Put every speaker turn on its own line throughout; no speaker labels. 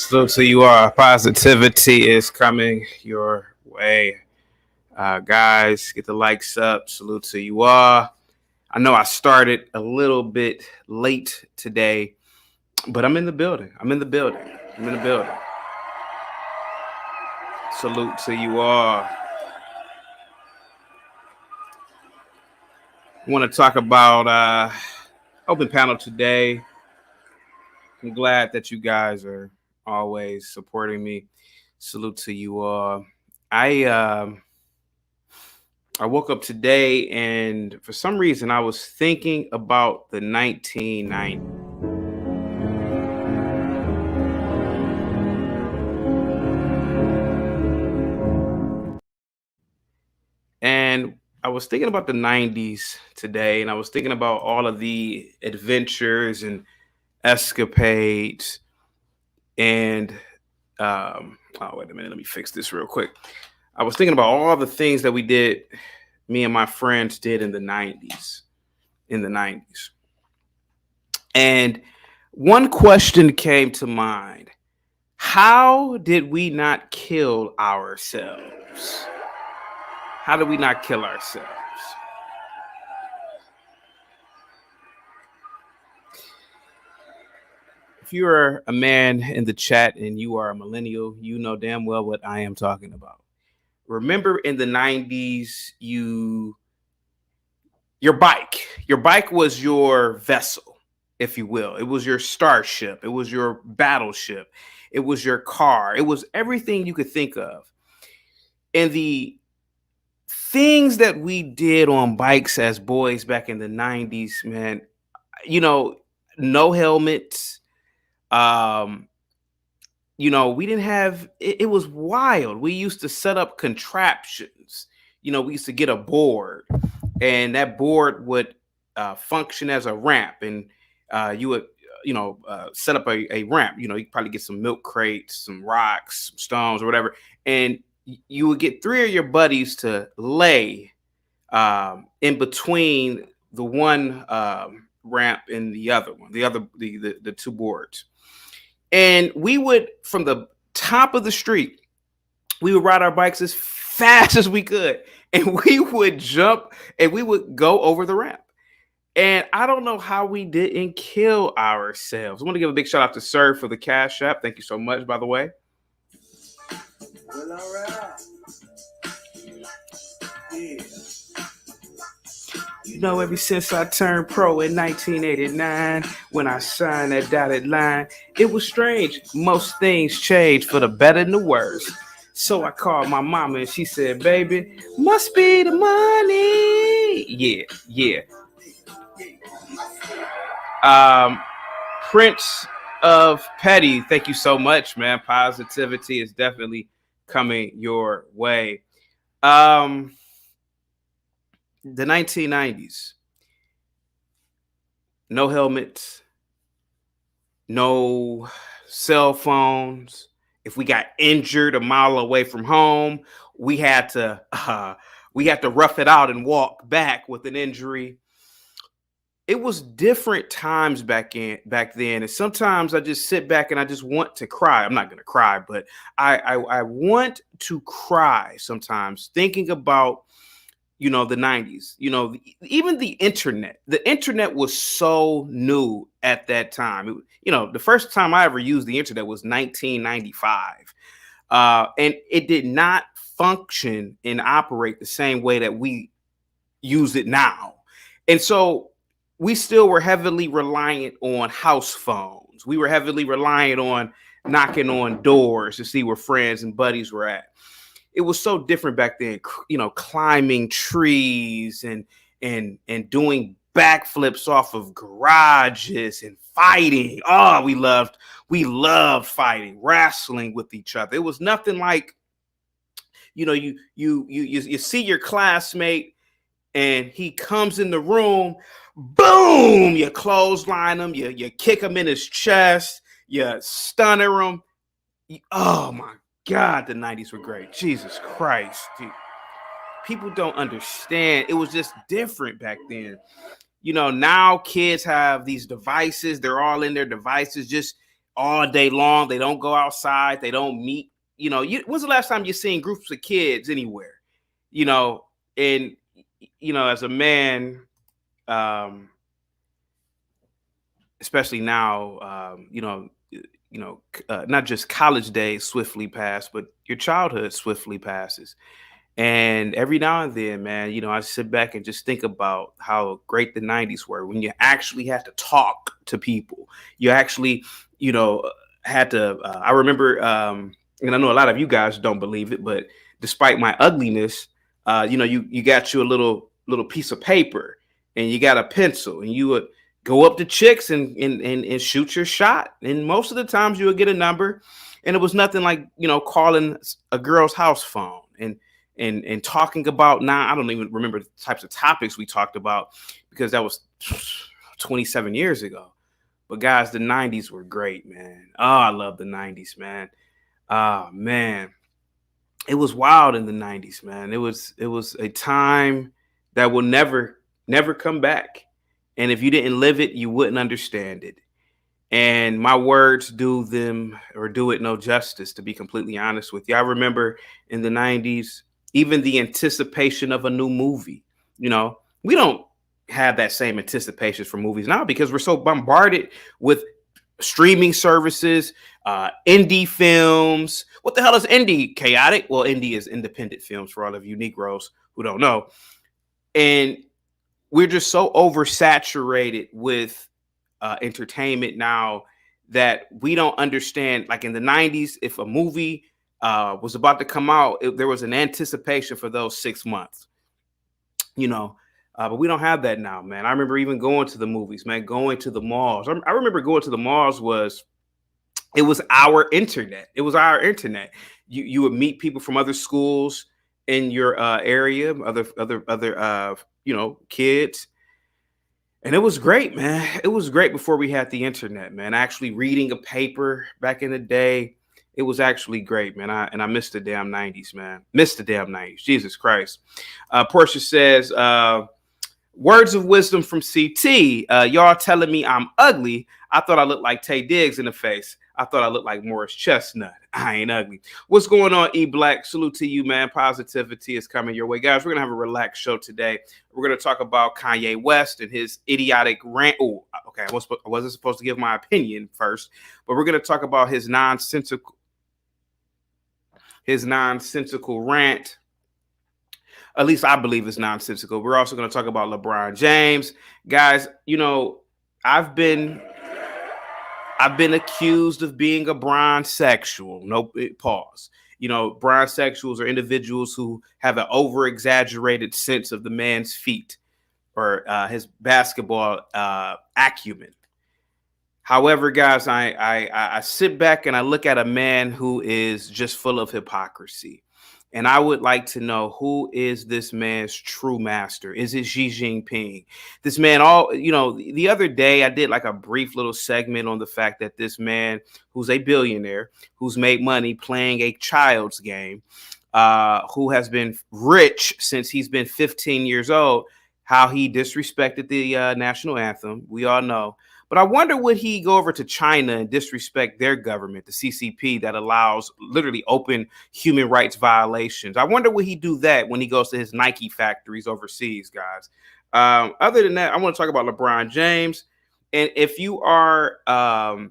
Salute to you all. Positivity is coming your way. Guys, get the likes up. Salute to you all. I know I started a little bit late today, but I'm in the building. I'm in the building. Salute to you all. I want to talk about open panel today. I'm glad that you guys are always supporting me. Salute to you all. I woke up today and for some reason I was thinking about the 1990s. And I was thinking about the 90s today, and I was thinking about all of the adventures and escapades. And oh, wait a minute, let me fix this real quick. I was thinking about all the things that we did, me and my friends did in the 90s. And one question came to mind. How did we not kill ourselves? How did we not kill ourselves? If you are a man in the chat and you are a millennial, you know damn well what I am talking about. Remember in the 90s, your bike was your vessel, if you will. It was your starship. It was your battleship. It was your car. It was everything you could think of. And the things that we did on bikes as boys back in the 90s, man, no helmets. We didn't have, it was wild. We used to set up contraptions. We used to get a board, and that board would function as a ramp, and you would set up a ramp. You could probably get some milk crates, some rocks, some stones, or whatever, and you would get three of your buddies to lay in between the one ramp and the other one, the two boards. And we would, from the top of the street, we would ride our bikes as fast as we could, and we would jump and we would go over the ramp. And I don't know how we didn't kill ourselves. I want to give a big shout out to Sir for the Cash App. Thank you so much, by the way. Well, all right. Yeah. Ever since I turned pro in 1989, when I signed that dotted line, it was strange. Most things change for the better and the worse. So I called my mama and she said, baby, must be the money. Yeah. Prince of Petty, thank you so much, man. Positivity is definitely coming your way. The 1990s, no helmets, no cell phones. If we got injured a mile away from home, we had to rough it out and walk back with an injury. It was different times back then, and sometimes I just sit back and I just want to cry. I'm not gonna cry, but I want to cry sometimes thinking about the 90s, even the internet was so new at that time. The first time I ever used the internet was 1995. And it did not function and operate the same way that we use it now. And so we still were heavily reliant on house phones. We were heavily reliant on knocking on doors to see where friends and buddies were at. It was so different back then, climbing trees and doing backflips off of garages and fighting. Oh, we loved fighting, wrestling with each other. It was nothing like, you see your classmate and he comes in the room, boom, you clothesline him, you kick him in his chest, you stunner him. Oh my God, the 90s were great. Jesus Christ. Dude. People don't understand. It was just different back then. Now kids have these devices. They're all in their devices, just all day long. They don't go outside. They don't meet. When's the last time you seen groups of kids anywhere? You know, and as a man, um, especially now, not just college days swiftly pass, but your childhood swiftly passes. And every now and then, man, I sit back and just think about how great the 90s were when you actually had to talk to people. You actually, you know, had to. I remember, and I know a lot of you guys don't believe it, but despite my ugliness, you got you a little piece of paper and you got a pencil and you would go up to chicks and shoot your shot. And most of the times you would get a number, and it was nothing like calling a girl's house phone and talking about, now I don't even remember the types of topics we talked about because that was 27 years ago. But guys, the 90s were great, man. Oh, I love the 90s, man. Oh man. It was wild in the 90s, man. It was a time that will never come back. And if you didn't live it, you wouldn't understand it. And my words do it no justice, to be completely honest with you. I remember in the 90s, even the anticipation of a new movie. We don't have that same anticipation for movies now because we're so bombarded with streaming services, indie films. What the hell is indie? Chaotic? Well, indie is independent films for all of you Negroes who don't know. And we're just so oversaturated with entertainment now that we don't understand. Like in the 90s, if a movie was about to come out, there was an anticipation for those 6 months, but we don't have that now, man. I remember even going to the movies, man, going to the malls. I remember going to the malls it was our internet. It was our internet. You would meet people from other schools in your area, other kids. And it was great, man. It was great before we had the internet, man. Actually reading a paper back in the day, it was actually great, man. I missed the damn 90s, man. Missed the damn 90s. Jesus Christ. Portia says, words of wisdom from CT. Y'all telling me I'm ugly. I thought I looked like Tay Diggs in the face. I thought I looked like Morris Chestnut. I ain't ugly. What's going on, E Black? Salute to you, man. Positivity is coming your way. Guys, we're going to have a relaxed show today. We're going to talk about Kanye West and his idiotic rant. Oh, okay. I wasn't supposed to give my opinion first, but we're going to talk about his nonsensical rant. At least I believe it's nonsensical. We're also going to talk about LeBron James. Guys, I've been accused of being a bronsexual. No, pause. Bronsexuals are individuals who have an over-exaggerated sense of the man's feet or his basketball acumen. However, guys, I sit back and I look at a man who is just full of hypocrisy. And I would like to know, who is this man's true master? Is it Xi Jinping? This man, the other day I did like a brief little segment on the fact that this man, who's a billionaire, who's made money playing a child's game, who has been rich since he's been 15 years old, how he disrespected the national anthem. We all know. But I wonder, would he go over to China and disrespect their government, the CCP, that allows literally open human rights violations? I wonder, would he do that when he goes to his Nike factories overseas, guys? Other than that, I want to talk about LeBron James. And if you are, a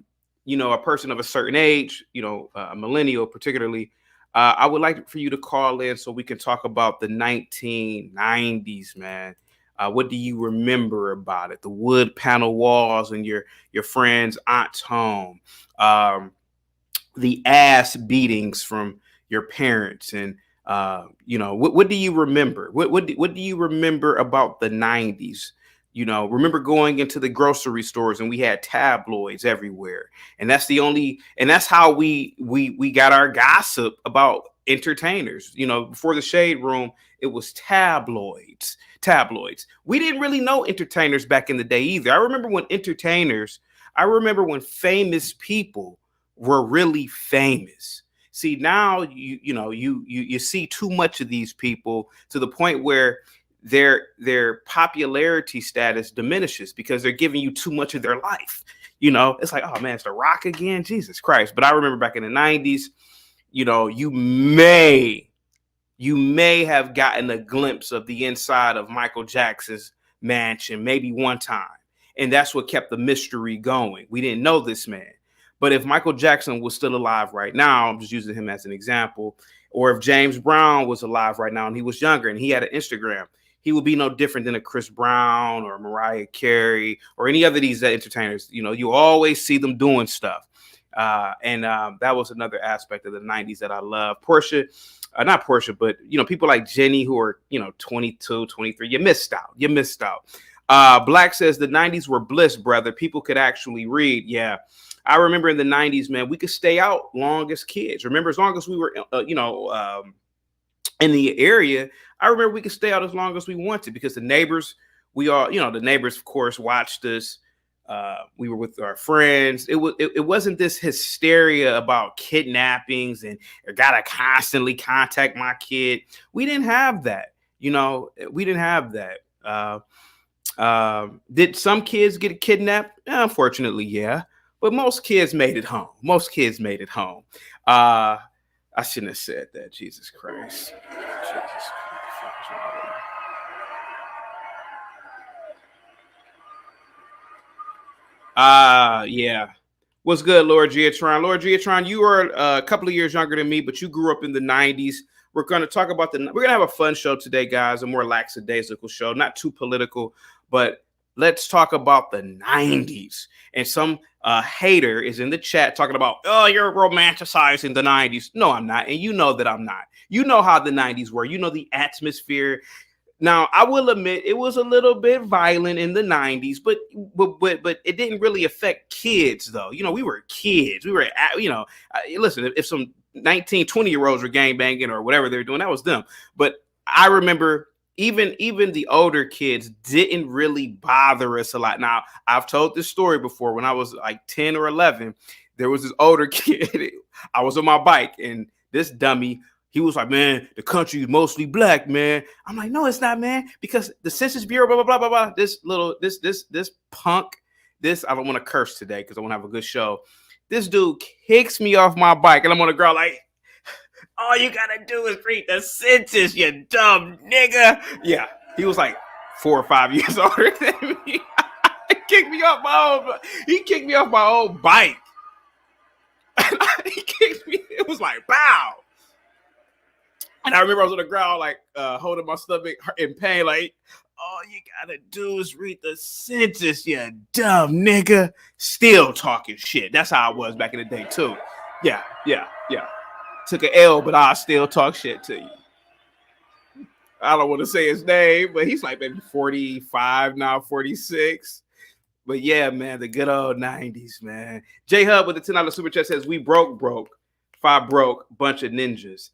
person of a certain age, a millennial particularly, I would like for you to call in so we can talk about the 1990s, man. What do you remember about it? The wood panel walls in your friend's aunt's home, the ass beatings from your parents, and what do you remember? What do you remember about the 90s? Remember going into the grocery stores and we had tabloids everywhere, and that's how we got our gossip about entertainers. Before the Shade Room, it was tabloids. We didn't really know entertainers back in the day either. I remember when famous people were really famous. See, now you see too much of these people to the point where their popularity status diminishes because they're giving you too much of their life. It's like, oh man, it's The Rock again, Jesus Christ. But I remember back in the 90s, you may have gotten a glimpse of the inside of Michael Jackson's mansion, maybe one time. And that's what kept the mystery going. We didn't know this man. But if Michael Jackson was still alive right now, I'm just using him as an example, or if James Brown was alive right now and he was younger and he had an Instagram, he would be no different than a Chris Brown or Mariah Carey or any other of these entertainers. You always see them doing stuff. And that was another aspect of the 90s that I love. Not Portia, but people like Jenny who are 22, 23. You missed out. Black says the 90s were bliss, brother. People could actually read. Yeah, I remember in the 90s, man, we could stay out long as kids. Remember, as long as we were in the area, I remember we could stay out as long as we wanted because the neighbors, the neighbors of course watched us. We were with our friends. It wasn't this hysteria about kidnappings and I gotta constantly contact my kid. We didn't have that. We didn't have that. Did some kids get kidnapped? Unfortunately, yeah. But most kids made it home. I shouldn't have said that. Jesus Christ. Yeah. What's good, Lord Giatron? Lord Giatron, you are a couple of years younger than me, but you grew up in the 90s. We're going to talk about we're going to have a fun show today, guys, a more lackadaisical show, not too political, but let's talk about the 90s. And some hater is in the chat talking about, oh, you're romanticizing the 90s. No, I'm not. And you know that I'm not. You know how the 90s were. You know the atmosphere. Now, I will admit it was a little bit violent in the 90s, but it didn't really affect kids, though. We were kids. We were, listen, if some 19, 20-year-olds were gangbanging or whatever they're doing, that was them. But I remember even the older kids didn't really bother us a lot. Now, I've told this story before. When I was like 10 or 11, there was this older kid. I was on my bike, and this dummy, he was like, man, the country is mostly black, man. I'm like, no, it's not, man, because the Census Bureau, blah, blah, blah, blah, blah. This punk, I don't want to curse today because I want to have a good show. This dude kicks me off my bike, and I'm on the ground like, all you got to do is read the census, you dumb nigga. Yeah, he was like 4 or 5 years older than me. He kicked me off my own bike. He kicked me. It was like, bow. And I remember I was on the ground, like holding my stomach in pain, like, all you gotta do is read the census, you dumb nigga. Still talking shit. That's how I was back in the day, too. Yeah. Took an L, but I'll still talk shit to you. I don't want to say his name, but he's like maybe 45 now, 46. But yeah, man, the good old 90s, man. J Hub with the $10 super chat says, we broke. 5 broke, bunch of ninjas.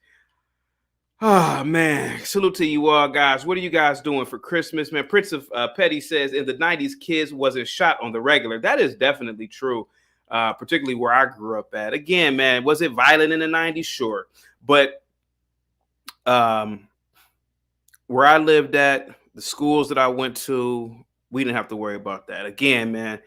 Oh, man. Salute to you all, guys. What are you guys doing for Christmas, man? Prince of Petty says, in the 90s, kids wasn't shot on the regular. That is definitely true, particularly where I grew up at. Again, man, was it violent in the 90s? Sure. But where I lived at, the schools that I went to, we didn't have to worry about that. Again, man,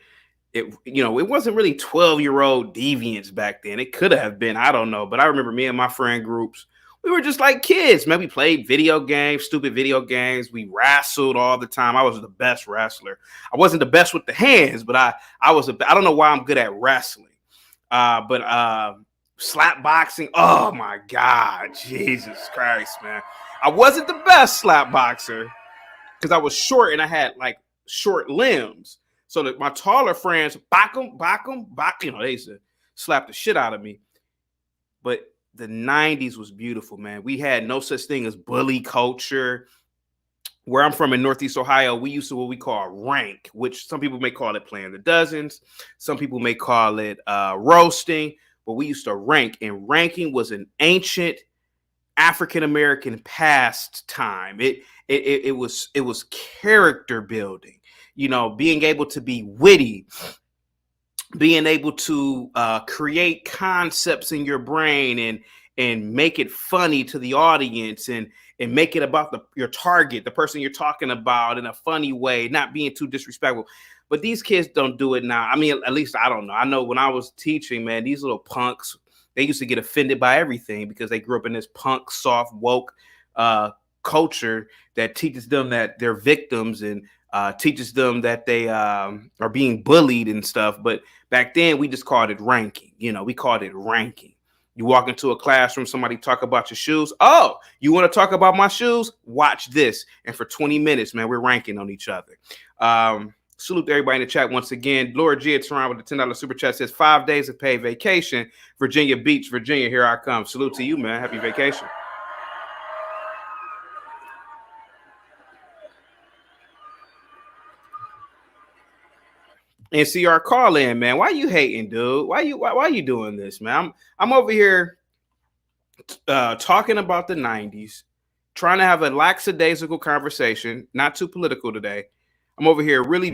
it wasn't really 12-year-old deviants back then. It could have been, I don't know. But I remember me and my friend groups, we were just like kids, man. We played video games, stupid video games. We wrestled all the time. I was the best wrestler. I wasn't the best with the hands, but I don't know why I'm good at wrestling. But slap boxing, oh my God, Jesus Christ, man. I wasn't the best slap boxer because I was short and I had like short limbs. So that my taller friends, back 'em, they used to slap the shit out of me. But the 90s was beautiful, man. We had no such thing as bully culture. Where I'm from in Northeast Ohio, we used to what we call rank, which some people may call it playing the dozens. Some people may call it roasting, but we used to rank. And ranking was an ancient African-American pastime. It was character building, being able to be witty, being able to create concepts in your brain and make it funny to the audience, and make it about your target, the person you're talking about, in a funny way, not being too disrespectful. But these kids don't do it now. I mean, at least I don't know. I know when I was teaching, man, these little punks, they used to get offended by everything because they grew up in this punk, soft, woke uh, culture that teaches them that they're victims, and teaches them that they are being bullied and stuff. But back then, we just called it ranking. We called it ranking. You walk into a classroom, somebody talk about your shoes. Oh, you want to talk about my shoes? Watch this. And for 20 minutes, man, we're ranking on each other. Salute to everybody in the chat once again. Laura G. It's around with the $10 super chat, says 5 days of paid vacation. Virginia Beach, Virginia, here I come. Salute to you, man. Happy vacation. NCR, call in, man. Why you hating, dude? Why you doing this, man? I'm over here talking about the 90s, trying to have a lackadaisical conversation, not too political today. I'm over here really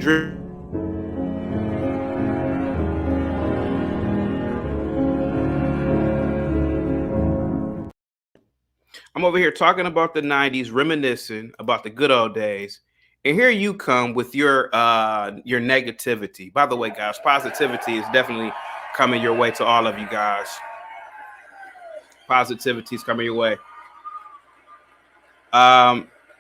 I'm over here talking about the 90s, reminiscing about the good old days. And here you come with your negativity. By the way, guys, positivity is definitely coming your way to all of you guys. Positivity is coming your way.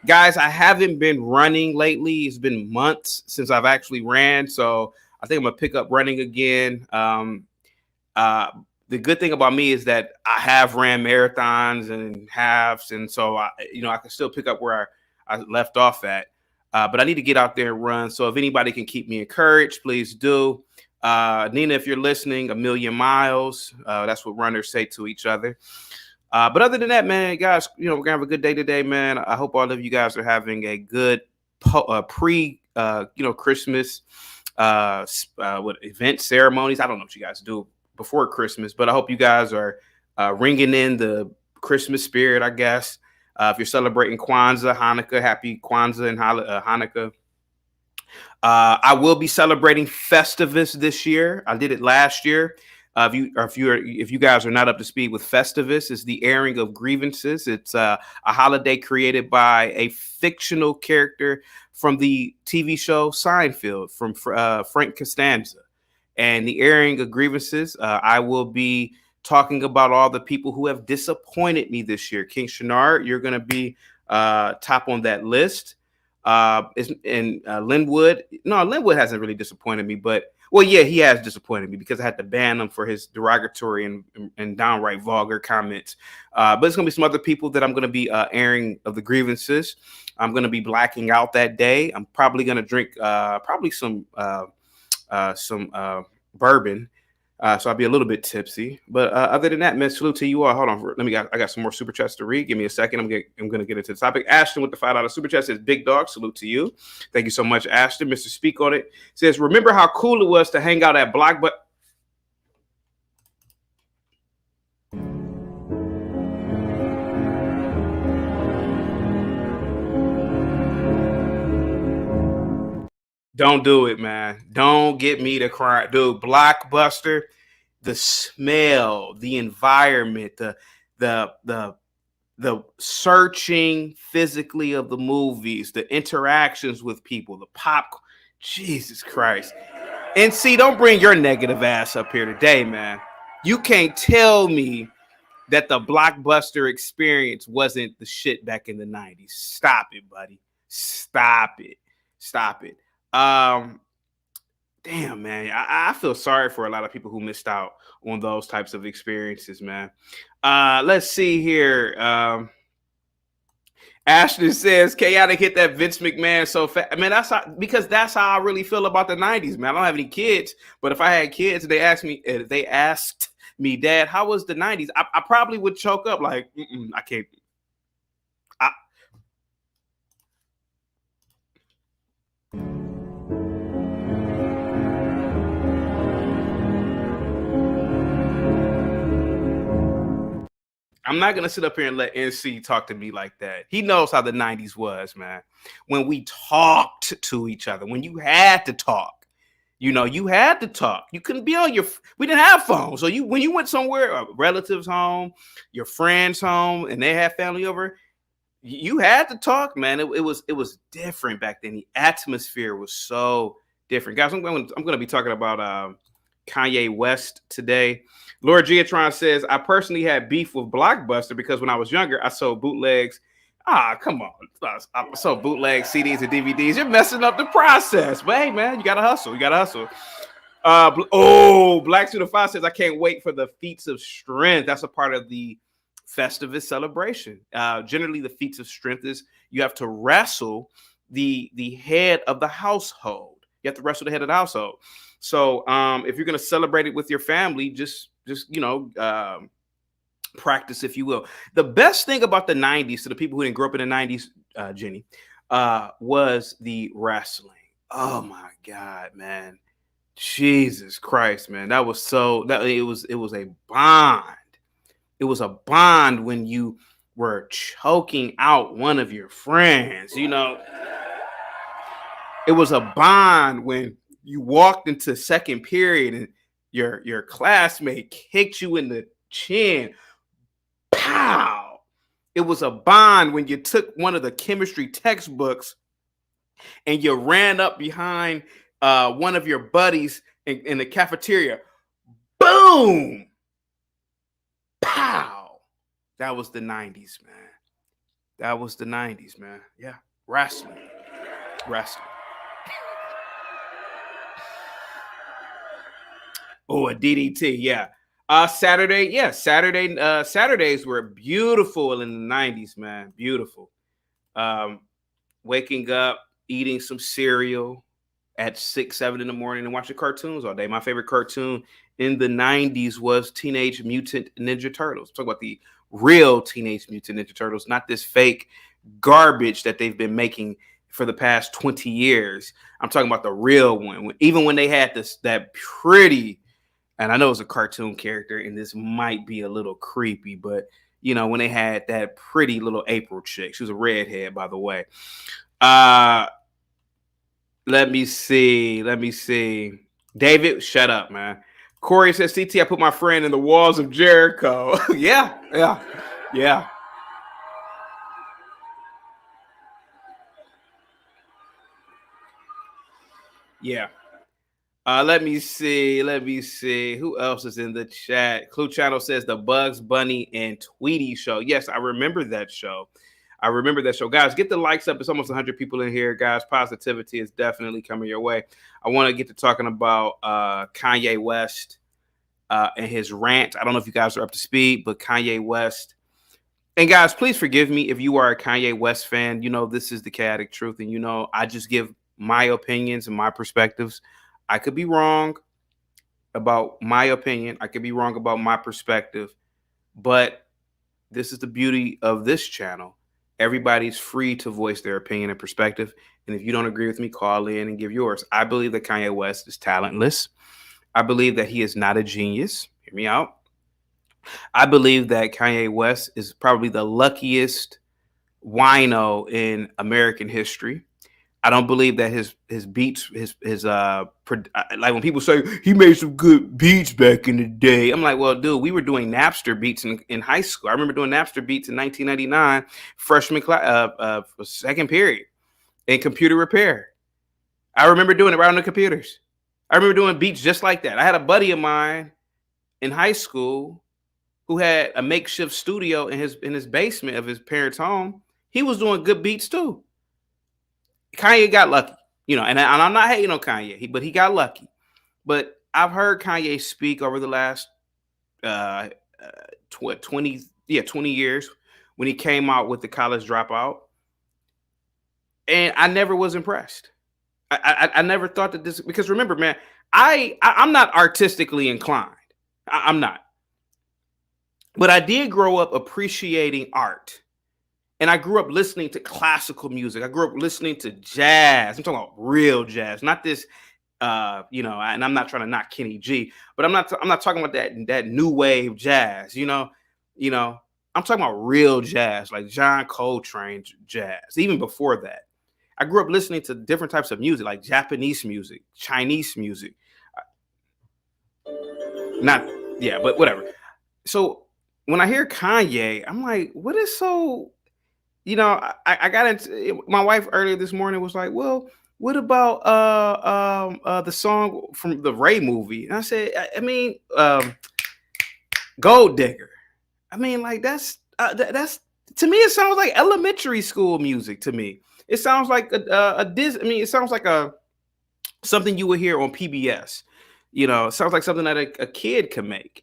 Guys, I haven't been running lately. It's been months since I've actually ran, so I think I'm gonna pick up running again. The good thing about me is that I have ran marathons and halves, and so I can still pick up where I left off at. But I need to get out there and run. So if anybody can keep me encouraged, please do. Nina, if you're listening, a million miles. That's what runners say to each other. But other than that, man, guys, we're gonna have a good day today, man. I hope all of you guys are having a good Christmas what event ceremonies. I don't know what you guys do before Christmas, but I hope you guys are ringing in the Christmas spirit, I guess. If you're celebrating Kwanzaa, Hanukkah, happy Kwanzaa and Hanukkah. I will be celebrating Festivus this year. I did it last year. If you guys are not up to speed with Festivus, it's the airing of grievances. It's a holiday created by a fictional character from the TV show Seinfeld, from Frank Costanza. And the airing of grievances, I will be talking about all the people who have disappointed me this year. King Shenard, you're going to be top on that list. Linwood, no, Linwood hasn't really disappointed me, but well, yeah, he has disappointed me because I had to ban him for his derogatory and downright vulgar comments. But it's going to be some other people that I'm going to be airing of the grievances. I'm going to be blacking out that day. I'm probably going to drink probably some bourbon. So I'll be a little bit tipsy. But other than that, man, salute to you all. Hold on. I got some more super chats to read. Give me a second. I'm going to get into the topic. Ashton with the $5 super chat says, Big Dog, salute to you. Thank you so much, Ashton. Mr. Speak on it says, remember how cool it was to hang out at Block, but don't do it, man. Don't get me to cry. Dude, Blockbuster, the smell, the environment, the searching physically of the movies, the interactions with people, the pop. Jesus Christ. And see, don't bring your negative ass up here today, man. You can't tell me that the Blockbuster experience wasn't the shit back in the 90s. Stop it, buddy. Stop it. Stop it. Damn, man, I feel sorry for a lot of people who missed out on those types of experiences, man. Let's see here. Ashton says chaotic hit that Vince McMahon so fast. I mean, that's how I really feel about the 90s, man. I don't have any kids, but if I had kids, they asked me, Dad, how was the 90s? I probably would choke up like, I can't. I'm not going to sit up here and let NC talk to me like that. He knows how the 90s was, man. When we talked to each other, when you had to talk, You had to talk. You couldn't be on your. We didn't have phones, so when you went somewhere, a relative's home, your friend's home, and they had family over, you had to talk, man. It was different back then. The atmosphere was so different, guys. I'm going to be talking about Kanye West today. Laura Giatron says, I personally had beef with Blockbuster because when I was younger, I sold bootlegs. Ah, come on. I sold bootleg CDs and DVDs. You're messing up the process. But hey, man, you got to hustle. You got to hustle. Black Suit of Five says, I can't wait for the feats of strength. That's a part of the Festivus celebration. Generally, the feats of strength is you have to wrestle the head of the household. You have to wrestle the head of the household. So if you're going to celebrate it with your family, just practice, if you will. The best thing about the 90s, to the people who didn't grow up in the 90s, Jenny, was the wrestling. Oh my God, man. Jesus Christ, man. It was a bond. It was a bond when you were choking out one of your friends. It was a bond when you walked into second period and your classmate kicked you in the chin. Pow! It was a bond when you took one of the chemistry textbooks and you ran up behind one of your buddies in the cafeteria. Boom! Pow! That was the 90s, man. That was the 90s, man. Yeah. Wrestling. Oh, a DDT, yeah. Saturdays were beautiful in the 90s, man. Beautiful. Waking up, eating some cereal at 6, 7 in the morning and watching cartoons all day. My favorite cartoon in the 90s was Teenage Mutant Ninja Turtles. Talk about the real Teenage Mutant Ninja Turtles, not this fake garbage that they've been making for the past 20 years. I'm talking about the real one. Even when they had that pretty, and I know it's a cartoon character, and this might be a little creepy, but when they had that pretty little April chick. She was a redhead, by the way. Let me see. David, shut up, man. Corey says, CT, I put my friend in the walls of Jericho. Yeah. Yeah. Let me see. Who else is in the chat? Clue Channel says the Bugs Bunny and Tweety show. Yes, I remember that show. Guys, get the likes up. It's almost 100 people in here, guys. Positivity is definitely coming your way. I want to get to talking about Kanye West and his rant. I don't know if you guys are up to speed, but Kanye West. And guys, please forgive me if you are a Kanye West fan. This is the chaotic truth. And I just give my opinions and my perspectives. I could be wrong about my opinion. I could be wrong about my perspective. But this is the beauty of this channel. Everybody's free to voice their opinion and perspective. And if you don't agree with me, call in and give yours. I believe that Kanye West is talentless. I believe that he is not a genius. Hear me out. I believe that Kanye West is probably the luckiest wino in American history. I don't believe that his beats, like when people say he made some good beats back in the day, I'm like, well, dude, we were doing Napster beats in high school. I remember doing Napster beats in 1999, freshman class, second period, in computer repair. I remember doing it right on the computers. I remember doing beats just like that. I had a buddy of mine in high school who had a makeshift studio in his basement of his parents' home. He was doing good beats too. Kanye got lucky, and I'm not hating on Kanye, but he got lucky. But I've heard Kanye speak over the last 20 years when he came out with the College Dropout, and I never was impressed. I never thought that this, because remember, man, I'm not artistically inclined. I'm not, but I did grow up appreciating art. And I grew up listening to classical music. I grew up listening to jazz. I'm talking about real jazz, not this, and I'm not trying to knock Kenny G, but I'm not talking about that new wave jazz. I'm talking about real jazz, like John Coltrane jazz. Even before that, I grew up listening to different types of music, like Japanese music, Chinese music. Not yeah, but whatever. So when I hear Kanye, I'm like, what is so? I got into my wife earlier this morning was like, well, what about the song from the Ray movie? And I said, I mean, Gold Digger. I mean, like that's to me, it sounds like elementary school music to me. It sounds like a Disney. I mean, it sounds like a something you would hear on PBS. It sounds like something that a kid can make.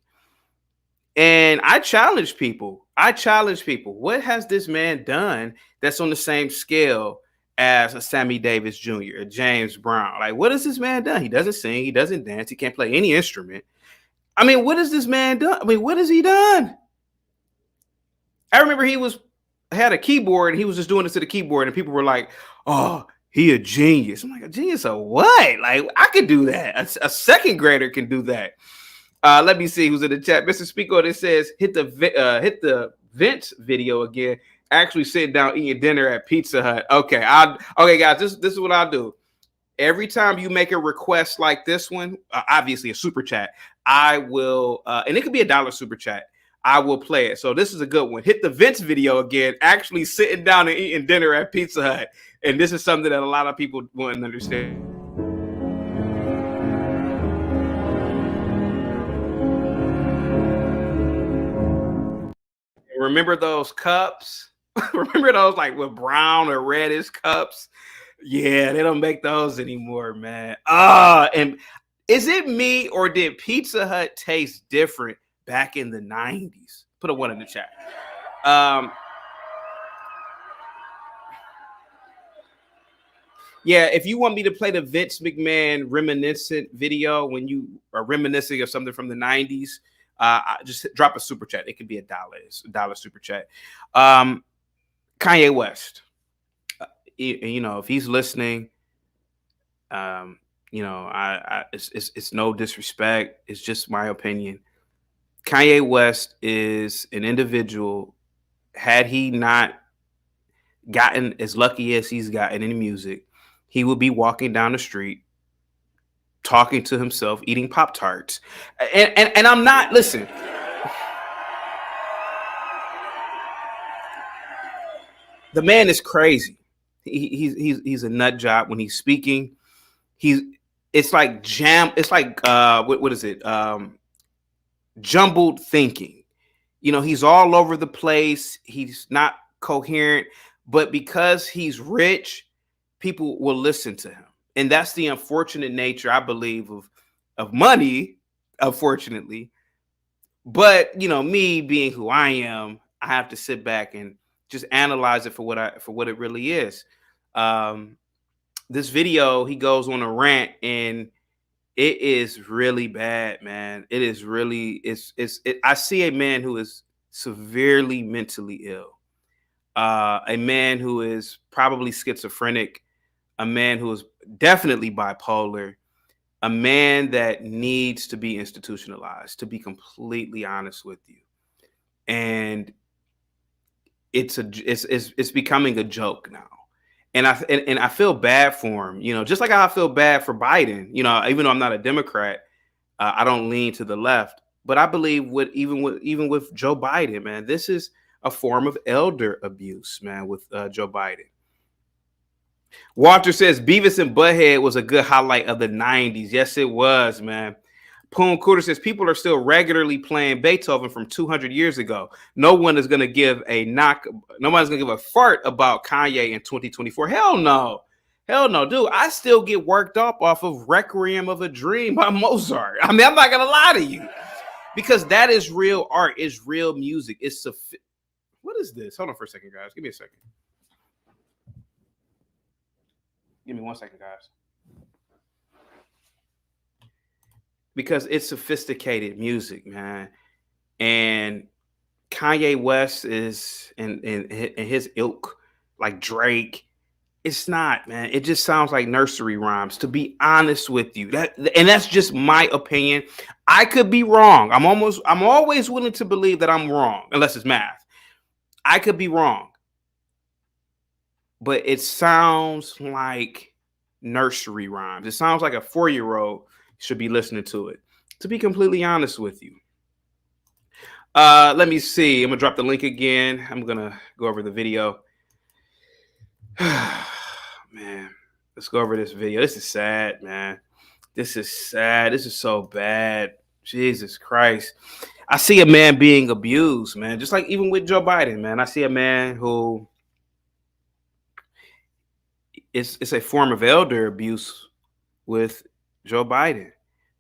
And I challenge people. What has this man done that's on the same scale as a Sammy Davis Jr., a James Brown? Like, what has this man done? He doesn't sing, he doesn't dance, he can't play any instrument. I mean, what has this man done? I mean, what has he done? I remember he had a keyboard and he was just doing this to the keyboard, and people were like, "Oh, he a genius." I'm like, "A genius of what?" Like, I could do that. A second grader can do that. Let me see who's in the chat. Mr. Spico that says hit the Vince video again. Actually sitting down eating dinner at Pizza Hut. Okay, guys. This is what I'll do. Every time you make a request like this one, obviously a super chat, I will, and it could be $1 super chat. I will play it. So this is a good one. Hit the Vince video again. Actually sitting down and eating dinner at Pizza Hut, and this is something that a lot of people wouldn't understand. Remember those cups? Remember those like with brown or reddish cups? Yeah, they don't make those anymore, man. And is it me or did Pizza Hut taste different back in the 90s? Put a 1 in the chat. Yeah, if you want me to play the Vince McMahon reminiscent video when you are reminiscing of something from the 90s, just drop a super chat. It could be $1. $1 super chat. Kanye West. If he's listening, it's no disrespect. It's just my opinion. Kanye West is an individual. Had he not gotten as lucky as he's gotten in music, he would be walking down the street, talking to himself, eating Pop-Tarts. And I'm not, listen. The man is crazy. He's a nut job when he's speaking. It's like what is it? Jumbled thinking. He's all over the place. He's not coherent, but because he's rich, people will listen to him. And that's the unfortunate nature, I believe, of money, unfortunately. But me being who I am, I have to sit back and just analyze it for what it really is. This video, he goes on a rant, and it is really bad, man. It is really I see a man who is severely mentally ill, a man who is probably schizophrenic, a man who is definitely bipolar, a man that needs to be institutionalized, to be completely honest with you. And it's becoming a joke now. And I feel bad for him, just like how I feel bad for Biden, even though I'm not a Democrat, I don't lean to the left, but I believe even with Joe Biden, man, this is a form of elder abuse, man, with Joe Biden. Walter says Beavis and Butthead was a good highlight of the 90s. Yes, it was, man. Poon Cooter says people are still regularly playing Beethoven from 200 years ago. No one is going to give a knock. Nobody's going to give a fart about Kanye in 2024. Hell no. Hell no, dude. I still get worked up off of Requiem of a Dream by Mozart. I mean, I'm not going to lie to you, because that is real art. It's real music. What is this? Hold on for a second, guys. Give me a second. Give me 1 second, guys. Because it's sophisticated music, man. And Kanye West is in his ilk, like Drake. It's not, man. It just sounds like nursery rhymes, to be honest with you. That's just my opinion. I could be wrong. I'm always willing to believe that I'm wrong, unless it's math. I could be wrong. but it sounds like nursery rhymes. It sounds like a 4-year-old should be listening to it. To be completely honest with you. Let me see. I'm gonna drop the link again. I'm gonna go over the video. Man, let's go over this video. This is sad, man. This is sad. This is so bad. Jesus Christ. I see a man being abused, man. Just like even with Joe Biden, man. I see a man who it's a form of elder abuse with Joe Biden.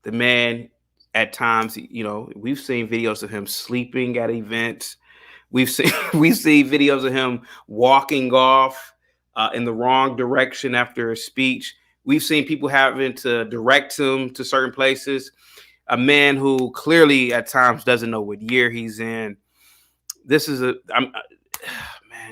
The man at times, we've seen videos of him sleeping at events. We've seen we've seen videos of him walking off in the wrong direction after a speech. We've seen people having to direct him to certain places. A man who clearly at times doesn't know what year he's in. This is man,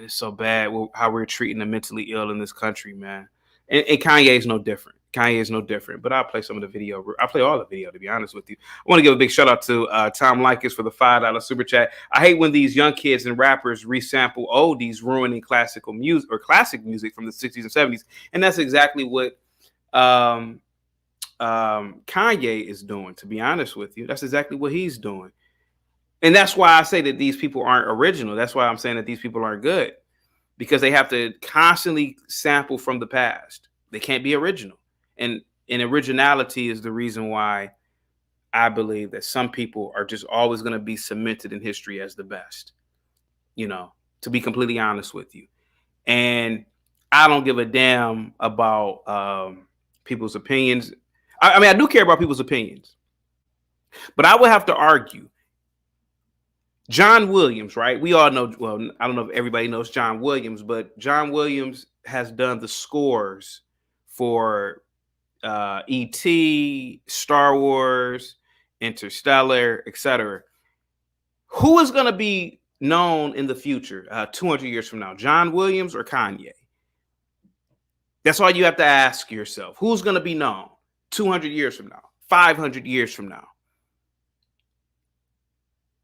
it's so bad how we're treating the mentally ill in this country, man. And Kanye is no different. Kanye is no different. But I'll play some of the video. I'll play all the video, to be honest with you. I want to give a big shout out to Tom Likens for the $5 super chat. I hate when these young kids and rappers resample oldies, ruining classical music or classic music from the 60s and 70s. And that's exactly what Kanye is doing, to be honest with you. That's exactly what he's doing. And that's why I say that these people aren't original. That's why I'm saying that these people aren't good, because they have to constantly sample from the past. They can't be original. And originality is the reason why I believe that some people are just always going to be cemented in history as the best, to be completely honest with you. And I don't give a damn about people's opinions. I mean, I do care about people's opinions, but I would have to argue John Williams, right? We all know, well, I don't know if everybody knows John Williams, but John Williams has done the scores for E.T., Star Wars, Interstellar, etc. Who is going to be known in the future, 200 years from now? John Williams or Kanye? That's all you have to ask yourself. Who's going to be known 200 years from now, 500 years from now?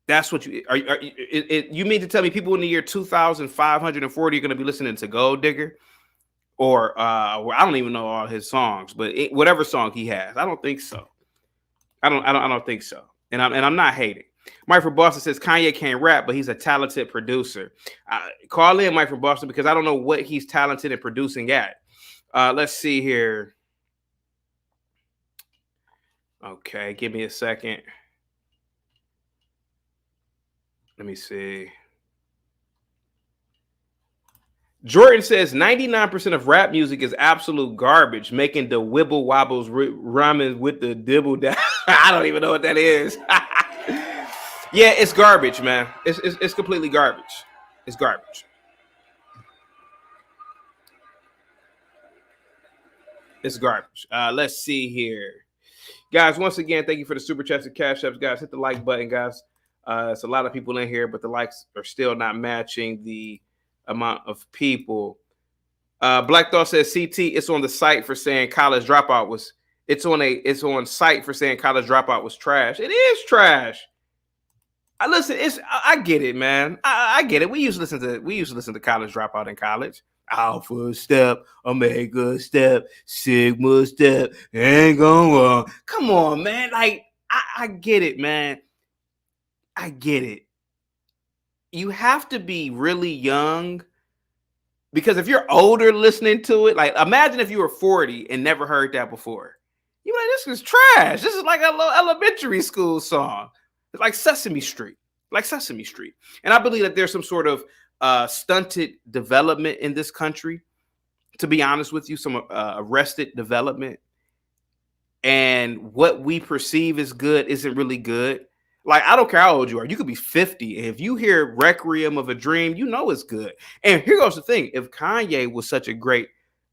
That's what you mean to tell me people in the year 2540 are going to be listening to Gold Digger? Or I don't even know all his songs, but whatever song he has, I don't think so. I don't think so. And I'm not hating. Mike from Boston says Kanye can't rap, but he's a talented producer. Call in, Mike from Boston, because I don't know what he's talented in producing at. Let's see here. Okay, give me a second. Let me see. Jordan says 99% of rap music is absolute garbage, making the wibble wobbles rhyming with the dibble down. I don't even know what that is. Yeah, it's garbage, man. It's completely garbage. It's garbage. It's garbage. Let's see here. Guys, once again, thank you for the super chats and cash apps. Guys, hit the like button, guys. It's a lot of people in here, but the likes are still not matching the amount of people. Black Thought says CT, it's on the site for saying college dropout was it's on site for saying college dropout was trash. It is trash. I get it, man. I get it. We used to listen to college dropout in college. Alpha step, Omega step, Sigma step, ain't going wrong. Come on, man. Like, I get it, man. I get it. You have to be really young, because if you're older listening to it, like imagine if you were 40 and never heard that before. You're like, this is trash. This is like a little elementary school song. It's like Sesame Street. And I believe that there's some sort of stunted development in this country, to be honest with you, some arrested development. And what we perceive as good isn't really good. Like, I don't care how old you are. You could be 50. And if you hear Requiem of a Dream, you know it's good. And here goes the thing. If Kanye was such a great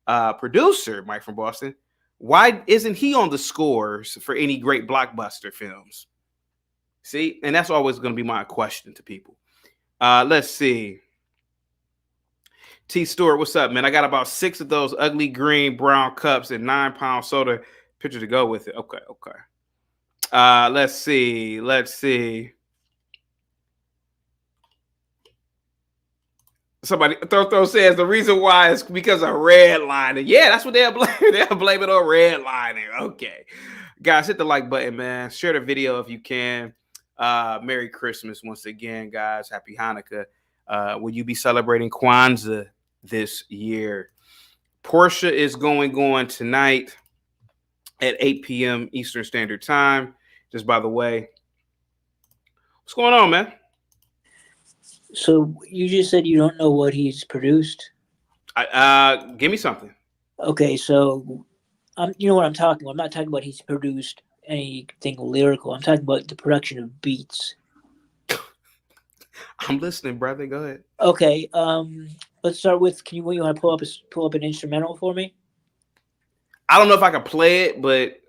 producer, Mike from Boston, why isn't he on the scores for any great blockbuster films? See? And that's always going to be my question to people. Let's see. T. Stewart, what's up, man? I got about 6 of those ugly green brown cups and 9-pound soda pitcher to go with it. Okay. Let's see. Somebody throw says the reason why is because of redlining. Yeah, that's what they'll blame. They'll blame it on redlining. Okay, guys, hit the like button, man. Share the video if you can. Merry Christmas once again, guys. Happy Hanukkah. Will you be celebrating Kwanzaa this year? Portia is going tonight at 8 p.m. Eastern Standard Time. Just by the way, what's going on, man?
So you just said you don't know what he's produced.
Give me something.
Okay, so you know what I'm talking about. I'm not talking about he's produced anything lyrical. I'm talking about the production of beats.
I'm listening, brother. Go ahead.
Okay, let's start with. Can you want to pull up an instrumental for me?
I don't know if I can play it, but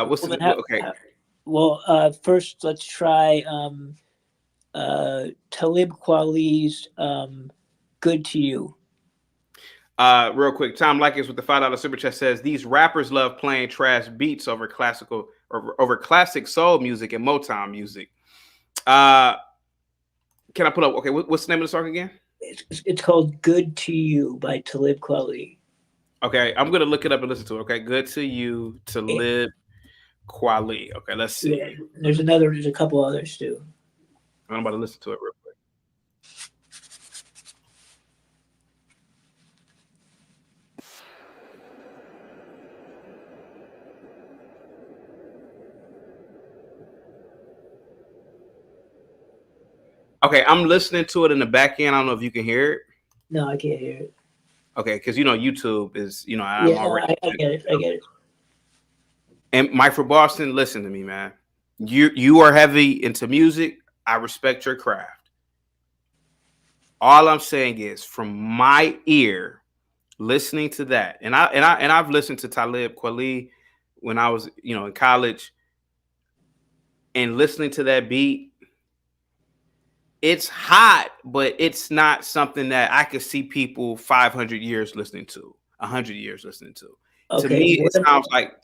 what's
Well,
the
then
okay?
first let's try Talib Kweli's "Good to You."
Real quick, Tom Likens with the $5 super chat says these rappers love playing trash beats over classical or over classic soul music and Motown music. Uh, can I put up? Okay, what's the name of the song again?
It's called "Good to You" by Talib Kweli.
Okay, I'm gonna look it up and listen to it. Okay, good to you to live Kweli. Okay, let's
Yeah,
see.
there's a couple others too.
I'm about to listen to it real quick. Okay, I'm listening to it in the back end. I don't know if you can hear it.
No, I can't hear it.
Okay, because YouTube is I'm
Yeah, no,
already.
I get it. I get it.
And Mike from Boston, listen to me, man. You are heavy into music. I respect your craft. All I'm saying is, from my ear, listening to that, I've listened to Talib Kweli when I was in college, and listening to that beat, it's hot, but it's not something that I could see people 500 years listening to, 100 years listening to. To
Okay,
me, it sounds like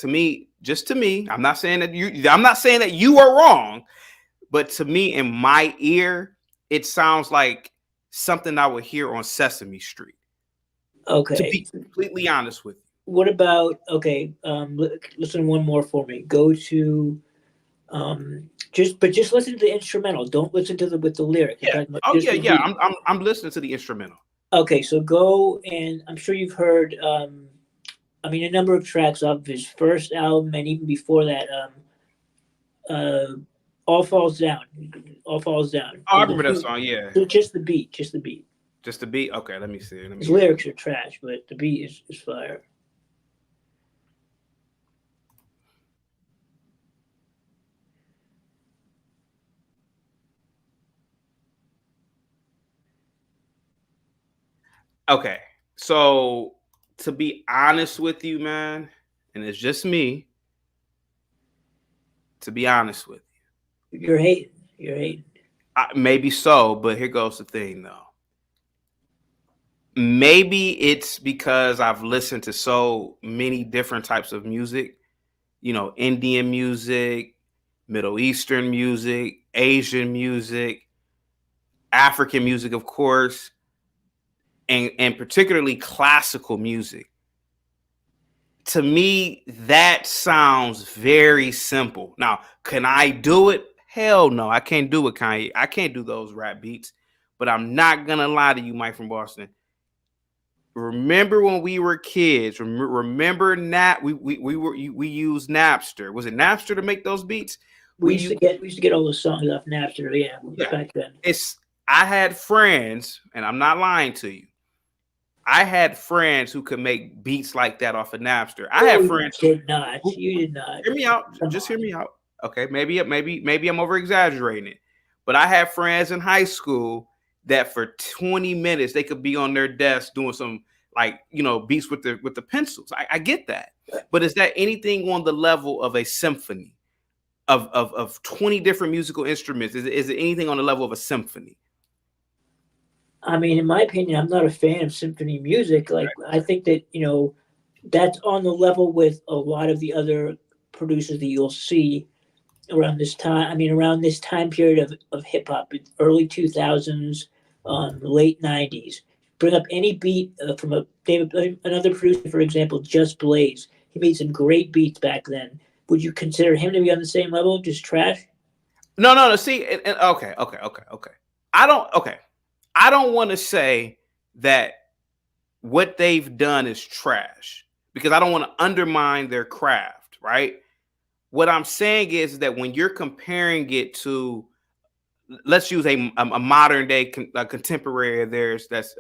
just to me. I'm not saying that you are wrong, but to me, in my ear, it sounds like something I would hear on Sesame Street. To
okay.
be completely honest with you.
What about okay? Listen one more for me. Go to just listen to the instrumental. Don't listen to the with the lyric. I'm
Yeah.
talking about
Oh
just
yeah,
the
yeah.
beat.
I'm listening to the instrumental.
Okay, so go and I'm sure you've heard. I mean, a number of tracks off his first album and even before that. Uh, All falls down. All falls down.
Oh, I remember that song. Yeah.
Just the beat. Just the beat.
Just the beat. Okay, let me see. Let me
His
hear it.
lyrics are trash, but the beat is fire.
Okay. So to be honest with you, man, and it's just me, to be honest with
You're hating. You're hating.
maybe so, but here goes the thing though. Maybe it's because I've listened to so many different types of music, Indian music, Middle Eastern music, Asian music, African music, of course, and particularly classical music. To me, that sounds very simple. Now, can I do it? Hell no, I can't do it, Kanye. I can't do those rap beats. But I'm not gonna lie to you, Mike from Boston. Remember when we were kids? Remember we used Napster. Was it Napster to make those beats?
We used to get all those songs off Napster. Yeah,
Yeah.
back then.
It's I had friends, and I'm not lying to you. I had friends who could make beats like that off of Napster. I
No,
had
you
friends
did not.
who
You did not.
hear me out.
Come
Just hear
on.
me out. Okay, maybe I'm over exaggerating it, but I had friends in high school that for 20 minutes they could be on their desk doing some beats with the pencils. I get that, but is that anything on the level of a symphony of 20 different musical instruments? Is it anything on the level of a symphony?
I mean, in my opinion, I'm not a fan of symphony music. Like, I think that that's on the level with a lot of the other producers that you'll see around this time. I mean, around this time period of hip hop, early 2000s, late 90s. bring up any beat from a another producer, for example, Just Blaze. He made some great beats back then. Would you consider him to be on the same level, just trash?
No, no, no. See, okay, okay, okay, okay. I don't. Okay, I don't want to say that what they've done is trash because I don't want to undermine their craft, right? What I'm saying is that when you're comparing it to, let's use a modern day contemporary of theirs that's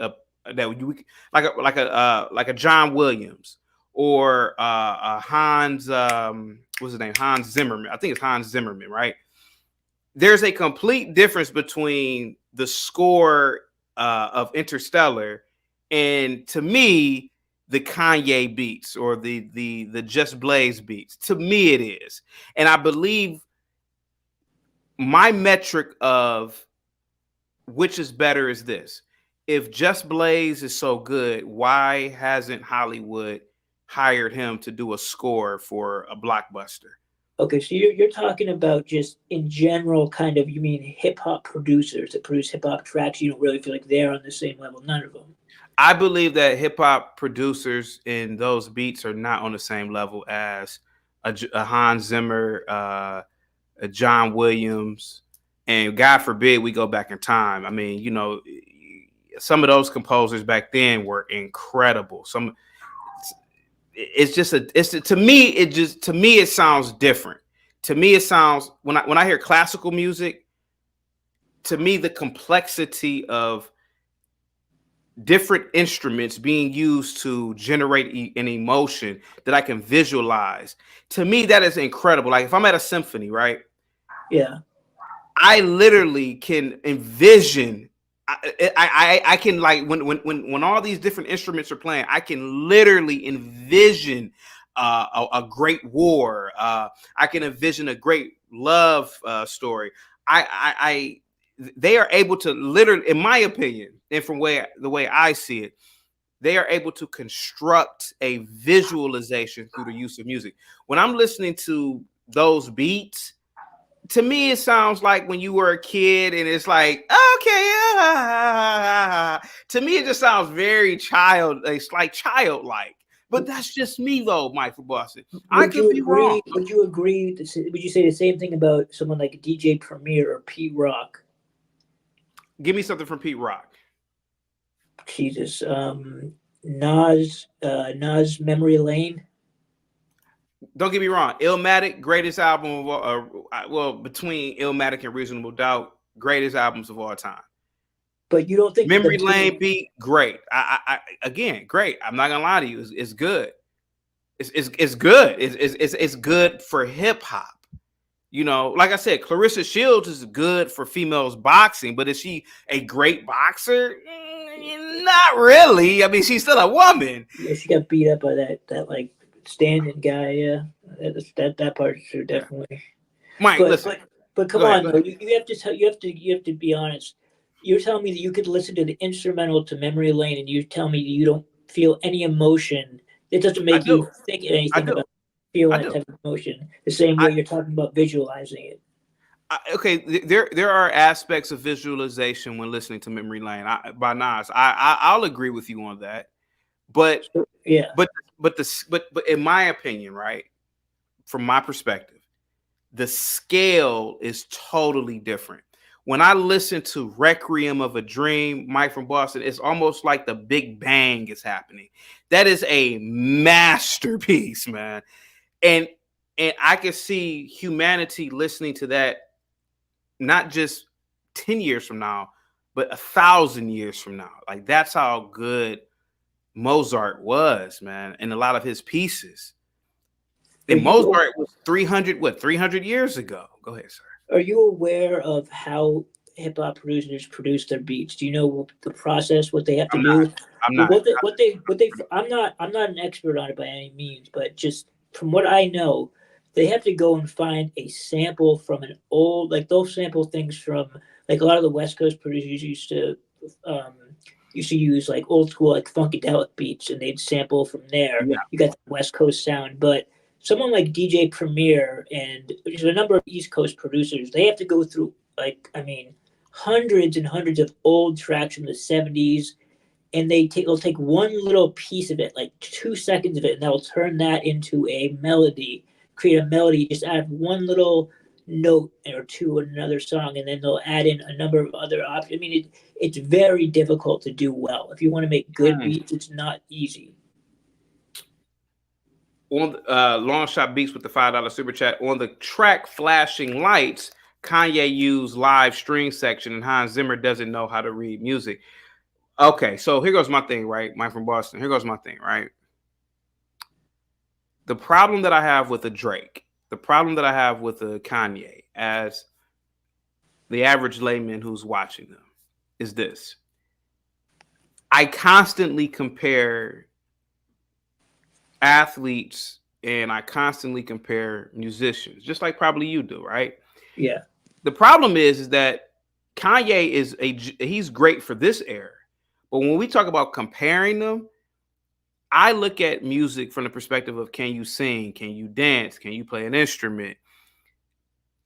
that you like a John Williams or Hans what's his name, Hans Zimmerman. I think it's Hans Zimmerman, right? There's a complete difference between the score of Interstellar and, to me, the Kanye beats or the Just Blaze beats. To me, it is, and I believe my metric of which is better is this: if Just Blaze is so good, why hasn't Hollywood hired him to do a score for a blockbuster?
Okay, so you're talking about just in general, kind of. You mean hip hop producers that produce hip hop tracks? You don't really feel like they're on the same level. None of them.
I believe that hip hop producers in those beats are not on the same level as a Hans Zimmer, a John Williams, and God forbid we go back in time. I mean, some of those composers back then were incredible. It's just to me it sounds different. To me, it sounds, when I hear classical music, to me the complexity of different instruments being used to generate an emotion that I can visualize. To me, that is incredible. Like if I'm at a symphony, right?
Yeah.
I literally can envision. I can, like, when all these different instruments are playing, I can literally envision a great war. I can envision a great love story. I they are able to literally, in my opinion, and from the way I see it, they are able to construct a visualization through the use of music. When I'm listening to those beats, to me, it sounds like when you were a kid, and it's like, okay, to me, it just sounds very it's like childlike. But that's just me, though, Mike from Boston. I
Would
could
you
be wrong.
agree? Would you agree? Would you say the same thing about someone like DJ Premier or Pete Rock?
Give me something from Pete Rock.
Jesus, Nas, Memory Lane.
Don't get me wrong. Illmatic, greatest album of all, well, between Illmatic and Reasonable Doubt, greatest albums of all time.
But you don't think that
Memory Lane beat, great. Again, great. I'm not gonna lie to you. It's good. It's good. It's good for hip hop. Like I said, Clarissa Shields is good for females boxing, but is she a great boxer? Not really. I mean, she's still a woman.
Yeah, she got beat up by that like standing guy. Yeah, that part sure
Yeah.
definitely.
Mike,
But
listen.
but come
Go ahead.
on though, you have to you have to be honest. You're telling me that you could listen to the instrumental to Memory Lane, and you tell me you don't feel any emotion. It doesn't
I
make you
do.
think
I
anything
do.
about feel
I
that
do.
type of emotion. The same
I,
way you're talking about visualizing it.
okay, there are aspects of visualization when listening to Memory Lane by Nas. I'll agree with you on that. But
So, yeah.
but but in my opinion, right, from my perspective, the scale is totally different. When I listen to Requiem of a Dream, Mike from Boston, it's almost like the Big Bang is happening. That is a masterpiece, man. And I can see humanity listening to that not just 10 years from now, but 1,000 years from now. Like, that's how good Mozart was, man, and a lot of his pieces.
Are
And
you
Mozart was 300 years ago. Go ahead, sir.
are you aware of how hip hop producers produce their beats? Do you know the process, what they have to
I'm not.
do?
I'm
Well,
not.
what they I'm not an expert on it by any means, but just from what I know, they have to go and find a sample from an old, like they'll sample things from, like a lot of the West Coast producers um used to use like old school like funkadelic beats, and they'd sample from there.
Yeah.
You got the West Coast sound, but someone like DJ Premier and there's a number of East Coast producers, they have to go through, like, I mean, hundreds and hundreds of old tracks from the 70s and they'll take one little piece of it, like 2 seconds of it, and they'll turn that into a melody, create a melody just out of one little note or two in another song, and then they'll add in a number of other options. I mean, it's very difficult to do well. If you want to make good
Mm.
beats, it's not easy.
On Long Shot Beats with the $5 super chat. On the track Flashing Lights, Kanye used live string section, and Hans Zimmer doesn't know how to read music. Okay, so here goes my thing, right? Mike from Boston. Here goes my thing, right? The problem that I have with a Drake, the problem that I have with a Kanye, as the average layman who's watching them, is this. I constantly compare athletes and I constantly compare musicians, just like probably you do, right?
Yeah.
The problem is that Kanye he's great for this era, but when we talk about comparing them, I look at music from the perspective of can you sing, can you dance, can you play an instrument?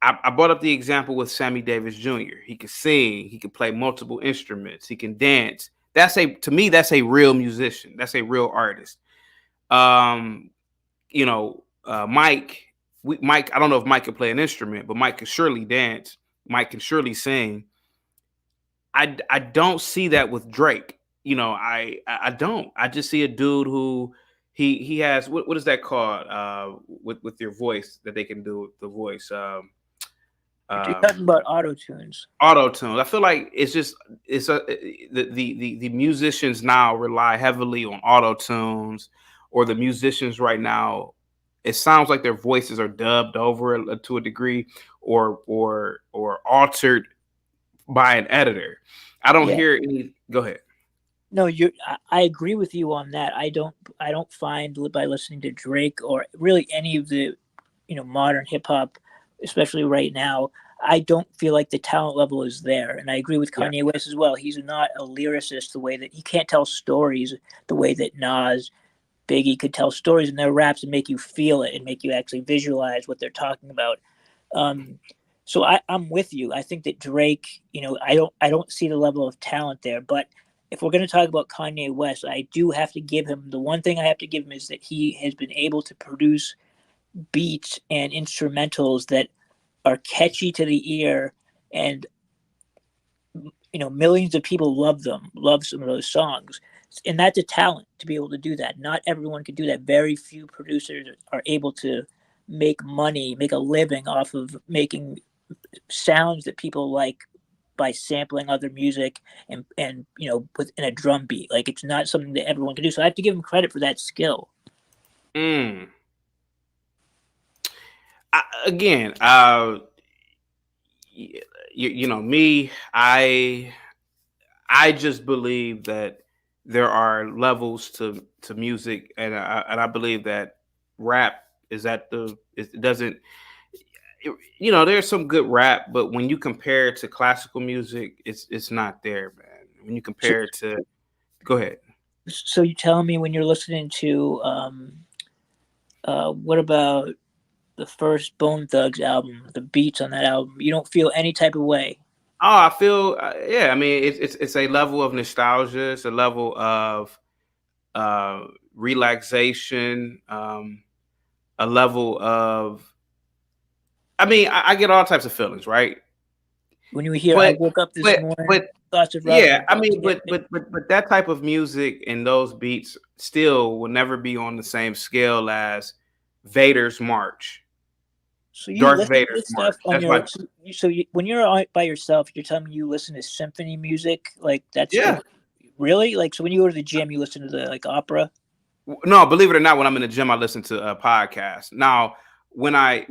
I brought up the example with Sammy Davis Jr. He could sing, he could play multiple instruments, he can dance. To me, that's a real musician. That's a real artist. Um, Mike, Mike. I don't know if Mike can play an instrument, but Mike can surely dance. Mike can surely sing. I don't see that with Drake. I don't. I just see a dude who he has what is that called with your voice that they can do the voice
You're talking about auto tunes.
auto tunes. I feel like the musicians now rely heavily on auto tunes, or the musicians right now. It sounds like their voices are dubbed over to a degree, or altered by an editor. I don't
Yeah.
hear any. Go ahead.
No, I agree with you on that. I don't find by listening to Drake or really any of the modern hip hop, especially right now, I don't feel like the talent level is there. And I agree with
Yeah.
Kanye West as well. He's not a lyricist the way that he can't tell stories the way that Nas, Biggie could tell stories in their raps and make you feel it and make you actually visualize what they're talking about. Um, so I'm with you. I think that Drake, I don't see the level of talent there. But if we're going to talk about Kanye West, I do have to give him the one thing I have to give him is that he has been able to produce beats and instrumentals that are catchy to the ear, and millions of people love some of those songs, and that's a talent to be able to do that. Not everyone can do that. Very few producers are able to make money, make a living off of making sounds that people like by sampling other music and within a drum beat. Like, it's not something that everyone can do, so I have to give him credit for that skill.
Mm. Again, me. I just believe that there are levels to music, and I believe that rap is at the it doesn't. There's some good rap, but when you compare it to classical music, it's not there, man. When you
So,
compare it to, go ahead.
so you telling me when you're listening to what about the first Bone Thugs album, the beats on that album, you don't feel any type of way?
Oh, I feel yeah. I mean, it's a level of nostalgia. It's a level of uh, relaxation. A level of. I mean, I get all types of feelings, right?
When you hear "I
But
woke up this
but
morning,
but
thoughts of robbing
yeah,
the
I
bank
mean,
to get me."
but that type of music and those beats still will never be on the same scale as Vader's March,
So you
Darth
listen to
Vader's
this stuff
March.
on
That's
your.
my
When you're by yourself, you're telling me you listen to symphony music, like that's
yeah.
really like. So when you go to the gym, you listen to the like opera.
No, believe it or not, when I'm in the gym, I listen to a podcast. Now, when I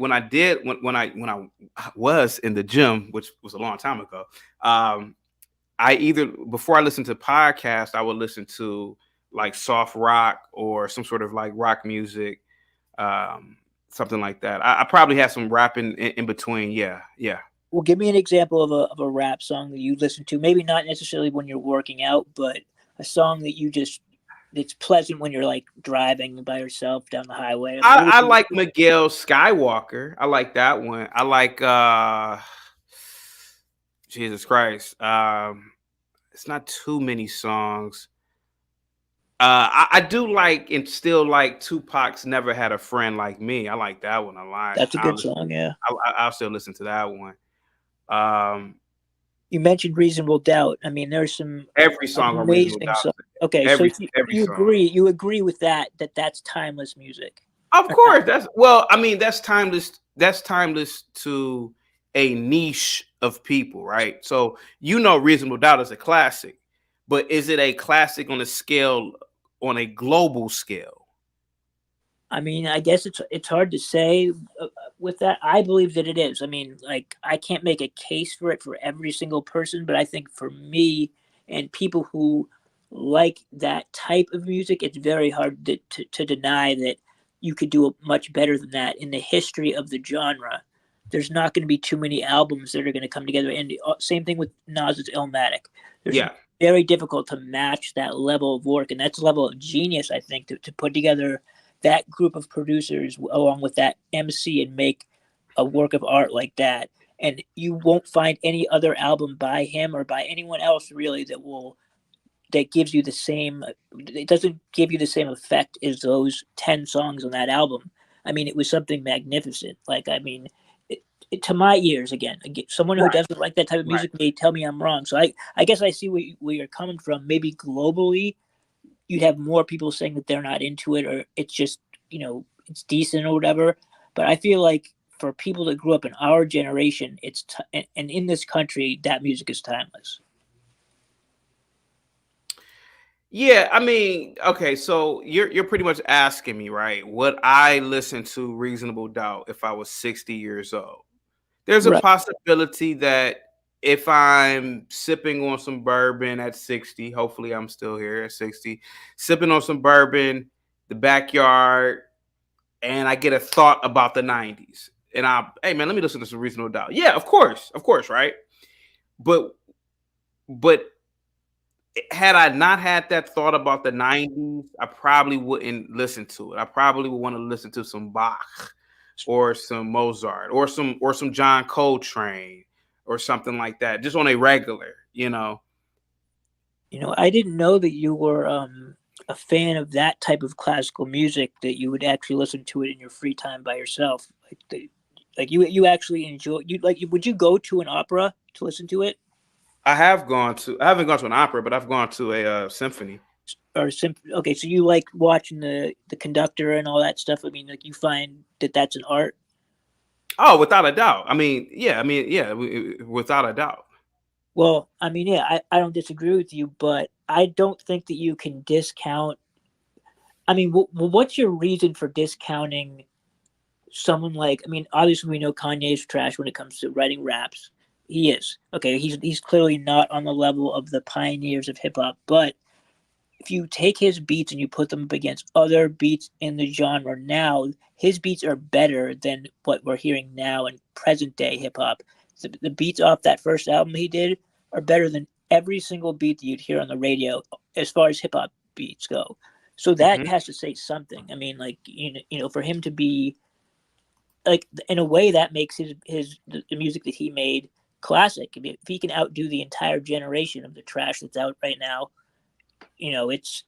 was in the gym, which was a long time ago, I either before I listened to podcasts, I would listen to like soft rock or some sort of like rock music, um, something like that. I probably had some rapping in between. Yeah, yeah.
Well, give me an example of a rap song that you listen to. Maybe not necessarily when you're working out, but a song that you just it's pleasant when you're like driving by yourself down the highway. What would
I
you?
like Miguel Skywalker. I like that one. I like Jesus Christ. It's not too many songs. I do like and still like Tupac's "Never Had a Friend Like Me." I like that one a lot.
That's a good song. Yeah.
I'll still listen to that one. Um,
You mentioned Reasonable Doubt. I mean, there's some
every song on Reasonable
amazing songs.
Doubt,
Okay, so
every
you
song.
agree? You agree with that? That's timeless music,
Of
or not?
course, that's well. I mean, that's timeless. That's timeless to a niche of people, right? So Reasonable Doubt is a classic, but is it a classic on a global scale?
I mean, I guess it's hard to say with that. I believe that it is. I mean, like I can't make a case for it for every single person, but I think for me and people who like that type of music, it's very hard to deny that you could do much better than that in the history of the genre. There's not going to be too many albums that are going to come together. And same thing with Nas's Illmatic. There's
Yeah,
very difficult to match that level of work, and that's a level of genius, I think, to put together that group of producers along with that MC and make a work of art like that. And you won't find any other album by him or by anyone else really that gives you the same. It doesn't give you the same effect as those 10 songs on that album. I mean, it was something magnificent. Like, I mean, to my ears, again, someone who
right,
doesn't like that type of
right.
music may tell me I'm wrong. So I guess I see where you're coming from. Maybe globally, you'd have more people saying that they're not into it or it's just it's decent or whatever. But I feel like for people that grew up in our generation, and in this country, that music is timeless.
Yeah, I mean, okay, so you're pretty much asking me, right? Would I listen to Reasonable Doubt if I was 60 years old? There's a
Right.
possibility that if I'm sipping on some bourbon at 60, hopefully I'm still here at 60, sipping on some bourbon, the backyard, and I get a thought about the 90s. And hey man, let me listen to some Reasonable Doubt. Yeah, of course, right? But but had I not had that thought about the 90s, I probably wouldn't listen to it. I probably would want to listen to some Bach or some Mozart or some John Coltrane or something like that, just on a regular.
I didn't know that you were a fan of that type of classical music, that you would actually listen to it in your free time by yourself. Like you actually enjoy you like would you go to an opera to listen to it?
I haven't gone to an opera, but I've gone to a symphony.
Or okay, so you like watching the conductor and all that stuff. I mean, like you find that that's an art.
Oh, without a doubt. Yeah, without a doubt.
Well, I mean, yeah, I don't disagree with you, but I don't think that you can discount. I mean, what's your reason for discounting someone like? I mean, obviously we know Kanye's trash when it comes to writing raps. He is okay. He's clearly not on the level of the pioneers of hip hop, but if you take his beats and you put them up against other beats in the genre now, his beats are better than what we're hearing now in present day hip hop. The beats off that first album he did are better than every single beat that you'd hear on the radio as far as hip hop beats go. So that
Hmm.
has to say something. I mean, like for him to be like in a way that makes the music that he made classic. I mean, if he can outdo the entire generation of the trash that's out right now, it's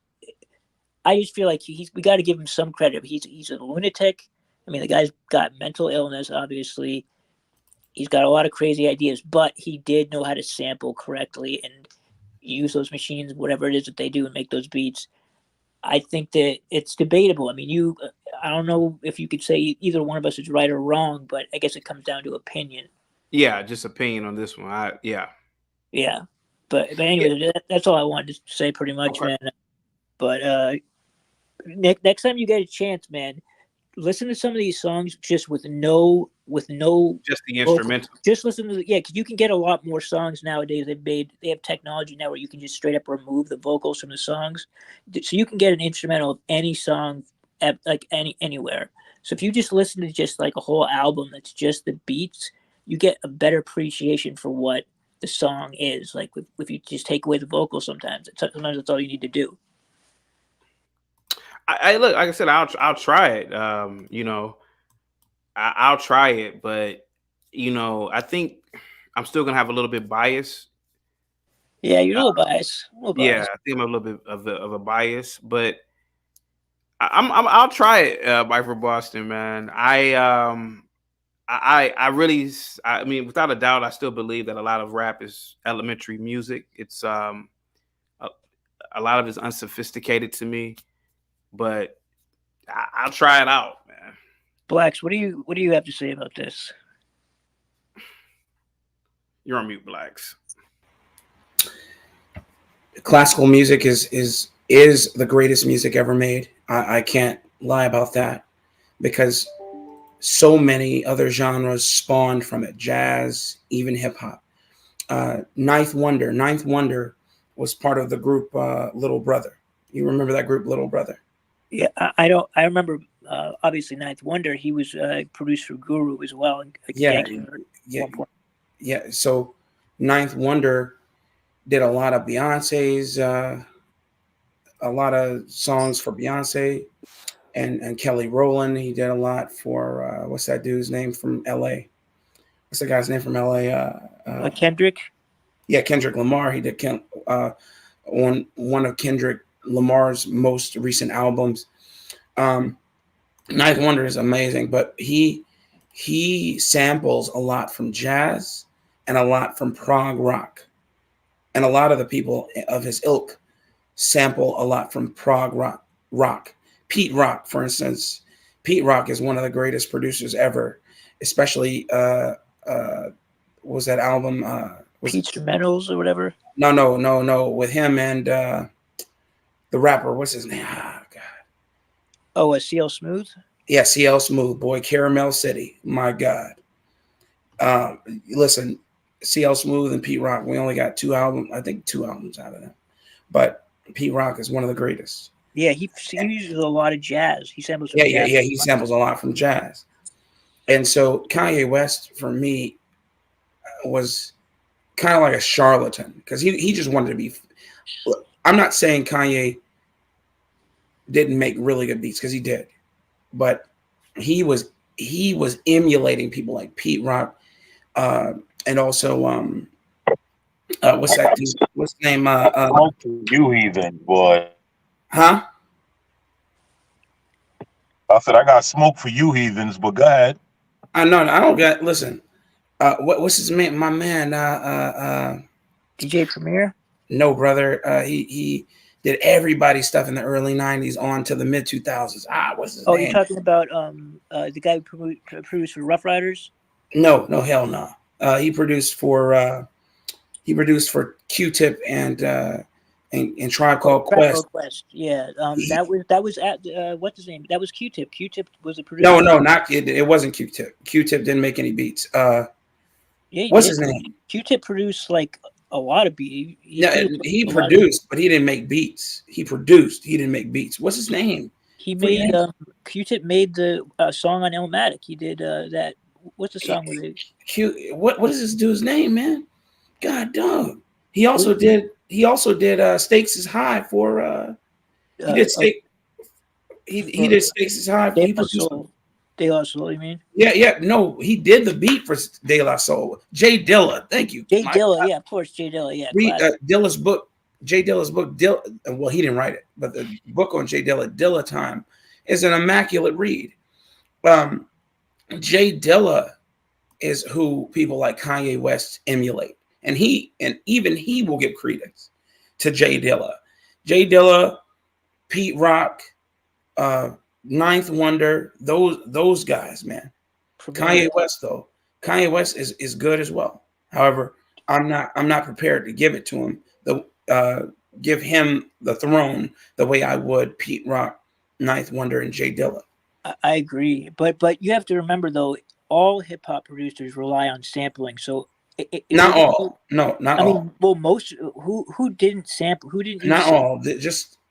I just feel like we got to give him some credit. He's a lunatic. I mean, the guy's got mental illness. Obviously, he's got a lot of crazy ideas, but he did know how to sample correctly and use those machines, whatever it is that they do, and make those beats. I think that it's debatable. I mean, I don't know if you could say either one of us is right or wrong, but I guess it comes down to opinion.
Yeah, just opinion on this one. Yeah.
Yeah, but
Yeah.
anyway, that's all I wanted to say, pretty much,
Okay.
man. But next time you get a chance, man, listen to some of these songs just with no
Just the
vocal.
instrumental.
Just listen to because you can get a lot more songs nowadays. They have technology now where you can just straight up remove the vocals from the songs, so you can get an instrumental of any song at like anywhere. So if you just listen to just like a whole album that's just the beats, you get a better appreciation for what the song is. Like if you just take away the vocals, sometimes that's all you need to do.
I look, like I said, I'll try it. I'll try it, but I think I'm still gonna have a little bit bias
Yeah, you're a little biased. A little
Yeah,
biased.
I think I'm a little bit of a bias, but I'll try it, Mike from Boston, man. I really, I mean, without a doubt, I still believe that a lot of rap is elementary music. It's a, a lot of it's unsophisticated to me, but I'll try it out, man.
Blacks, what do you have to say about this?
You're on mute, Blacks.
Classical music is the greatest music ever made. I can't lie about that because so many other genres spawned from it. Jazz, even hip hop. Ninth Wonder was part of the group Little Brother. You remember that group, Little Brother?
Yeah, I don't. I remember. Obviously, Ninth Wonder. He was produced for Guru as well, and
Yeah,
Gangster at
yeah,
one point.
yeah. So Ninth Wonder did a lot of Beyonce's, a lot of songs for Beyonce and Kelly Rowland. He did a lot for what's that dude's name from L.A. What's the guy's name from L.A.?
Kendrick.
Yeah, Kendrick Lamar. He did on one of Kendrick Lamar's most recent albums. Um, Ninth Wonder is amazing, but he samples a lot from jazz and a lot from prog rock, and a lot of the people of his ilk sample a lot from prog rock. Rock, Pete Rock, for instance. Pete Rock is one of the greatest producers ever, especially what was that album? Was
Peach Instrumentals or whatever.
no with him and the rapper. What's his name? Ah, God.
Oh, CL Smooth.
Yeah, CL Smooth, boy, Caramel City. My God. Listen, CL Smooth and Pete Rock. We only got two albums. I think two albums out of them, but Pete Rock is one of the greatest.
Yeah, he uses a lot of jazz. He samples some
Yeah.
jazz.
He samples a lot from jazz, and so Kanye West for me was kind of like a charlatan because he just wanted to be. I'm not saying Kanye didn't make really good beats because he did, but he was emulating people like Pete Rock, uh, and also what's that dude? What's his name?
Smoke for you, heathen boy.
Huh?
I said I got smoke for you, heathens. But go ahead.
I know. I don't get. Listen. What's his name? My man.
DJ Premier.
No, brother. He did everybody's stuff in the early '90s on to the mid 2000s. What's his
Oh, you're
name?
talking about the guy who produced for Rough Riders.
No, hell no. He produced for Q-Tip and Tribe Called
Tribe
Quest.
Called Quest. Yeah.
He,
That was at what's his name? That was Q-Tip. Q-Tip was a
no,
producer.
not it. It wasn't Q-Tip. Q-Tip didn't make any beats.
Yeah, he
What's
did.
his name?
Q-Tip produced like a lot of beats. He
No,
produced
he
a lot of.
produced, but he didn't make beats. He produced. He didn't make beats. What's his name?
He
Freaking
made
name?
Q-Tip made the song on Illmatic. He did that. What's the song with it?
What is this dude's name, man? God dog. He
What-
also did. Stakes is High for. He did
uh,
stake. He did Stakes is High.
De
He
La
produced.
Soul. De La Soul. You mean?
Yeah. No, he did the beat for De La Soul. Jay Dilla. Thank you.
Jay Dilla. Yeah, of course, Jay Dilla. Yeah,
Read
classic.
Dilla's book. Jay Dilla's book. Well, he didn't write it, but the book on Jay Dilla, Dilla Time, is an immaculate read. Jay Dilla is who people like Kanye West emulate, and even he will give credence to Jay Dilla. Jay Dilla, Pete Rock, Ninth Wonder, those guys, man. Kanye West though, Kanye West is good as well. However, I'm not prepared to give it to him. Give him the throne the way I would Pete Rock, Ninth Wonder, and Jay Dilla.
I agree, but you have to remember though, all hip hop producers rely on sampling. So
Not all. No, not
I
all.
mean, well, most who didn't sample, who didn't
Not
use
all.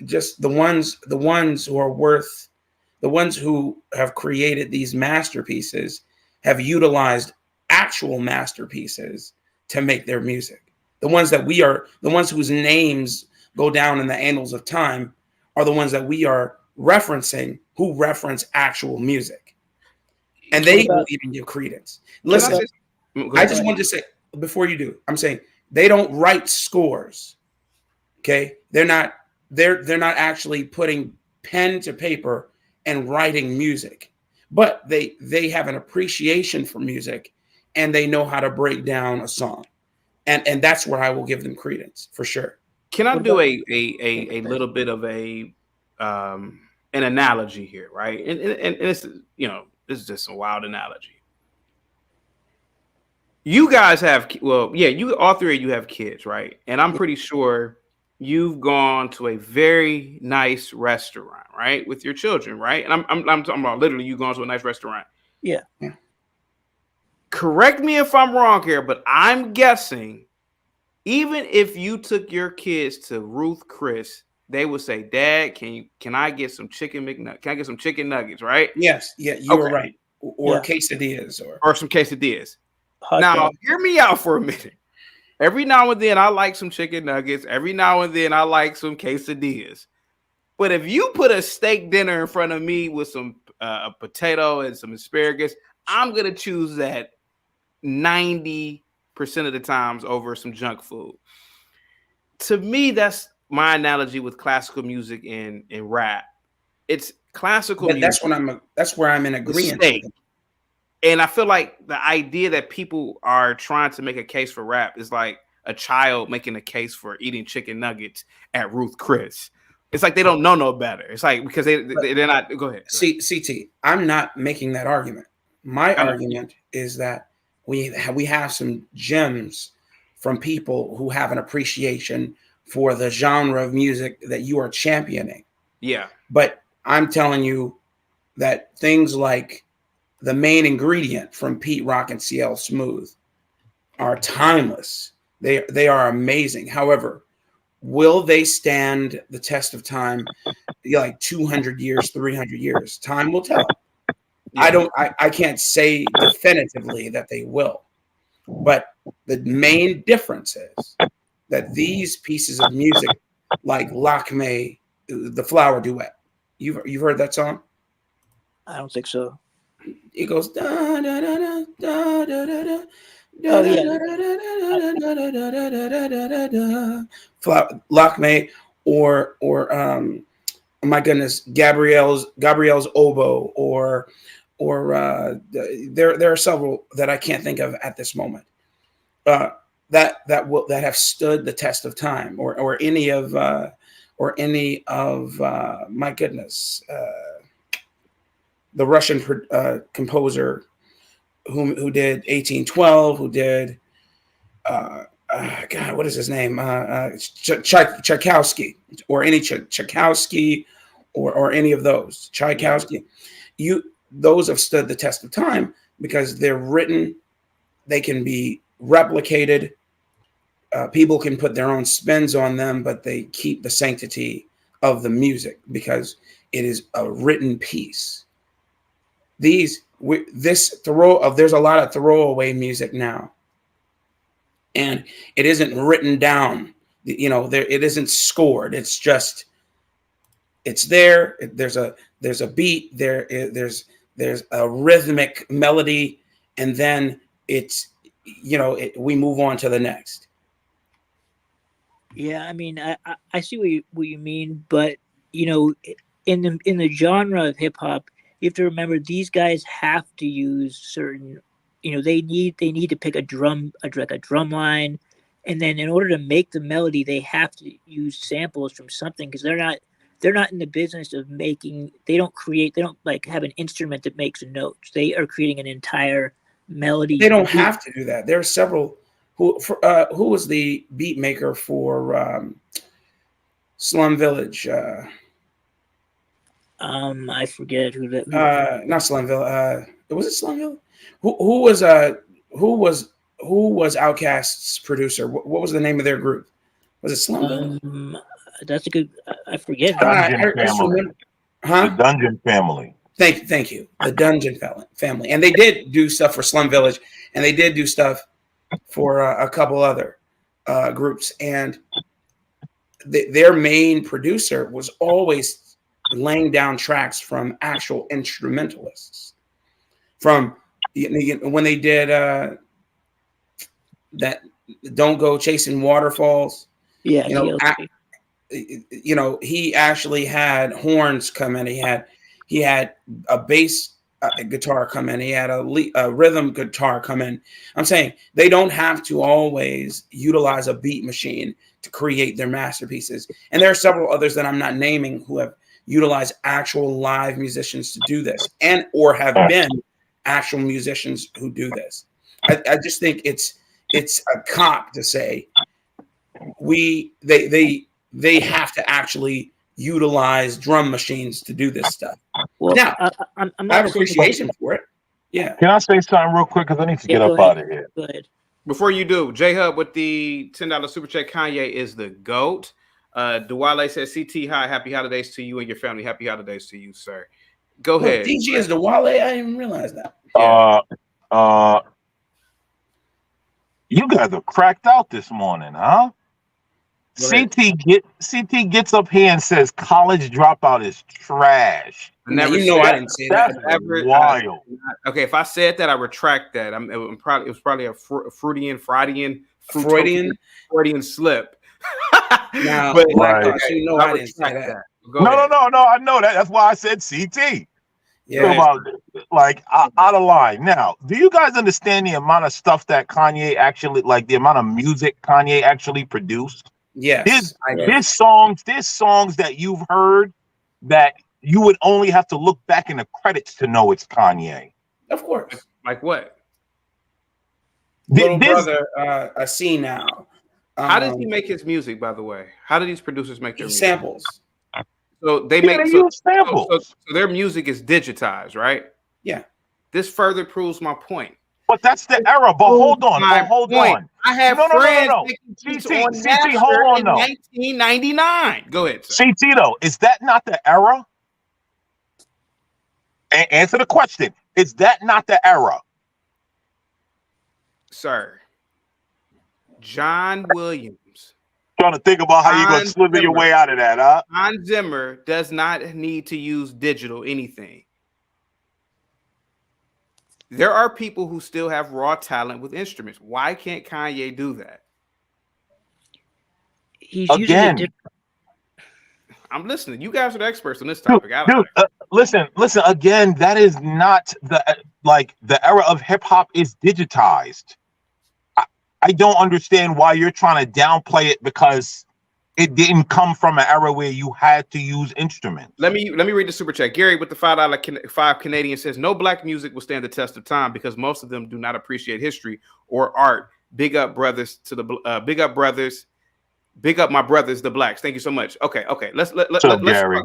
Just the ones who are worth, the ones who have created these masterpieces have utilized actual masterpieces to make their music. The ones whose names go down in the annals of time are the ones that we are referencing who reference actual music. And
What
they will
about
even give credence.
Can I
Listen,
say? Go
I
ahead.
just wanted to say before you do, I'm saying They don't write scores. Okay, they're not actually putting pen to paper and writing music, but they have an appreciation for music, and they know how to break down a song, and that's where I will give them credence for sure.
Can I
What
do
about
a little bit of an analogy here, right? And it's, this is just a wild analogy. You guys have, well, yeah, you all three of you have kids, right? And I'm pretty sure you've gone to a very nice restaurant, right, with your children, right? And I'm talking about literally you going to a nice restaurant.
yeah?
Correct me if I'm wrong here, but I'm guessing even if you took your kids to Ruth Chris, they would say, "Dad, can I get some chicken McNuggets? Can I get some chicken nuggets?" Right?
Yes, yeah, you are
Okay.
right. Or
Yeah.
quesadillas, or
Or some quesadillas.
Hot
Now,
dog.
hear me out for a minute. Every now and then, I like some chicken nuggets. Every now and then, I like some quesadillas. But if you put a steak dinner in front of me with some a potato and some asparagus, I'm gonna choose that 90% of the times over some junk food. To me, that's my analogy with classical music and rap. It's classical
but
music,
that's where I'm in
the
agreement with
steak.
them.
And I feel like the idea that people are trying to make a case for rap is like a child making a case for eating chicken nuggets at Ruth Chris. It's like they don't know no better. It's like because they're not. Go ahead.
See, CT, I'm not making that argument. My
I know.
argument is that we have some gems from people who have an appreciation for the genre of music that you are championing.
Yeah.
But I'm telling you that things like the main ingredient from Pete Rock and CL Smooth are timeless. They are amazing. However, will they stand the test of time? Like 200 years, 300 years. Time will tell.
Yeah.
I can't say definitively that they will. But the main difference is that these pieces of music, like Lakme, the Flower Duet, you've heard that song?
I don't think so.
It goes da da da da da da da da.
Oh yeah.
Lakme, or my goodness, Gabrielle's oboe, or there are several that I can't think of at this moment. That have stood the test of time, or any of my goodness, the Russian composer who did 1812, who did God, what is his name? Tchaikovsky, or any Tchaikovsky, or any of those Tchaikovsky. Those have stood the test of time because they're written. They can be replicated. People can put their own spins on them, but they keep the sanctity of the music because it is a written piece. There's a lot of throwaway music now, and it isn't written down. It isn't scored. It's just it's there. There's a beat. There's a rhythmic melody, and then we move on to the next.
Yeah, I mean, I see what you mean, but in the genre of hip hop, you have to remember these guys have to use certain, they need to pick a drum line, and then in order to make the melody, they have to use samples from something because they're not in the business of making. They don't like have an instrument that makes notes. They are creating an entire melody.
They don't have to do that. There are several. Who was the beat maker for Slum Village?
I forget who that.
Not Slum Village. Was it Slum Village? Who was Outkast's producer? What was the name of their group? Was it Slum Village?
That's a good. I forget.
Dungeon Family.
Huh?
The Dungeon Family.
Thank you. The Dungeon Family, and they did do stuff for Slum Village, and they did do stuff for a couple other groups, and their main producer was always laying down tracks from actual instrumentalists. From when they did that Don't go chasing waterfalls.
Yeah,
You know,
TLC.
he actually had horns come in. He had a bass guitar come in. He had a rhythm guitar come in. I'm saying they don't have to always utilize a beat machine to create their masterpieces. And there are several others that I'm not naming who have utilized actual live musicians to do this, and or have been actual musicians who do this. I just think it's a cop to say they have to actually utilize drum machines to do this stuff.
Well,
Now,
I'm
I
not
have
defending-
appreciation for it. Yeah.
Can I say something real quick? Because I need to get
go
up
ahead.
out of here.
Go ahead.
Before you do, J Hub with the $10 super check. Kanye is the GOAT. Dwale says, CT, hi, happy holidays to you and your family. Happy holidays to you, sir. Go
Look,
ahead.
DG is the Wale. I didn't even realize that.
Yeah.
You guys are cracked out this morning, huh?
Go ahead.
CT gets up here and says college dropout is trash.
I never
I
said
didn't say that.
That's wild.
Okay, if I said that, I retract that. It was probably a Freudian slip.
Now,
But
Black
Right.
Box,
okay,
I didn't say
retract
that.
Go ahead.
No, I know that. That's why I said CT.
Yeah.
About, like out of line. Now, do you guys understand the amount of stuff that Kanye actually, like the amount of music Kanye actually produced?
Yes. I agree.
There's songs that you've heard that you would only have to look back in the credits to know it's Kanye.
Of course.
Like what?
Little
This-
brother, I see now.
How does he make his music, by the way? How do these producers make their music?
samples?
So they
Yeah,
make
they
so,
use samples.
so their music is digitized, right?
Yeah.
This further proves my point.
But that's the era. But hold on.
My
Hold
point.
on.
I have
No.
friends making beats
CT,
on
CT, hold
Napster
on,
in
though.
1999. Go ahead, sir.
CT though, is that not the era? Answer the question. Is that not the era?
Sir. John Williams.
Trying to think about how you're gonna
Hans
slither your
Zimmer.
way out of that, huh?
Hans Zimmer does not need to use digital anything. There are people who still have raw talent with instruments. Why can't Kanye do that?
He's using a
Again,
different.
I'm listening. You guys are the experts on this topic.
dude, listen. Again, that is not the era of hip hop is digitized. I don't understand why you're trying to downplay it because it didn't come from an era where you had to use instruments.
Let me read the super chat. Gary with the $5 Canadian says no black music will stand the test of time because most of them do not appreciate history or art. Big up brothers to the big up brothers. Big up my brothers, the blacks. Thank you so much. Okay. Let's talk black
Gary.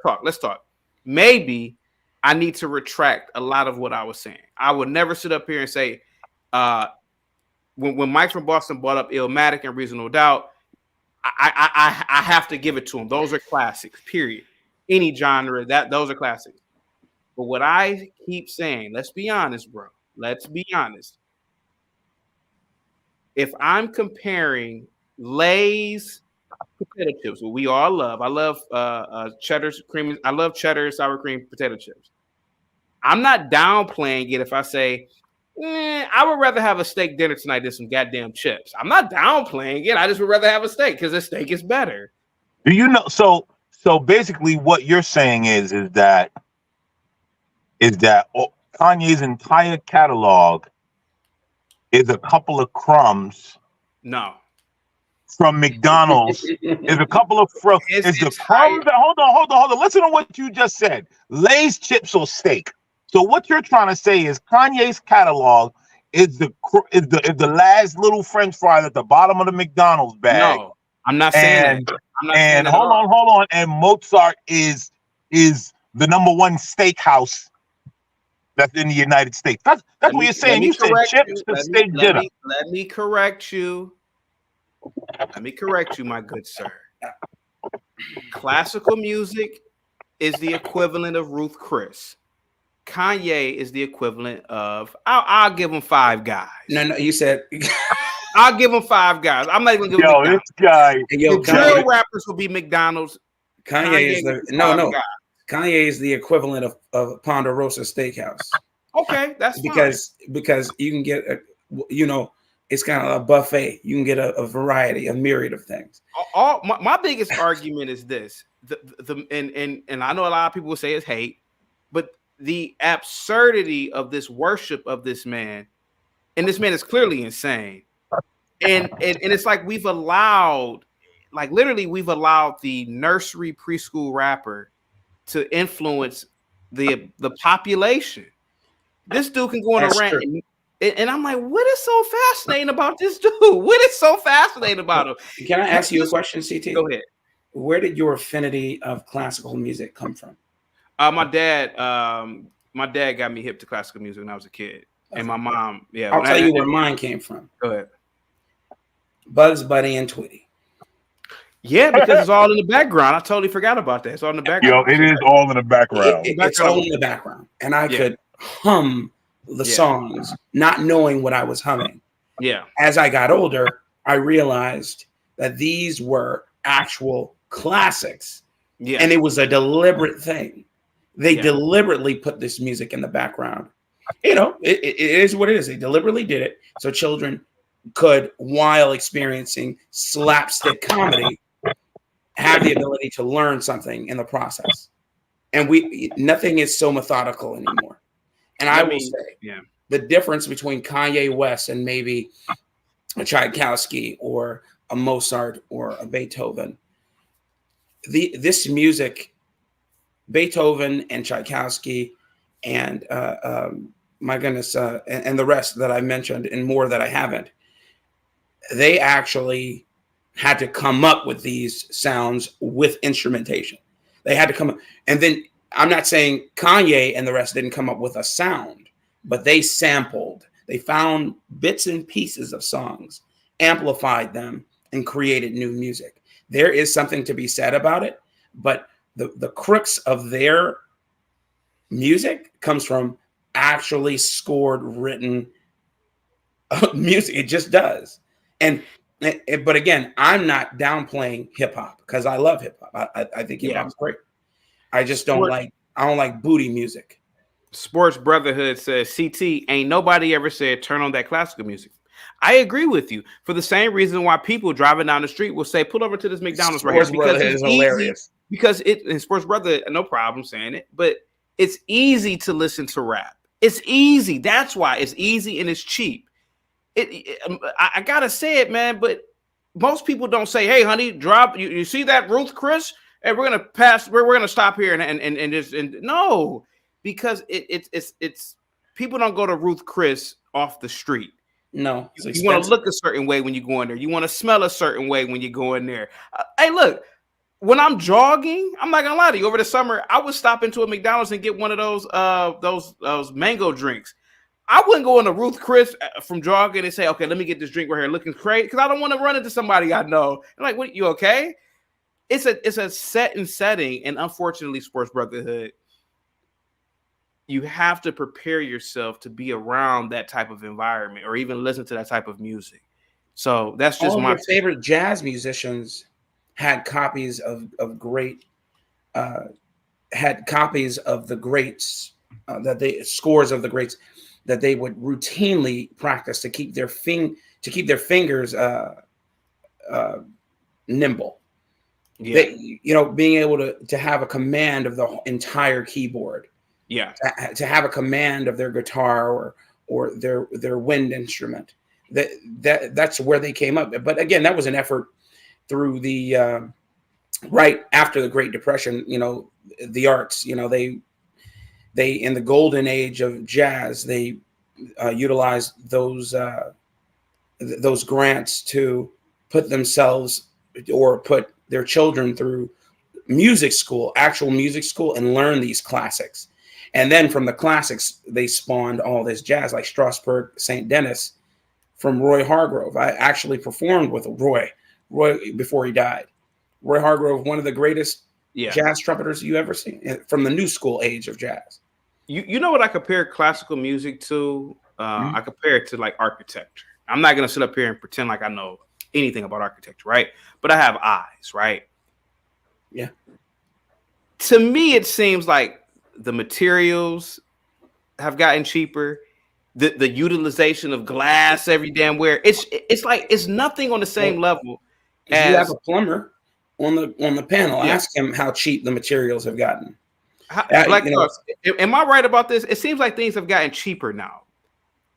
talk. Let's talk. Maybe I need to retract a lot of what I was saying. I would never sit up here and say, when Mike from Boston brought up Illmatic and Reasonable Doubt, I have to give it to him. Those are classics. Period. Any genre those are classics. But what I keep saying, let's be honest, bro. Let's be honest. If I'm comparing Lay's potato chips, what we all love. I love cheddar cream. I love cheddar sour cream potato chips. I'm not downplaying it if I say, I would rather have a steak dinner tonight than some goddamn chips. I'm not downplaying it. I just would rather have a steak because a steak is better.
Do you know? So basically, what you're saying is that Kanye's entire catalog is a couple of crumbs.
No.
From McDonald's is a couple of crumbs. Hold on. Listen to what you just said. Lay's chips or steak. So what you're trying to say is Kanye's catalog is the last little French fry at the bottom of the McDonald's bag.
No, I'm not saying that.
And hold on. And Mozart is the number one steakhouse that's in the United States. That's what you're saying. You said chips to steak dinner.
Let me correct you. Let me correct you, my good sir. Classical music is the equivalent of Ruth Chris. Kanye is the equivalent of I'll give him five guys.
No, you said
I'll give him five guys. I'm not even giving him
this guy.
the drill rappers will be McDonald's.
Kanye is Kanye is the equivalent of Ponderosa Steakhouse.
Okay, that's
because you can get it's kind of a buffet. You can get a variety, a myriad of things.
My biggest argument is this: and I know a lot of people will say it's hate, but the absurdity of this worship of this man, and this man is clearly insane, and it's like we've allowed, like literally, we've allowed the nursery preschool rapper to influence the population. This dude can go on a
That's
rant,
true.
and I'm like, what is so fascinating about this dude? What is so fascinating about him?
Can I ask you a question, CT?
Go ahead.
Where did your affinity of classical music come from?
My dad got me hip to classical music when I was a kid, and my mom, yeah.
I'll tell you where mine came from.
Go ahead.
Bugs Bunny and Tweety.
Yeah, because it's all in the background. I totally forgot about that. It's all in the background.
Yo, it is all in the background.
It's all in the background, and I could hum the songs, not knowing what I was humming.
Yeah.
As I got older, I realized that these were actual classics, and it was a deliberate thing. They deliberately put this music in the background. You know, it is what it is. They deliberately did it so children could, while experiencing slapstick comedy, have the ability to learn something in the process. And nothing is so methodical anymore. And I will say, the difference between Kanye West and maybe a Tchaikovsky or a Mozart or a Beethoven, this music, Beethoven and Tchaikovsky and my goodness, and the rest that I mentioned and more that I haven't, they actually had to come up with these sounds with instrumentation. They had to come up. And then I'm not saying Kanye and the rest didn't come up with a sound, but they sampled. They found bits and pieces of songs, amplified them, and created new music. There is something to be said about it, but the crux of their music comes from actually scored, written music. It just does. But again, I'm not downplaying hip hop because I love hip hop. I think hip hop is great. I just don't like booty music.
Sports Brotherhood says, CT, ain't nobody ever said turn on that classical music. I agree with you for the same reason why people driving down the street will say, pull over to this McDonald's
Sports
right here because
it's hilarious.
Because in Sports Brother, no problem saying it, but it's easy to listen to rap. It's easy. That's why it's easy and it's cheap. I gotta say it, man, but most people don't say, hey, honey, drop, you see that Ruth Chris? And we're gonna stop here and no, because it's people don't go to Ruth Chris off the street.
No,
you want to look a certain way when you go in there. You want to smell a certain way when you go in there. Hey, look, when I'm jogging, I'm not gonna lie to you. Over the summer, I would stop into a McDonald's and get one of those mango drinks. I wouldn't go into Ruth Chris from jogging and say, okay, let me get this drink right here looking great, because I don't want to run into somebody I know. I'm like, what, you okay? It's a set and setting, and unfortunately, Sports Brotherhood, you have to prepare yourself to be around that type of environment or even listen to that type of music. So that's just my
favorite jazz musicians had copies of great the greats scores of the greats that they would routinely practice to keep their fingers nimble.
Yeah.
Being able to have a command of the entire keyboard.
Yeah.
To have a command of their guitar or their wind instrument. That's where they came up. But again, that was an effort through the right after the Great Depression. The arts. They in the golden age of jazz, they utilized those grants to put themselves or put their children through actual music school, and learn these classics. And then from the classics, they spawned all this jazz, like Strasbourg St. Denis from Roy Hargrove. I actually performed with Roy before he died. Roy Hargrove, one of the greatest jazz trumpeters you ever seen from the new school age of jazz.
You know what I compare classical music to? I compare it to like architecture. I'm not going to sit up here and pretend like I know anything about architecture, right? But I have eyes, right?
Yeah.
To me, it seems like the materials have gotten cheaper the utilization of glass every damn where. It's like it's nothing on the same level
If you have
as
a plumber on the panel,
yeah.
ask him how cheap the materials have gotten.
Black
You know,
Thoughts, am I right about this? It seems like things have gotten cheaper now.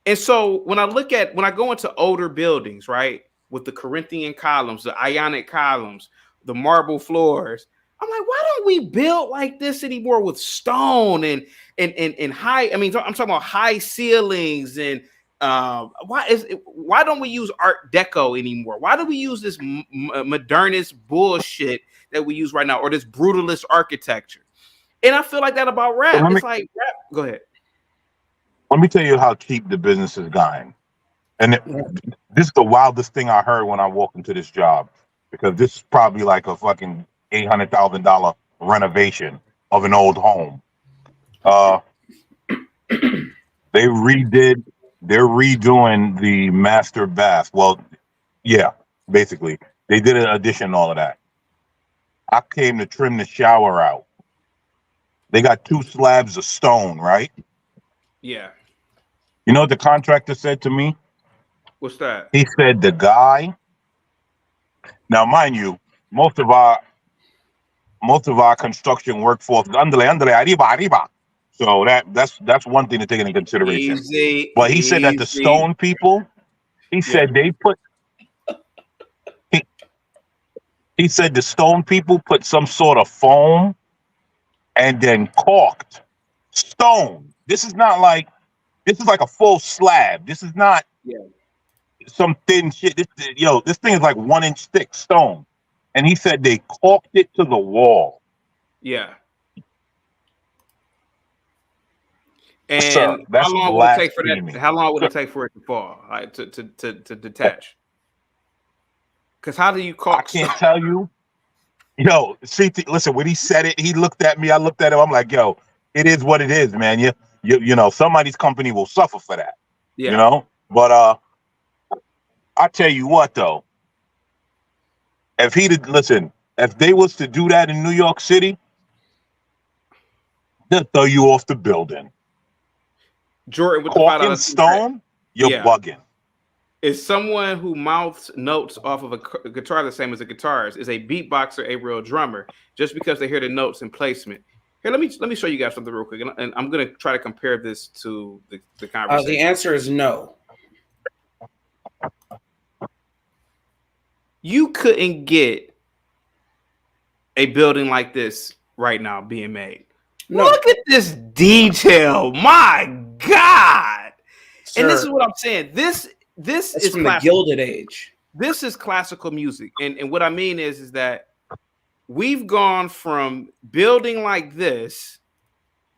And so when I go into older buildings, right, with the Corinthian columns, the Ionic columns, the marble floors, I'm like, why don't we build like this anymore with stone and high? I mean, I'm talking about high ceilings and why don't we use Art Deco anymore? Why do we use this modernist bullshit that we use right now, or this brutalist architecture? And I feel like that about rap. It's like rap. Go ahead.
Let me tell you how cheap the business is going. And this is the wildest thing I heard when I walked into this job, because this is probably like a fucking $800,000 renovation of an old home. They're redoing the master bath. Well, yeah, basically. They did an addition and all of that. I came to trim the shower out. They got 2 slabs of stone, right?
Yeah.
You know what the contractor said to me?
What's that?
He said the guy. Now, mind you, most of our construction workforce is arriba. So that's one thing to take into consideration.
Easy.
But he said that the stone people, he said they put. He said the stone people put some sort of foam and then caulked stone. This is like a full slab. This is not some thin shit. This thing is like 1-inch thick stone. And he said they caulked it to the wall.
Yeah. And
Sir,
how long would it take for that? How long would it take for it to fall? Like to detach? Because how do you caulk?
I can't tell you. Yo, CT, listen, when he said it, he looked at me, I looked at him, I'm like, yo, it is what it is, man. You know, somebody's company will suffer for that.
Yeah.
You know? But I tell you what though, if they was to do that in New York City, they'll throw you off the building.
Jordan with
caulking stone, you're bugging.
Is someone who mouths notes off of a guitar the same as a guitarist? Is a beatboxer a real drummer? Just because they hear the notes and placement. Here, let me show you guys something real quick, and I'm gonna try to compare this to the conversation.
The answer is no.
You couldn't get a building like this right now being made. No. Look at this detail, my God! Sir, and this is what I'm saying. This is
from the Gilded Age.
This is classical music, and what I mean is that we've gone from building like this.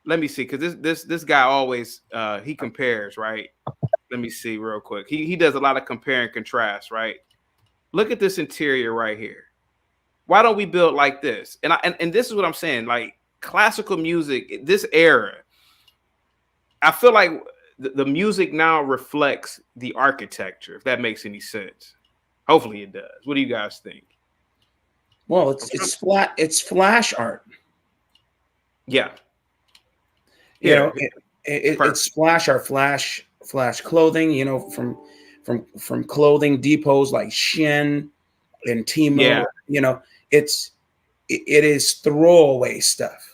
Let me see, because this guy always he compares, right? Let me see real quick. He does a lot of compare and contrast, right? Look at this interior right here. Why don't we build like this? And this is what I'm saying. Like classical music, this era, I feel like the music now reflects the architecture, if that makes any sense. Hopefully it does. What do you guys think?
Well, it's flat. It's flash art.
Yeah.
You know, it's flash art, flash clothing. You know, from clothing depots like Shein and Temu. Yeah. You know, it is throwaway stuff.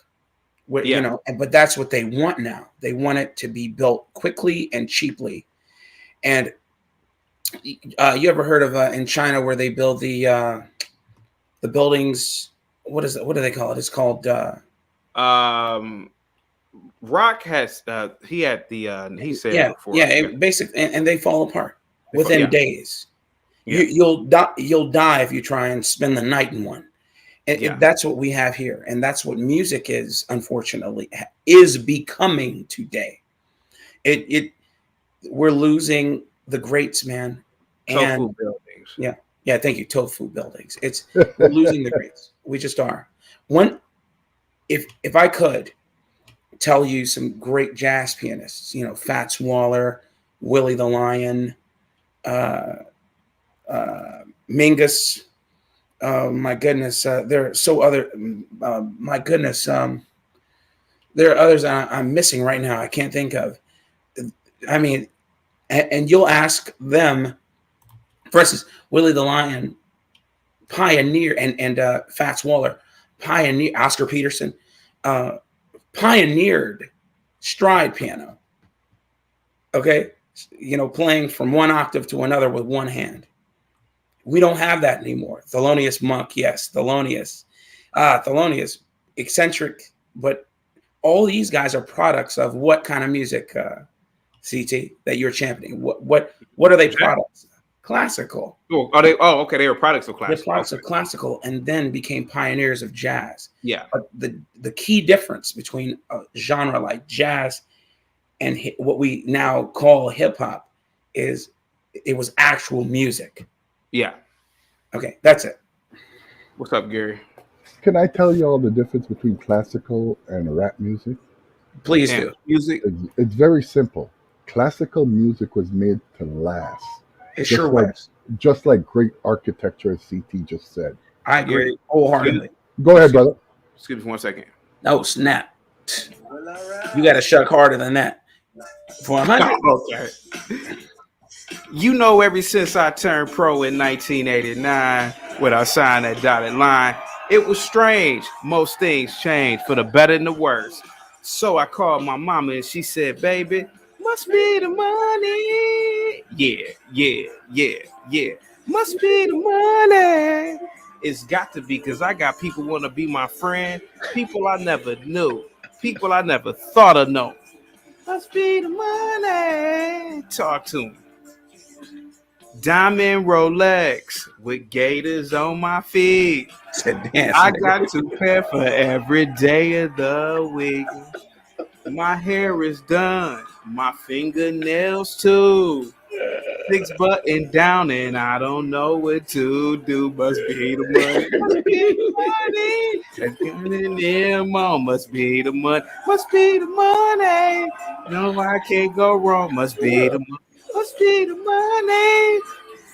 You know, but that's what they want now. They want it to be built quickly and cheaply. And you ever heard of in China where they build the buildings? What is it? What do they call it? It's called
Rock has he had the he said before.
Basically, and they fall apart within days. Yeah. You'll die if you try and spend the night in one. And that's what we have here, and that's what music is. Unfortunately, is becoming today. We're losing the greats, man.
Tofu buildings.
Yeah. Thank you. Tofu buildings. We're losing the greats. We just are. If I could tell you some great jazz pianists, you know, Fats Waller, Willie the Lion, Mingus. My goodness, there are so other. My goodness, there are others I'm missing right now. I can't think of. I mean, And you'll ask them, for instance, Willie the Lion pioneer and Fats Waller pioneer, Oscar Peterson pioneered stride piano. Okay, playing from one octave to another with one hand. We don't have that anymore. Thelonious Monk, yes, Thelonious, eccentric, but all these guys are products of what kind of music, CT, that you're championing? What are they products of? Classical.
Oh, are they? Oh, okay. They were products of
They're
classical.
products
Okay.
of classical, and then became pioneers of jazz.
Yeah.
But the key difference between a genre like jazz and what we now call hip hop is it was actual music.
Yeah.
Okay, that's it.
What's up, Gary?
Can I tell you all the difference between classical and rap music?
Please
And
do.
music.
It's very simple. Classical music was made to last,
It
just
sure
like
was.
just like great architecture, as CT just said.
I agree wholeheartedly.
Go ahead, brother.
Excuse me for 1 second.
No, snap. You got to shuck harder than that. For 100.
Okay. You know, ever since I turned pro in 1989, when I signed that dotted line, it was strange. Most things changed for the better and the worse. So I called my mama and she said, baby, must be the money. Yeah. Must be the money. It's got to be, because I got people want to be my friend, people I never knew, people I never thought of know. Must be the money. Talk to me. Diamond Rolex with gators on my feet. I got to pair for every day of the week. My hair is done, my fingernails too. 6 button down and I don't know what to do. Must be the money. Must be the money. That's getting them on. Must be the money. Must be the money. No, I can't go wrong. Must be the money. Must be the money.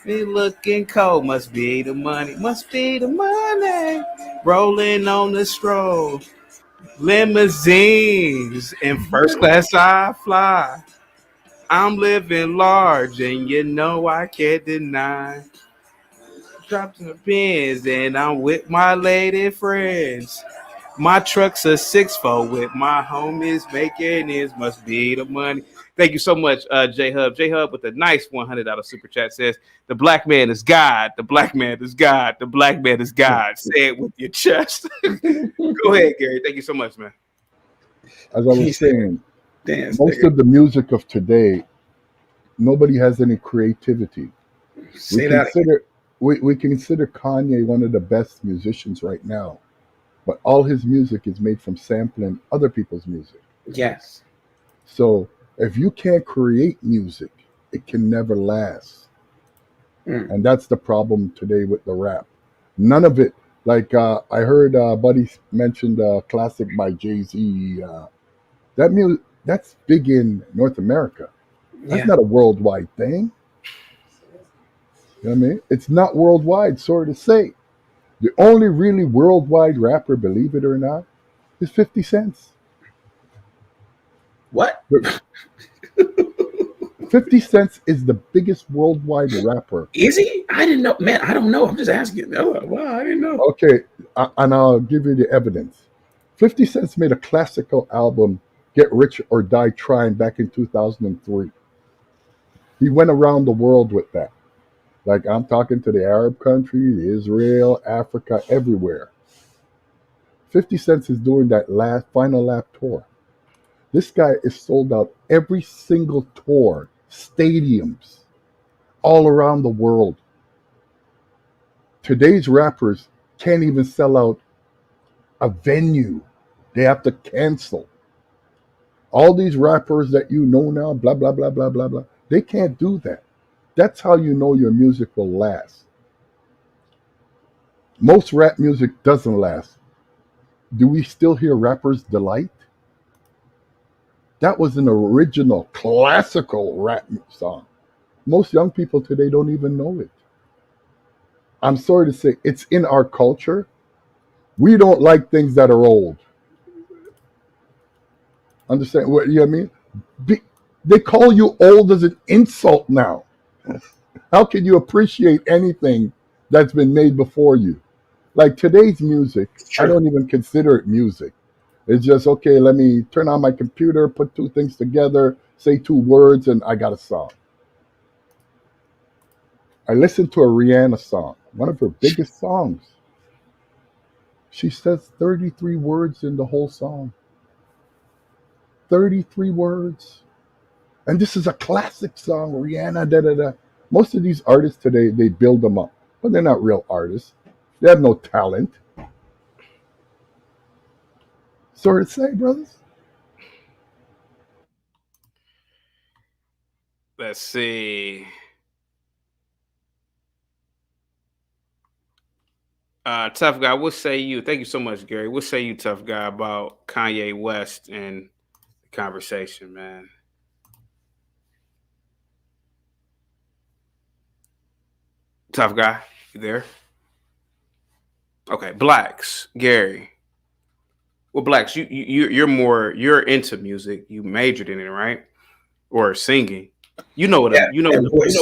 Be looking cold. Must be the money. Must be the money. Rolling on the stroll. Limousines in first class I fly. I'm living large and you know I can't deny. Dropped in the pins and I'm with my lady friends. My truck's a 6'4" with my homies making ends. Must be the money. Thank you so much, J Hub. J Hub with a nice $100 super chat says, "The black man is God. The black man is God. The black man is God." Say it with your chest. Go ahead, Gary. Thank you so much, man.
As I was saying,
Dance,
most
nigga.
of the music of today, nobody has any creativity. We
Say that again.
consider we consider Kanye one of the best musicians right now, but all his music is made from sampling other people's music.
Yes.
So if you can't create music, it can never last. And that's the problem today with the rap. None of it. Like I heard Buddy mentioned a classic by Jay-Z. That's big in North America. That's
Yeah.
not a worldwide thing. You know what I mean? It's not worldwide, sorry to say. The only really worldwide rapper, believe it or not, is 50 Cent.
What?
50 Cent is the biggest worldwide rapper.
Is he? I didn't know. Man, I don't know. I'm just asking. Oh, wow, I didn't know.
Okay, and I'll give you the evidence. 50 Cent made a classical album, Get Rich or Die Trying, back in 2003. He went around the world with that. Like, I'm talking to the Arab countries, Israel, Africa, everywhere. 50 Cent is doing that last final lap tour. This guy is sold out every single tour, stadiums, all around the world. Today's rappers can't even sell out a venue. They have to cancel. All these rappers that you know now, blah, blah, blah, blah, blah, blah, they can't do that. That's how you know your music will last. Most rap music doesn't last. Do we still hear Rappers Delight? That was an original classical rap song. Most young people today don't even know it. I'm sorry to say, it's in our culture. We don't like things that are old. Understand what you know what I mean? They call you old as an insult now. How can you appreciate anything that's been made before you? Like today's music,
It's
I
true.
don't even consider it music. It's just okay, let me turn on my computer, put two things together, say two words, and I got a song. I listened to a Rihanna song, one of her biggest songs. She says 33 words in the whole song. 33 words. And this is a classic song, Rihanna, da da da. Most of these artists today, they build them up, but they're not real artists. They have no talent. Sorry to say, brothers.
Let's see. Tough guy, what say you? Thank you so much, Gary. What say you, tough guy, about Kanye West and the conversation, man? Tough guy, you there? Okay, blacks, Gary. Well, blacks, you're into music. You majored in it, right? Or singing. You know what a
Yeah, and voice.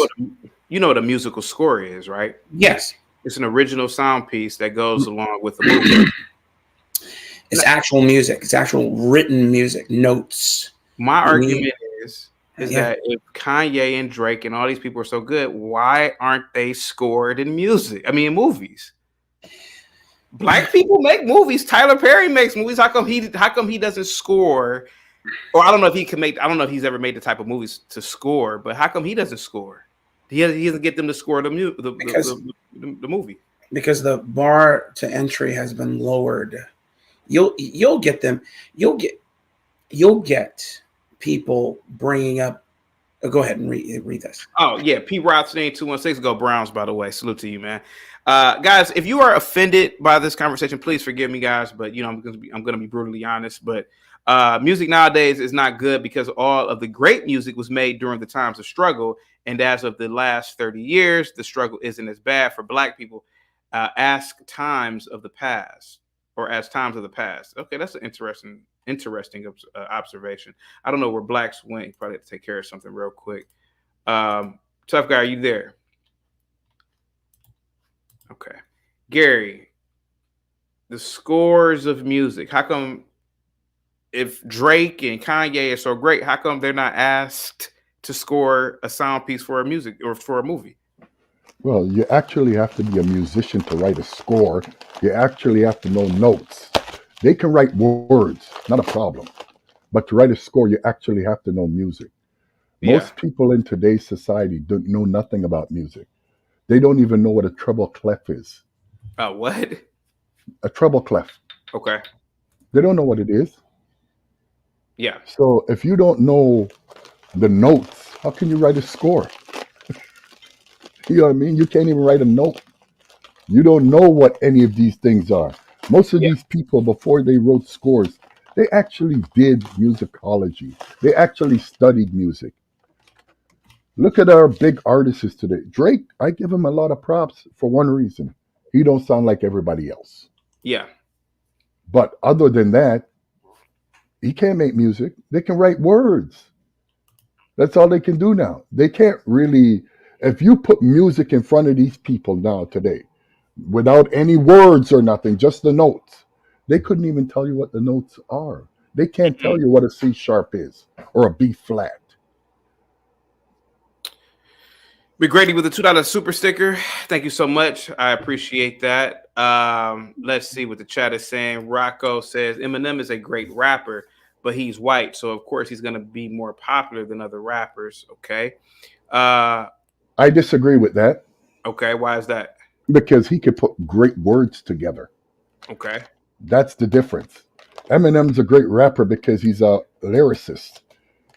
you know what a musical score is, right?
Yes,
It's an original sound piece that goes along with the movie.
it's actual music. It's actual written music, notes.
My
You need,
argument is
yeah,
that if Kanye and Drake and all these people are so good, why aren't they scored in music? I mean, in movies. Black people make movies. Tyler Perry makes movies. How come he doesn't score? Or I don't know if he can make. I don't know if he's ever made the type of movies to score. But how come he doesn't score? He doesn't get them to score
because
the movie.
because the bar to entry has been lowered. You'll get them. You'll get you'll get people bringing up. Oh, go ahead and read this.
Oh yeah, P. Rothstein 216 go Browns. By the way, salute to you, man. Guys, if you are offended by this conversation, please forgive me, guys. But I'm gonna be brutally honest. But music nowadays is not good because all of the great music was made during the times of struggle, and as of the last 30 years, the struggle isn't as bad for Black people. Ask times of the past, or as times of the past. Okay, that's an interesting observation. I don't know where blacks went. You probably have to take care of something real quick. Tough guy, are you there? Okay. Gary, the scores of music. How come if Drake and Kanye are so great, how come they're not asked to score a sound piece for a music or for a movie?
Well, you actually have to be a musician to write a score. You actually have to know notes. They can write words, not a problem. But to write a score, you actually have to know music.
Yeah.
Most people in today's society don't know nothing about music. They don't even know what a treble clef is.
What?
A treble clef.
Okay.
They don't know what it is.
Yeah.
So if you don't know the notes, how can you write a score? You know what I mean? You can't even write a note. You don't know what any of these things are. Most of
Yeah.
these people, before they wrote scores, they actually did musicology. They actually studied music. Look at our big artists today. Drake, I give him a lot of props for one reason. He don't sound like everybody else.
Yeah.
But other than that, he can't make music. They can write words. That's all they can do now. They can't really, if you put music in front of these people now today, without any words or nothing, just the notes, they couldn't even tell you what the notes are. They can't tell you what a C sharp is or a B flat.
McGrady with the $2 super sticker. Thank you so much. I appreciate that. Let's see what the chat is saying. Rocco says Eminem is a great rapper, but he's white, so of course he's going to be more popular than other rappers. Okay.
I disagree with that
Okay. Why is that?
because he could put great words together.
Okay.
That's the difference. Eminem's a great rapper because he's a lyricist.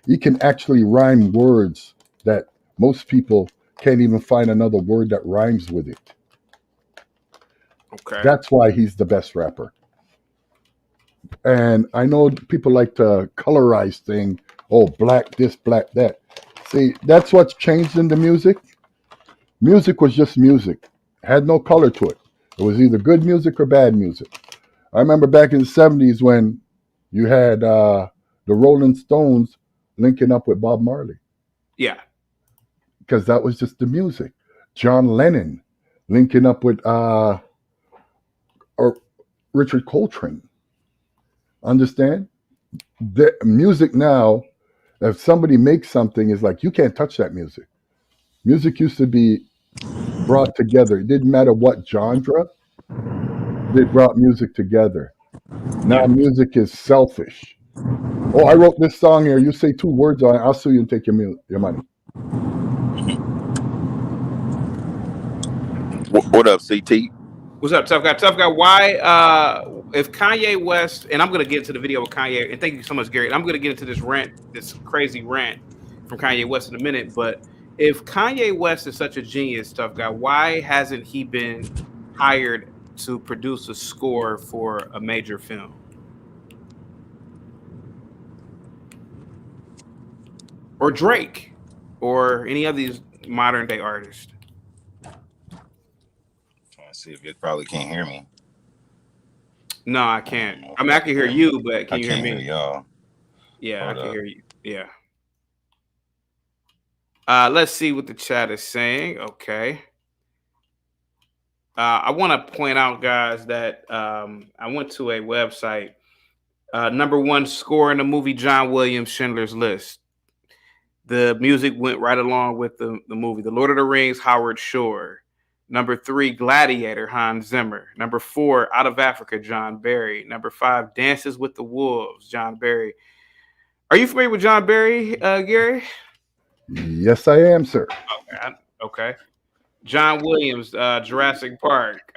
He can actually rhyme words that most people can't even find another word that rhymes with it.
Okay.
That's why he's the best rapper. And I know people like to colorize things. Oh, black this, black that. See, that's what's changed in the music. Music was just music. It had no color to it. It was either good music or bad music. I remember back in the 70s when you had the Rolling Stones linking up with Bob Marley
Yeah.
because that was just the music. John Lennon linking up with or Richard Coltrane. Understand? The music now, if somebody makes something, is like you can't touch that music. Music used to be brought together. It didn't matter what genre, they brought music together. Now
Yeah.
music is selfish. Oh, I wrote this song here. You say 2 words on it, I'll sue you and take your money.
What up, CT?
What's up, tough guy? Tough guy. Why? If Kanye West, and I'm gonna get into the video with Kanye, and thank you so much, Gary. I'm gonna get into this rant, this crazy rant from Kanye West in a minute. But if Kanye West is such a genius, tough guy, why hasn't he been hired to produce a score for a major film? Or Drake, or any of these modern day artists?
Trying to see if you probably can't hear me.
No, I can't. I mean, I can hear you, but can
I
you hear
can't
me?
hear y'all.
Yeah,
Hold
I can
up.
hear you. Yeah. Let's see what the chat is saying. Okay. I want to point out, guys, that I went to a website. Number one score in the movie John Williams Schindler's List. The music went right along with the movie. The Lord of the Rings, Howard Shore. Number 3, Gladiator, Hans Zimmer. Number 4, Out of Africa, John Barry. Number 5, Dances with the Wolves, John Barry. Are you familiar with John Barry, Gary?
Yes, I am, sir.
Okay. John Williams, Jurassic Park.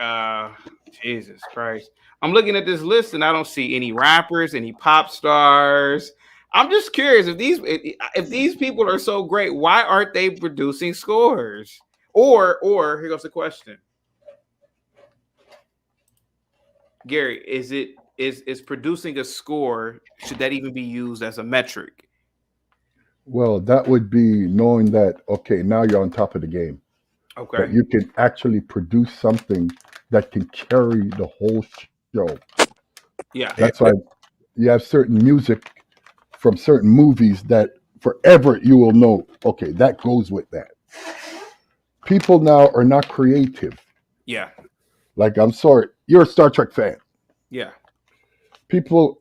Jesus Christ. I'm looking at this list and I don't see any rappers, any pop stars. I'm just curious if these people are so great, why aren't they producing scores? Or here goes the question. Gary, is producing a score, should that even be used as a metric?
Well, that would be knowing that, okay, now you're on top of the game.
Okay.
That you can actually produce something that can carry the whole show.
Yeah.
That's why you have certain music from certain movies that forever you will know, okay, that goes with that. People now are not creative.
Yeah.
Like, I'm sorry, you're a Star Trek fan.
Yeah.
People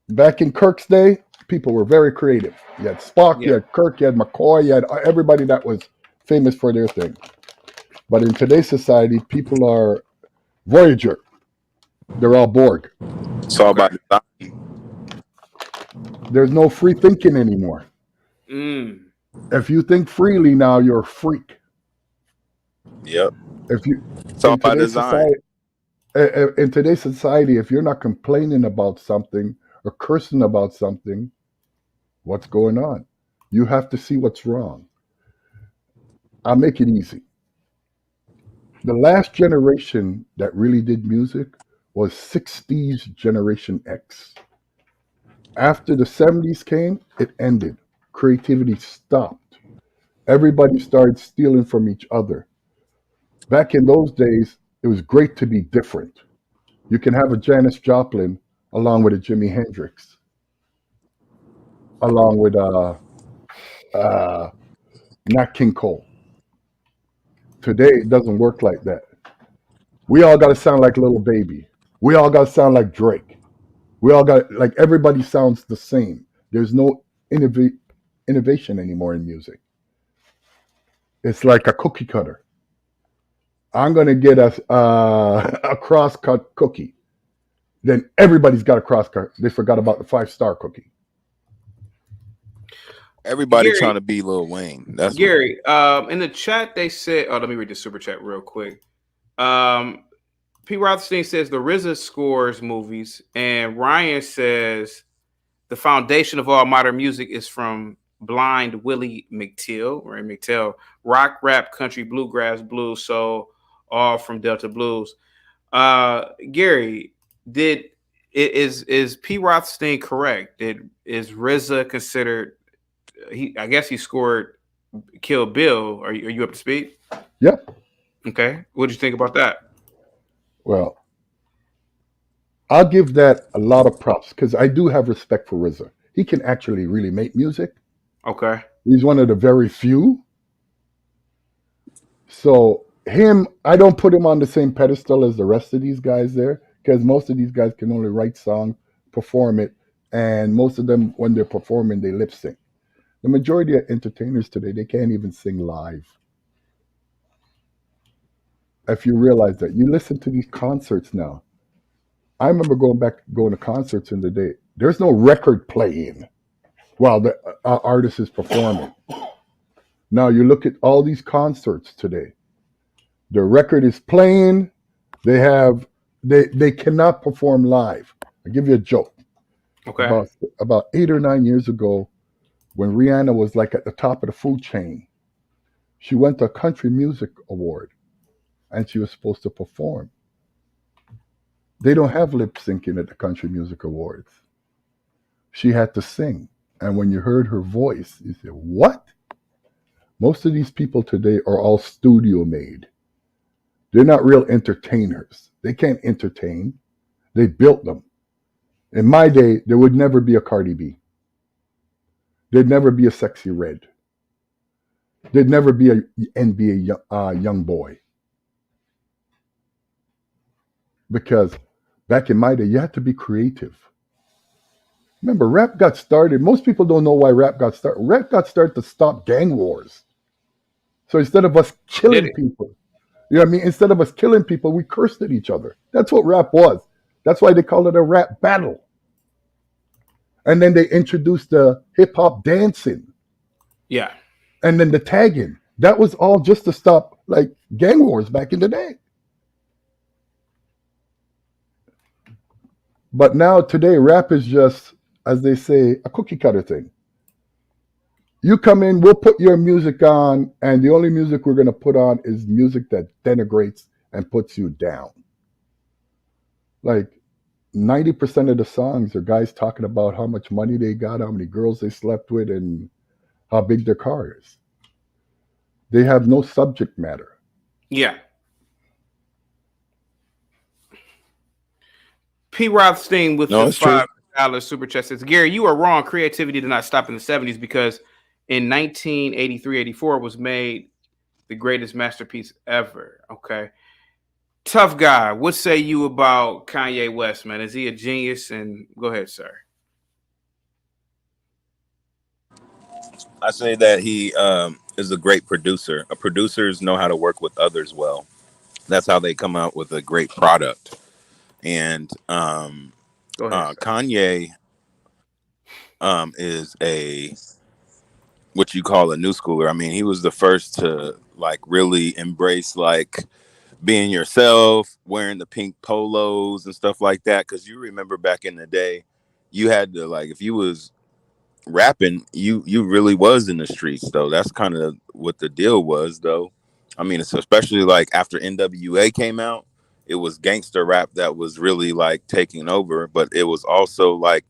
back in Kirk's day, people were very creative. You had Spock, you had Kirk, you had McCoy, you had everybody that was famous for their thing. But in today's society, people are Voyager. They're all Borg.
It's all about design.
There's no free thinking anymore. If you think freely now, you're a freak.
Yep.
If you
It's all about design.
In today's society, if you're not complaining about something or cursing about something, what's going on? You have to see what's wrong. I'll make it easy. The last generation that really did music was 60s Generation X. After the 70s came, it ended. Creativity stopped. Everybody started stealing from each other. Back in those days, it was great to be different. You can have a Janis Joplin along with a Jimi Hendrix, along with Nat King Cole. Today, it doesn't work like that. We all got to sound like Little Baby. We all got to sound like Drake. We all got, like, everybody sounds the same. There's no innovation anymore in music. It's like a cookie cutter. I'm going to get a cross-cut cookie. Then everybody's got a cross-cut. They forgot about the 5-star cookie.
Everybody trying to be Lil Wayne. That's
Gary. In the chat, they said, "Oh, let me read the super chat real quick." P. Rothstein says the RZA scores movies, and Ryan says the foundation of all modern music is from Blind Willie McTeal, right? McTeal, rock, rap, country, bluegrass, blues, soul, all from Delta Blues. Gary, is P. Rothstein correct? Is RZA considered? I guess he scored Kill Bill. Are you up to speed?
Yep.
Okay. What did you think about that?
Well, I'll give that a lot of props because I do have respect for RZA. He can actually really make music.
Okay.
He's one of the very few. So him, I don't put him on the same pedestal as the rest of these guys there, because most of these guys can only write songs, perform it, and most of them, when they're performing, they lip sync. The majority of entertainers today, they can't even sing live. If you realize that, you listen to these concerts now. I remember going to concerts in the day. There's no record playing while the artist is performing. Now you look at all these concerts today. The record is playing. They have they cannot perform live. I'll give you a joke.
Okay.
About 8 or 9 years ago, when Rihanna was like at the top of the food chain, she went to a country music award and she was supposed to perform. They don't have lip syncing at the country music awards. She had to sing. And when you heard her voice, you said, "What?" Most of these people today are all studio made. They're not real entertainers. They can't entertain. They built them. In my day, there would never be a Cardi B. There'd never be a Sexy Red. There'd never be a NBA young boy. Because back in my day, you had to be creative. Remember, rap got started. Most people don't know why rap got started. Rap got started to stop gang wars. So instead of us
Did
killing
it?
people, you know what I mean? Instead of us killing people, we cursed at each other. That's what rap was. That's why they call it a rap battle. And then they introduced the hip hop dancing
Yeah.
and then the tagging. That was all just to stop like gang wars back in the day. But now today, rap is just, as they say, a cookie cutter thing. You come in, we'll put your music on, and the only music we're going to put on is music that denigrates and puts you down. Like 90% of the songs are guys talking about how much money they got, how many girls they slept with, and how big their car is. They have no subject matter.
Yeah. P. Rothstein with
No,
the
it's true.
$5 super chat says, Gary, you are wrong. Creativity did not stop in the 70s because in 1983-84 was made the greatest masterpiece ever. Okay. Tough guy. What say you about Kanye West, man? Is he a genius? And go ahead, sir.
I say that he is a great producer. Producers know how to work with others well. That's how they come out with a great product. And
Go ahead, sir.
Kanye is a what you call a new schooler. I mean, he was the first to like really embrace like being yourself, wearing the pink polos and stuff like that. Because you remember back in the day, you had to like if you was rapping, you really was in the streets though. That's kind of what the deal was though. I mean, it's especially like after NWA came out, it was gangster rap that was really like taking over, but it was also like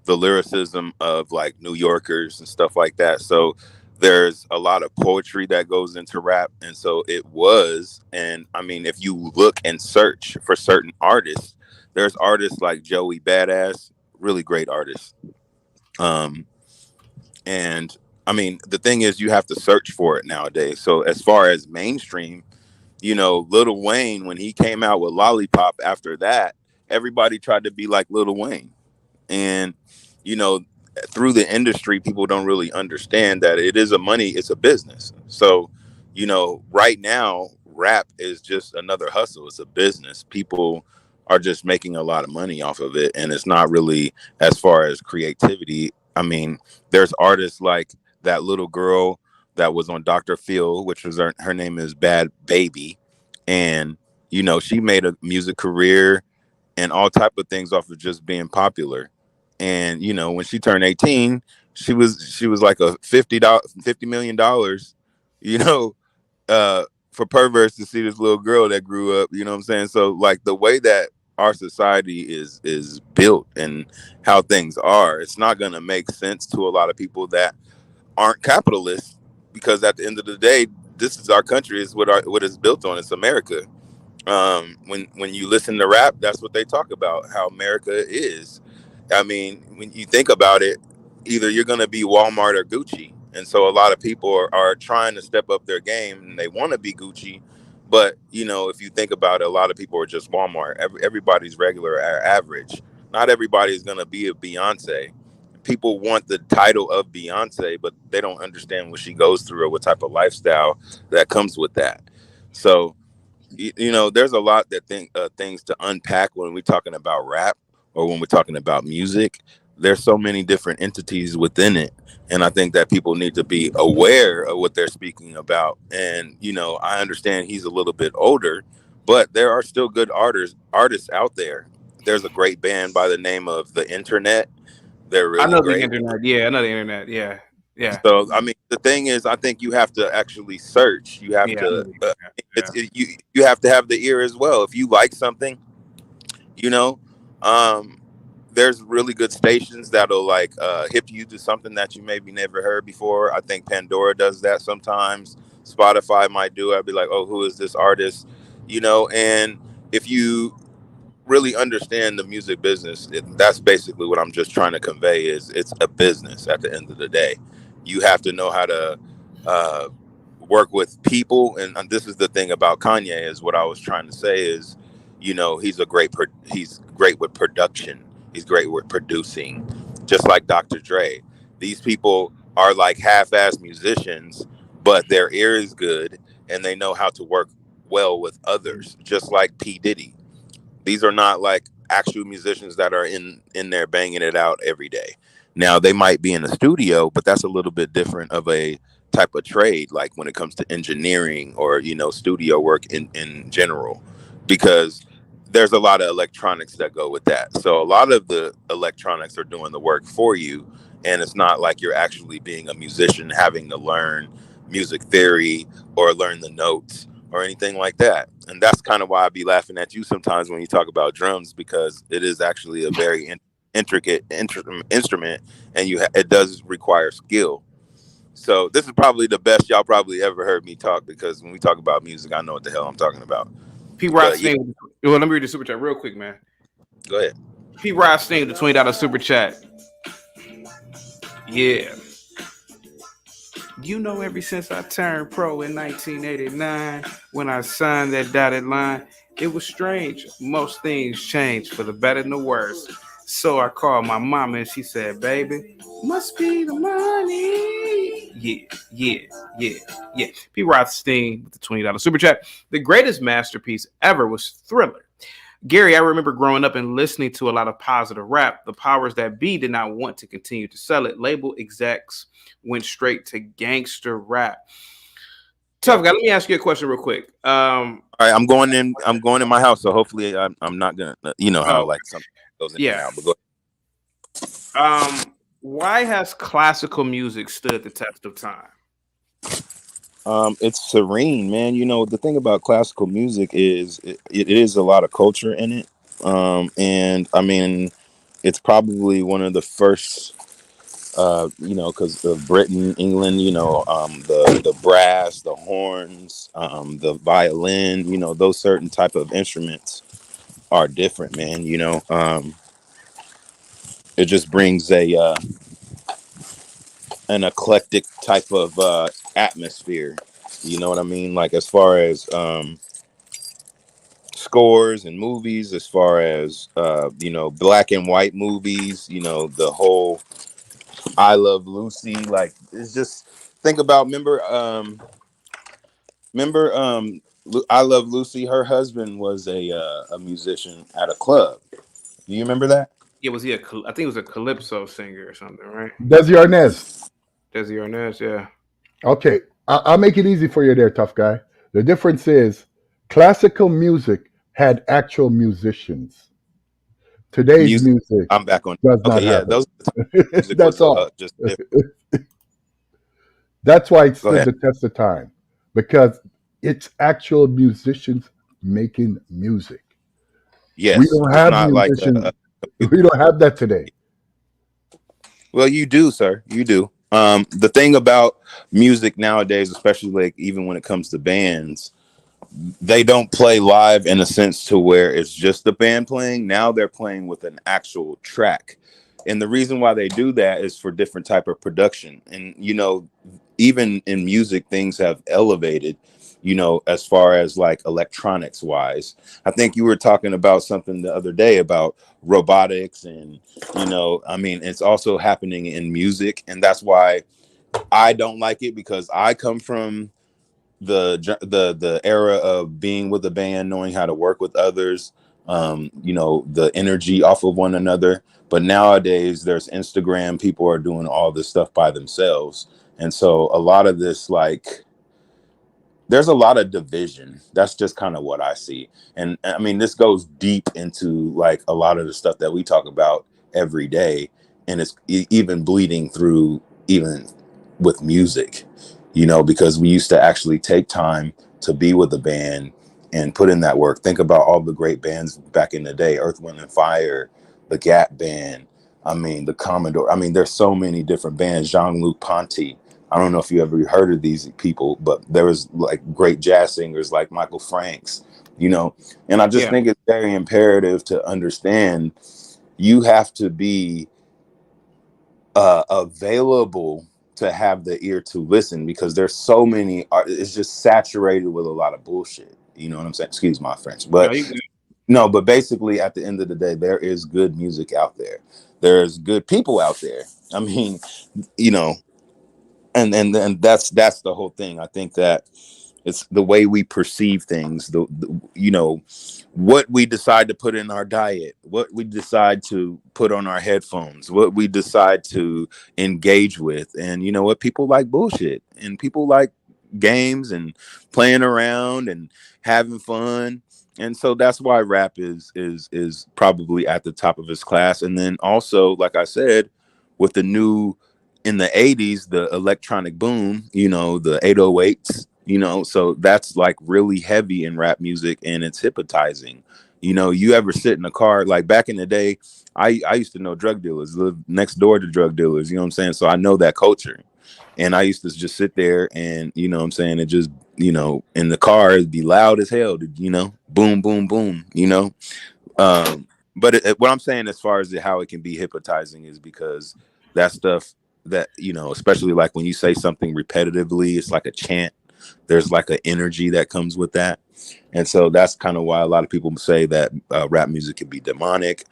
the lyricism of like New Yorkers and stuff like that. So there's a lot of poetry that goes into rap. And so it was, and I mean, if you look and search for certain artists, there's artists like Joey Badass, really great artists. Um, and I mean, the thing is, you have to search for it nowadays. So as far as mainstream, Lil Wayne, when he came out with Lollipop after that, everybody tried to be like Lil Wayne. And, you know, through the industry, people don't really understand that it's a business. So, right now, rap is just another hustle. It's a business. People are just making a lot of money off of it. And it's not really as far as creativity. I mean, there's artists like that little girl that was on Dr. Phil, which was her name is Bad Baby. And, she made a music career and all type of things off of just being popular. And when she turned 18, she was like a $50 million, you know, for perverts to see this little girl that grew up. You know what I'm saying? So like the way that our society is built and how things are, it's not gonna make sense to a lot of people that aren't capitalists because at the end of the day, this is our country. Is what it's built on. It's America. When you listen to rap, that's what they talk about, how America is. I mean, when you think about it, either you're going to be Walmart or Gucci. And so a lot of people are trying to step up their game and they want to be Gucci. But, you know, if you think about it, a lot of people are just Walmart. Everybody's regular or average. Not everybody's going to be a Beyonce. People want the title of Beyonce, but they don't understand what she goes through or what type of lifestyle that comes with that. So, you know, there's a lot that things to unpack when we're talking about rap or when we're talking about music. There's so many different entities within it, and I think that people need to be aware of what they're speaking about. And you know, I understand he's a little bit older, but there are still good artists out there. There's a great band by the name of The Internet. They're
I
really
know the
great.
internet. Yeah, I know the internet. Yeah, yeah,
So I mean, the thing is, I think you have to actually search. You have
yeah. I know
to.
the internet. Yeah.
You have to have the ear as well. If you like something, you know, um, there's really good stations that'll like hip you to something that you maybe never heard before. I think Pandora does that sometimes. Spotify might do it. I'd be like, oh, who is this artist? You know, and if you really understand the music business, that's basically what I'm just trying to convey is it's a business at the end of the day. You have to know how to uh, work with people, and this is the thing about Kanye is what I was trying to say is, you know, he's great with production. He's great with producing, just like Dr. Dre. These people are like half-ass musicians, but their ear is good and they know how to work well with others, just like P. Diddy. These are not like actual musicians that are in there banging it out every day. Now they might be in a studio, but that's a little bit different of a type of trade, like when it comes to engineering or, you know, studio work in general, because there's a lot of electronics that go with that. So a lot of the electronics are doing the work for you, and it's not like you're actually being a musician having to learn music theory or learn the notes or anything like that. And that's kind of why I be laughing at you sometimes when you talk about drums, because it is actually a very intricate instrument, and it does require skill. So this is probably the best y'all probably ever heard me talk, because when we talk about music, I know what the hell I'm talking about.
P.
But yeah,
Rothstein. Well, let me read the super chat real quick, man.
go ahead.
P. Rothstein, the $20 super chat. Yeah. You know, ever since I turned pro in 1989, when I signed that dotted line, it was strange. Most things changed for the better and the worse. So I called my mama and she said, baby, must be the money. Yeah. P. Rothstein with the $20 super chat. The greatest masterpiece ever was Thriller. Gary, I remember growing up and listening to a lot of positive rap. The powers that be did not want to continue to sell it. Label execs went straight to gangster rap. Tough guy, let me ask you a question real quick.
All right, I'm going in. I'm going in my house, so hopefully I'm not gonna. You know how like something goes in and out. But go.
Why has classical music stood the test of time?
It's serene, man. You know, the thing about classical music is it is a lot of culture in it. And I mean, it's probably one of the first, you know, because of Britain, England, you know, the brass, the horns, the violin, you know, those certain type of instruments are different, man. You know, it just brings an eclectic type of atmosphere. You know what I mean? Like as far as scores and movies, as far as you know, black and white movies, you know, the whole I Love Lucy, like it's just think about remember I Love Lucy, her husband was a musician at a club. Do you remember that?
Yeah, was he I think it was a calypso singer or something, right?
Desi Arnaz.
Desi Arnaz, yeah.
Okay, I'll make it easy for you there, tough guy. The difference is classical music had actual musicians. Today's
Music.
music
I'm back on.
does not
Okay, yeah,
have
those
it.
music
That's
was
all.
just different.
That's why it
Go
stood
ahead.
the test of time because it's actual musicians making music. We
Yes,
don't
it's
have
not like
musicians. We don't have that today.
well, you do, sir. You do. The thing about music nowadays, especially like even when it comes to bands, they don't play live in a sense to where it's just the band playing. Now they're playing with an actual track. And the reason why they do that is for different type of production. And even in music, things have elevated, as far as like electronics wise. I think you were talking about something the other day about robotics, and I mean, it's also happening in music. And that's why I don't like it, because I come from the era of being with a band, knowing how to work with others, the energy off of one another. But nowadays there's Instagram, people are doing all this stuff by themselves. And so a lot of this, like, there's a lot of division. That's just kind of what I see. And I mean, this goes deep into like a lot of the stuff that we talk about every day. And it's even bleeding through even with music, because we used to actually take time to be with the band and put in that work. Think about all the great bands back in the day: Earth, Wind and Fire, the Gap Band. I mean, the Commodore. I mean, there's so many different bands. Jean-Luc Ponty. I don't know if you ever heard of these people, but there was like great jazz singers like Michael Franks, and I just
Yeah.
think it's very imperative to understand you have to be available to have the ear to listen, because there's so many it's just saturated with a lot of bullshit. You know what I'm saying? Excuse my French,
No,
but
you good.
no, but basically at the end of the day, there is good music out there. There's good people out there. I mean, you know, and that's the whole thing. I think that it's the way we perceive things, what we decide to put in our diet, what we decide to put on our headphones, what we decide to engage with. And you know what, people like bullshit, and people like games and playing around and having fun. And so that's why rap is probably at the top of his class. And then also, like I said, with the new, in the 80s, the electronic boom, the 808s, so that's like really heavy in rap music, and it's hypnotizing. You ever sit in a car, like back in the day, I used to know drug dealers, live next door to drug dealers, you know what I'm saying? So I know that culture. And I used to just sit there and, you know what I'm saying, it just, in the car, it'd be loud as hell, boom, boom, boom, but what I'm saying as far as how it can be hypnotizing is because that stuff that, especially like when you say something repetitively, it's like a chant. There's like an energy that comes with that. And so that's kind of why a lot of people say that rap music can be demonic,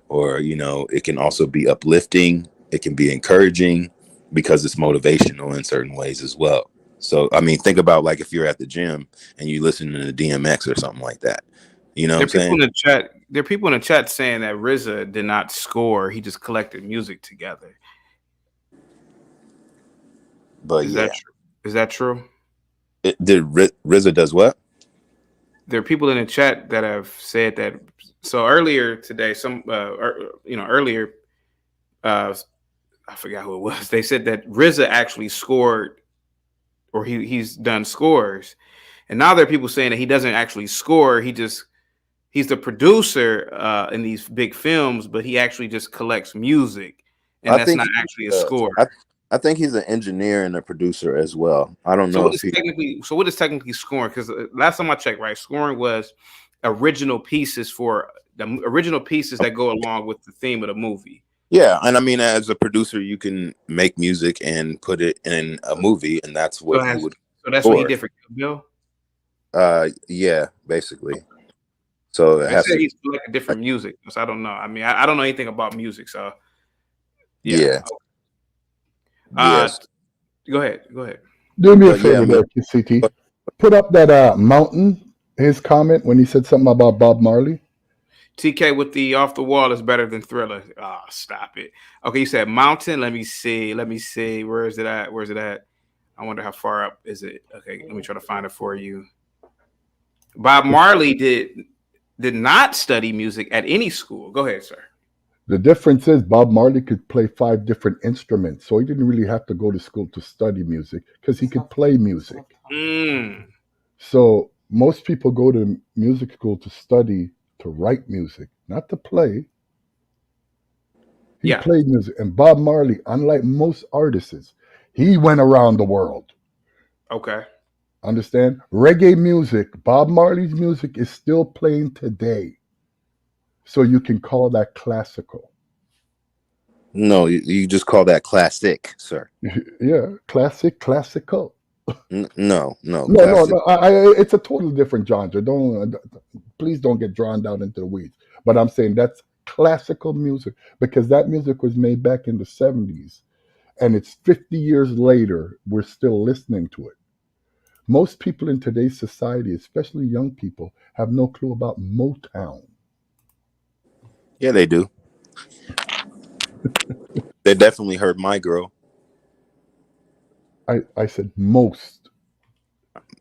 or, it can also be uplifting. It can be encouraging because it's motivational in certain ways as well. So, I mean, think about like if you're at the gym and you listen to the DMX or something like that. You know what
There
I'm
are people
saying?
in the chat. There are people in the chat saying that RZA did not score. He just collected music together.
But
Is
yeah,
that true? Is that true?
it did. RZA does what?
There are people in the chat that have said that. So earlier today, earlier, I forgot who it was. They said that RZA actually scored, or he's done scores, and now there are people saying that he doesn't actually score. He's the producer in these big films, but he actually just collects music, and
I
that's
think
not
he,
actually a score.
I think he's an engineer and a producer as well. I don't
So
know
what
if
is
he.
technically scoring? Because last time I checked, right, scoring was original pieces for the original pieces that go along with the theme of the movie.
Yeah, and I mean, as a producer, you can make music and put it in a movie, and that's
So
what he would
that's what he
score.
did for Kill Bill.
Yeah, basically. So it
They
has
said
to.
he's collecting different music, so I don't know. I mean, I don't know anything about music, so yeah.
Yeah.
Uh,
Yes.
go ahead, go ahead.
Do me a
But yeah,
favor
man.
there, CT. Put up that mountain, his comment when he said something about Bob Marley.
TK with the off the wall is better than Thriller. Oh, stop it. Okay, you said Mountain. Let me see. Let me see. Where is it at? Where's it at? I wonder how far up is it. Okay, let me try to find it for you. Bob Marley did not study music at any school. Go ahead, sir.
The difference is Bob Marley could play 5 different instruments, so he didn't really have to go to school to study music because he could play music.
Mm,
So most people go to music school to study to write music, not to play. He
yeah.
played music, and Bob Marley, unlike most artists, he went around the world.
Okay.
Understand? Reggae music, Bob Marley's music is still playing today. So you can call that classical.
No, you just call that classic, sir.
Yeah, classical.
No,
No,
classic.
it's a totally different genre. Please don't get drawn down into the weeds. But I'm saying that's classical music because that music was made back in the 70s, and it's 50 years later. We're still listening to it. Most people in today's society, especially young people, have no clue about Motown.
Yeah, they do. They definitely heard My Girl.
I said most.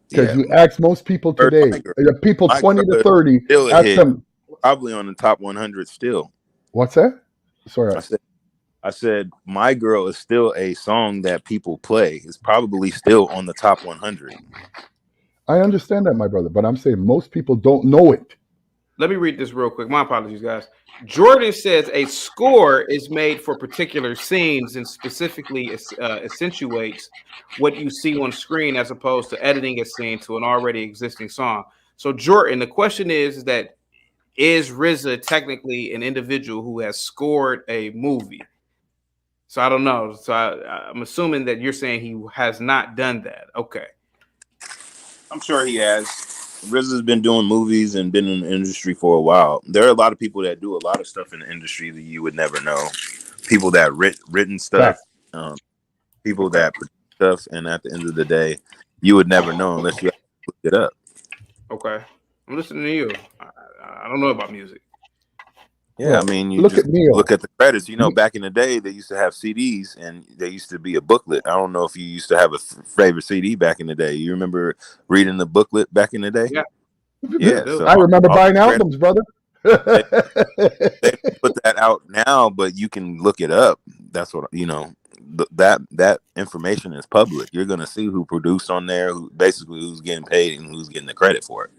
Because
Yeah,
you ask most people
heard
today,
My Girl.
people
My
20 to
Girl is
30,
still a
ask
hit.
them,
Probably on the top 100 still.
what's that? Sorry.
I said My Girl is still a song that people play. It's probably still on the top 100.
I understand that, my brother, but I'm saying most people don't know it.
Let me read this real quick. My apologies, guys. Jordan says a score is made for particular scenes and specifically accentuates what you see on screen as opposed to editing a scene to an already existing song. So, Jordan, the question is that is RZA technically an individual who has scored a movie? So I don't know. So I'm assuming that you're saying he has not done that. Okay.
I'm sure he has. RZA's been doing movies and been in the industry for a while. There are a lot of people that do a lot of stuff in the industry that you would never know. People that written stuff,
Fact.
people
Okay.
that produce stuff, and at the end of the day, you would never know unless you look it up.
Okay. I'm listening to you. I don't know about music.
Yeah,
Well,
I mean, you
look
just
at Neil.
look at the credits. You know, back in the day, they used to have CDs, and they used to be a booklet. I don't know if you used to have a favorite CD back in the day. You remember reading the booklet back in the day?
Yeah.
Yeah.
do.
So
I remember
all the
buying
credits,
albums, brother.
they don't put that out now, but you can look it up. That's what you know. That information is public. You're gonna see who produced on there, who basically who's getting paid and who's getting the credit for it.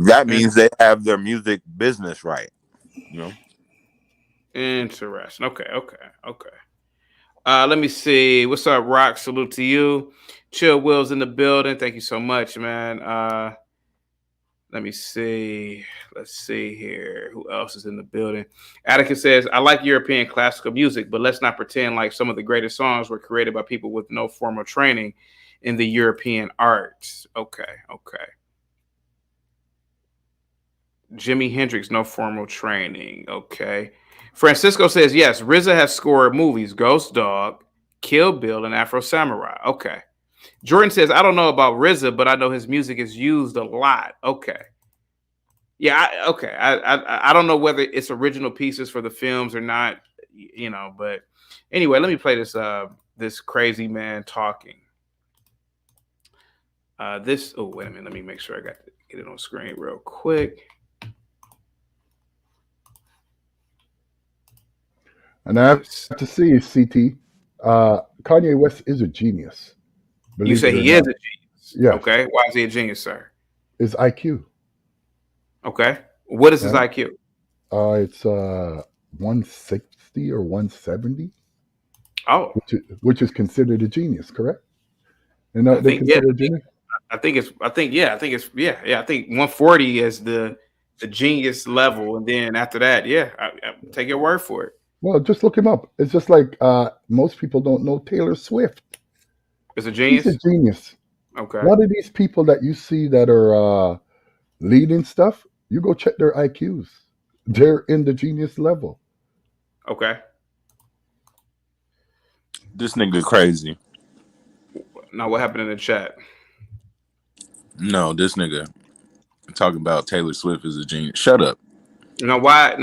That means they have their music business right. You know.
Interesting. Okay. Let me see. What's up, Rock? Salute to you. Chill Will's in the building. Thank you so much, man. Let me see. Let's see here. Who else is in the building? Atticus says, I like European classical music, but let's not pretend like some of the greatest songs were created by people with no formal training in the European arts. Okay. Jimi Hendrix, no formal training. Okay. Francisco says, yes, RZA has scored movies Ghost Dog, Kill Bill, and Afro Samurai. Okay. Jordan says, I don't know about RZA, but I know his music is used a lot. Okay. Yeah, I don't know whether it's original pieces for the films or not, you know, but anyway, let me play this crazy man talking. Wait a minute, let me make sure I got to get it on screen real quick.
And I have to see, CT, Kanye West is a genius.
You say he is a genius.
Yes.
Okay. Why is he a genius, sir?
His IQ.
Okay. What is his IQ?
It's 160 or 170.
Oh,
which is considered a genius, correct? And
I
they
think, yeah,
consider a genius.
I think it's 140 is the genius level, and then after that, yeah, I take your word for it.
Well, just look him up. It's just like most people don't know Taylor Swift.
It's a genius.
He's a genius.
Okay.
A lot of these people that you see that are leading stuff, you go check their IQs. They're in the genius level.
Okay.
This nigga crazy.
Now, what happened in the chat?
No, this nigga talking about Taylor Swift is a genius. Shut up.
Now, why?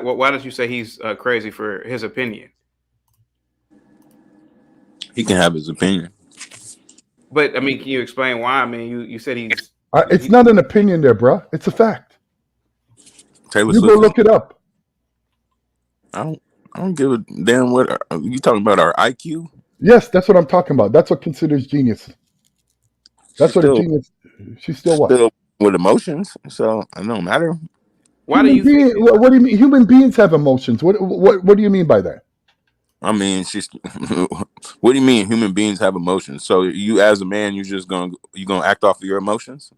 Why did you say he's crazy for his opinion?
He can have his opinion.
But I mean, can you explain why? I mean, you said he's.
It's not an opinion there, bro. It's a fact.
Taylor
you
Swift
go look it up.
I don't give a damn what you talking about. Our IQ.
Yes, that's what I'm talking about. That's what considers genius. That's what a genius. She's still what?
Still with emotions, so it don't matter.
Why do you think?
What do you mean? Human beings have emotions. What do you mean by that?
I mean, she's. What do you mean? Human beings have emotions. So you, as a man, you gonna act off of your emotions?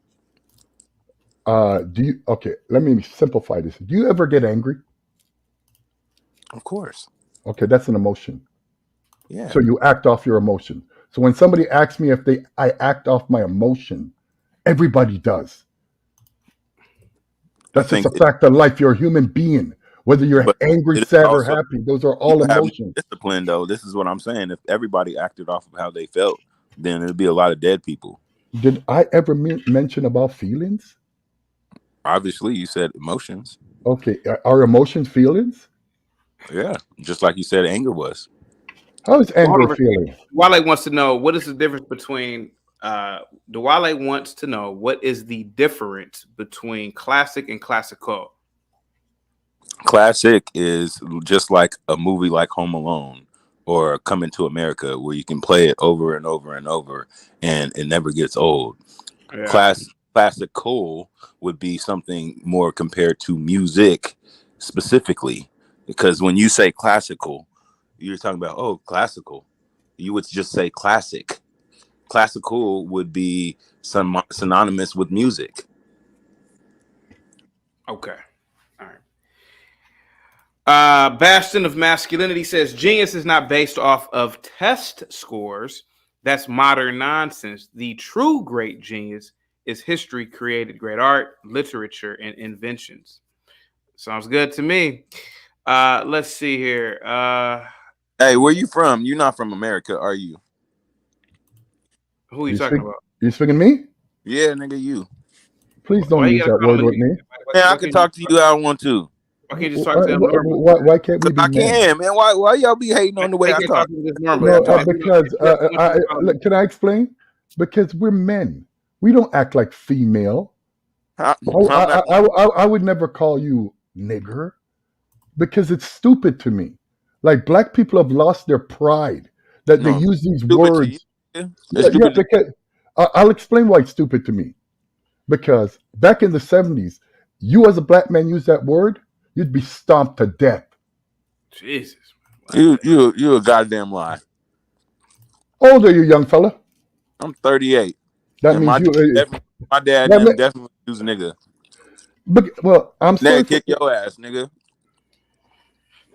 Do you? Okay, let me simplify this. Do you ever get angry?
Of course.
Okay, that's an emotion.
Yeah.
So you act off your emotion. So when somebody asks me if I act off my emotion, everybody does.
I
That's just
think
a fact of life. You're a human being. Whether you're
but
angry,
it is
sad, or
also
happy, those are
you
all
have no
emotions.
discipline though. This is what I'm saying. If everybody acted off of how they felt, then it'd be a lot of dead people.
Did I ever mention about feelings?
Obviously, you said emotions.
Okay, are emotions feelings?
Yeah. Just like you said anger was.
How is
Well, hold
anger a
on.
feeling?
Wale wants to know what is the difference between. Wale wants to know what is the difference between classic and classical.
Classic is just like a movie like Home Alone or Coming to America, where you can play it over and over and over, and it never gets old.
Yeah.
Classical would be something more compared to music specifically, because when you say classical, you're talking about classical. You would just say classic. Classical would be synonymous with music.
Okay. All right. Bastion of Masculinity says genius is not based off of test scores. That's modern nonsense. The true great genius is history created great art, literature, and inventions. Sounds good to me. Let's see here.
Hey, where you from? You're not from America, are you?
Who are you
You
talking
speak?
about?
You speaking to me?
Yeah, nigga, you.
Please
Why
don't
you
use
gotta
that
call
word
me?
with me.
Man, I
Why
can
can't you?
talk to you how I want to.
Why can't you just talk to him normally?
Why can't we
Cause
be
I
men?
can, man. Why y'all be hating on the way
They
I
can't
talk?
talk to him just normally.
The way I
No,
talk.
because look, can I explain? Because we're men. We don't act like female.
How,
I,
how am I?
I would never call you nigger because it's stupid to me. Like black people have lost their pride that they
No,
use these
stupid to you.
words.
It's
Yeah,
stupid.
because I'll explain why it's stupid to me. Because back in the 70s, you as a black man use that word, you'd be stomped to death.
Jesus.
You a goddamn lie.
How old are you, young fella?
I'm 38,
That
and
means you.
my dad and
That
them
mean,
definitely use nigga.
well, I'm sorry
Nigga,
for.
kick your ass, nigga.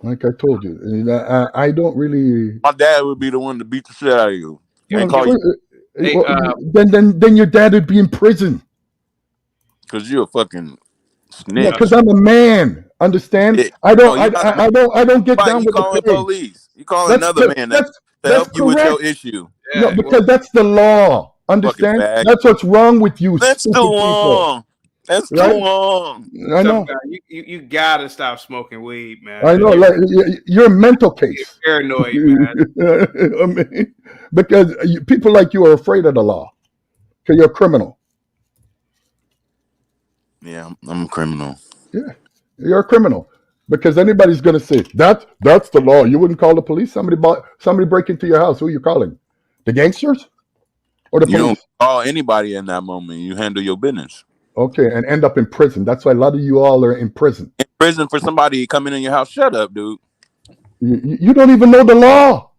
Like I told you, I don't really.
My dad would be the one to beat the shit out of you and
Well,
Hey,
call you
hey,
well, then your dad would be in prison.
because you're a fucking
Yeah,
uh,
because
snitch.
I'm a man. Understand?
No, you're not a man.
I don't get
Why
down
you
with the
calling
pigs.
police? You calling
That's
another man to
that's
help you with your
correct.
issue.
No,
yeah. Well,
because that's the law.
Fucking
Understand?
fag.
That's what's wrong with you,
That's too
stupid people.
long. That's too
Right?
long.
I
tough
know.
guy, you gotta stop smoking weed,
I
man.
know. Like you're a mental
You're
case.
paranoid, man.
I mean, because people like you are afraid of the law. Because you're a criminal.
Yeah, I'm a criminal.
Yeah, you're a criminal. Because anybody's going to say that's the law. You wouldn't call the police. Somebody break into your house. Who are you calling? The gangsters or the
You don't
police?
call anybody in that moment. You handle your business.
Okay, and end up in prison. That's why a lot of you all are in prison.
In prison for somebody coming in your house. Shut up, dude.
You don't even know the law,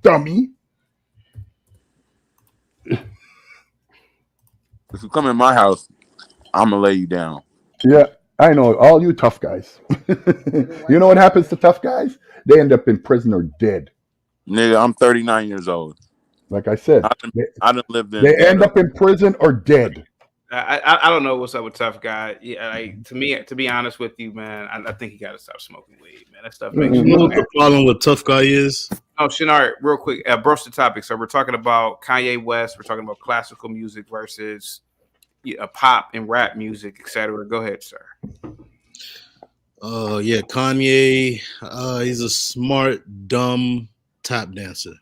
dummy.
If you come in my house, I'm gonna lay you down.
Yeah, I know. All you tough guys. You know what happens to tough guys? They end up in prison or dead.
Nigga, I'm 39 years old.
Like I said,
I done lived in
they end
ghetto.
up in prison or dead.
I don't know what's up with tough guy. Yeah, like, to be honest with you, man, I think you gotta stop smoking weed, man. That stuff makes
You
you.
know what the problem with tough guy is?
Oh, Shinar, real quick, broach the topic. So we're talking about Kanye West. We're talking about classical music versus pop and rap music, etc. Go ahead, sir.
Yeah, Kanye. He's a smart, dumb tap dancer.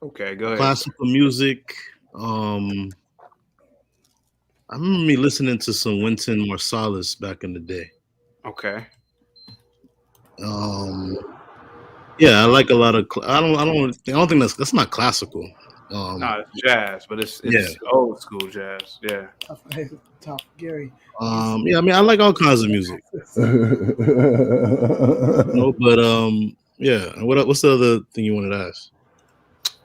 Okay, go ahead.
Classical music. I remember me listening to some Wynton Marsalis back in the day.
Okay.
Yeah, I like a lot of. I don't think that's not classical.
No, it's jazz, but it's
Yeah.
old school jazz. Yeah.
Tough Gary.
Yeah, I mean, I like all kinds of music. But yeah. What's the other thing you wanted to ask?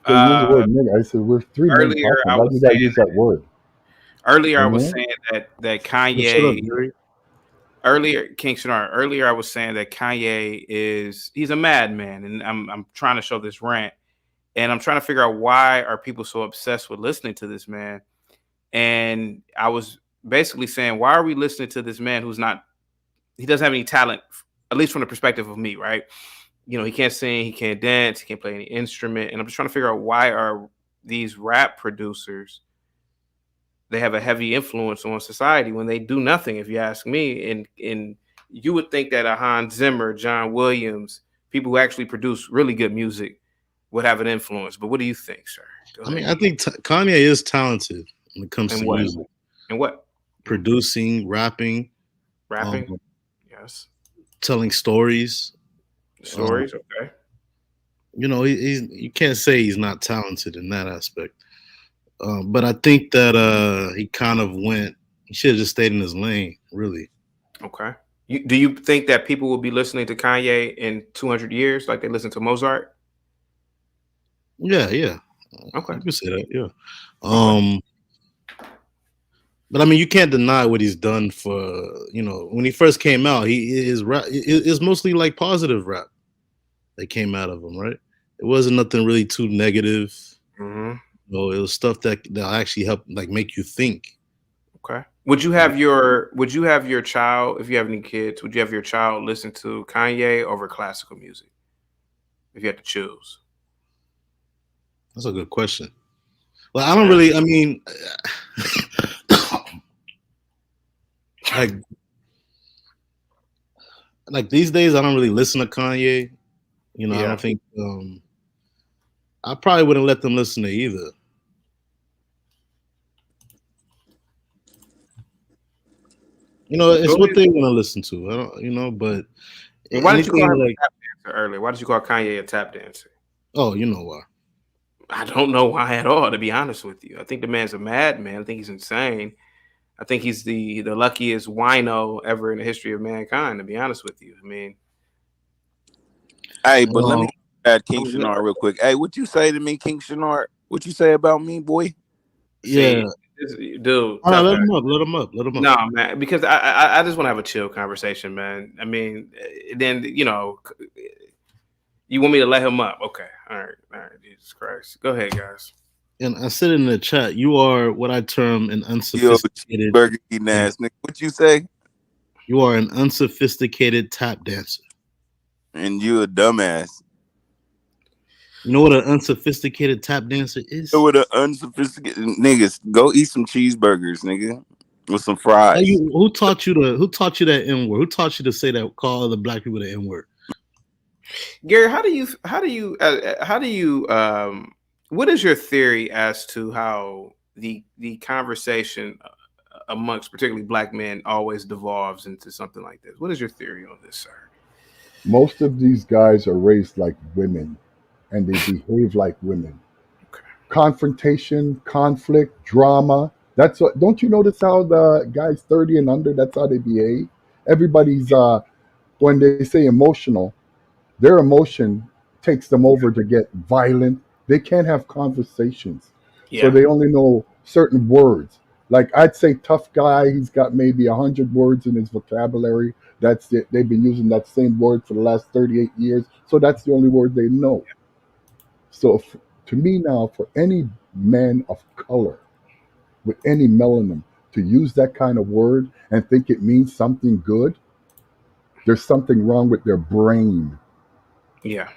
They use the word nigga. I said we're three men
Earlier,
talking.
I
Why
was
do you gotta
saying
use that word?
Earlier, I was
Mhm.
saying that
Shut up,
Kanye.
Gary.
earlier, King Shinar, earlier I was saying that Kanye he's a madman, and I'm trying to show this rant, and I'm trying to figure out why are people so obsessed with listening to this man. And I was basically saying, why are we listening to this man he doesn't have any talent, at least from the perspective of me, right? He can't sing, he can't dance, he can't play any instrument. And I'm just trying to figure out why are these rap producers, they have a heavy influence on society when they do nothing, if you ask me. And you would think that a Hans Zimmer, John Williams, people who actually produce really good music would have an influence. But what do you think, sir?
I mean, I think Kanye is talented when it comes to music.
And what?
Producing, rapping.
Yes.
Telling stories.
Okay.
You can't say he's not talented in that aspect. But I think that he kind of he should have just stayed in his lane, really.
Okay. Do you think that people will be listening to Kanye in 200 years like they listen to Mozart?
Yeah.
Okay.
You can say that, yeah. But I mean, you can't deny what he's done for, when he first came out, his rap is mostly like positive rap that came out of him, right? It wasn't nothing really too negative.
Mm-hmm.
It was stuff that actually help like make you think.
Okay. Would you have your child, if you have any kids, would you have your child listen to Kanye over classical music? If you had to choose.
That's a good question. Well, I don't really, I mean, like these days, I don't really listen to Kanye. I don't think, I probably wouldn't let them listen to either. It's what they want to listen to. I don't, but
why did you call him a tap dancer earlier? Why did you call Kanye a tap dancer?
Oh, you know why?
I don't know why at all, to be honest with you. I think the man's a madman. I think he's insane. I think he's the luckiest wino ever in the history of mankind, to be honest with you. I mean,
hey, but let me add King Shinar real quick. Hey, what you say to me, King Shinar? What you say about me, boy?
Yeah,
dude.
Let him up.
No, man, because I just want to have a chill conversation, man. I mean, then you want me to let him up? Okay, all right. Jesus Christ, go ahead, guys.
And I said in the chat, you are what I term an unsophisticated
burger eating ass nigga. What you say?
You are an unsophisticated tap dancer.
And you a dumbass.
You know what an unsophisticated tap dancer is?
You know what an unsophisticated niggas go eat some cheeseburgers, nigga, with some fries.
Who taught you that N word? Who taught you to say that? Call other black people the N word?
Gary, what is your theory as to how the conversation amongst particularly black men always devolves into something like this? What is your theory on this, sir?
Most of these guys are raised like women, and they behave like women.
Okay.
Confrontation, conflict, drama. That's what. Don't you notice how the guys 30 and under? That's how they behave. Everybody's when they say emotional, their emotion takes them over to get violent. They can't have conversations, so they only know certain words. Like I'd say, tough guy. He's got maybe 100 words in his vocabulary. That's it. They've been using that same word for the last 38 years, so that's the only word they know. So to me now, for any man of color with any melanin to use that kind of word and think it means something good, there's something wrong with their brain.
Yeah.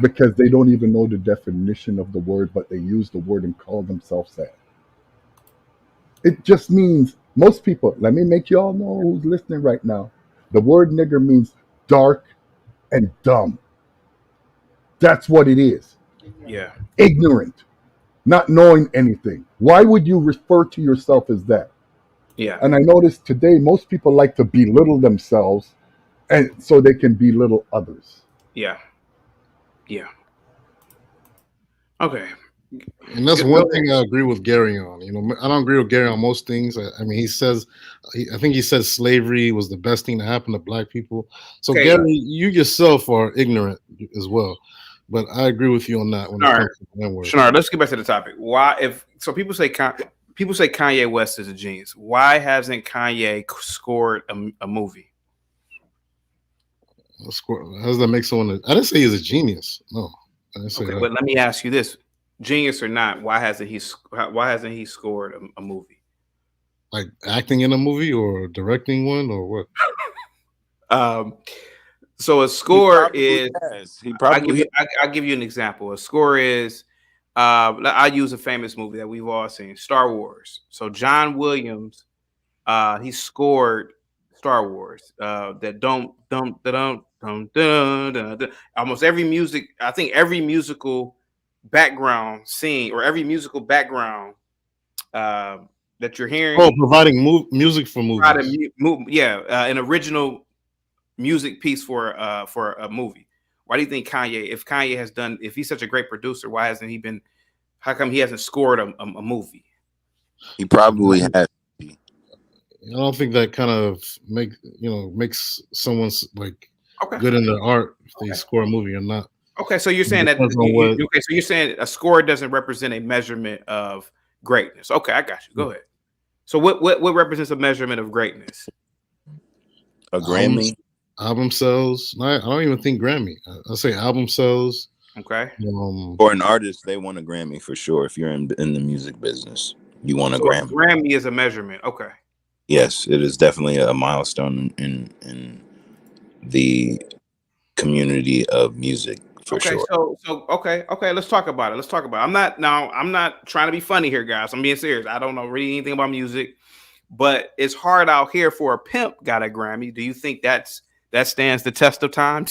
Because they don't even know the definition of the word, but they use the word and call themselves that. It just means, most people, let me make you all know who's listening right now. The word nigger means dark and dumb. That's what it is.
Yeah.
Ignorant, not knowing anything. Why would you refer to yourself as that?
Yeah.
And I noticed today most people like to belittle themselves, and so they can belittle others.
Yeah. Okay.
And that's one thing I agree with Gary on. I don't agree with Gary on most things. I mean, I think he said slavery was the best thing to happen to black people. So Gary, you yourself are ignorant as well. But I agree with you on that. When it comes to that word.
Shinar, let's get back to the topic. Why, so people say people say Kanye West is a genius. Why hasn't Kanye scored a movie?
How does that make someone? I didn't say he's a genius. No, I didn't say
Okay,
that.
but let me ask you this: genius or not, why hasn't he scored a movie?
Like acting in a movie or directing one or what?
So a
He
score
probably
is.
has. He probably
I'll give you an example. A score is. I'll use a famous movie that we've all seen, Star Wars. So John Williams, he scored Star Wars. That don't almost every music. I think every musical background scene or every musical background uh, that you're
Oh,
hearing,
providing music for movies.
an original music piece for a movie. Why do you think Kanye, if he's such a great producer, why hasn't he been? How come he hasn't scored a movie?
he probably has.
I don't think that kind of makes someone's like
Okay.
good in their art if they score a movie or not.
Okay, so you're saying that
Depends on what.
okay, so you're saying a score doesn't represent a measurement of greatness. Okay, I got you. Go ahead. So what represents a measurement of greatness?
A Grammy.
Album sales. I don't even think Grammy. I say album sales.
Okay.
For an artist, they want a Grammy for sure. If you're in the music business, you want a Grammy.
Grammy is a measurement. Okay.
Yes, it is definitely a milestone in the community of music for
Okay,
sure.
so okay, let's talk about it. I'm not trying to be funny here, guys. I'm being serious. I don't know really anything about music, but it's hard out here for a pimp got a Grammy. Do you think that stands the test of time?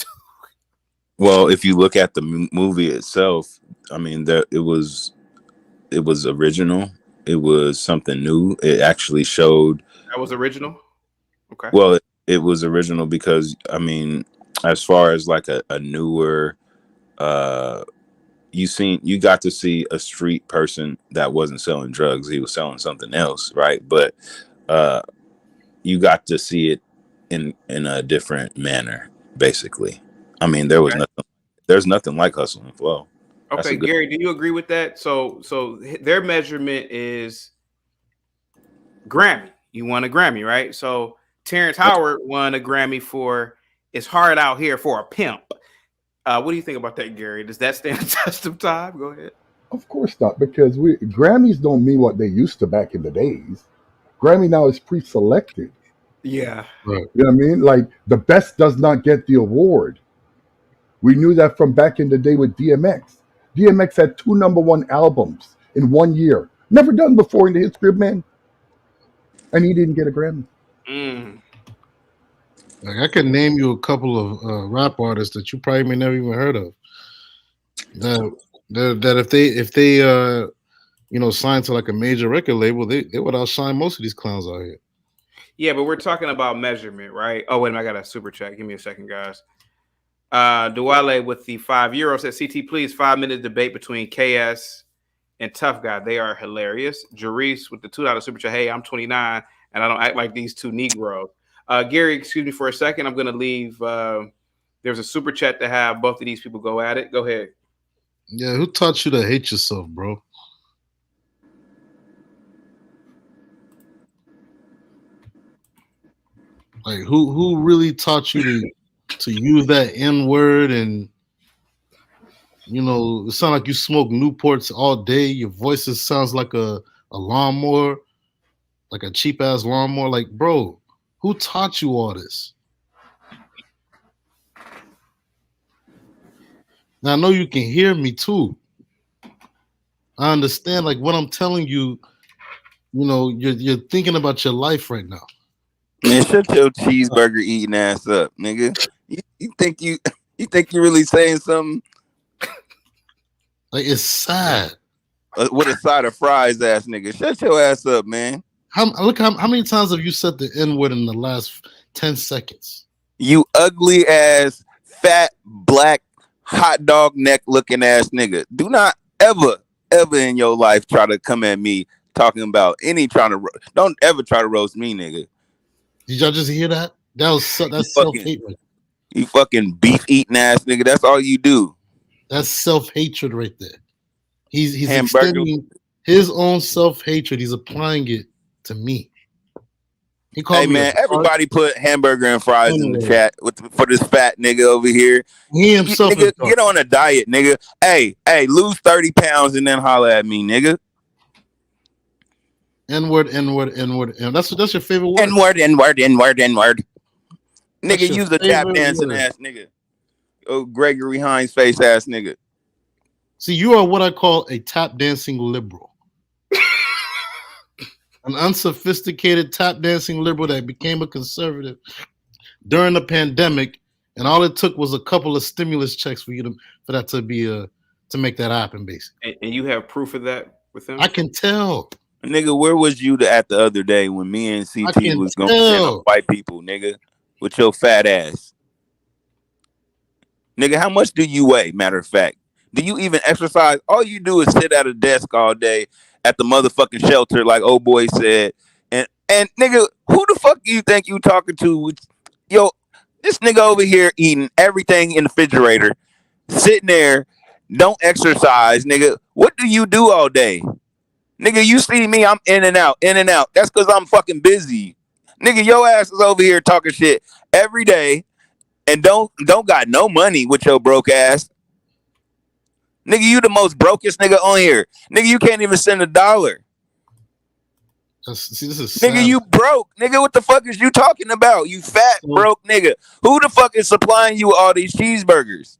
Well, if you look at the movie itself, I mean, it was original. It was something new. It actually showed.
That was original. Okay.
Well, it was original because I mean, as far as like a newer, you got to see a street person that wasn't selling drugs. He was selling something else, right? But you got to see it in a different manner, basically. I mean, there's nothing like Hustle and Flow.
Okay, Gary, do you agree with that? So their measurement is Grammy. You won a Grammy, right? So Terrence Howard won a Grammy for "It's Hard Out Here for a Pimp." What do you think about that, Gary? Does that stand the test of time? Go ahead.
Of course not, because Grammys don't mean what they used to back in the days. Grammy now is pre-selected.
Yeah.
Right.
You know what I mean? Like the best does not get the award. We knew that from back in the day with DMX. DMX had 2 #1 albums in 1 year. Never done before in the history of man. And he didn't get a Grammy.
Like I could name you a couple of rap artists that you probably may never even heard of. That if they signed to like a major record label, they would outshine most of these clowns out here.
Yeah, but we're talking about measurement, right? Oh, wait a minute, I got a super chat. Give me a second, guys. Duale with the €5 said, CT, please, 5-minute debate between KS and Tough Guy. They are hilarious. Jerice with the $2 super chat. Hey, I'm 29 and I don't act like these two Negroes. Gary, excuse me for a second. I'm going to leave. There's a super chat to have both of these people go at it. Go ahead.
Yeah, who taught you to hate yourself, bro? Like who really taught you to use that N word and it sounds like you smoke Newports all day. Your voice sounds like a lawnmower, like a cheap ass lawnmower. Like, bro, who taught you all this? Now I know you can hear me too. I understand, like what I'm telling you. You're thinking about your life right now.
Man, shut your cheeseburger eating ass up, nigga. You think you really saying something?
Like it's sad.
With a side of fries, ass nigga. Shut your ass up, man.
How many times have you said the N-word in the last 10 seconds?
You ugly ass, fat, black, hot dog neck looking ass nigga. Do not ever in your life try to come at me talking about don't ever try to roast me, nigga.
Did y'all just hear that? That's self-hatred.
You fucking beef eating ass nigga. That's all you do.
That's self-hatred right there. He's his own self-hatred, he's applying it to me. He called
Hey
me a
man, everybody put hamburger and fries in the
N-word.
chat for this fat nigga over here.
He himself
Nigga,
is dark.
get on a diet, nigga. Hey, lose 30 pounds and then holler at me, nigga.
N-word, N-word, N-word. That's your favorite word.
N-word, N-word, N-word, N-word.
That's
Nigga,
your
use the tap
favorite
dancing
word.
ass nigga. Oh, Gregory Hines face ass nigga.
See, you are what I call a tap dancing liberal. An unsophisticated tap dancing liberal that became a conservative during the pandemic, and all it took was a couple of stimulus checks for that to be to make that happen, basically.
And you have proof of that with him?
I can tell.
Nigga, where was you at the other day when me and
I
CT
can
was going in on
tell.
white people, nigga? With your fat ass. Nigga, how much do you weigh, matter of fact? Do you even exercise? All you do is sit at a desk all day at the motherfucking shelter, like old boy said. And nigga, who the fuck do you think you talking to? Yo, this nigga over here eating everything in the refrigerator, sitting there, don't exercise, nigga. What do you do all day? Nigga, you see me, I'm in and out, in and out. That's because I'm fucking busy. Nigga, your ass is over here talking shit every day and don't got no money with your broke ass. Nigga, you the most brokest nigga on here. Nigga, you can't even send $1.
See, this is
Nigga,
sad.
you broke. Nigga, what the fuck is you talking about? You fat, broke nigga. Who the fuck is supplying you all these cheeseburgers?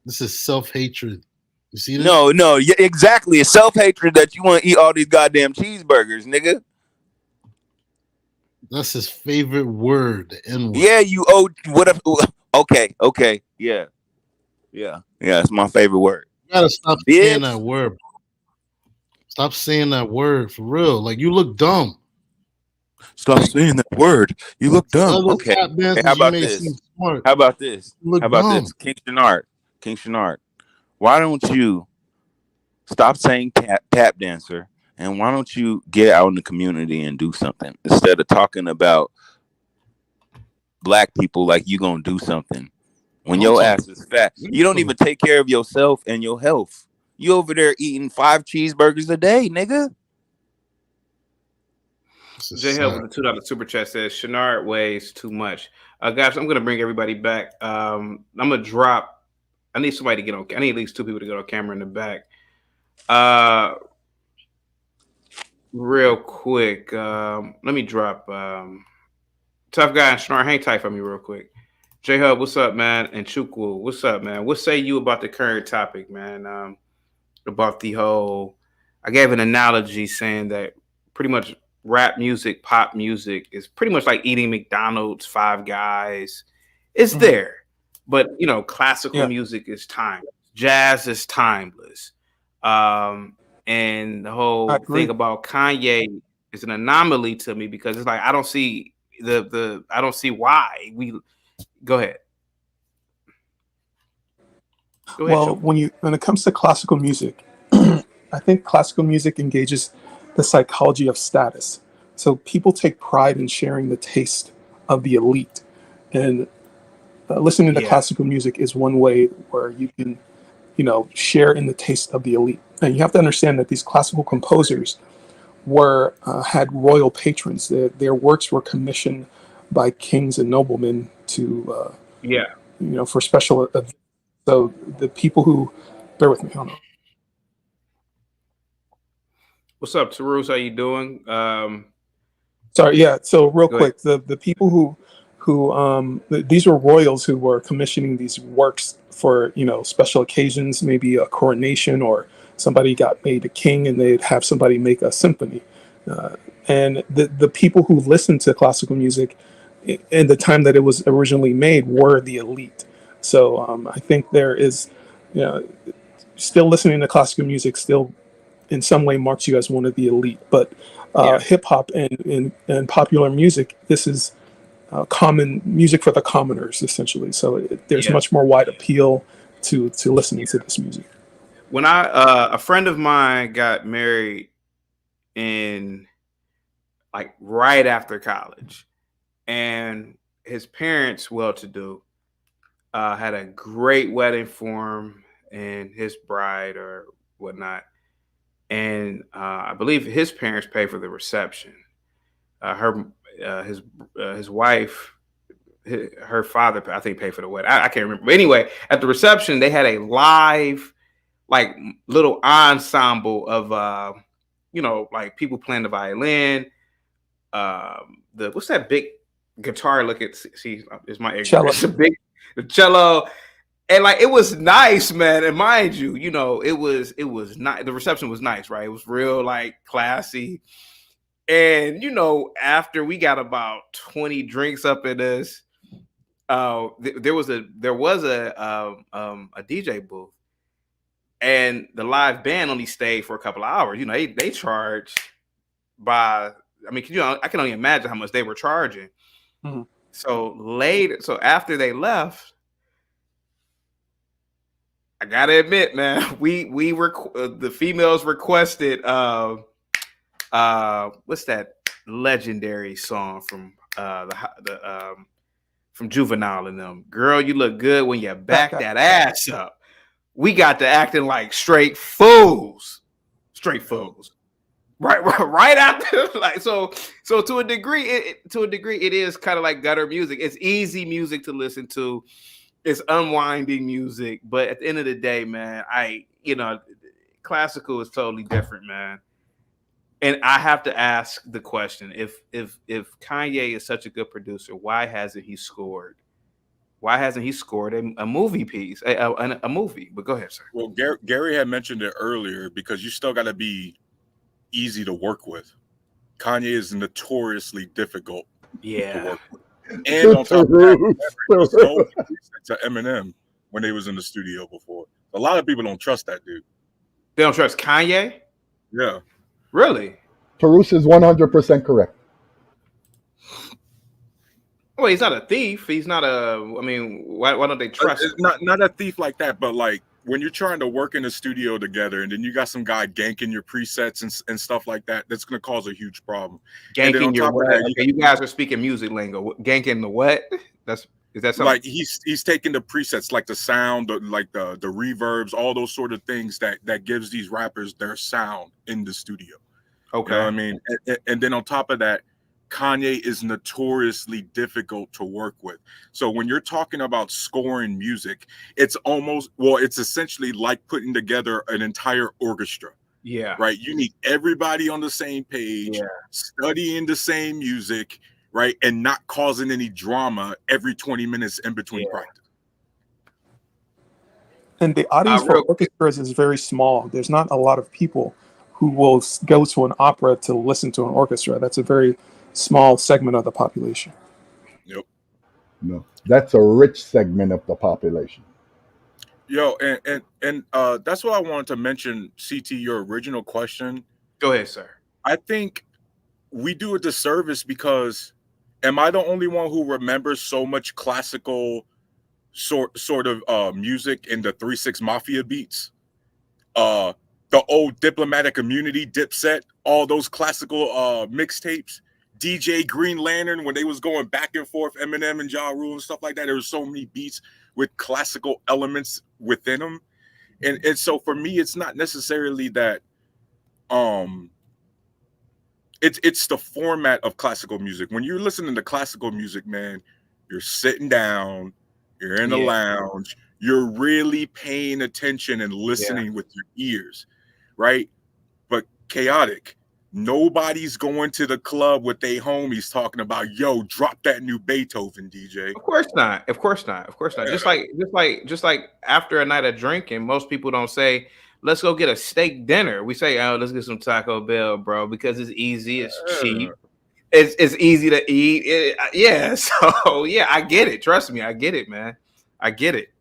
This is self-hatred. You see this?
No, yeah, exactly. It's self-hatred that you want to eat all these goddamn cheeseburgers, nigga.
That's his favorite word, the N-word.
Yeah, you owe what if okay. Yeah. It's my favorite word.
You gotta stop saying that word. Stop saying that word for real. Like, you look dumb.
Stop saying that word. You look dumb. Okay. Hey, how about this? How about this? King Shenard. Why don't you stop saying tap dancer, and why don't you get out in the community and do something instead of talking about black people like you gonna do something when your ass is fat? You don't even take care of yourself and your health. You over there eating 5 cheeseburgers a day, nigga.
J Hell with the $2 super chat says Shenard weighs too much. Guys, I'm gonna bring everybody back. I'm gonna drop. I need somebody to get on. I need at least 2 people to get on camera in the back. Real quick. Let me drop. Tough guy and Shenard, hang tight for me real quick. J Hub, what's up, man? And Chukwu, what's up, man? What say you about the current topic, man? About the whole. I gave an analogy saying that pretty much rap music, pop music is pretty much like eating McDonald's, Five Guys. It's there, but classical music is timeless. Jazz is timeless. And the whole thing about Kanye is an anomaly to me because it's like I don't see I don't see why we. Go ahead.
Well, when it comes to classical music, I think classical music engages the psychology of status. So people take pride in sharing the taste of the elite, and listening to classical music is one way where you can, share in the taste of the elite. And you have to understand that these classical composers had royal patrons. Their works were commissioned by kings and noblemen to, for special events. So the people who, bear with me, hold on.
What's up, Tarus? How you doing?
Sorry, yeah. So real quick, the people who these were royals who were commissioning these works for special occasions, maybe a coronation or somebody got made a king, and they'd have somebody make a symphony. And the people who listened to classical music in the time that it was originally made were the elite. So I think there is, still listening to classical music still in some way marks you as one of the elite. But hip hop and popular music, this is common music for the commoners, essentially. So there's much more wide appeal to listening to this music.
When a friend of mine got married in like right after college, and his parents, well-to-do, had a great wedding for him and his bride or whatnot. and I believe his parents paid for the reception. Her his wife, her father, I think, paid for the wedding. I can't remember. But anyway, at the reception, they had a live, like, little ensemble of like people playing the violin. The what's that big guitar? Look at, see, is my
Cello.
ignorance. The cello. And like, it was nice, man. And mind you, it was not, the reception was nice, right? It was real, like, classy. And after we got about 20 drinks up in us, there was a DJ booth, and the live band only stayed for a couple of hours. They charged by, I mean, I can only imagine how much they were charging.
Mm-hmm.
So after they left, I gotta admit, man, we were the females requested what's that legendary song from from Juvenile and them? Girl, you look good when you back that ass up. We got to acting like straight fools. Right after, like, so to a degree, it is kind of like gutter music. It's easy music to listen to. It's unwinding music, but at the end of the day, man, classical is totally different, man. And I have to ask the question: if Kanye is such a good producer, why hasn't he scored? Why hasn't he scored a movie piece, a movie? But go ahead, sir.
Well, Gary had mentioned it earlier, because you still got to be easy to work with. Kanye is notoriously difficult to work with. And on top of that, to Eminem when they was in the studio before. A lot of people don't trust that dude.
They don't trust Kanye?
Yeah.
Really?
Tarus is 100% correct.
Well, he's not a thief. He's not a. I mean, why don't they trust him?
Not a thief like that, but like when you're trying to work in a studio together, and then you got some guy ganking your presets and stuff like that, that's going to cause a huge problem.
Ganking your what? Okay, you guys are speaking music lingo. Ganking the what? Is that something?
Like he's taking the presets, like the sound, like the reverbs, all those sort of things that gives these rappers their sound in the studio.
Okay,
you know what I mean, and then on top of that, Kanye is notoriously difficult to work with. So when you're talking about scoring music, it's essentially like putting together an entire orchestra.
Yeah.
Right. You need everybody on the same page, studying the same music, right, and not causing any drama every 20 minutes in between practice.
And the audience for orchestras is very small. There's not a lot of people who will go to an opera to listen to an orchestra. That's a very small segment of the population.
Yep.
No, that's a rich segment of the population.
Yo, and that's what I wanted to mention, CT, your original question.
Go ahead, sir.
I think we do a disservice because am I the only one who remembers so much classical sort of music in the 3-6 Mafia beats? The old Diplomatic Immunity, Dipset, all those classical mixtapes, DJ Green Lantern, when they was going back and forth, Eminem and Ja Rule and stuff like that. There was so many beats with classical elements within them. And so for me, it's not necessarily that it's the format of classical music. When you're listening to classical music, man, you're sitting down, you're in a lounge, you're really paying attention and listening with your ears, right? But chaotic. Nobody's going to the club with their homies talking about, yo, drop that new Beethoven, DJ.
Of course not. Of course not. Of course not. Yeah. Just like after a night of drinking, most people don't say, let's go get a steak dinner. We say, oh, let's get some Taco Bell, bro, because it's easy, it's cheap, it's easy to eat. So yeah, I get it. Trust me, I get it, man. I get it.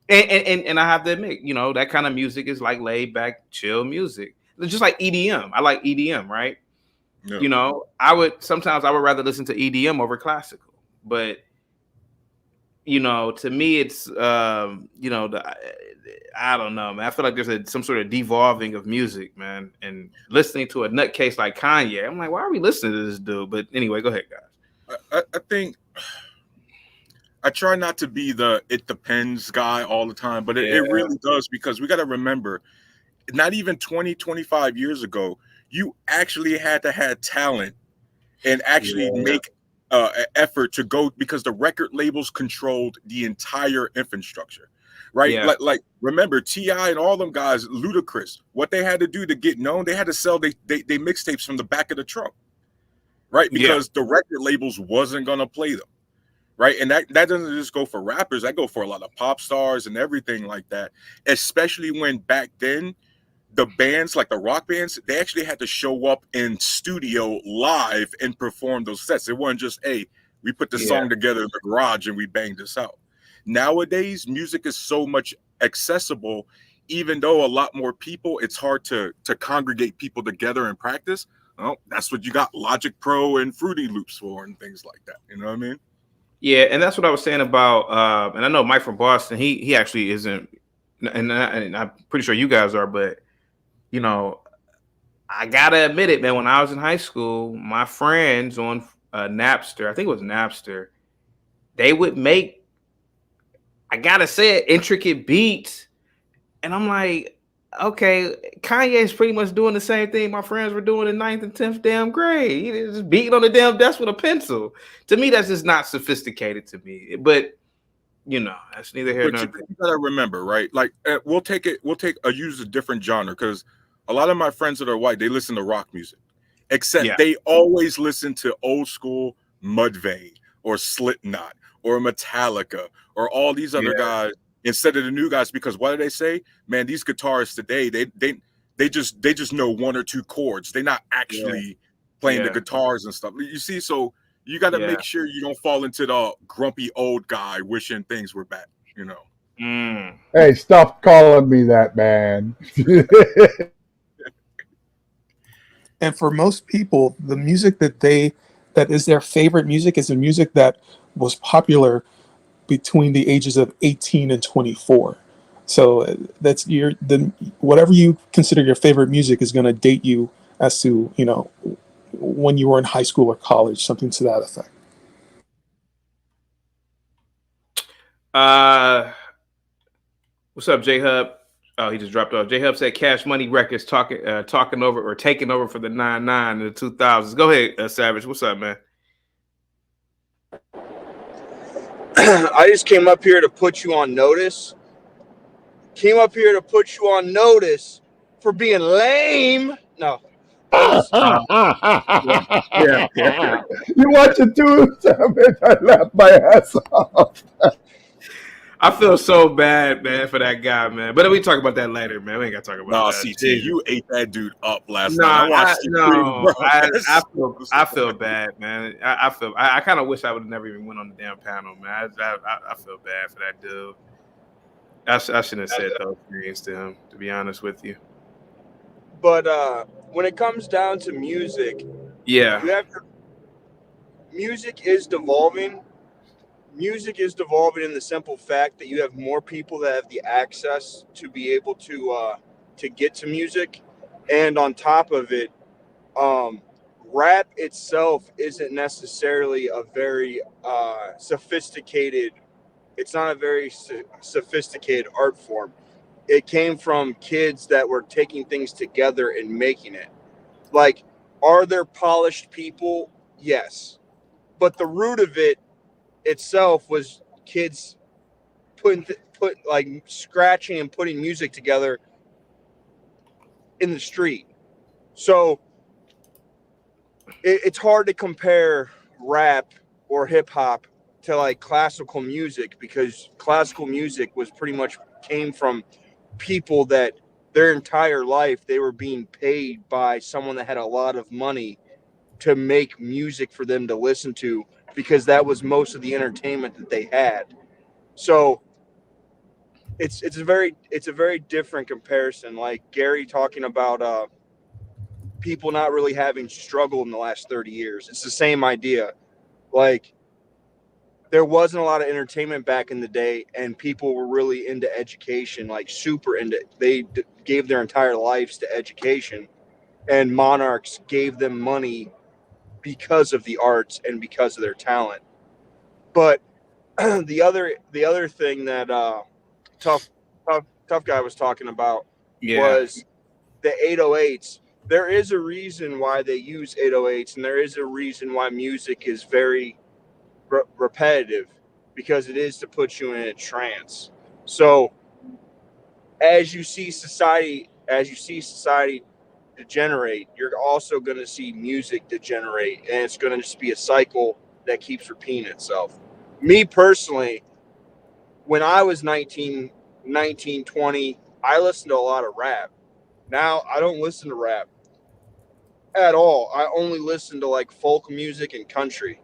And I have to admit, that kind of music is like laid back, chill music. It's just like EDM. I like EDM, right? Yeah. I would rather listen to EDM over classical, but to me, it's I don't know, man. I feel like there's some sort of devolving of music, man. And listening to a nutcase like Kanye, I'm like, why are we listening to this dude? But anyway, go ahead, guys.
I think I try not to be the it depends guy all the time, but it really does, because we got to remember not even 20, 25 years ago, you actually had to have talent and actually make an effort to go, because the record labels controlled the entire infrastructure, right?
Yeah.
Like remember T.I. and all them guys, Ludacris, what they had to do to get known, they had to sell they mixtapes from the back of the truck, right?
Yeah.
Because the record labels wasn't gonna play them, right? And that doesn't just go for rappers, that go for a lot of pop stars and everything like that, especially when back then the bands, like the rock bands, they actually had to show up in studio live and perform those sets. It wasn't just, hey, we put the song together in the garage and we banged this out. Nowadays, music is so much accessible, even though a lot more people, it's hard to congregate people together and practice. Well, that's what you got Logic Pro and Fruity Loops for and things like that. You know what I mean?
Yeah, and that's what I was saying about. And I know Mike from Boston. He actually isn't, and I'm pretty sure you guys are, but you know, I gotta admit it, man. When I was in high school, my friends on Napster, I think it was Napster, they would make, I gotta say it, intricate beats, and I'm like, okay, Kanye's pretty much doing the same thing my friends were doing in 9th and 10th damn grade. He just beating on the damn desk with a pencil. To me, that's just not sophisticated to me. But you know, that's neither here
But
nor
you,
there.
you gotta remember, right? Like we'll use a different genre, because a lot of my friends that are white, they listen to rock music, except
Yeah,
they always listen to old school Mudvayne or Slipknot or Metallica or all these other
yeah,
guys instead of the new guys. Because what do they say? Man, these guitarists today, they just know one or two chords. They're not
yeah,
actually playing the
yeah,
guitars and stuff. You see, so you got to
yeah.
make sure you don't fall into the grumpy old guy wishing things were back. You know.
Mm.
Hey, stop calling me that, man.
And for most people, the music that is their favorite music is the music that was popular between the ages of 18 and 24. So that's whatever you consider your favorite music is going to date you as to, when you were in high school or college, something to that effect.
What's up, J Hub? Oh, he just dropped off. J Hub said Cash Money Records talking over or taking over for the 99 in the 2000s. Go ahead, Savage. What's up, man?
I just came up here to put you on notice. Came up here to put you on notice for being lame. No.
Yeah.
You watch it too? I laughed my ass off.
I feel so bad, man, for that guy, man. But we talk about that later, man. We ain't gotta talk about
Nah,
that.
CT,
Jesus.
you ate that dude up last night.
Nah,
I watched you stream, bro.
I feel bad, man. I kind of wish I would have never even went on the damn panel, man. I feel bad for that dude. I shouldn't have said those things to him, to be honest with you.
But when it comes down to music,
Yeah,
music is devolving. Music is devolving in the simple fact that you have more people that have the access to be able to get to music, and on top of it, rap itself isn't necessarily a very sophisticated. It's not a very sophisticated art form. It came from kids that were taking things together and making it. Like, are there polished people? Yes, but the root of it itself was kids put like scratching and putting music together in the street. So it's hard to compare rap or hip hop to like classical music, because classical music was pretty much came from people that their entire life they were being paid by someone that had a lot of money to make music for them to listen to, because that was most of the entertainment that they had. So it's a very different comparison. Like Gary talking about people not really having struggled in the last 30 years. It's the same idea. Like, there wasn't a lot of entertainment back in the day, and people were really into education, like super into. They gave their entire lives to education, and monarchs gave them money because of the arts and because of their talent. But the other thing that tough guy was talking about
yeah,
was the 808s, there is a reason why they use 808s, and there is a reason why music is very repetitive, because it is to put you in a trance. So as you see society degenerate, you're also going to see music degenerate, and it's going to just be a cycle that keeps repeating itself. Me personally, when I was 19, 20, I listened to a lot of rap. Now I don't listen to rap at all. I only listen to like folk music and country.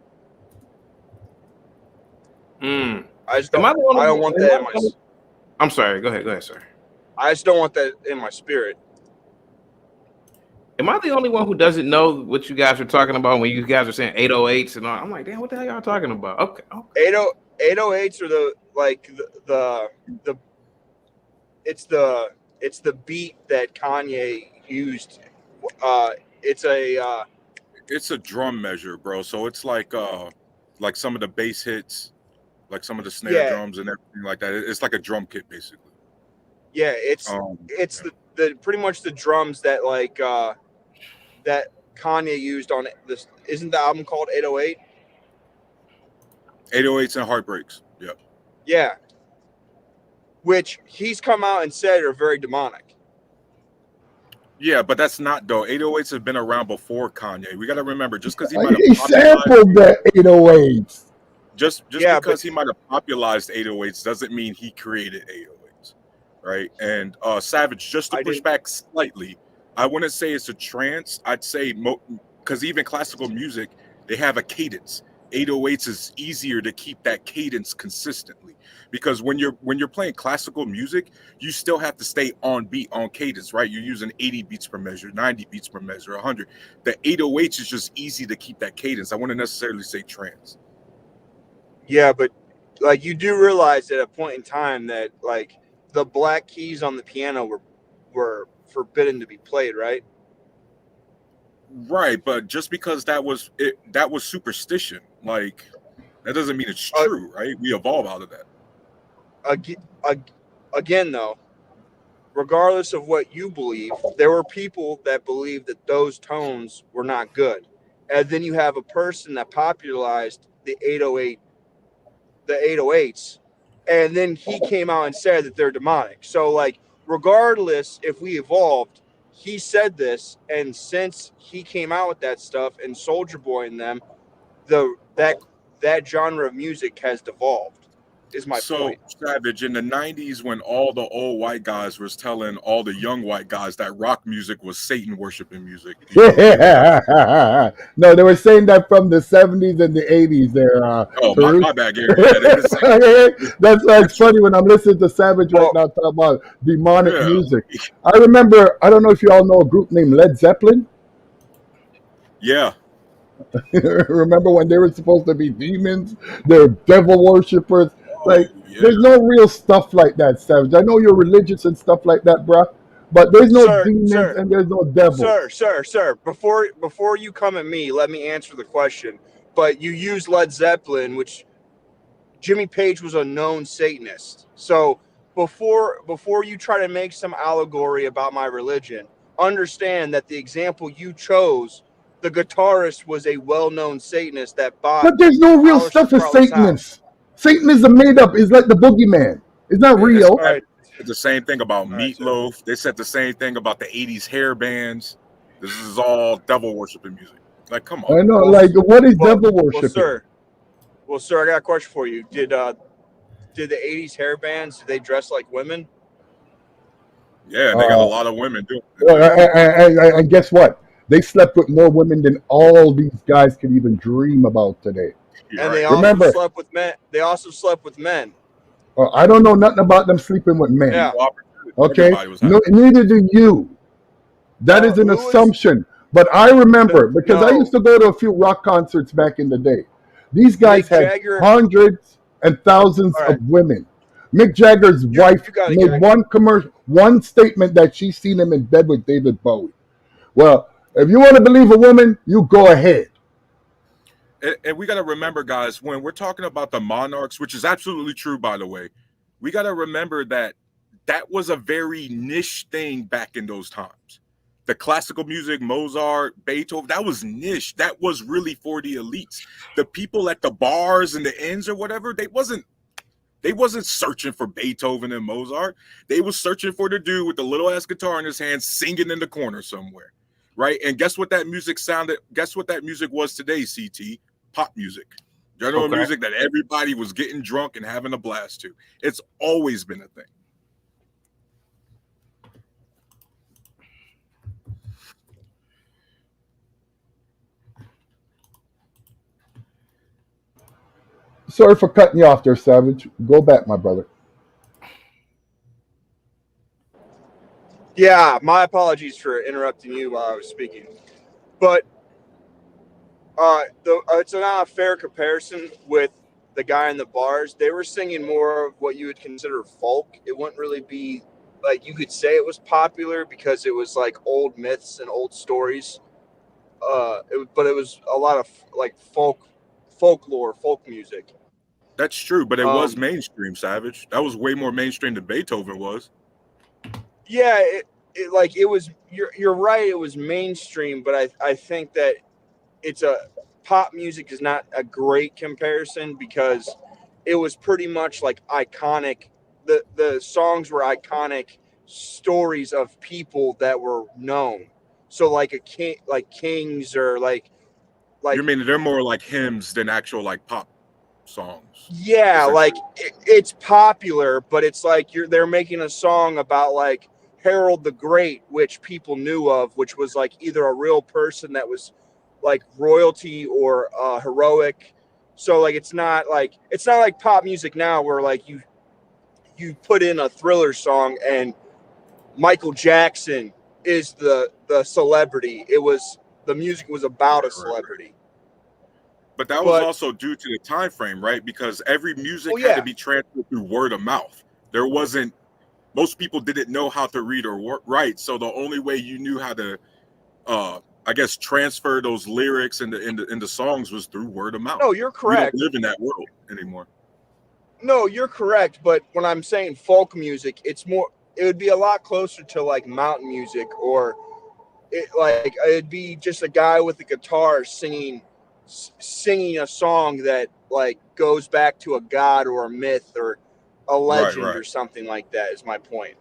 Mm.
I just
Am
don't.
I the only
I don't
one?
want that in my.
I'm sorry. Go ahead, sir.
I just don't want that in my spirit.
Am I the only one who doesn't know what you guys are talking about when you guys are saying 808s and all? I'm like, damn, what the hell y'all talking about? Okay.
808s are the it's the beat that Kanye used. It's
a drum measure, bro. So it's like some of the bass hits, like some of the snare drums and everything like that. It's like a drum kit, basically.
Yeah, it's the pretty much the drums that that Kanye used on this. Isn't the album called 808?
808s and Heartbreaks. Yep.
Yeah. Which he's come out and said are very demonic.
Yeah, but that's not though. 808s have been around before Kanye. We got to remember, just because he might
He
have
sampled the 808s.
Just because he might have popularized 808s doesn't mean he created 808s, right? And Savage, just to push back slightly, I wouldn't say it's a trance. I'd say because even classical music, they have a cadence. 808s is easier to keep that cadence consistently, because when you're playing classical music, you still have to stay on beat, on cadence, right? You're using 80 beats per measure, 90 beats per measure, 100. The 808s is just easy to keep that cadence. I wouldn't necessarily say trance.
Yeah, but like you do realize at a point in time that like the black keys on the piano were forbidden to be played, right?
Right, but just because that was superstition, like that doesn't mean it's true, right? We evolve out of that.
Again, though, regardless of what you believe, there were people that believed that those tones were not good, and then you have a person that popularized the 808s, and then he came out and said that they're demonic. So, like, regardless if we evolved, he said this, and since he came out with that stuff and Soulja Boy and them, that genre of music has devolved. Is my point.
Savage, in the 90s, when all the old white guys was telling all the young white guys that rock music was Satan worshiping music.
Yeah. No, they were saying that from the 70s and the 80s there.
My bad, Gary.
That's why it's funny when I'm listening to Savage right now talk about demonic music. I remember, I don't know if you all know a group named Led Zeppelin.
Yeah.
Remember when they were supposed to be demons? They're devil worshippers. There's no real stuff like that, Savage. I know you're religious and stuff like that, bruh, but there's no demons and there's no devils.
Sir. Before you come at me, let me answer the question. But you use Led Zeppelin, which Jimmy Page was a known Satanist. So before you try to make some allegory about my religion, understand that the example you chose, the guitarist was a well-known Satanist that bought.
But there's no real stuff as Satanists. Satanism made up. It's like the boogeyman. It's not real.
It's the same thing about Meatloaf. They said the same thing about the 80s hair bands. This is all devil worshiping music. Like, come on.
I know. What is devil worshiping?
Well, sir, I got a question for you. Did the 80s hair bands, did they dress like women?
Yeah, they got a lot of women doing
it. And guess what? They slept with more women than all these guys could even dream about today.
And they also slept with men. They also slept with men.
I don't know nothing about them sleeping with men.
Yeah.
Okay. Neither do you. That is an assumption. But I remember because I used to go to a few rock concerts back in the day. These guys had hundreds and thousands of women. Mick Jagger's wife made one statement that she's seen him in bed with David Bowie. Well, if you want to believe a woman, you go ahead.
And we got to remember, guys, when we're talking about the monarchs, which is absolutely true, by the way, we got to remember that was a very niche thing back in those times. the classical music, Mozart, Beethoven, that was niche. That was really for the elites. The people at the bars and the inns or whatever, they wasn't searching for Beethoven and Mozart. They was searching for the dude with the little ass guitar in his hand singing in the corner somewhere. Right? And guess what that music sounded? Guess what that music was today, CT? Pop music. General music that everybody was getting drunk and having a blast to. It's always been a thing.
Sorry for cutting you off there, Savage. Go back, my brother.
Yeah, my apologies for interrupting you while I was speaking. But it's not a fair comparison with the guy in the bars. They were singing more of what you would consider folk. It wouldn't really be like you could say it was popular because it was like old myths and old stories. But it was a lot of like folklore, folk music.
That's true, but it was mainstream, Savage. That was way more mainstream than Beethoven was.
Yeah, it was. You're right. It was mainstream, but I think that it's pop music is not a great comparison because it was pretty much like iconic. The songs were iconic stories of people that were known. So like a king, like kings, or like
You mean they're more like hymns than actual like pop songs?
Yeah, like it's popular, but it's like they're making a song about like Harold the Great, which people knew of, which was like either a real person that was like royalty or heroic. So like it's not like pop music now where like you put in a Thriller song and Michael Jackson is the celebrity. The music was about a celebrity.
But that was also due to the time frame, right? Because every music had to be transferred through word of mouth. There wasn't, most people didn't know how to read or write, so the only way you knew how to, I guess, transfer those lyrics in the songs was through word of mouth.
No, you're correct.
We don't live in that world anymore.
No, you're correct. But when I'm saying folk music, it would be a lot closer to like mountain music, or it'd be just a guy with a guitar singing a song that like goes back to a god or a myth or a legend or something like that is my point.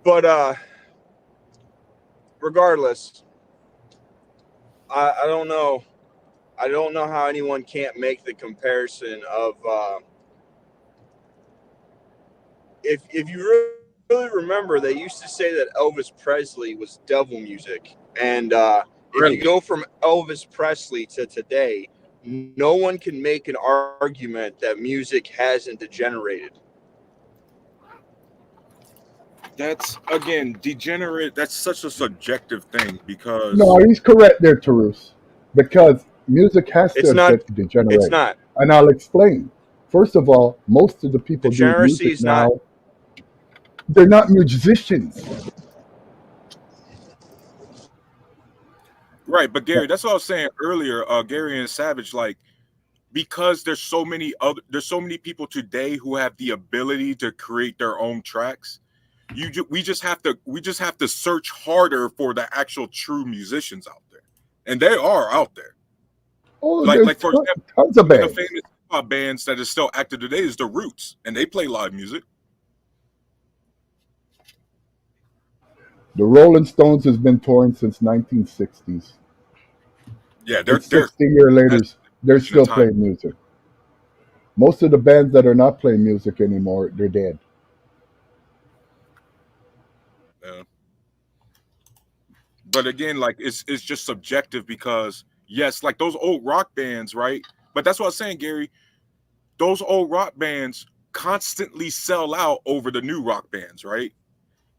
But regardless, I don't know how anyone can't make the comparison of if you really remember, they used to say that Elvis Presley was devil music. And if you go from Elvis Presley to today, no one can make an argument that music hasn't degenerated.
That's, again, degenerate. That's such a subjective thing because...
No, he's correct there, Tarus. Because music has to degenerate.
It's not.
And I'll explain. First of all, most of the people doing music now, they're not musicians.
Right, but Gary, that's what I was saying earlier, Gary and Savage, like, because there's so many people today who have the ability to create their own tracks. We just have to search harder for the actual true musicians out there, and they are out there.
Oh, like for example, tons of bands.
The famous hip-hop bands that is still active today is the Roots, and they play live music.
The Rolling Stones has been touring since 1960s.
Yeah, they're
60 years later, they're still playing music. Most of the bands that are not playing music anymore, they're dead.
Yeah. But again, like it's just subjective because yes, like those old rock bands, right? But that's what I was saying, Gary. Those old rock bands constantly sell out over the new rock bands, right?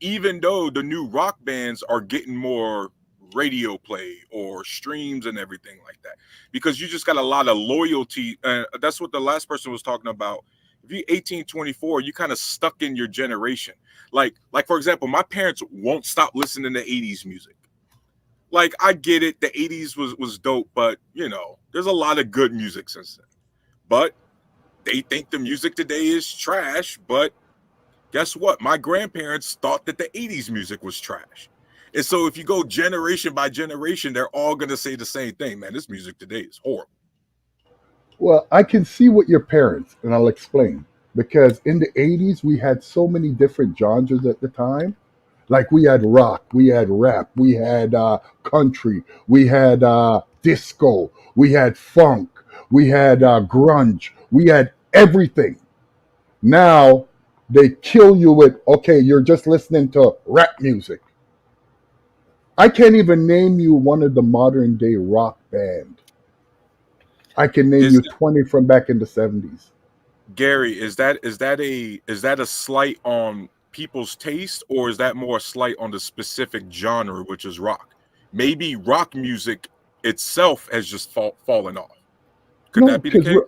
Even though the new rock bands are getting more radio play or streams and everything like that, because you just got a lot of loyalty. That's what the last person was talking about. If you're 18, 24, you kind of stuck in your generation. Like for example, my parents won't stop listening to 80s music. Like, I get it, the 80s was dope, but you know, there's a lot of good music since then. But they think the music today is trash, but Guess what? My grandparents thought that the 80s music was trash. And so if you go generation by generation, they're all going to say the same thing. Man, this music today is horrible.
Well, I can see what your parents, and I'll explain. Because in the 80s, we had so many different genres at the time. Like we had rock, we had rap, we had country, we had disco, we had funk, we had grunge, we had everything. Now they kill you with, okay, you're just listening to rap music. I can't even name you one of the modern day rock band. I can name
Is
you 20 from back in the 70s.
Gary, is that a slight on people's taste, or is that more a slight on the specific genre, which is rock? Maybe rock music itself has just fallen off. Could
No,
that be the case?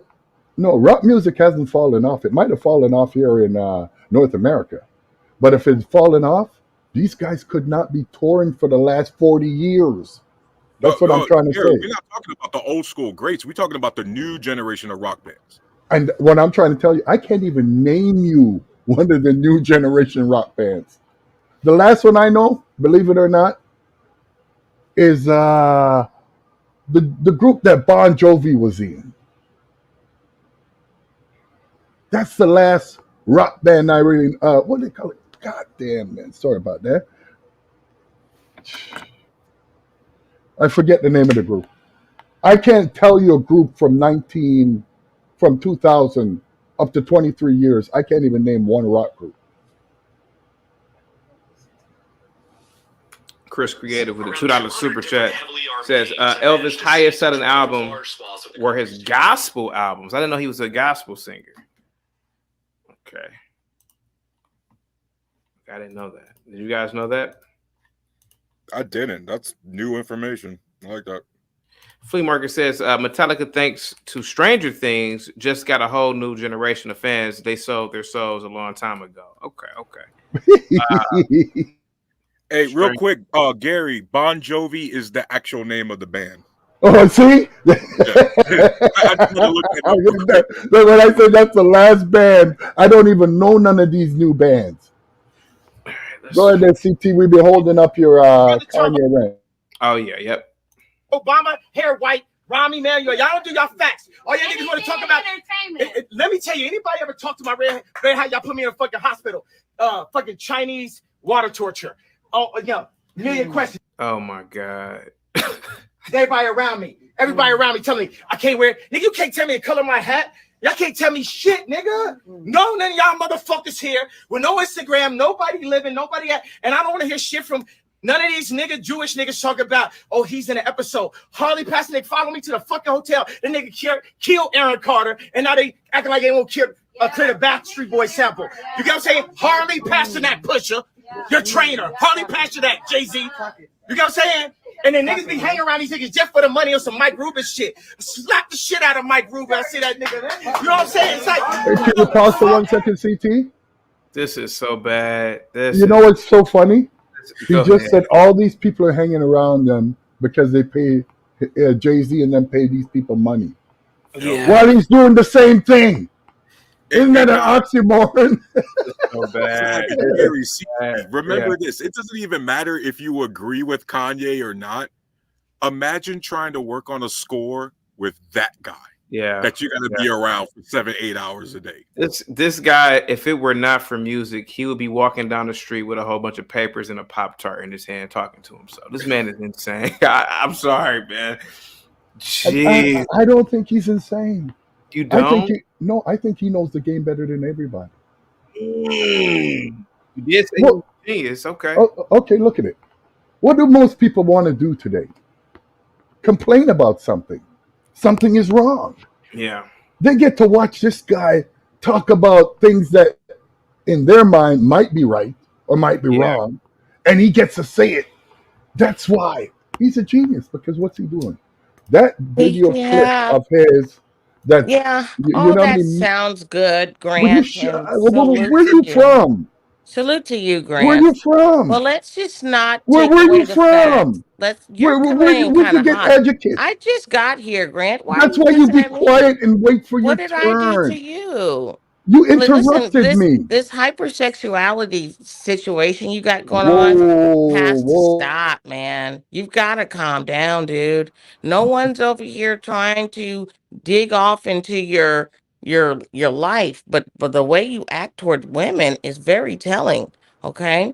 no, rock music hasn't fallen off. It might have fallen off here in North America. But if it's fallen off, these guys could not be touring for the last 40 years. That's what I'm trying to
Gary,
say.
we're not talking about the old school greats. We're talking about the new generation of rock bands.
And what I'm trying to tell you, I can't even name you one of the new generation rock bands. The last one I know, believe it or not, is the group that Bon Jovi was in. That's the last rock band I really what do they call it? God damn, man. Sorry about that. I forget the name of the group. I can't tell you a group from 2000 up to 23 years. I can't even name one rock group.
Chris Creative with a $2 super chat says Elvis' highest selling album were his gospel albums. I didn't know he was a gospel singer. Okay. I didn't know that. Did you guys know that?
I didn't. That's new information. I like that.
Flea Market says Metallica, thanks to Stranger Things, just got a whole new generation of fans. They sold their souls a long time ago. Okay.
Hey, real quick, Gary, Bon Jovi is the actual name of the band.
Oh, see?
I just want to look at it.
When I said that's the last band, I don't even know none of these new bands. Go ahead there, CT. We've been holding up your Kanye rant.
Oh, yeah, yep.
Obama, hair white, Romney, man, y'all don't do y'all facts. All y'all niggas want to talk about. Let me tell you, anybody ever talk to my red how y'all put me in a fucking hospital? Fucking Chinese water torture. Oh, yeah, million questions.
Oh, my God.
Everybody around me telling me I can't wear. Nigga, you can't tell me the color of my hat. Y'all can't tell me shit, nigga. No, none of y'all motherfuckers here with no Instagram, nobody living, nobody at, and I don't want to hear shit from none of these Jewish niggas talk about, oh, he's in an episode. Harley Pasternak follow me to the fucking hotel. The nigga killed Aaron Carter, and now they acting like they won't clear the Backstreet Boy sample. You get what I'm saying? Harley Pasternak pusher, your trainer. Harley Pasternak, Jay-Z. You get what I'm saying? And then niggas be hanging around these niggas just for the money on some Mike Rubin shit. Slap the shit out of Mike Rubin. I see that nigga. You know what I'm saying? It's like.
Hey, can you pause for 1 second, CT?
This is so bad.
You know what's so funny? He just said all these people are hanging around them because they pay Jay-Z and then pay these people money.
Yeah.
While he's doing the same thing. Isn't that an oxymoron?
So bad.
Remember this. It doesn't even matter if you agree with Kanye or not. Imagine trying to work on a score with that guy.
Yeah.
That you're going to be around for 7-8 hours a day.
This guy, if it were not for music, he would be walking down the street with a whole bunch of papers and a Pop-Tart in his hand talking to himself. This man is insane. I'm sorry, man. Jeez.
I don't think he's insane.
You don't?
I think he knows the game better than everybody.
You did say he was a genius. Okay.
Okay, look at it. What do most people want to do today? Complain about something. Something is wrong.
Yeah.
They get to watch this guy talk about things that in their mind might be right or might be wrong, and he gets to say it. That's why he's a genius, because what's he doing? That video clip of his that
that sounds good, Grant.
Where you from?
Salute to you, Grant.
Where you from?
Well, let's just not.
Where you from?
You're
where you get educated?
I just got here, Grant.
That's why you be quiet and wait for your turn.
What did I do to you?
You
Listen,
interrupted me.
this hypersexuality situation you got going on
Whoa,
has to
whoa.
stop, man. You've got to calm down, dude. No one's over here trying to dig off into your life, but the way you act toward women is very telling. Okay,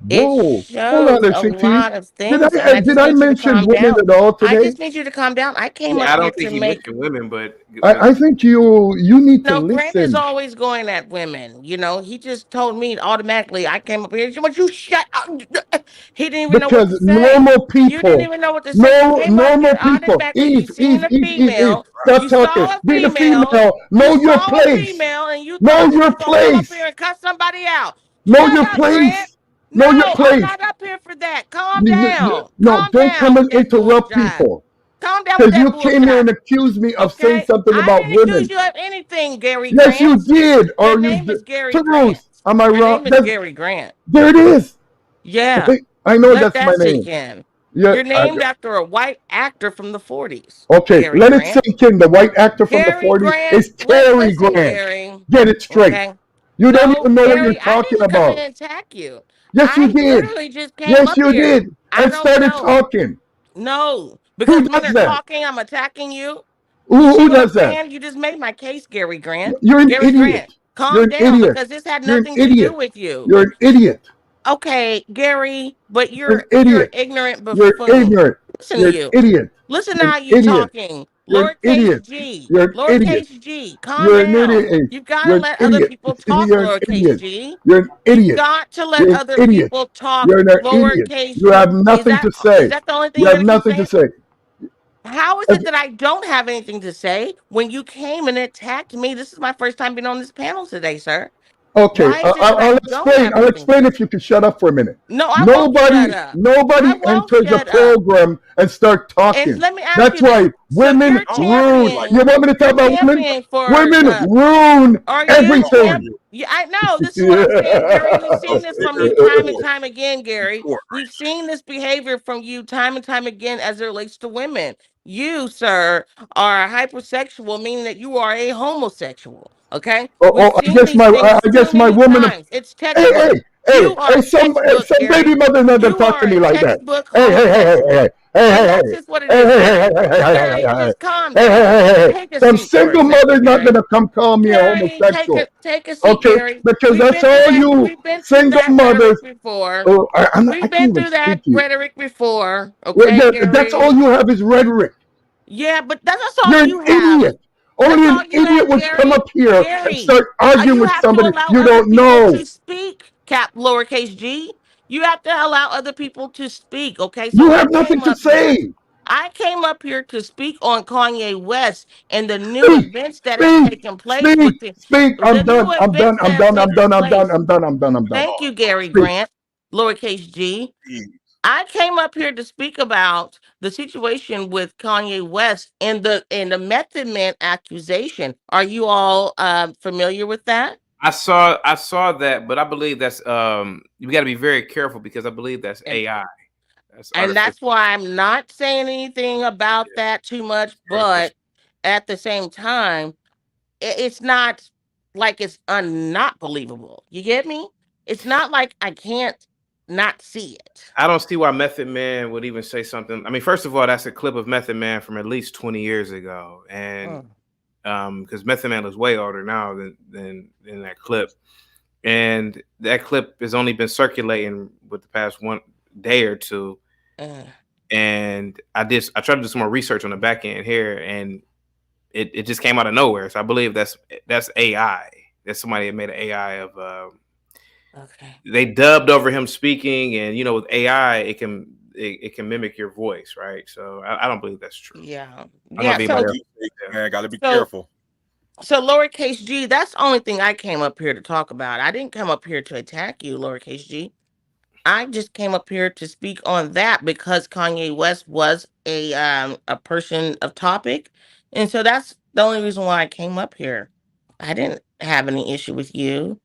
it
Whoa. Hold on
shows
there,
a
CT.
lot of things, and I
Did
just
I
need you to
mention
calm
women
down.
at all
I
today?
just need you to calm down. I came
Yeah,
up
I
here
don't
to
think he
make
mentioned women, but
I think you need to
no, Grant is
listen
always going at women. You know, he just told me automatically. I came up here. But you shut up. He didn't even know what to
because
say.
normal
You didn't
people,
even know what to say. You
no
came up
normal
here
people.
automatically. You
Eve,
seen
Eve,
a
Eve, Eve, Eve.
female.
Stop
You
talking.
saw a
Being a
female.
female,
You
know your
saw a
place.
female, and you
Know
thought that
your
you were gonna come up here
place.
and cut somebody out.
Know
Shut
your
up, Grant.
place.
No,
Know your
I'm
place.
not up here for that. Calm down.
No,
Calm
don't come
down with
and
that
interrupt
bullshit.
people.
Calm down with
Because
that
you came here
bullshit.
and accused me of saying
Okay?
something
I
about
didn't accuse
women.
you of anything, Gary
Yes, you
Grant.
did.
Your
Or you
name
did.
is Gary Grant.
Terus, am I
Your
wrong?
name is Gary Grant.
There it is.
Yeah.
I know
Let
that's my
that
name.
sink in.
Yeah.
You're named after a white actor from the 40s,
Okay,
Gary
let it
Grant.
sink in. The white actor from the
Gary
40s
Grant,
is Cary
listen,
Grant.
Gary.
Get it straight.
Okay.
You don't
No,
even know what you're
Gary, I
talking
didn't come in
about.
and attack you.
Yes, you
I
did.
literally just came
Yes,
up
you
here.
did.
I
And
don't
started
know.
talking.
No,
Who
because when
does
they're
that?
talking, I'm attacking you. You see
Who
what I'm
does that?
saying? You just made my case, Gary Grant.
You're an
Gary Grant,
idiot. You're
calm
an
down
idiot.
because this had
You're an
nothing to do
idiot.
with you.
You're an idiot.
Okay, Gary, but
You're an
you're
idiot.
ignorant
You're
buffoon.
ignorant.
Listen to
You're an
you.
idiot.
Listen to
You're an
how you
idiot.
talking.
You're an
Lowercase
idiot.
g.
You're an idiot.
Lowercase g. Calm
You're an
down.
idiot.
You've got
You're
to
an
let other
idiot.
people talk,
You're an
lowercase
idiot.
g.
You're an
You've
idiot.
got to let
You're an
other
idiot.
people talk,
You're an idiot.
lowercase
You
g.
have nothing to
Is
say.
that the only thing
You
you're
have
gonna keep
nothing to
saying?
say.
How is
If-
it that I don't have anything to say when you came and attacked me? This is my first time being on this panel today, sir.
Okay,
Why is it that I
I'll
don't
explain.
have
I'll
anything?
explain if you can shut up for a minute.
No, I won't shut
Nobody,
up. I
nobody
won't
enters a
shut up.
program and start
And
talking.
let me ask
That's
you this.
why
So
women
I don't have to
ruin.
like
You want me to talk
you're
about women?
championing for
Women ruin
are
I
you
don't
everything.
argue.
yeah, I know. This is what I'm saying, Gary. We've
Of
seen this from
course,
you
of
time and
course,
time again,
of
Gary.
course.
We've seen this behavior from you time and time again as it relates to women. You, sir, are hypersexual, meaning that you are a homosexual. Okay? We've
I
seen
guess
these things
I
too
guess my
many
woman.
times. It's
Hey,
textbook.
hey,
You are textbook,
some baby
Gary.
mother not gonna
You
talk
are
to me
a
like that.
textbook
Hey, hey, hey, hey,
homosexual.
hey, hey,
And
hey,
that's just what it
hey,
is,
hey, hey,
Gary.
hey, hey, hey,
Gary,
hey, hey,
just calm
hey, hey,
down.
hey, hey.
Take a
Some
seat for a
single
second,
mother's not
Gary.
gonna come call me a
Gary,
homosexual.
take a seat,
Okay,
Gary.
because
We've
that's
been through
all
that.
you
We've been through
single
that
mothers.
rhetoric before.
Oh, I
We've
can't
been
even
through that
speak to you.
rhetoric before.
Well,
Okay,
that's all
Gary.
you have is rhetoric.
Yeah, but that's all
You're an
you have.
idiot.
That's
Only an
all you
idiot
have,
would come
Gary.
up here and
Gary,
start arguing
you
with
have to
somebody
allow
you
other
don't
people
know.
to speak. Cap lowercase g. You have to allow other people to speak. Okay, so
You
I
have nothing
came
to
up here.
say.
I came up here to speak on Kanye West and the new
Speak,
events that have
speak,
taken place
speak,
with him.
speak.
The
I'm
new
done. I'm done.
events
I'm
that have
done. I'm
taken
done. I'm done.
place.
I'm done. I'm done. I'm done.
Thank you, Gary
Speak.
Grant, lowercase g.
Jeez.
I came up here to speak about the situation with Kanye West and the Method Man accusation. Are you all familiar with that?
I saw that, but I believe that's you got to be very careful because I believe that's
And
AI. That's
and that's
artificial.
why I'm not saying anything about
Yeah,
that too much.
artificial.
But at the same time, it's not like it's not believable. You get me? It's not like I can't not see it.
I don't see why Method Man would even say something. I mean, first of all, that's a clip of Method Man from at least 20 years ago, and
Mm,
because Method Man is way older now than that clip, and that clip has only been circulating with the past one day or two.
uh,
And I tried to do some more research on the back end here, and it just came out of nowhere. So I believe that's AI. That's somebody that made an AI of.
okay.
They dubbed over him speaking, and with AI, it can mimic your voice, right? So I don't believe that's true.
Yeah.
I don't know if
Yeah.
anybody
So
else.
Man, gotta be
so
careful.
So lowercase g, that's the only thing I came up here to talk about. I didn't come up here to attack you, lowercase g. I just came up here to speak on that because Kanye West was a person of topic. And so that's the only reason why I came up here. I didn't have any issue with you.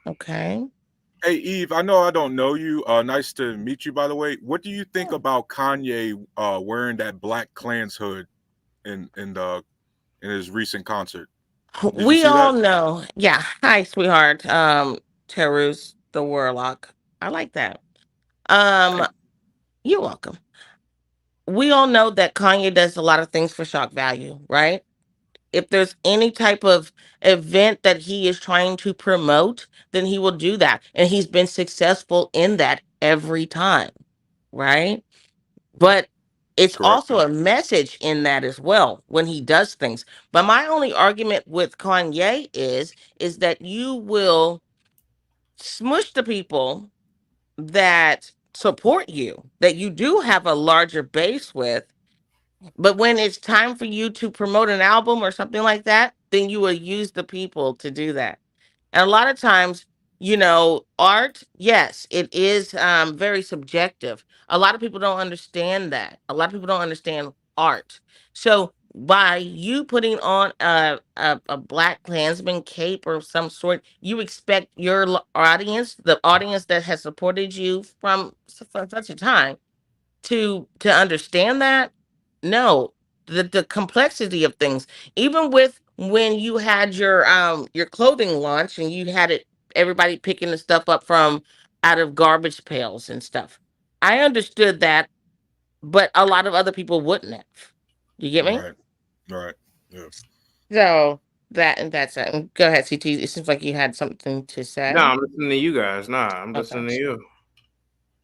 Okay.
Hey Eve, I know I don't know you. Nice to meet you, by the way. What do you think about Kanye wearing that Black Klan's hood in his recent concert? Did you
We
see
all
that?
know. Yeah. Hi, sweetheart. Terus the Warlock. I like that. Um, you're welcome. We all know that Kanye does a lot of things for shock value, right? If there's any type of event that he is trying to promote, then he will do that. And he's been successful in that every time, right? But it's
Correct.
also a message in that as well when he does things. But my only argument with Kanye is that you will smush the people that support you, that you do have a larger base with, but when it's time for you to promote an album or something like that, then you will use the people to do that. And a lot of times, art, yes, it is very subjective. A lot of people don't understand that. A lot of people don't understand art. So by you putting on a Black Klansman cape or some sort, you expect your audience, the audience that has supported you from such a time, to understand that. No, the complexity of things, even with when you had your clothing launch and you had it, everybody picking the stuff up from out of garbage pails and stuff, I understood that, but a lot of other people wouldn't have. You get me?
Right. Right. Yeah.
So that's it. Go ahead, CT. It seems like you had something to
No,
say.
I'm listening to you guys. Nah, I'm
Okay.
listening to you.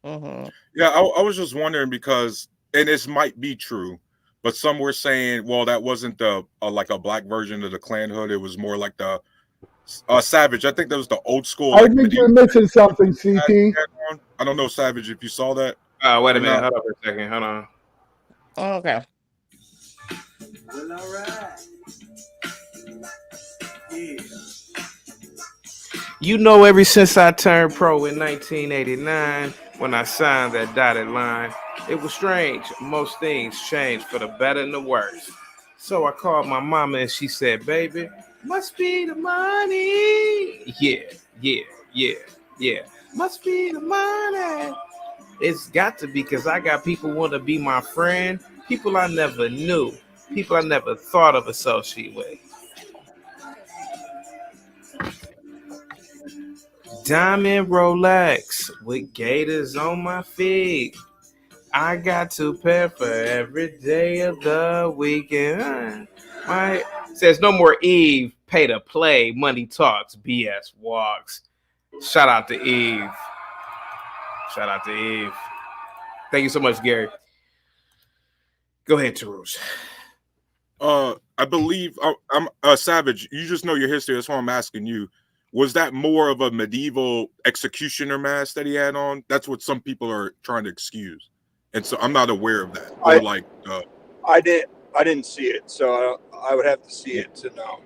Mm-hmm.
Yeah, I was just wondering because, and this might be true, but some were saying, well, that wasn't the like a black version of the clan hood. It was more like the Savage. I think that was the old school
I
like
think
medieval
you're missing something,
hat he
CT.
had on. I don't know, Savage, if you saw that
Wait a
or
minute.
not.
Hold on for a second. Hold on.
Okay.
Well, all right. Yeah.
You know, ever since I turned pro in 1989, when I signed that dotted line, it was strange. Most things changed for the better and the worse. So I called my mama and she said, baby, must be the money. Yeah, yeah, yeah, yeah. Must be the money. It's got to be because I got people want to be my friend, people I never knew, people I never thought of associate with. Diamond Rolex with gators on my feet. I got to pay for every day of the weekend. My says no more Eve. Pay to play. Money talks. BS walks. Shout out to Eve. Shout out to Eve. Thank you so much, Gary. Go ahead, Tarouche.
I believe I'm Savage. You just know your history. That's why I'm asking you. Was that more of a medieval executioner mask that he had on? That's what some people are trying to excuse, and so I'm not aware of that. Or like,
I didn't see it, so I would have to see it to know.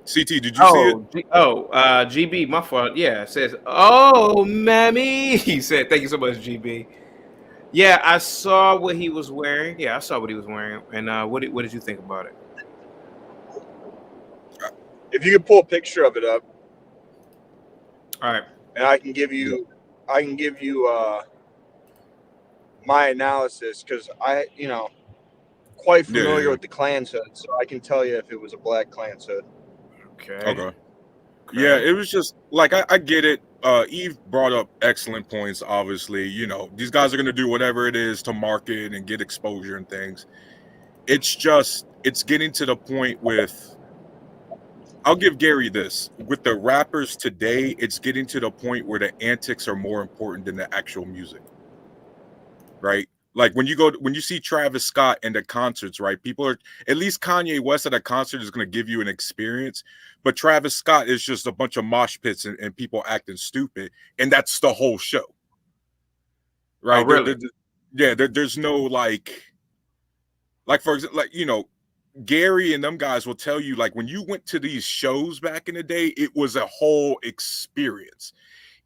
CT, did you see it?
GB, my fault. Yeah, it says, oh, mammy. He said, thank you so much, GB. Yeah, I saw what he was wearing. Yeah, I saw what he was wearing. And what did you think about it?
If you could pull a picture of it up,
all right,
and I can give you my analysis because quite familiar with the Klan's hood, so I can tell you if it was a black Klan's hood.
Okay. Yeah, it was just like I get it. Eve brought up excellent points. Obviously, these guys are going to do whatever it is to market and get exposure and things. It's getting to the point with. I'll give Gary this. With the rappers today, it's getting to the point where the antics are more important than the actual music. Right? Like when you see Travis Scott in the concerts, right? People are, at least Kanye West at a concert is going to give you an experience, but Travis Scott is just a bunch of mosh pits and people acting stupid, and that's the whole show, right?
Oh, really?
There's no like for example, Gary and them guys will tell you, like when you went to these shows back in the day, it was a whole experience.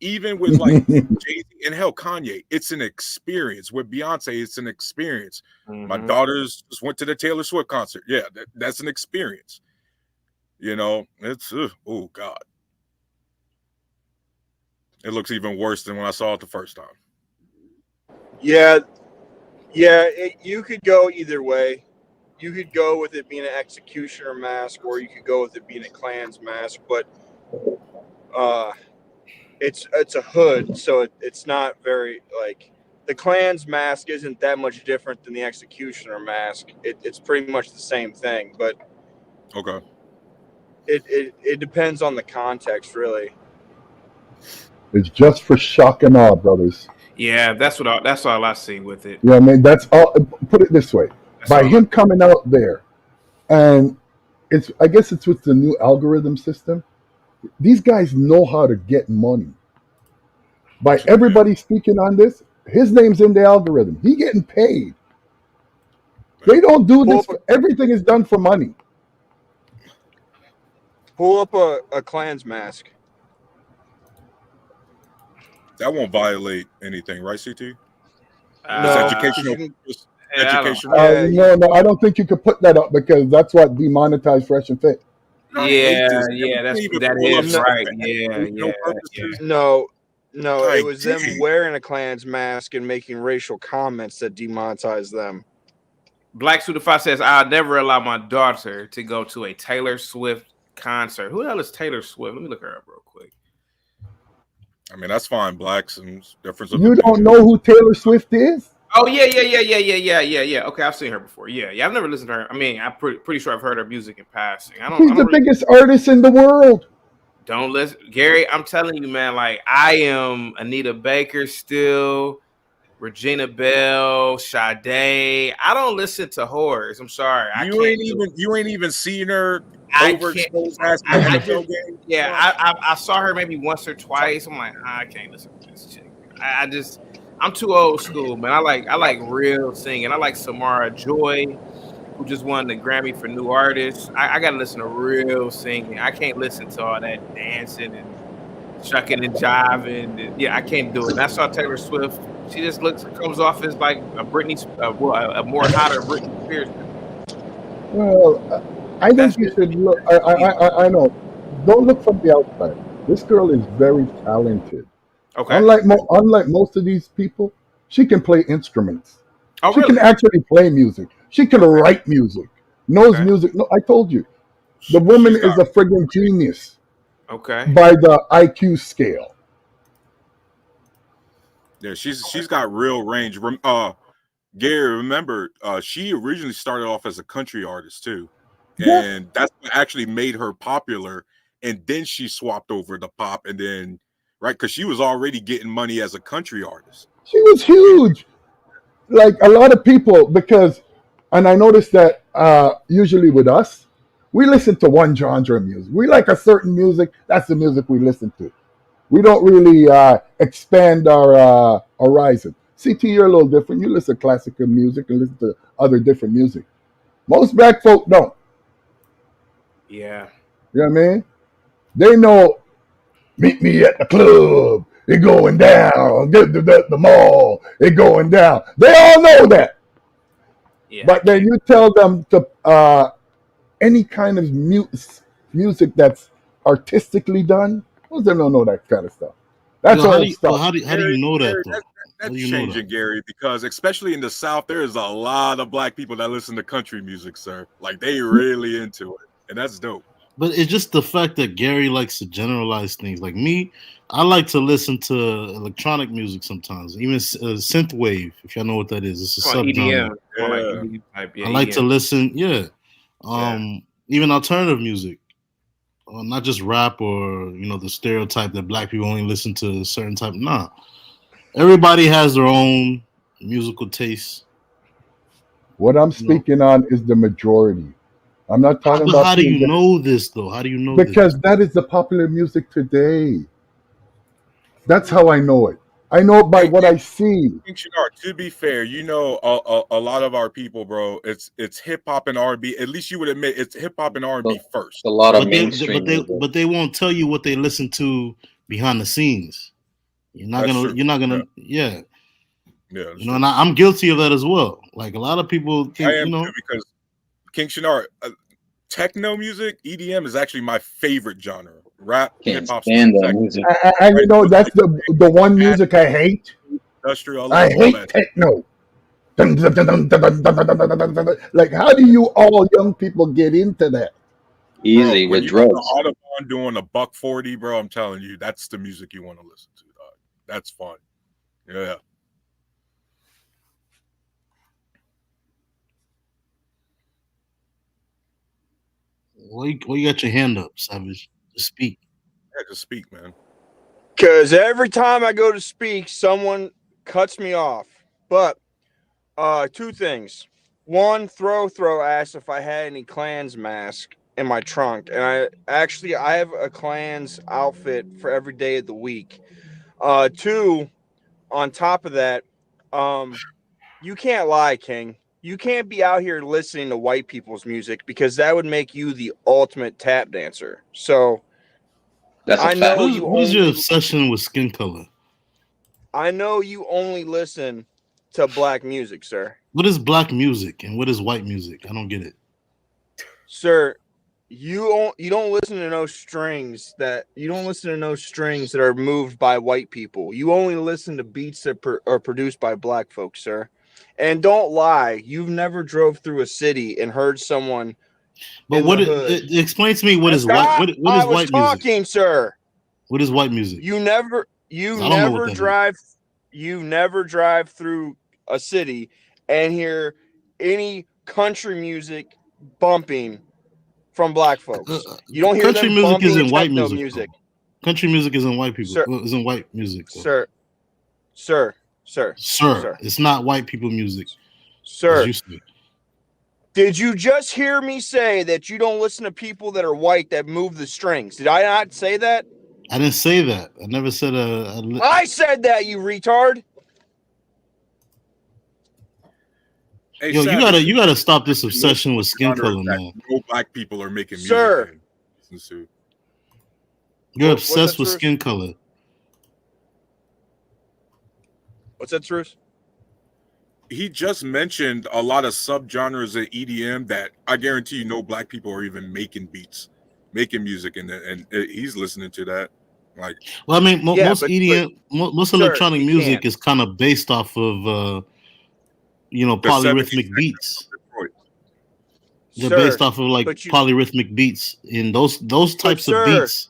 Even with like Jay-Z and hell, Kanye, it's an experience. With Beyonce, it's an experience. My daughters just went to the Taylor Swift concert. Yeah, that's an experience. It's oh God. It looks even worse than when I saw it the first time.
Yeah, you could go either way. you could go with it being an executioner mask, or you could go with it being a Klan's mask, but it's a hood, so it's not very like the Klan's mask isn't that much different than the executioner mask. It's pretty much the same thing, but
Okay.
it depends on the context, really.
It's just for shock and awe, brothers.
Yeah, that's all I see with it.
Yeah, I mean, that's all. Put it this way:
That's
by
all
him coming out there, and I guess it's with the new algorithm system. These guys know how to get money. By everybody speaking on this, his name's in the algorithm. He getting paid. They don't do this. Everything is done for money.
Pull up a Klan's mask.
That won't violate anything, right, CT?
No,
It's educational.
No, I don't think you could put that up because that's what demonetized Fresh and Fit.
Yeah, that is right. Yeah.
No, it was them wearing a Klan's mask and making racial comments that demonetized them.
Black Suitify says, I'll never allow my daughter to go to a Taylor Swift concert. Who the hell is Taylor Swift? Let me look her up real quick.
I mean, that's fine. Blacks and difference of
You
opinion.
don't know who Taylor Swift is?
Oh, yeah. Okay, I've seen her before. Yeah. I've never listened to her. I mean, I'm pretty sure I've heard her music in passing.
She's the biggest artist in the world.
Don't listen. Gary, I'm telling you, man, like, I am Anita Baker still, Regina Bell, Sade. I don't listen to whores. I'm sorry.
You ain't even seen her overexposed ass in the NFL game.
Yeah, I saw her maybe once or twice. I'm like, I can't listen to this chick. I'm too old school, man. I like real singing. I like Samara Joy, who just won the Grammy for New Artist. I gotta listen to real singing. I can't listen to all that dancing and shucking and jiving. And, yeah, I can't do it. And I saw Taylor Swift. She just comes off as like a a more hotter Britney Spears.
Well, I think you should look. I know. Don't look from the outside. This girl is very talented.
Okay.
Unlike most of these people, she can play instruments.
Oh,
she
really?
can actually play music. She can write music. Knows music. No, I told you. The woman is a friggin' genius.
Okay.
By the IQ scale.
Yeah, she's got real range. Gary, remember, she originally started off as a country artist too, and that's what actually made her popular. And then she swapped over to pop, and then because she was already getting money as a country artist.
She was huge. Like a lot of people, and I noticed that usually with us, we listen to one genre of music. We like a certain music. That's the music we listen to. We don't really expand our horizon. CT, you're a little different. You listen to classical music and listen to other different music. Most black folk don't.
Yeah.
You know what I mean? They know, meet me at the club. It going down. The mall. It going down. They all know that. Yeah. But then you tell them to any kind of music that's artistically done, most of them don't know that kind of stuff. That's all stuff.
How do you know that, though?
That's changing, Gary, because especially in the South, there is a lot of black people that listen to country music, sir. Like, they really into it, and that's dope.
But it's just the fact that Gary likes to generalize things. Like me, I like to listen to electronic music sometimes, even synthwave, if y'all know what that is. It's a subgenre. I like to listen, even alternative music. Not just rap or the stereotype that black people only listen to a certain type. Nah, everybody has their own musical taste.
What I'm speaking on is the majority. I'm not talking about.
How do you know this though? How do you know?
Because that is the popular music today. That's how I know it. I know it by what I see.
To be fair, a lot of our people, bro, it's hip hop and R&B. At least you would admit it's hip hop and R&B first.
A lot of mainstream,
but they won't tell you what they listen to behind the scenes. You're not gonna. Yeah. And I'm guilty of that as well. Like a lot of people think,
I am too, because King Shinar, techno music, EDM is actually my favorite genre. Rap, hip hop,
stand that music.
That's the one music I hate.
Industrial.
I hate techno. Like, how do you all young people get into that?
Bro,
Easy
when
with
you got the
drugs.
Audubon doing a buck 40, bro, I'm telling you, that's the music you want to listen to, dog. That's fun. Yeah.
Why you got your hand up, Savage? Just speak.
Yeah, just speak, man.
Because every time I go to speak, someone cuts me off. But two things. One, throw asked if I had any Clans mask in my trunk, and I have a Clans outfit for every day of the week. Two, on top of that, you can't lie, King. You can't be out here listening to white people's music because that would make you the ultimate tap dancer. So
That's a
I know
fact.
you
What is your
only
obsession with skin color?
I know you only listen to black music, sir.
What is black music and what is white music? I don't get it.
Sir, you don't listen to no strings that are moved by white people. You only listen to beats that are produced by black folks, sir. And don't lie, you've never drove through a city and heard someone
But
in
what
the hood.
explain to me what is white?
Stop!
What
I
is
was
white music?
talking, sir.
What is white music?
You
'Cause I don't know what that is.
never drive through a city and hear any country music bumping from black folks. You don't hear
Country
them
music
bumping
isn't white
techno
music.
music.
Country music isn't white people.
Sir,
Isn't white music. Though.
sir,
Sir, it's not white people music. As
sir.
you say.
Did you just hear me say that you don't listen to people that are white that move the strings? Did I not say that?
I didn't say that. I never said
I said that, you retard.
Hey,
Yo,
Savage,
you gotta stop this
most
obsession with skin
genre
color,
that
man.
no black people are making music
Sir.
in. Listen to.
You're
What's
obsessed
that,
with
Truth?
skin color.
What's that, Truth?
He just mentioned a lot of subgenres of EDM that I guarantee you no black people are even making beats, making music in it, and he's listening to that. Like,
Well, I mean,
Yeah,
most
but
EDM, most
sir,
electronic
he
music
can't.
is kind of based off of
the 70s
polyrhythmic beats.
Detroit.
They're
Sir,
based off of like
but you
polyrhythmic beats, and those
but
types of
sir,
beats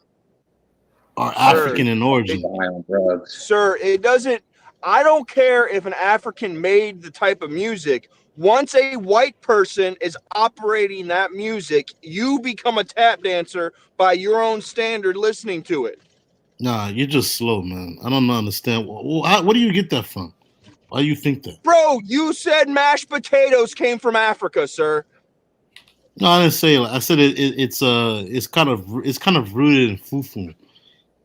are
sir,
African in
it
origin.
High on drugs.
sir, it doesn't I don't care if an African made the type of music. Once a white person is operating that music, you become a tap dancer by your own standard listening to it.
Nah, you're just slow, man. I don't understand. What do you get that from? Why do you think that?
Bro, you said mashed potatoes came from Africa, sir.
No, I didn't say it. I said it's kind of rooted in fufu.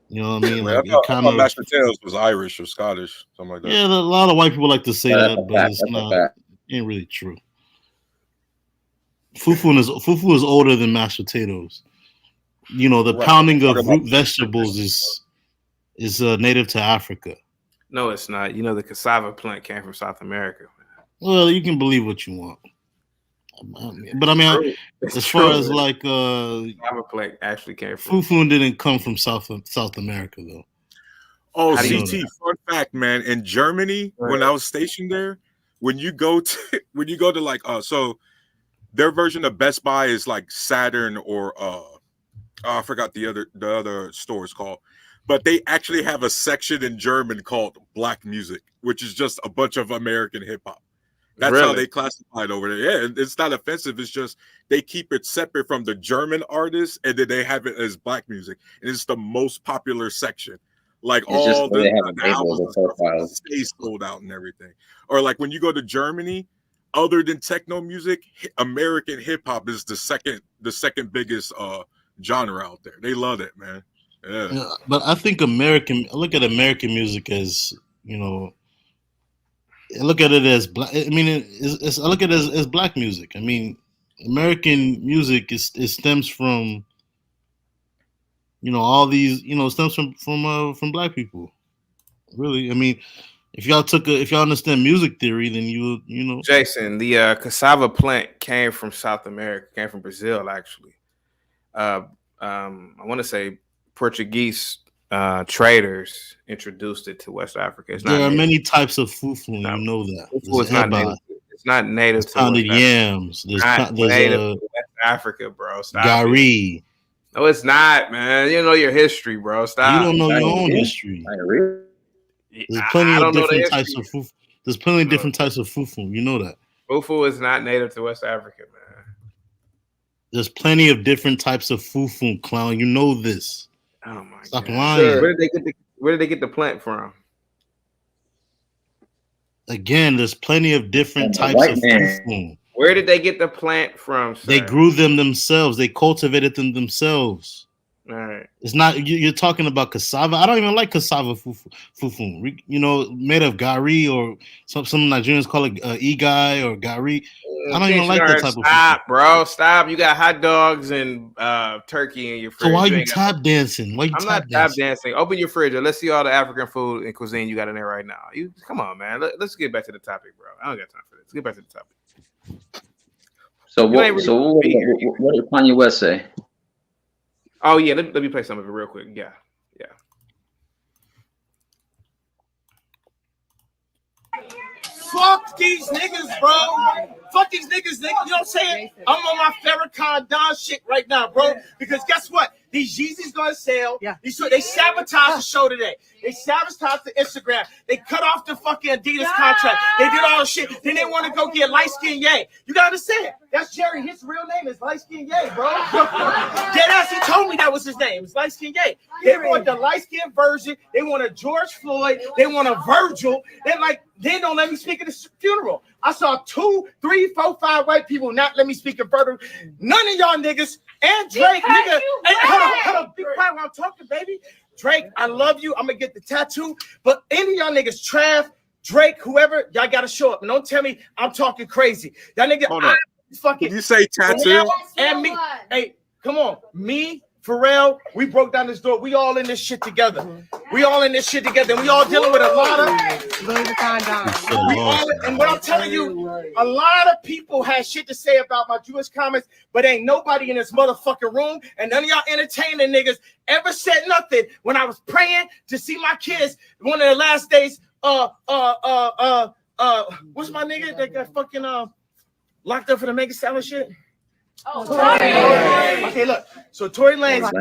You know what I mean?
Wait,
Like it
I
kind
thought
of
mashed potatoes was Irish or Scottish, something like that.
yeah. A lot of white people like to say
That's
that,
a
but
fact.
it's
That's a
not.
fact.
Ain't really true. Fufu is older than mashed potatoes. You know, the
Right.
pounding of
Talking
root
about
vegetables is native to Africa.
No, it's not. You know, the cassava plant came from South America.
Well, you can believe what you want, but I mean,
True. It's
as far
true.
as like
Cassava plant actually came from.
fufu didn't come from South America though.
Oh,
How do you know
CT,
that?
fun fact, man. In Germany,
Go
when
ahead.
I was stationed there, when you go to like so their version of Best Buy is like Saturn or I forgot the other store is called. But they actually have a section in German called Black Music, which is just a bunch of American hip hop. That's how
Really?
they classify it over there. Yeah, it's not offensive. It's just they keep it separate from the German artists, and then they have it as black music, and it's the most popular section. Like
It's just
all
where they have
the
a label
albums
of
and
the
stuff
profiles.
stay sold out and everything. Or like when you go to Germany, other than techno music, American hip hop is the second biggest genre out there. They love it, man. Yeah.
Yeah, but I think I look at American music as I look at it as black. I mean, I look at it as black music. I mean, American music it stems from all these stems from black people. Really, I mean, if y'all understand music theory, then you know.
Jason, the cassava plant came from South America, came from Brazil, actually. I want to say Portuguese traders introduced it to West Africa. It's not
There are
native.
many types of fufu, and
No,
you know that.
fufu
There's
is not
eba,
native. It's not native
There's
to West
pounded
Africa.
yams.
Not
There's
native to West Africa, bro. Stop it.
gari.
No, it's not, man. You don't know your history, bro. Stop.
You don't know your own history. There's plenty of different types of fufu. There's plenty of different types of fufu. You know that.
Fufu is not native to West Africa, man.
There's plenty of different types of fufu, clown. You know this.
Oh my
Stop
God.
lying.
Where did they get the plant from?
Again, there's plenty of different types of fufu.
Where did they get the plant from, sir?
They grew them themselves. They cultivated them themselves.
All right.
It's not you're talking about cassava. I don't even like cassava fufu. You know, made of gari or some Nigerians call it igai or gari. I don't even like that type of fufu.
Stop, bro. Stop. You got hot dogs and turkey in your fridge.
So why you tap dancing? Why you
I'm not tap dancing. Open your fridge and let's see all the African food and cuisine you got in there right now. You come on, man. Let's get back to the topic, bro. I don't got time for this. Let's get back to the topic.
So what did Kanye West say?
Oh yeah, let me play some of it real quick. Yeah.
Fuck these niggas, bro. Fuck these niggas, nigga. You know what I'm saying? I'm on my Farrakhan Don shit right now, bro. Because guess what? These Yeezys gonna sell. Yeah. They sabotaged the show today. They sabotaged the Instagram. They cut off the fucking Adidas contract. They did all the shit. Then they want to go get Light Skin Ye. You gotta understand. That's Jerry. His real name is Light Skin Ye, bro. Deadass, he told me that was his name. It's Light Skin Ye. They want the light skin version. They want a George Floyd. They want a Virgil. They don't let me speak at the funeral. I saw 2, 3, 4, 5 white people not let me speak at Virgil. None of y'all niggas and Drake, nigga. Hey, hold on. Be quiet while I'm talking, baby. Drake, I love you. I'm gonna get the tattoo. But any of y'all niggas, Trav, Drake, whoever, y'all gotta show up. And don't tell me I'm talking crazy. Y'all niggas,
hold on.
Fucking.
Did you say tattoo?
And me. Hey, come on. Me, Pharrell, we broke down this door. We all in this shit together. We all in this shit together. And we all dealing with a lot of. And what I'm telling you, a lot of people had shit to say about my Jewish comments, but ain't nobody in this motherfucking room, and none of y'all entertaining niggas ever said nothing when I was praying to see my kids. One of the last days, what's my nigga that got fucking locked up for the Mega Salad shit? Oh, okay, look. So Tory Lanez,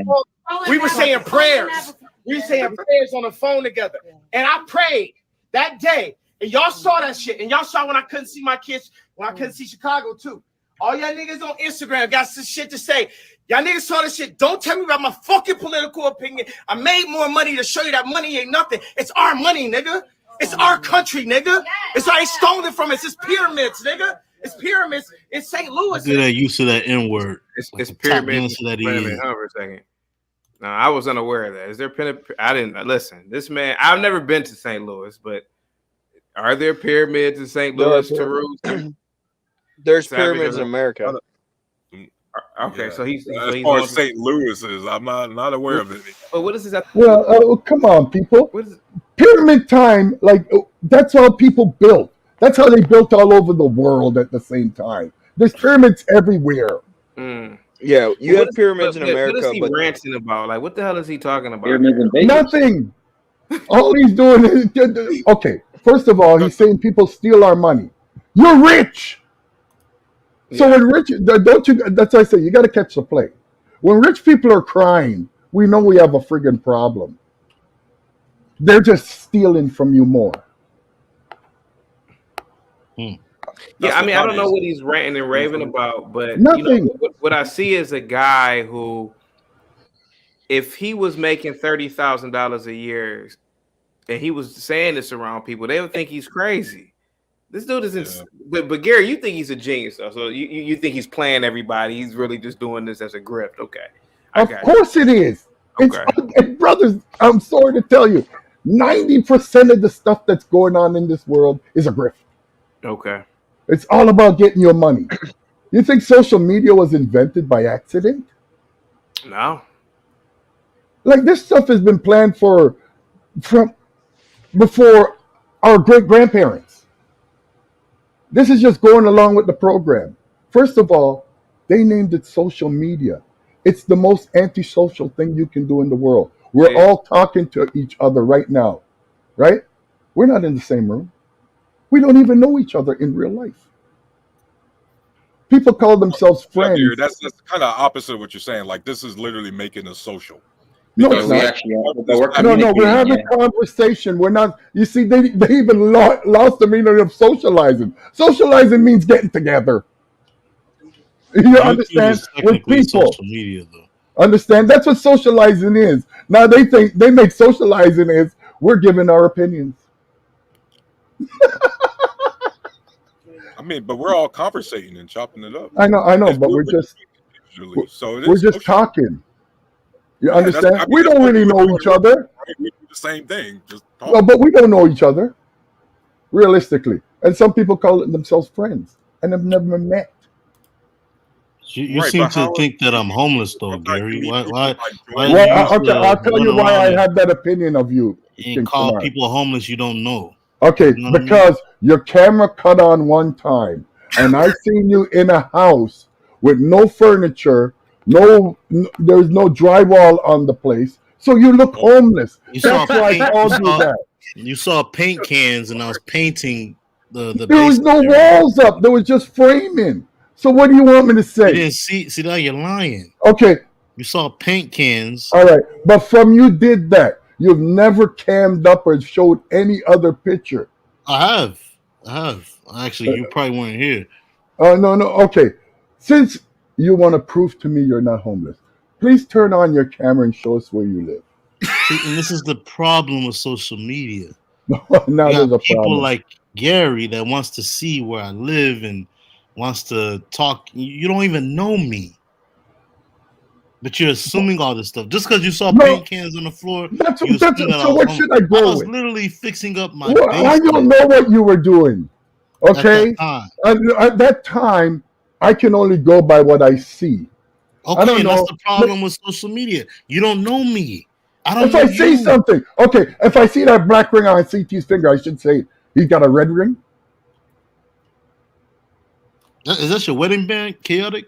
we were saying prayers. We were saying prayers on the phone together. And I prayed that day. And y'all saw that shit. And y'all saw when I couldn't see my kids, when I couldn't see Chicago too. All y'all niggas on Instagram got some shit to say. Y'all niggas saw this shit. Don't tell me about my fucking political opinion. I made more money to show you that money ain't nothing. It's our money, nigga. It's our country, nigga. It's I ain't stolen it from us. It's pyramids, nigga. It's pyramids in St. Louis.
Look at that use of that N word.
It's pyramids. Wait a minute, hold on for a second. No, I was unaware of that. Is there I didn't listen. This man, I've never been to St. Louis, but are there pyramids in St. Louis, Tarus?
There's pyramids in America.
Okay, so he's
as far as St. Louis is, I'm not aware of it.
But what is this?
Well, come on, people. Pyramid time, like that's how people built. That's how they built all over the world at the same time. There's pyramids everywhere.
Yeah, you have pyramids in America.
What is he ranting about? Like, what the hell is he talking about?
Nothing. All he's doing is okay. First of all, he's saying people steal our money. You're rich. So when rich, don't you? That's why I say you got to catch the play. When rich people are crying, we know we have a friggin' problem. They're just stealing from you more.
Yeah, I mean, I don't know what he's ranting and raving about, but
nothing.
You know, what I see is a guy who, if he was making $30,000 a year, and he was saying this around people, they would think he's crazy. This dude isn't. But Gary, you think he's a genius, though. So you think he's playing everybody? He's really just doing this as a grift. Okay,
of course it is. Okay. And brothers, I'm sorry to tell you, 90% of the stuff that's going on in this world is a grift.
Okay.
It's all about getting your money. You think social media was invented by accident?
No.
Like this stuff has been planned from before our great-grandparents. This is just going along with the program. First of all, they named it social media. It's the most antisocial thing you can do in the world. We're all talking to each other right now, right? We're not in the same room. We don't even know each other in real life. People call themselves
Yeah,
friends.
that's kind of opposite of what you're saying. Like this is literally making us social.
No,
Yeah,
it's
we
not.
actually are, but we're
No, we're
communicating.
having
Yeah.
conversation. We're not. You see, they even lost the meaning of socializing. Socializing means getting together. You
YouTube
understand?
is
With
technically
people.
social media, though.
Understand? That's what socializing is. Now they think they make socializing is we're giving our opinions.
I mean, but we're all conversating and chopping it up.
I know,
It's
but
we're digitally, so it
we're
is
just
social.
talking. You
Yeah, that's.
understand?
I mean,
We
that's
don't
what we
really
were
know
doing
each
earlier,
other.
right? We do the same thing, just
No,
talk.
but we don't know each other realistically. And some people call themselves friends and have never met.
You
Right,
seem
but
to
how?
think that I'm homeless, though,
Sometimes you
Gary.
meet
Why
people
why
by
why
joining
do
Well,
you used
I'll
to
tell
run
you why
around
I had that opinion of you,
and
King
call
Shinar.
people homeless you don't know?
Okay,
You know what I mean?
because your camera cut on one time, and I seen you in a house with no furniture, there's no drywall on the place, so you look
Oh,
homeless.
You saw
That's why I
paint.
called you that.
You saw paint cans, and I was painting the
There was
basement
no
area.
walls up. There was just framing. So what do you want me to
You
say?
didn't see that you're lying.
Okay,
You saw paint cans.
all right, but from you did that, you've never cammed up or showed any other picture.
I have. Actually, you probably weren't here.
Oh, no, no. Okay. Since you want to prove to me you're not homeless, please turn on your camera and show us where you live.
See, and this is the problem with social media.
Now
You
there's
got
a
people
problem.
like Gary that wants to see where I live and wants to talk. You don't even know me, but you're assuming all this stuff just because you saw
No,
paint cans on the floor.
that's
You assume that I
so.
was
What
home.
should I
I
go
was
with?
literally fixing up my
Well, I don't
basement
know what you were doing.
at that
Okay,
time.
at that time, I can only go by what I see. I
Okay,
don't
and that's
know.
the problem with social media. You don't know me. I don't
If
know
I see
you.
something, okay, if I see that black ring on CT's finger, I should say he's got a red ring.
Is that your wedding band, Chaotic?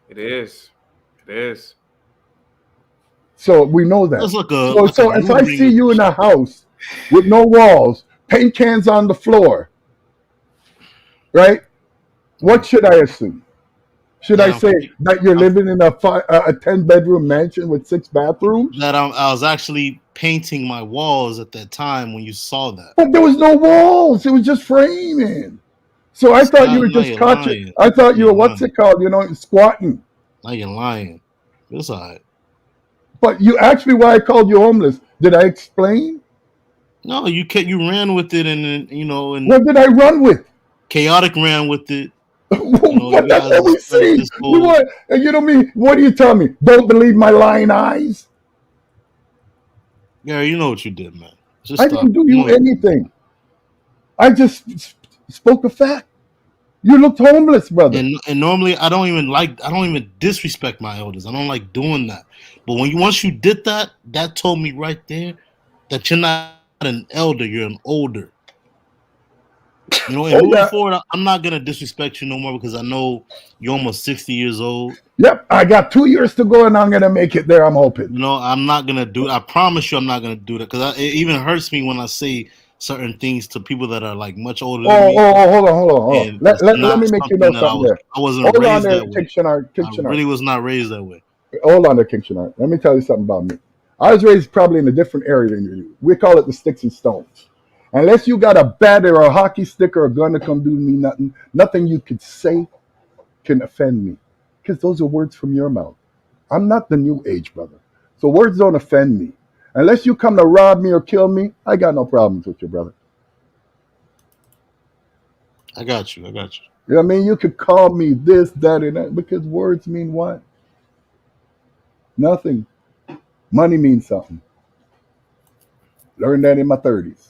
It is. It is.
So we know that.
That's like a
So if
new
I
ring
see
or
you
some
in a
shit.
house with no walls, paint cans on the floor, right? What should I assume? Should I
That
say that you're
I'm
living in a 10-bedroom mansion with 6 bathrooms?
that I was actually painting my walls at that time when you saw that.
But there was no walls. It was just framing. So I thought you were
Now
just
you're
caught it.
lying.
I thought you
You're
were what's
lying.
it called? Squatting.
Now you're lying. It's all right.
But you asked me why I called you homeless. Did I explain?
No, you ran with it, and and
What did I run with?
Chaotic ran with it. You
But that's
guys
what we
started
see.
this whole.
You know me. What do you tell me? Don't believe my lying eyes.
Gary, you know what you did, man. Just
I
stop.
didn't do
You
you
know what you did.
anything. I just spoke a fact. You looked homeless, brother.
And normally I don't even disrespect my elders. I don't like doing that. But once you did that, that told me right there that you're not an elder, you're an older. And
Oh
moving
yeah.
forward, I'm not gonna disrespect you no more because I know you're almost 60 years old.
Yep. I got 2 years to go, and I'm gonna make it there. I'm hoping.
I'm not gonna do it. I promise you, I'm not gonna do that because it even hurts me when I say certain things to people that are like much older than me,
Hold on, hold on, hold on.
and
Let,
it's
let, let
not
me make you know
something that
something there.
I wasn't
Hold on
raised
there,
that
King
way.
Shinar. King
I
Shinar.
really was not raised that way.
Hold on there, King Shinar. Let me tell you something about me. I was raised probably in a different area than you. We call it the sticks and stones. Unless you got a bat or a hockey stick or a gun to come do me nothing, nothing you could say can offend me. Because those are words from your mouth. I'm not the new age, brother. So words don't offend me. Unless you come to rob me or kill me, I got no problems with you, brother.
I got you.
You know what I mean? You could call me this, that, and that, because words mean what? Nothing. Money means something. Learned that in my 30s.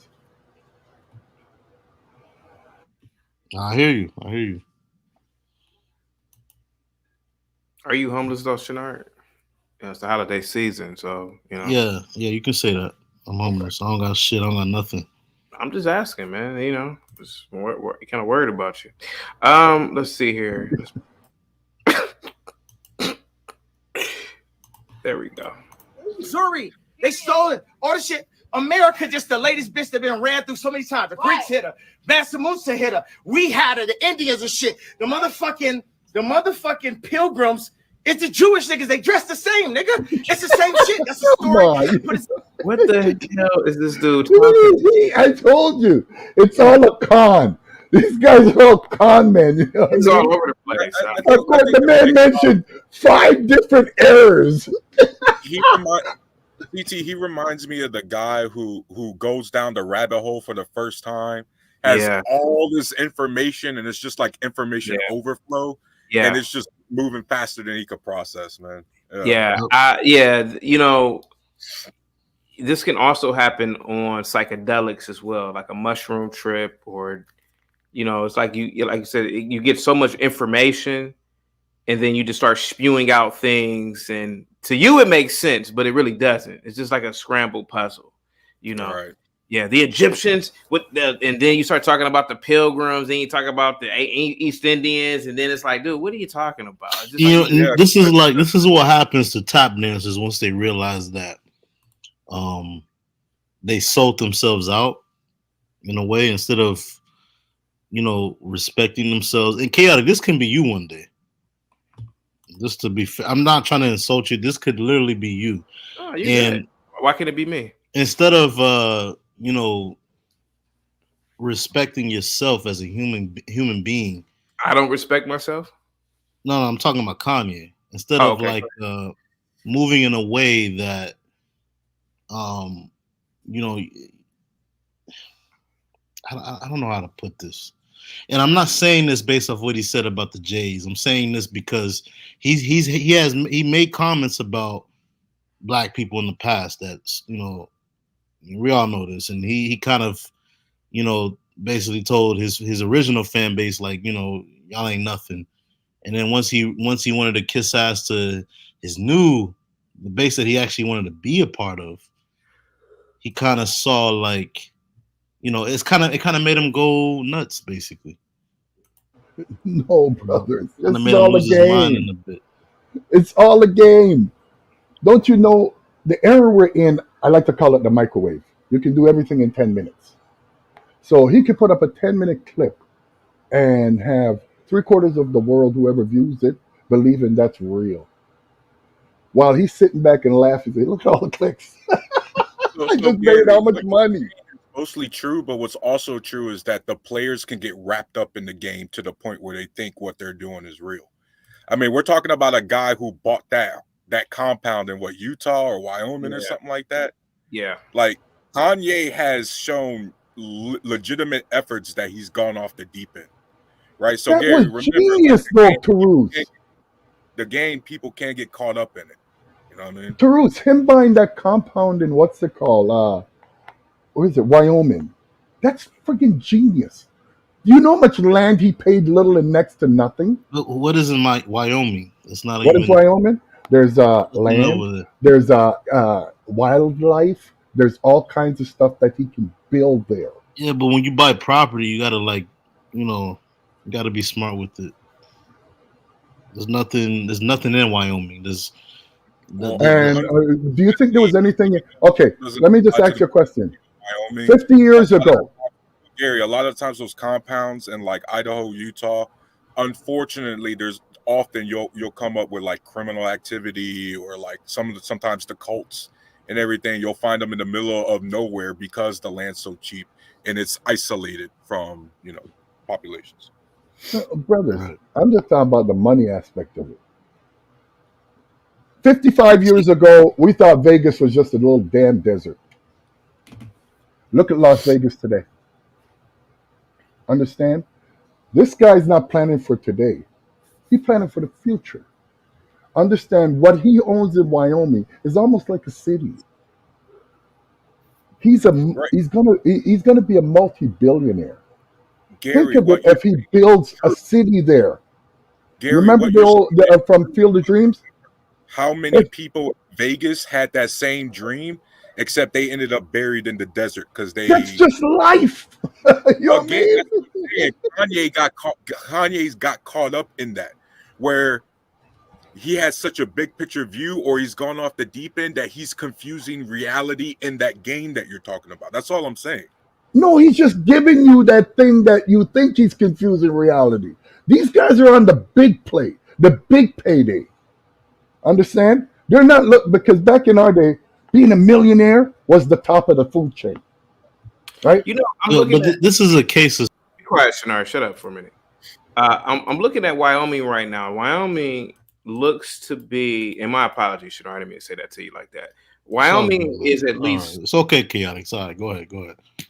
I hear you. I hear you.
Are you homeless though, Shenard? It's the holiday season, so
Yeah, you can say that. I'm
Okay.
homeless. I don't got shit. I don't got nothing.
I'm just asking, man. Just kind of worried about you. Let's see here. There we go.
Missouri. They stole it. All the shit. America just the latest bitch that been ran through so many times. The Greeks hit her, Mansa Musa hit her, we had her, the Indians and shit. The motherfucking pilgrims. It's the Jewish niggas. They dress the same, nigga. It's the same shit. That's the story.
What the hell is this dude talking?
I told you, it's all a con. These guys are all con men. You know
It's all over the place.
Of course, the man mentioned 5 different errors.
He reminds me of the guy who goes down the rabbit hole for the first time, has all this information, and it's just like information overflow.
Yeah.
And it's just moving faster than he could process, man.
You know, this can also happen on psychedelics as well, like a mushroom trip, or you know, it's like you said, you get so much information, and then you just start spewing out things, and to you it makes sense, but it really doesn't. It's just like a scrambled puzzle, you know.
Right.
Yeah, the Egyptians and then you start talking about the Pilgrims, then you talk about the East Indians, and then it's like, dude, what are you talking about? It's just
this is what happens to tap dancers once they realize that they sold themselves out in a way instead of, you know, respecting themselves. And chaotic, this can be you one day. Just to be fair, I'm not trying to insult you. This could literally be you.
Oh, you get it. Why can't it be me?
Instead of you know, respecting yourself as a human being.
I don't respect myself.
No, I'm talking about Kanye. Instead of like moving in a way that you know, I don't know how to put this. And I'm not saying this based off what he said about the Jays. I'm saying this because he made comments about black people in the past that's, you know, we all know this, and he kind of, you know, basically told his original fan base, like, you know, y'all ain't nothing. And then once he wanted to kiss ass to the base that he actually wanted to be a part of, he kind of saw, like, you know, it kind of made him go nuts, basically.
No, brothers,
Kinda
it's
made him
all a
lose his mind in
game.
a bit.
It's all a game. Don't you know the era we're in? I like to call it the microwave. You can do everything in 10 minutes. So he could put up a 10-minute clip and have 3/4 of the world, whoever views it, believing that's real. While he's sitting back and laughing, say, look at all the clicks. I just made how much money.
Mostly true, but what's also true is that the players can get wrapped up in the game to the point where they think what they're doing is real. I mean, we're talking about a guy who bought that compound in Utah or Wyoming or something like that.
Yeah.
Like, Kanye has shown legitimate efforts that he's gone off the deep end, right? So
that
Gary,
was
remember,
genius, though, Tarus.
The game, people can't get caught up in it. You know what I mean?
Tarus, him buying that compound in what's it called? What is it, Wyoming? That's freaking genius. Do you know how much land he paid little and next to nothing?
What is in Wyoming? It's not.
What is Wyoming? There's land.
No,
there's wildlife. There's all kinds of stuff that he can build there.
Yeah, but when you buy property, you gotta, like, you know, you gotta be smart with it. There's nothing in Wyoming. Do
you think there was anything? Okay, let me just ask you a question.
Wyoming,
50 years ago,
Gary, a lot of times those compounds in like Idaho, Utah, unfortunately, there's often you'll come up with like criminal activity or like sometimes the cults and everything. You'll find them in the middle of nowhere because the land's so cheap and it's isolated from, you know, populations.
Brothers, I'm just talking about the money aspect of it. 55 years ago, we thought Vegas was just a little damn desert. Look at Las Vegas today. Understand? This guy's not planning for today. He's planning for the future. Understand, what he owns in Wyoming is almost like a city. He's gonna be a multi-billionaire.
Gary,
think of it if he builds a city there.
Gary,
remember from Field of Dreams?
How many people in Vegas had that same dream, except they ended up buried in the desert because they.
That's just life. You know what I mean?
Kanye's got caught up in that, where he has such a big picture view, or he's gone off the deep end that he's confusing reality in that game that you're talking about. That's all I'm saying.
No, he's just giving you that thing that you think he's confusing reality. These guys are on the big play, the big payday. Understand? They're not because back in our day, being a millionaire was the top of the food chain, right?
You know, I'm looking at
this is a case of.
Be quiet, Shannara. Shut up for a minute. I'm looking at Wyoming right now. Wyoming looks to be, and my apologies, Shannara, I didn't mean to say that to you like that. Wyoming is at least.
It's okay, chaotic. Sorry, go ahead.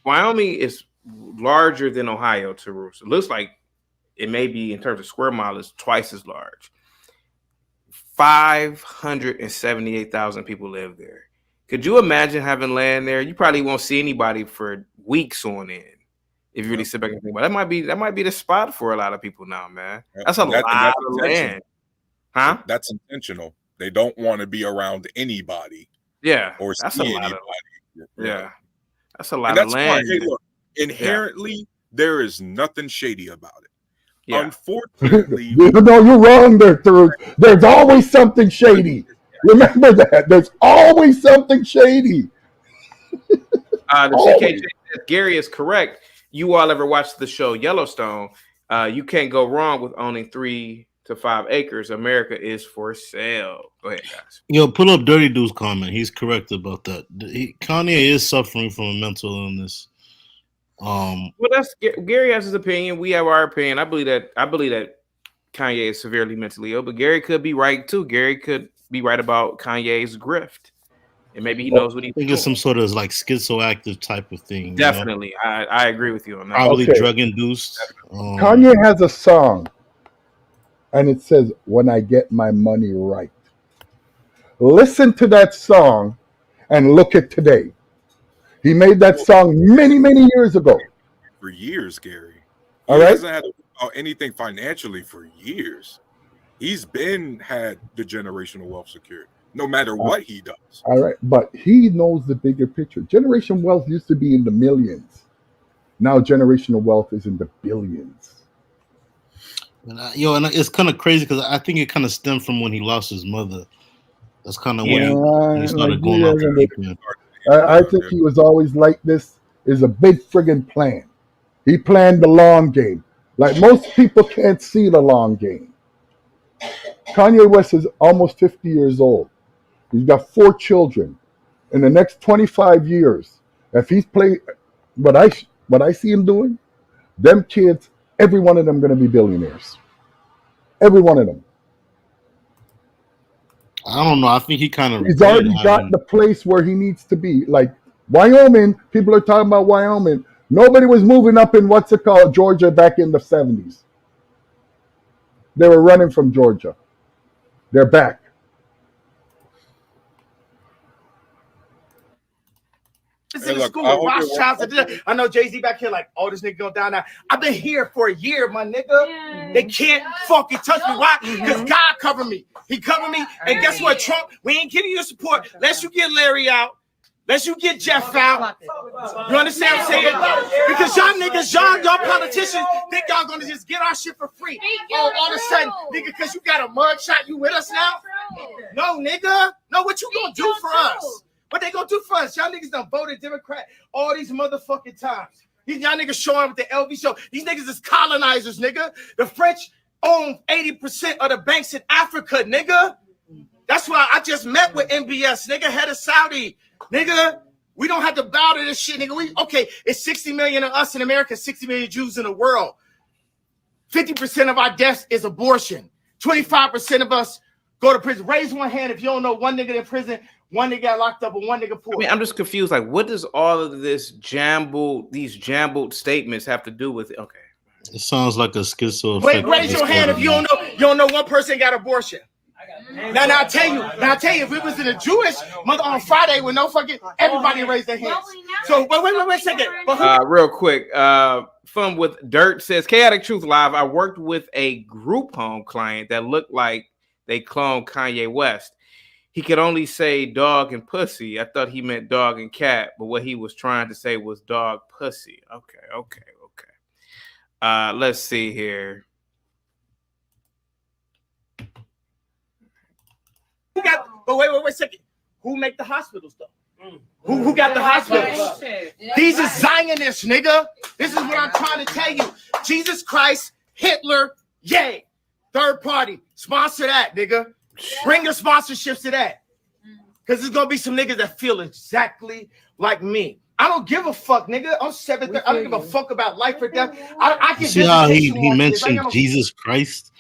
Wyoming is larger than Ohio to Roost. It looks like it may be in terms of square miles twice as large. 578,000 people live there. Could you imagine having land there? You probably won't see anybody for weeks on end if you really sit back and think about it. That might be the spot for a lot of people now, man. That's a lot of land. Huh?
That's intentional. They don't want to be around anybody.
Yeah.
Or
that's
see
a lot
anybody.
Yeah. That's a lot of land.
Why, hey, look, inherently, there is nothing shady about it.
Yeah.
Unfortunately,
no, you're wrong there, Truth. There's always something shady. Remember that. There's always something shady.
The CKJ says Gary is correct. You all ever watched the show Yellowstone? You can't go wrong with owning 3 to 5 acres. America is for sale. Go ahead, guys.
Yo, pull up Dirty Dude's comment. He's correct about that. Kanye is suffering from a mental illness.
Well, that's Gary has his opinion. We have our opinion. I believe that Kanye is severely mentally ill, but Gary could be right too. Gary could be right about Kanye's grift, and maybe he knows what he's doing.
I think it's some sort of like schizoactive type of thing.
Definitely,
you know?
I agree with you on that.
Probably drug induced.
Kanye has a song, and it says, "When I get my money right." Listen to that song, and look at today. He made that song many, many years ago.
For years, Gary.
All right.
He hasn't had anything financially for years. He's had the generational wealth secured, no matter what he does.
All right, but he knows the bigger picture. Generational wealth used to be in the millions. Now generational wealth is in the billions.
And it's kind of crazy because I think it kind of stemmed from when he lost his mother. That's kind of when he started going off the deep end.
I think he was always like this. Is a big friggin' plan. He planned the long game. Like most people can't see the long game. Kanye West is almost 50 years old. He's got 4 children. In the next 25 years, if he's played what I see him doing, them kids, every one of them going to be billionaires. Every one of them.
I don't know. I think he kind of.
He's already got the place where he needs to be. Like Wyoming, people are talking about Wyoming. Nobody was moving up in Georgia back in the 70s. They were running from Georgia. They're back.
It's in the school, Rothschilds. I know Jay-Z back here like, oh, this nigga going down now. I've been here for a year, my nigga. Yeah. They can't fucking touch me. Why? Because God covered me. He covered me. And guess what, Trump? We ain't giving you support unless you get Larry out. Unless you get Jeff out. You understand what I'm saying? Because y'all niggas, y'all politicians think y'all gonna just get our shit for free. Oh, all of a sudden, nigga, because you got a mug shot, you with us now? No, nigga. No, what you gonna do for us? What they gonna do for us? Y'all niggas done voted Democrat all these motherfucking times. Y'all niggas showing up with the LV show. These niggas is colonizers, nigga. The French own 80% of the banks in Africa, nigga. That's why I just met with MBS, nigga, head of Saudi. Nigga, we don't have to bow to this shit, nigga. Okay, it's 60 million of us in America, 60 million Jews in the world. 50% of our deaths is abortion. 25% of us go to prison. Raise one hand if you don't know one nigga in prison, one nigga got locked up, and one nigga poor.
I mean, I'm just confused. Like, what does all of these jumbled statements have to do with it? Okay.
It sounds like a schizo.
Wait, raise your hand if you don't know one person got abortion. Now I tell you, if it was in a Jewish mother on Friday with no fucking everybody raised their hands. So wait a second.
Real quick, Fun with Dirt says Chaotic Truth Live. I worked with a group home client that looked like they cloned Kanye West. He could only say dog and pussy. I thought he meant dog and cat, but what he was trying to say was dog pussy. Okay. Let's see here.
Who got? But wait a second. Who make the hospitals though? Who got the hospitals? These are Zionists, nigga. This is what I'm trying to tell you. Jesus Christ, Hitler, yay. Third party, sponsor that, nigga. Bring your sponsorships to that. Because there's going to be some niggas that feel exactly like me. I don't give a fuck, nigga. I'm 7. I don't give a fuck about life or death. I can
see how he mentioned Jesus Christ.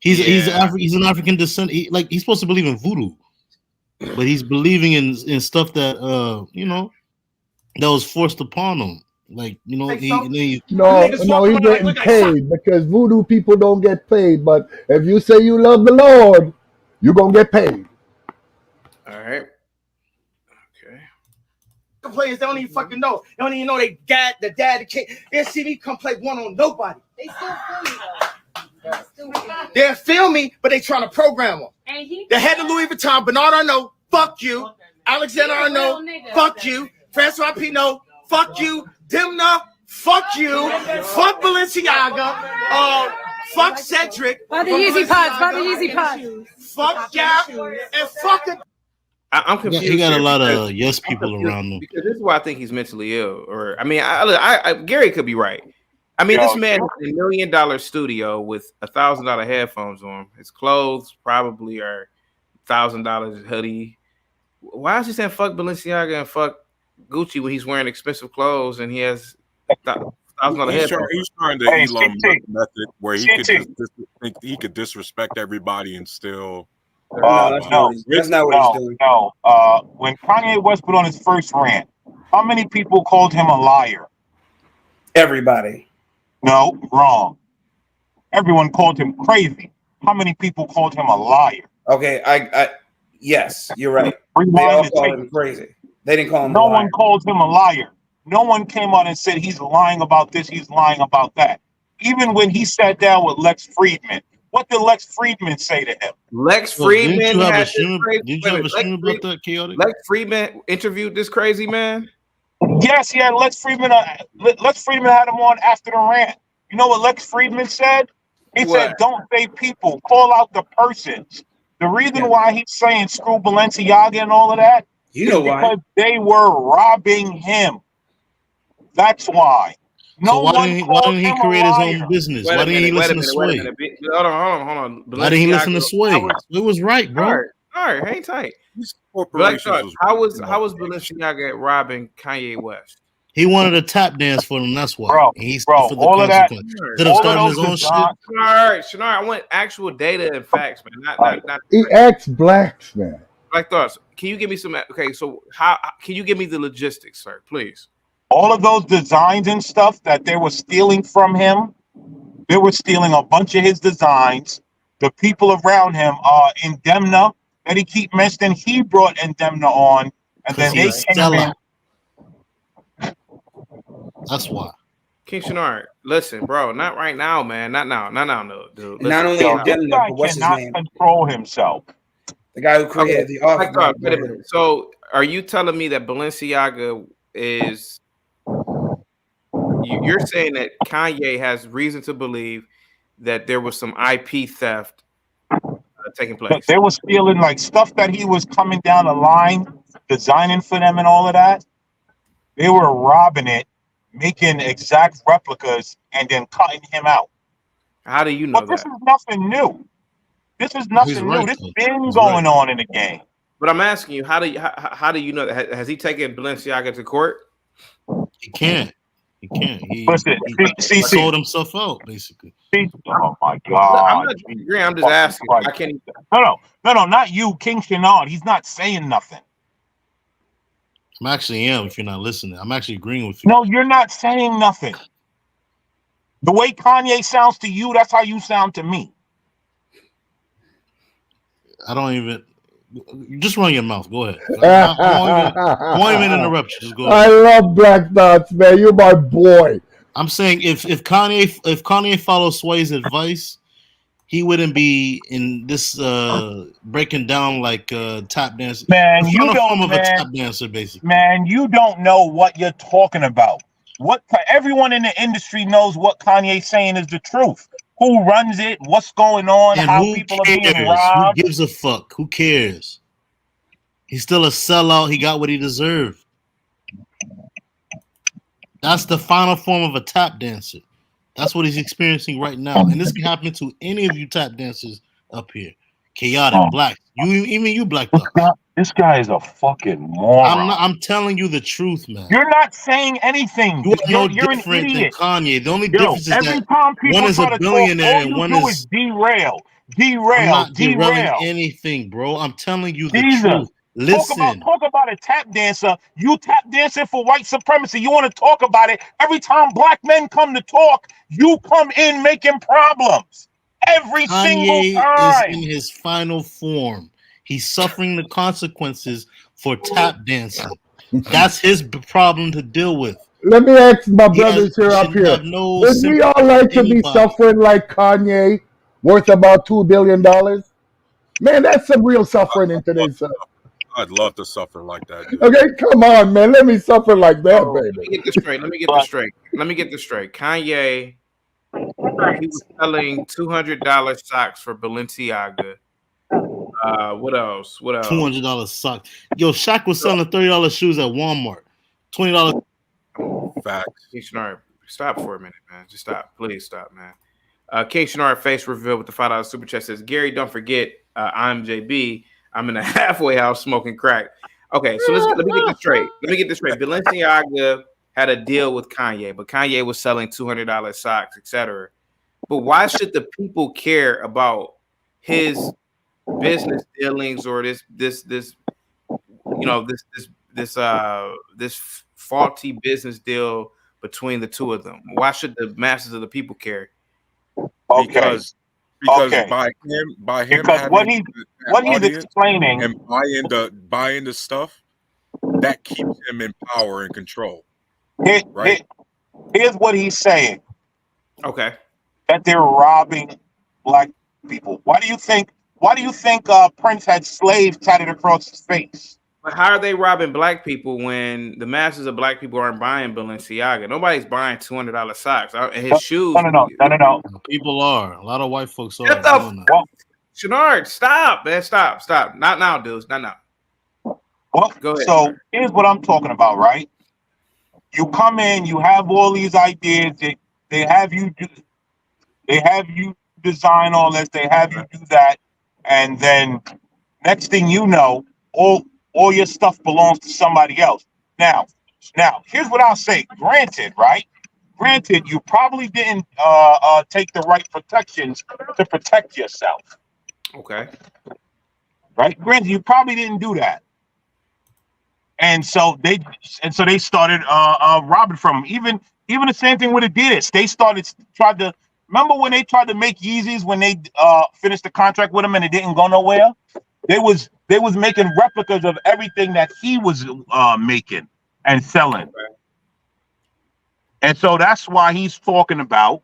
He's an African descent. He's supposed to believe in voodoo, but he's believing in stuff that that was forced upon him. Like
no, he's getting paid because voodoo people don't get paid. But if you say you love the Lord, you're gonna get paid.
All right.
Players, they don't even fucking know. They don't even know the dad, the kid. They see me come play one on nobody. They still feel me. They'll feel me, but they trying to program them. The head of Louis Vuitton, Bernard Arnault, fuck you. Alexander Arnault, fuck you. Francois Pinault, fuck you. Dimna, fuck you. Fuck Balenciaga. Fuck Cedric.
Buy the Yeezy Pods. Buy the Yeezy Pods.
Fuck Gap. And fuck it.
I'm confused.
He got a lot of yes people around him.
Because this is why I think he's mentally ill. Or I mean, Gary could be right. I mean, this man has $1 million studio with $1,000 headphones on. His clothes probably are $1,000 hoodie. Why is he saying fuck Balenciaga and fuck Gucci when he's wearing expensive clothes and he has $1,000 headphones?
He's trying the Elon Musk method where he could disrespect everybody and still.
That's not what he's doing. No. When Kanye West put on his first rant, how many people called him a liar?
Everybody.
No, wrong. Everyone called him crazy. How many people called him a liar?
Okay, yes, you're right. They all called him crazy. They didn't call him a liar.
No one called him a liar. No one came out and said he's lying about this, he's lying about that. Even when he sat down with Lex Friedman, what did Lex Friedman say to him?
Lex Friedman
did you have a stream about that, Chaotic?
Lex Friedman interviewed this crazy man?
Yes, he had Lex Friedman. Lex Friedman had him on after the rant. You know what Lex Friedman said? He said, don't say people, call out the persons. The reason why he's saying screw Balenciaga and all of that is because they were robbing him. That's why.
So why didn't he create his own business? Why didn't he listen to Sway?
Hold on.
Why didn't he listen to Sway? It was right, bro.
All right, hang tight. How was Balenciaga robbing Kanye West?
He wanted a tap dance for him. That's why.
Bro,
for the
all of that.
Instead of starting his own shit.
All right, Shinar, I want actual data and facts, man. Not.
He acts blacks, man.
Black thoughts. Can you give me some? Okay, so how can you give me the logistics, sir? Please.
All of those designs and stuff that they were stealing from him, they were stealing a bunch of his designs. The people around him, Indemna, that he keep mentioning, he brought Indemna on, and then they came in.
That's why.
King Shinar, listen, bro, not right now, man. Not now, no, dude.
Not only Indemna, but what's his name?
Control himself.
The guy who created the office.
So, are you telling me that Balenciaga is? You're saying that Kanye has reason to believe that there was some IP theft taking place.
They were stealing like stuff that he was coming down the line, designing for them and all of that. They were robbing it, making exact replicas, and then cutting him out.
How do you know
This is nothing new. This is nothing new. This has been going on in the game.
But I'm asking you, how do you know that? Has he taken Balenciaga to court?
He can't. He can't. He sold himself out, basically.
Oh my God!
I'm not agreeing. I'm just asking. I can't.
No, not you, King Shannon. He's not saying nothing.
I'm actually if you're not listening. I'm actually agreeing with you.
No, you're not saying nothing. The way Kanye sounds to you, that's how you sound to me.
I don't even. Just run your mouth. Go ahead. I won't even interrupt you. Just go ahead.
I love Black Dots, man. You're my boy.
I'm saying if Kanye follows Sway's advice, he wouldn't be in this breaking down like tap dance.
Man, you don't.
A tap dancer, basically.
Man, you don't know what you're talking about. Everyone in the industry knows what Kanye's saying is the truth. Who runs it? What's going on?
And
how people
cares?
Are being robbed?
Who gives a fuck? Who cares? He's still a sellout. He got what he deserved. That's the final form of a tap dancer. That's what he's experiencing right now. And this can happen to any of you tap dancers up here. Chaotic, Black. Even you, Black Thoughts.
This guy is a fucking moron.
I'm telling you the truth, man.
You're not saying anything.
You are
You're an
different than
idiot.
Kanye. The only difference is
Every
that
time people
one is
try
a
to talk,
billionaire
all
and
you
one
do
is.
is derail.
I'm not derailing anything, bro. I'm telling you the
Jesus.
truth. Listen.
Talk about a tap dancer. You tap dancing for white supremacy. You want to talk about it. Every time black men come to talk, you come in making problems. Every single
Kanye
time.
is in his final form. He's suffering the consequences for tap dancing. That's his problem to deal with.
Let me ask my brothers here up
shouldn't
here.
have no
Would we all
sympathy
like
for
to be
anybody.
suffering like Kanye, worth about $2 billion? Man, that's some real suffering in today's.
I'd love to suffer like that, dude.
Okay, come on, man. Let me suffer like that,
Let me
baby.
get this straight. Let me get this straight. Kanye, he was selling $200 socks for Balenciaga. What else?
$200 socks. Yo, Shaq was selling $30 shoes at Walmart. $20.
Facts.
King Shenard, stop for a minute, man. Just stop. Please stop, man. King Shenard face reveal with the $5 super chat says, Gary, don't forget, I'm JB. I'm in a halfway house smoking crack. Okay, so let me get this straight. Balenciaga had a deal with Kanye, but Kanye was selling $200 socks, etc. But why should the people care about his business dealings or this faulty business deal between the two of them? Why should the masses of the people care?
Because by him having
what he's
audience
explaining
and buying the stuff, that keeps him in power and control. Right?
Here's what he's saying.
Okay.
That they're robbing black people. Why do you think Prince had slaves tatted across his face?
But how are they robbing black people when the masses of black people aren't buying Balenciaga? Nobody's buying $200 socks. And his shoes.
No.
People are. A lot of white folks are.
Shut the Shenard, stop, man. Stop. Not now, dudes. Not now.
Well,
go ahead.
So here's what I'm talking about, right? You come in, you have all these ideas. They have you design all this. They have you do that, and then next thing you know, all your stuff belongs to somebody else. Now, here's what I'll say. Granted, you probably didn't take the right protections to protect yourself.
Okay.
Right? Granted, you probably didn't do that. And so they started robbing from him. Even the same thing with Adidas. They tried to remember when they tried to make Yeezys when they finished the contract with him and it didn't go nowhere. They was making replicas of everything that he was making and selling. Okay. And so that's why he's talking about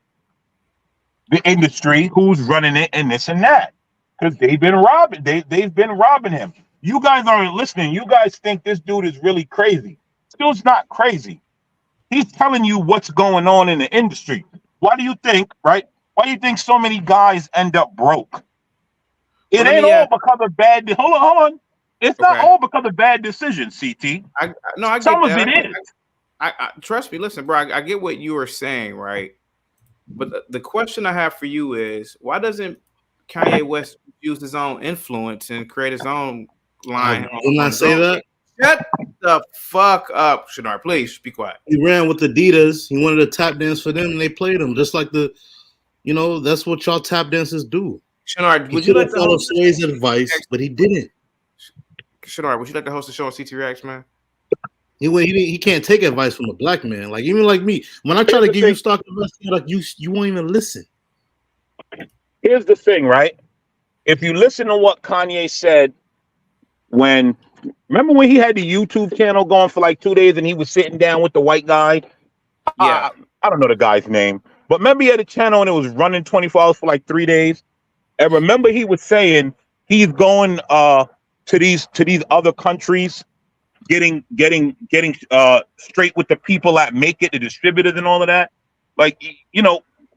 the industry, who's running it, and this and that, because they've been robbing. They've been robbing him. You guys aren't listening. You guys think this dude is really crazy. This dude's not crazy. He's telling you what's going on in the industry. Why do you think, right? Why do you think so many guys end up broke? It ain't all because of bad. Hold on. It's not all because of bad decisions, CT.
I get
some
that.
of it is.
I trust me. Listen, bro. I get what you were saying, right? But the question I have for you is, why doesn't Kanye West use his own influence and create his own line?
Didn't I say that?
Shut the fuck up, Shenard. Please be quiet.
He ran with Adidas. He wanted to tap dance for them, and they played him just like that's what y'all tap dancers do.
Shenard, would you like to
follow Sway's advice? But he didn't.
Shenard, would you like to host a show on CT Reacts, man?
He can't take advice from a black man. Like even like me, when I try to give you stock advice, like you won't even listen.
Here's the thing, right? If you listen to what Kanye said remember when he had the YouTube channel going for like 2 days and he was sitting down with the white guy?
Yeah.
I don't know the guy's name, but remember he had a channel and it was running 24 hours for like 3 days. And remember he was saying he's going to these other countries, getting straight with the people that make it, the distributors and all of that. Like,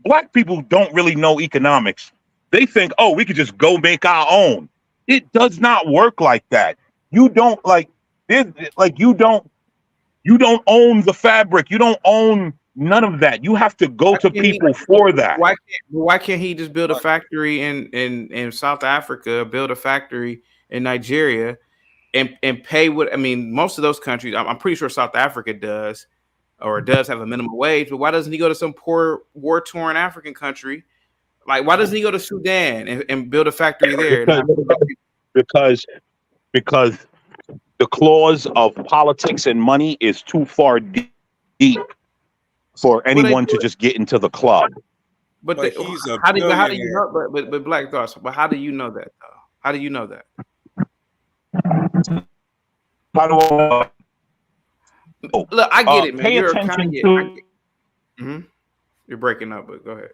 black people don't really know economics. They think, we could just go make our own. It does not work like that. you don't like this. Like you don't own the fabric. You don't own none of that. You have to go to people for that.
Why can't he just build a factory in South Africa, build a factory in Nigeria, and pay what? I mean, most of those countries, I'm pretty sure South Africa does, or does have a minimum wage. But why doesn't he go to some poor, war-torn African country? Like, why doesn't he go to Sudan and build a factory there?
Because the clause of politics and money is too far deep for anyone to just get into the club.
But
he's a
how do you
billionaire.
know? But Black Thoughts. But how do you know that though? How do you know that?
How do I?
Look, I get it, man.
Pay
You're
attention
Kanye.
to.
You're breaking up, but go ahead.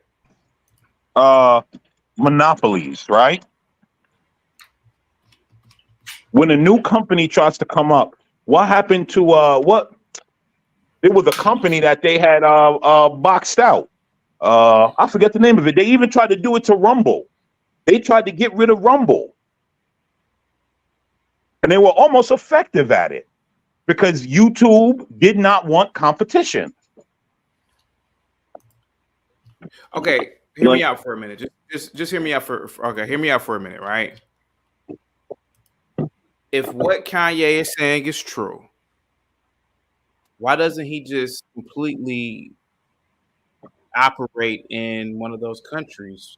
Monopolies, right? When a new company tries to come up, what happened to what? It was a company that they had boxed out. I forget the name of it. They even tried to do it to Rumble. They tried to get rid of Rumble. And they were almost effective at it because YouTube did not want competition.
Okay, hear me out for a minute. Just hear me out hear me out for a minute, right? If what Kanye is saying is true, why doesn't he just completely operate in one of those countries?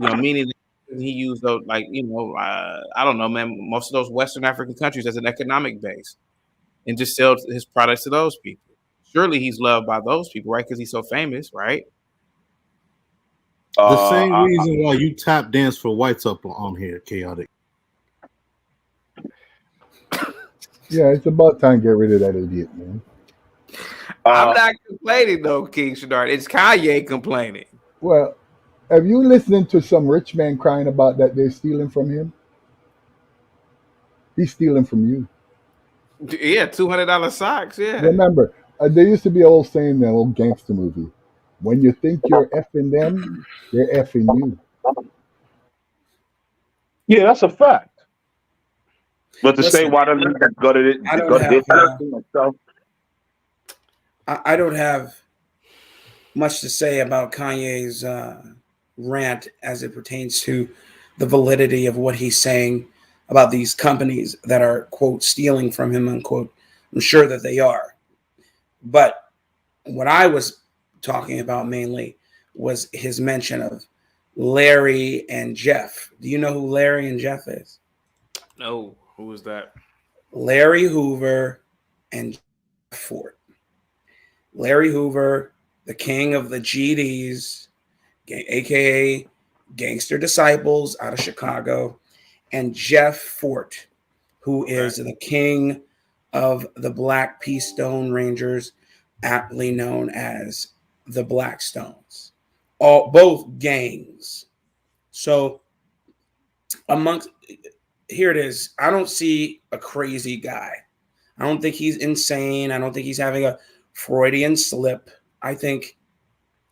You know, meaning he used those, like, I don't know, man, most of those Western African countries as an economic base and just sell his products to those people. Surely he's loved by those people, right? Because he's so famous, right?
The same reason why you tap dance for whites up on here, Chaotic.
Yeah, it's about time to get rid of that idiot, man.
I'm not complaining though, King Shadard. It's Kanye complaining.
Well, have you listening to some rich man crying about that they're stealing from him? He's stealing from you.
Yeah, $200 socks. Yeah.
Remember, there used to be an old saying in an old gangster movie: "When you think you're effing them, they're effing you."
Yeah, that's a fact. But to say why doesn't he go to it?
I don't have much to say about Kanye's rant as it pertains to the validity of what he's saying about these companies that are, quote, stealing from him, unquote. I'm sure that they are. But what I was talking about mainly was his mention of Larry and Jeff. Do you know who Larry and Jeff is?
No. Who was that?
Larry Hoover and Jeff Fort. Larry Hoover, the king of the GDs, aka Gangster Disciples out of Chicago, and Jeff Fort, who is the king of the Black Peace Stone Rangers, aptly known as the Blackstones. Both gangs. So here it is. I don't see a crazy guy. I don't think he's insane. I don't think he's having a Freudian slip. I think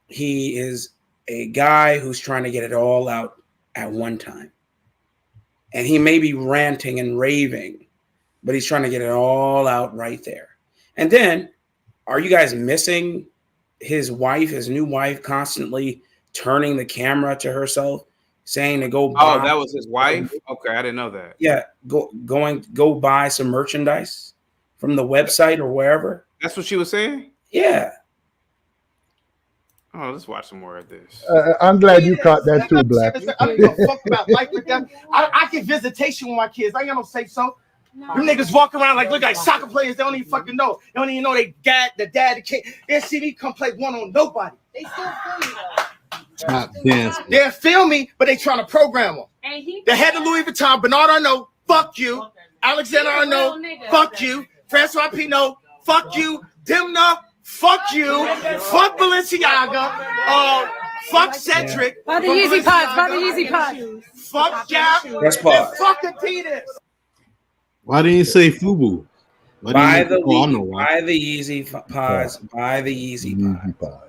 he is a guy who's trying to get it all out at one time. And he may be ranting and raving, but he's trying to get it all out right there. And then, are you guys missing his wife, his new wife, constantly turning the camera to herself, saying to go buy?
Oh, that was his wife? Okay, I didn't know that.
Yeah, go buy some merchandise from the website or wherever.
That's what she was saying?
Yeah.
Oh, let's watch some more of this.
I'm glad you caught that too, Black.
I don't give a fuck about life like that. I get visitation with my kids. I ain't got no say so. Them niggas walk around look like soccer players. They don't even fucking know. They don't even know the dad, the kid. They see me come play one on nobody. They still feel me though.
Tap dance.
They'll feel me, but they trying to program them. The head of Louis Vuitton, Bernard Arnault, fuck you. Alexander Arnault, fuck you. Francois Pinault, fuck you. Dimna, fuck you. Fuck Balenciaga. Fuck Cedric.
Buy the Yeezy Pods. Buy the Yeezy Pods.
Fuck Gap.
That's pause.
Fuck Adidas.
Why didn't you say FUBU?
Buy the Yeezy Pods. Buy the Yeezy Pods.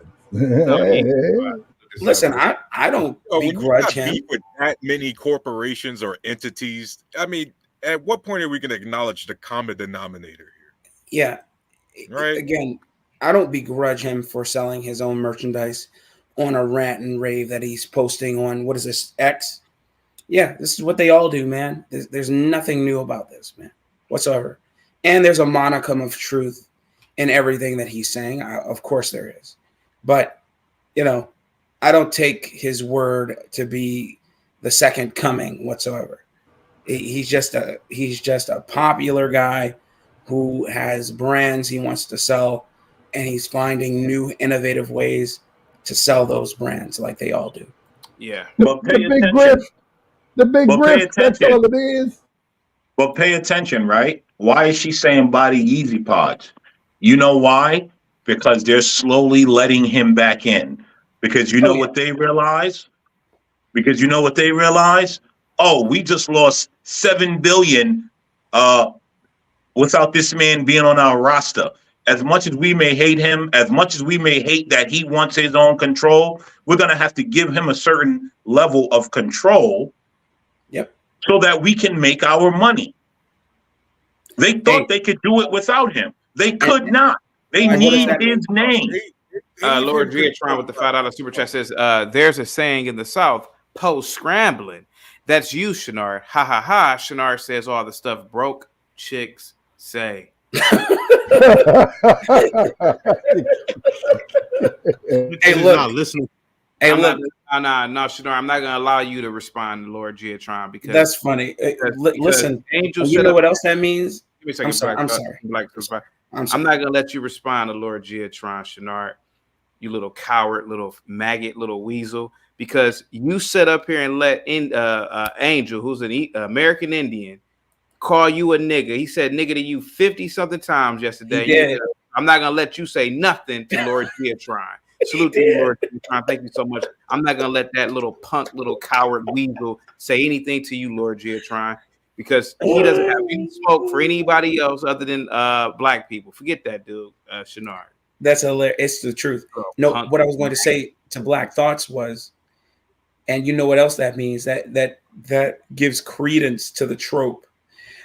Listen, I don't begrudge him.
With that many corporations or entities, I mean, at what point are we going to acknowledge the common denominator
Yeah.
here? Right.
Again, I don't begrudge him for selling his own merchandise on a rant and rave that he's posting on, what is this, X? Yeah, this is what they all do, man. There's nothing new about this, man, whatsoever. And there's a monicum of truth in everything that he's saying. Of course there is. But, you know, I don't take his word to be the second coming whatsoever. He's just a popular guy who has brands he wants to sell, and he's finding new innovative ways to sell those brands like they all do.
Yeah.
The big grift. The big grift. That's all it is.
But pay attention, right? Why is she saying buy the Yeezy pods? You know why? Because they're slowly letting him back in. Because you know what they realize? Because you know what they realize? Oh, we just lost $7 billion without this man being on our roster. As much as we may hate him, as much as we may hate that he wants his own control, we're going to have to give him a certain level of control.
Yep.
So that we can make our money. They thought they could do it without him. They could not. They need his name.
Lord Giatron with the $5 super chat says, there's a saying in the South, post-scrambling. That's you, Shinar. Ha ha ha. Shinar says all the stuff broke chicks say.
Hey, look. Not listening.
Hey,
I'm
look.
No, Shinar, I'm not going to allow you to respond to Lord Giatron because
that's funny. Listen,
Angel
you know what else that means?
Give me a second.
I'm sorry.
I'm not going to let you respond to Lord Giatron, Shinar. You little coward, little maggot, little weasel, because you sit up here and let Angel, who's an American Indian, call you a nigga. He said nigga to you 50-something times yesterday. I'm not going to let you say nothing to Lord Giatron. Salute to you, Lord Giatron. Thank you so much. I'm not going to let that little punk, little coward weasel say anything to you, Lord Giatron, because he doesn't have any smoke for anybody else other than black people. Forget that, dude, Shinar.
That's hilarious. It's the truth. No, what I was going to say to Black Thoughts was, and you know what else that means? That gives credence to the trope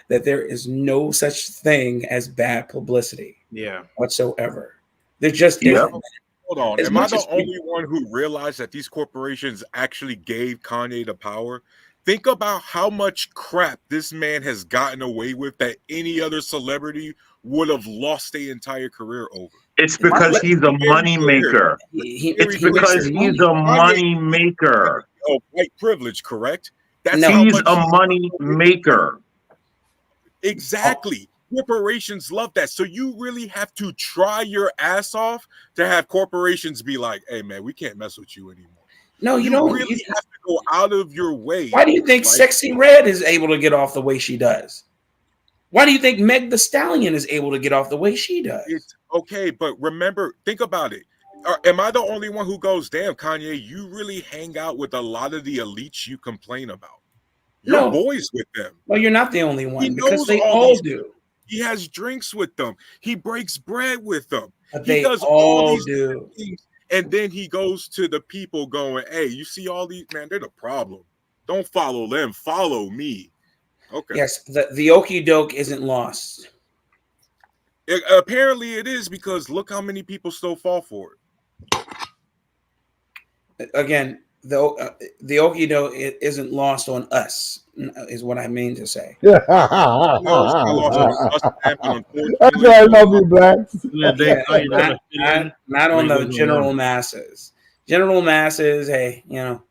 that there is no such thing as bad publicity.
Yeah.
Whatsoever. There just isn't.
Hold on. Am I the only one who realized that these corporations actually gave Kanye the power? Think about how much crap this man has gotten away with that any other celebrity would have lost their entire career over.
It's because he's a money maker. It's because he's a money maker.
Oh, white privilege, correct?
He's a money maker.
Exactly. Corporations love that. So you really have to try your ass off to have corporations be like, hey, man, we can't mess with you anymore.
No, you don't.
Really have to go out of your way.
Why do you think Sexy Red is able to get off the way she does? Why do you think Meg the Stallion is able to get off the way she does?
It's okay, but remember, think about it. Am I the only one who goes, damn, Kanye, you really hang out with a lot of the elites you complain about? You're boys with them.
Well, you're not the only one because they all do.
He has drinks with them. He breaks bread with them.
But
he does
all
these
do.
Things, and then he goes to the people going, hey, you see all these, man, they're the problem. Don't follow them. Follow me. Okay.
Yes, the okie doke isn't lost.
Apparently it is, because look how many people still fall for
it. Again, the okie doke isn't lost on us, is what I mean to say.
That's why I love you, Blacks.
Not on the general masses. General masses, hey, you know,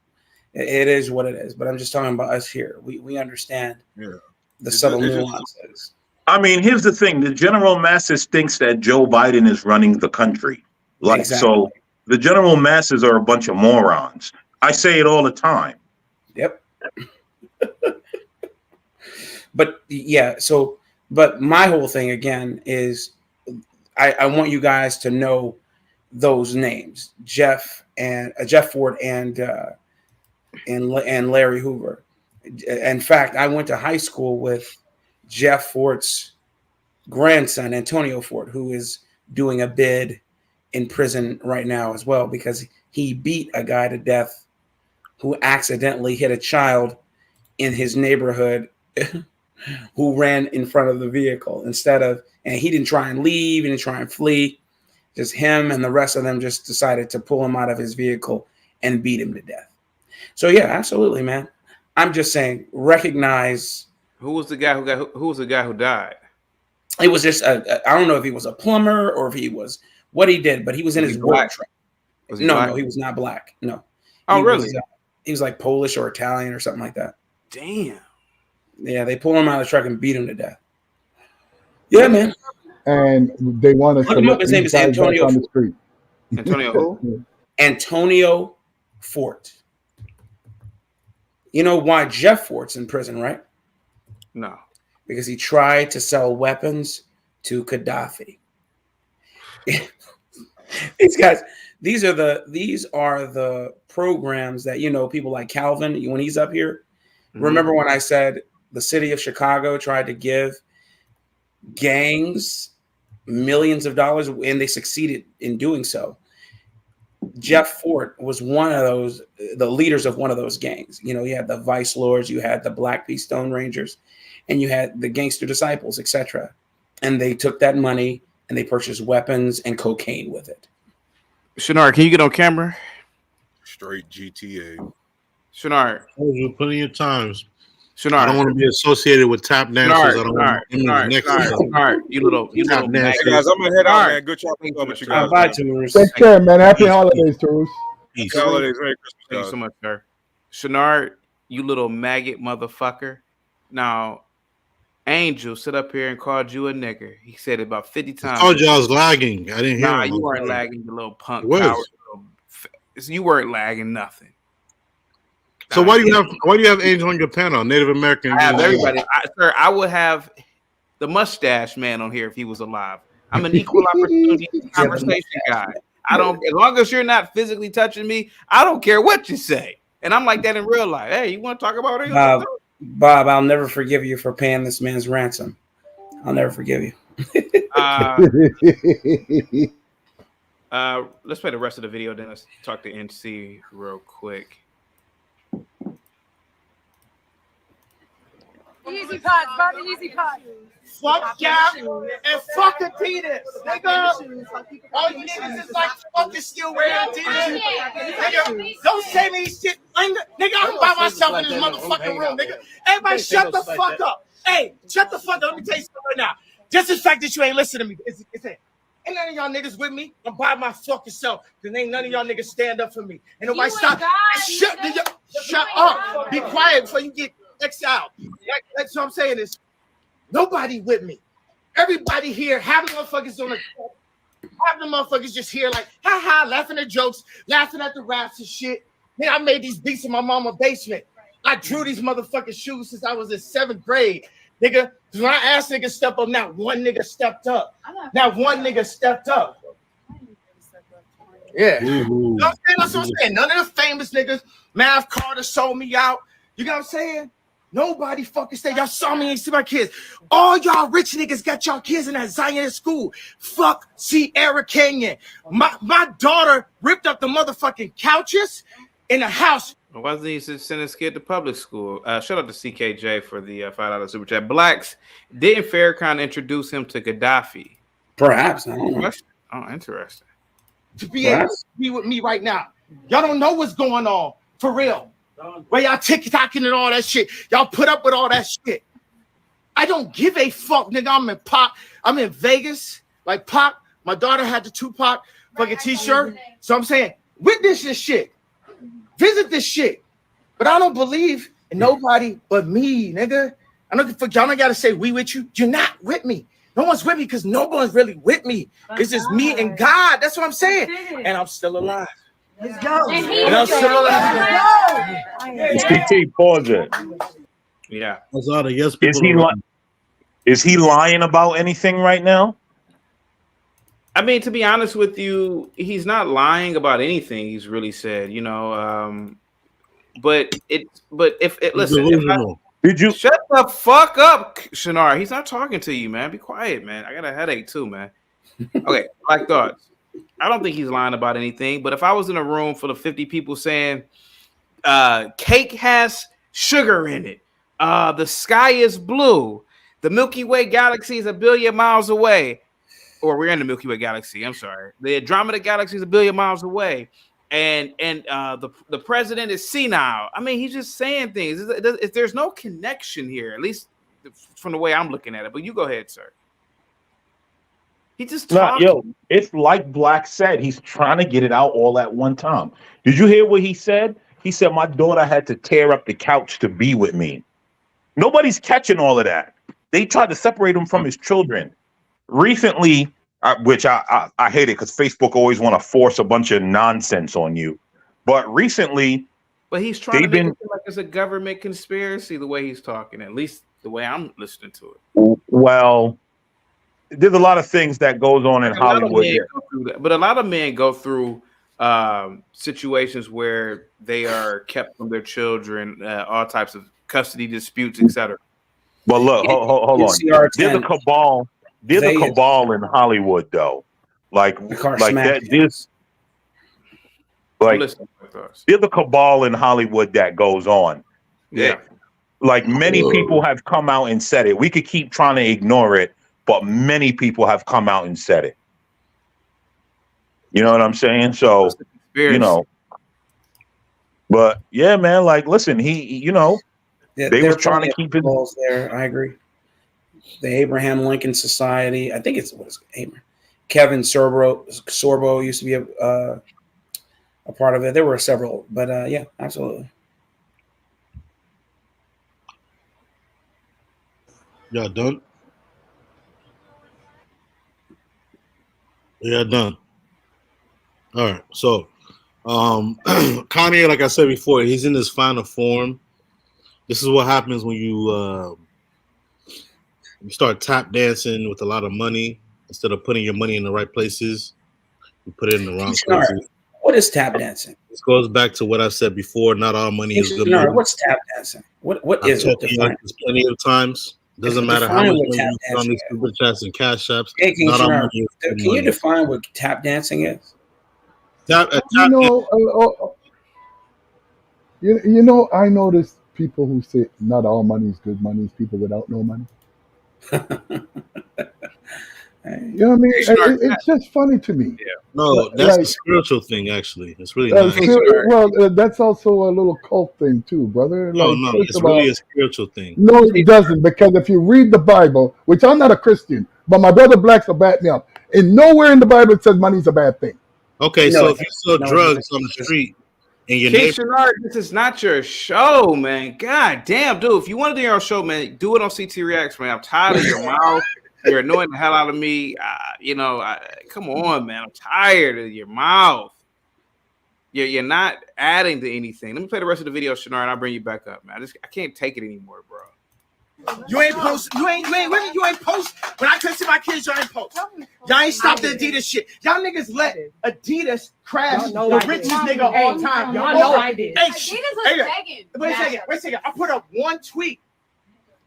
it is what it is. But I'm just talking about us here. We understand the subtle nuances.
I mean, here's the thing: the general masses thinks that Joe Biden is running the country. So the general masses are a bunch of morons. I say it all the time.
Yep. But but my whole thing again is I want you guys to know those names: Jeff Ford and Larry Hoover. In fact, I went to high school with Jeff Ford's grandson, Antonio Ford, who is doing a bid in prison right now as well because he beat a guy to death who accidentally hit a child in his neighborhood who ran in front of the vehicle and he didn't try and leave, he didn't try and flee. Just him and the rest of them just decided to pull him out of his vehicle and beat him to death. So yeah, absolutely, man. I'm just saying, recognize.
Who was the guy who died?
It was just I don't know if he was a plumber or if he was what he did, but he was in his work truck. No, he was not black. No.
Oh, really?
He was like Polish or Italian or something like that.
Damn.
Yeah, they pulled him out of the truck and beat him to death. Yeah, man.
And they wanted to
look him up. His name is Antonio
on the street.
Antonio who?
Antonio Fort. You know why Jeff Fort's in prison, right?
No.
Because he tried to sell weapons to Gaddafi. These guys, these are the programs that, you know, people like Calvin, when he's up here. Mm-hmm. Remember when I said the city of Chicago tried to give gangs millions of dollars and they succeeded in doing so? Jeff Fort was one of those, the leaders of one of those gangs. You know, you had the Vice Lords, you had the Black Peace Stone Rangers, and you had the Gangster Disciples, etc. And they took that money and they purchased weapons and cocaine with it.
Shinar, can you get on camera?
Straight GTA.
Shinar.
You put in your times.
Shinar.
I don't want to be associated with tap dancers. I don't want to
Shinar, you little
dancers. Hey guys, I'm gonna head out, man. Good talking with you guys.
Bye, Tours.
Take care, man. Happy holidays, Tours.
Happy holidays. Merry Christmas.
Thank you so much, sir. Shinar, you little maggot motherfucker. Now, Angel sit up here and called you a nigger. He said it about 50 times.
I told you I was lagging. I didn't hear him.
You weren't lagging, you little punk. You weren't lagging nothing.
So why do you have Angel on your panel? Native American.
I have everybody. Sir, I would have the mustache man on here if he was alive. I'm an equal opportunity conversation guy. I don't, as long as you're not physically touching me, I don't care what you say. And I'm like that in real life. Hey, you want to talk about it?
Bob, I'll never forgive you for paying this man's ransom. I'll never forgive you.
Let's play the rest of the video, then let's talk to NC real quick.
Easy pods, Bobby, easy pods.
Fuck Gap and fuck Adidas, nigga. All you niggas is like fucking still wearing Adidas. Nigga, don't say me shit. Nigga, I'm by myself in this motherfucking room, nigga. Everybody shut the fuck up. Hey, shut the fuck up. Let me tell you something right now. Just the fact that you ain't listening to me. It's it. Ain't none of y'all niggas with me. I'm by my fucking self. Because ain't none of y'all niggas stand up for me. And nobody stop. Shut up. Be quiet before you get exiled. That's what I'm saying is nobody with me. Everybody here, half the motherfuckers on the half the motherfuckers just here like ha laughing at jokes, laughing at the raps and shit. Man, I made these beats in my mama's basement. I drew these motherfucking shoes since I was in 7th grade. Nigga, when I asked niggas step up, not one nigga stepped up. Not one nigga stepped up. Yeah. You know what I'm saying? That's what I'm saying. None of the famous niggas, Mav Carter sold me out. You know what I'm saying? Nobody fucking said y'all saw me, ain't see my kids. All y'all rich niggas got y'all kids in that Zion school. Fuck Sierra Canyon. My daughter ripped up the motherfucking couches in the house.
Why doesn't he send his kid to public school? Shout out to CKJ for the $5 super chat. Blacks, didn't Farrakhan introduce him to Gaddafi?
Perhaps. I don't know.
Oh, interesting.
To be able to be with me right now. Y'all don't know what's going on. For real. Where y'all TikToking and all that shit. Y'all put up with all that shit. I don't give a fuck, nigga. I'm in Pop. I'm in Vegas. Like Pop. My daughter had the Tupac fucking t-shirt. So I'm saying, witness this shit. Visit this shit. But I don't believe in nobody but me, nigga. I don't for y'all don't gotta say we with you. You're not with me. No one's with me because no one's really with me. It's just me and God. That's what I'm saying. And I'm still alive. Let's go. And I'm still alive.
CT, pause it.
Yeah.
That's all the yes people.
Is he lying about anything right now?
I mean, to be honest with you, he's not lying about anything he's really said, you know. But if listen,
did you
shut the fuck up, Shinar? He's not talking to you, man. Be quiet, man. I got a headache too, man. Okay, Black Thoughts. I don't think he's lying about anything, but if I was in a room full of 50 people saying cake has sugar in it, The sky is blue. The Milky Way galaxy is 1 billion miles away. Or we're in the Milky Way galaxy. I'm sorry. The Andromeda galaxy is 1 billion miles away. And the president is senile. I mean, he's just saying things. There's no connection here, at least from the way I'm looking at it. But you go ahead, sir. He just talking.
It's like Black said. He's trying to get it out all at one time. Did you hear what he said? He said, my daughter had to tear up the couch to be with me. Nobody's catching all of that. They tried to separate him from his children. Recently, which I hate it because Facebook always want to force a bunch of nonsense on you. But recently,
but he's trying to make it feel like it's a government conspiracy the way he's talking, at least the way I'm listening to it.
Well, there's a lot of things that goes on in Hollywood.
But a lot of men go through situations where they are kept from their children, all types of custody disputes, etc.
But look, hold on. There's a cabal. There's a cabal in Hollywood, though. Like that. There's a cabal in Hollywood that goes on.
Yeah.
Like many people have come out and said it. We could keep trying to ignore it, but many people have come out and said it. You know what I'm saying? So, you know. But yeah, man. Like, listen, they were trying to keep it
there. I agree. The Abraham Lincoln Society. I think it's Kevin Sorbo used to be a part of it. There were several, but yeah, absolutely.
Y'all done? Yeah, done. All right. So, Kanye, like I said before, he's in his final form. This is what happens when you start tap dancing with a lot of money instead of putting your money in the right places. You put it in the wrong places.
What is tap dancing?
This goes back to what I said before. Not all money is good money.
What's tap dancing? What is it?
Plenty of times. Doesn't matter how much money you put on these super chats and cash apps. Not all money is good
Can
money.
you define what tap dancing is?
I noticed people who say not all money is good money is people without no money. You know what I mean? It's just funny to me.
Yeah. No, that's a spiritual thing, actually. It's really nice.
That's also a little cult thing too, brother.
No, it's really a spiritual thing.
No, it doesn't, because if you read the Bible, which I'm not a Christian, but my brother Blacks will back me up, and nowhere in the Bible it says money's a bad thing.
Okay, so if you sell drugs on the street and your neighbor,
this is not your show, man. God damn, dude. If you want to do your own show, man, do it on CT Reacts, man. I'm tired of your mouth. You're annoying the hell out of me. Come on, man. I'm tired of your mouth. You're not adding to anything. Let me play the rest of the video, Shinar, and I'll bring you back up, man. I can't take it anymore, bro.
You ain't post. You ain't post. When I couldn't see my kids, y'all ain't post. Y'all ain't stopped the Adidas shit. Y'all niggas let Adidas crash the richest nigga all time. Y'all know I did. Adidas was begging. Wait a second. I put up one tweet,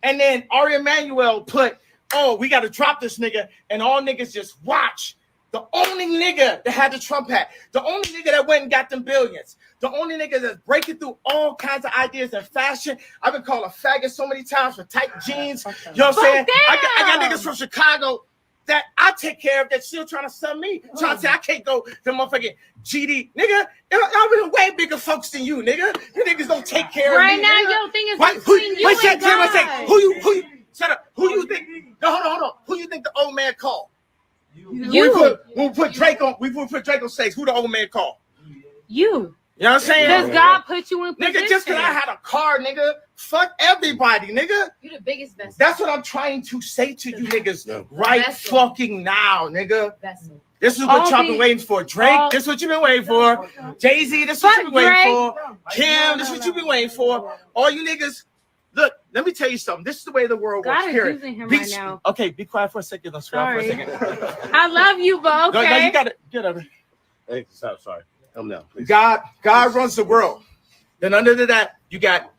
and then Ari Emanuel put, "Oh, we got to drop this nigga," and all niggas just watch. The only nigga that had the Trump hat, the only nigga that went and got them billions, the only nigga that's breaking through all kinds of ideas in fashion. I've been called a faggot so many times for tight jeans. You know what I'm saying? I got niggas from Chicago that I take care of that still trying to sell me. Trying to say I can't go to motherfucking GD. Nigga, I've been way bigger folks than you, nigga. You niggas don't take care of me.
Right now, your thing is between you and God.
Who you shut up. Who you think? No, hold on. Who you think the old man called?
You.
We put Drake on stage. Who the old man called?
You.
You know what I'm saying?
Does God put you in position?
Nigga, just because I had a car, nigga, fuck everybody, nigga.
You the biggest vessel.
That's what I'm trying to say to you niggas right fucking now, nigga.
Vessel.
This is what y'all been waiting for. Drake, this is what you've been waiting for. Jay-Z, this is what you've been waiting for. Kim, this is what you've been waiting for. All you niggas, look, let me tell you something. This is the way the world works.
God is using him right now.
Okay, be quiet for a second. Let's quiet for a second.
I love you, but okay.
No, you gotta get over.
Hey, stop. Sorry. Come down, please.
God runs the world. Then under that, you got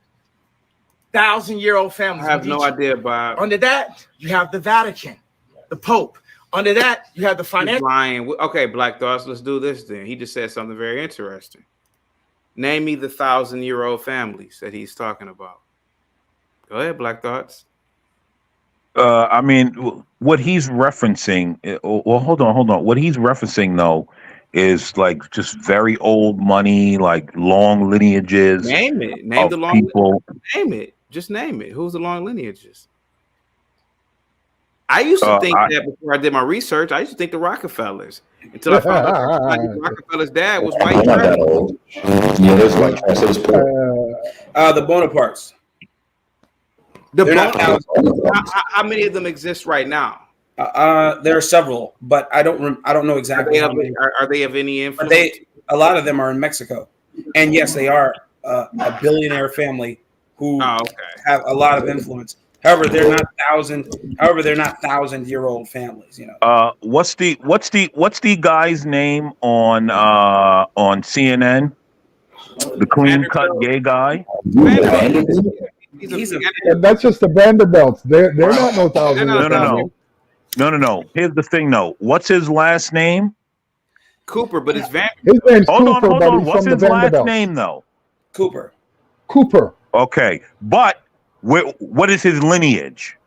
1,000-year-old families.
I have no idea, Bob.
Under that, you have the Vatican, the Pope. Under that, you have the financial.
Okay, Black Thoughts, let's do this then. He just said something very interesting. Name me the 1,000-year-old families that he's talking about. Go ahead, Black Thoughts.
I mean, what he's referencing. Well, hold on. What he's referencing though is like just very old money, like long lineages
Name it. Name
of
the long.
people.
Name it. Just name it. Who's the long lineages? I used to think that before I did my research. I used to think the Rockefellers until I found out that Rockefeller's dad was white.
Not that old. Yeah, there's white trash. There's poor.
The Bonapartes.
How many of them exist right now?
There are several, but I don't know exactly how many.
Are they of any influence?
A lot of them are in Mexico, and yes, they are a billionaire family who have a lot of influence. However, they're not 1,000-year-old families. You know.
What's the guy's name on CNN? The clean cut gay guy.
That's just the Vanderbilts. They're not no 1,000-year family.
No. Here's the thing, though. What's his last name?
Cooper, but it's Vanderbilt.
His name's
Hold
Cooper,
on.
but he's
What's
from
his
the
last
Vanderbilts.
name, though?
Cooper.
Okay, but what is his lineage?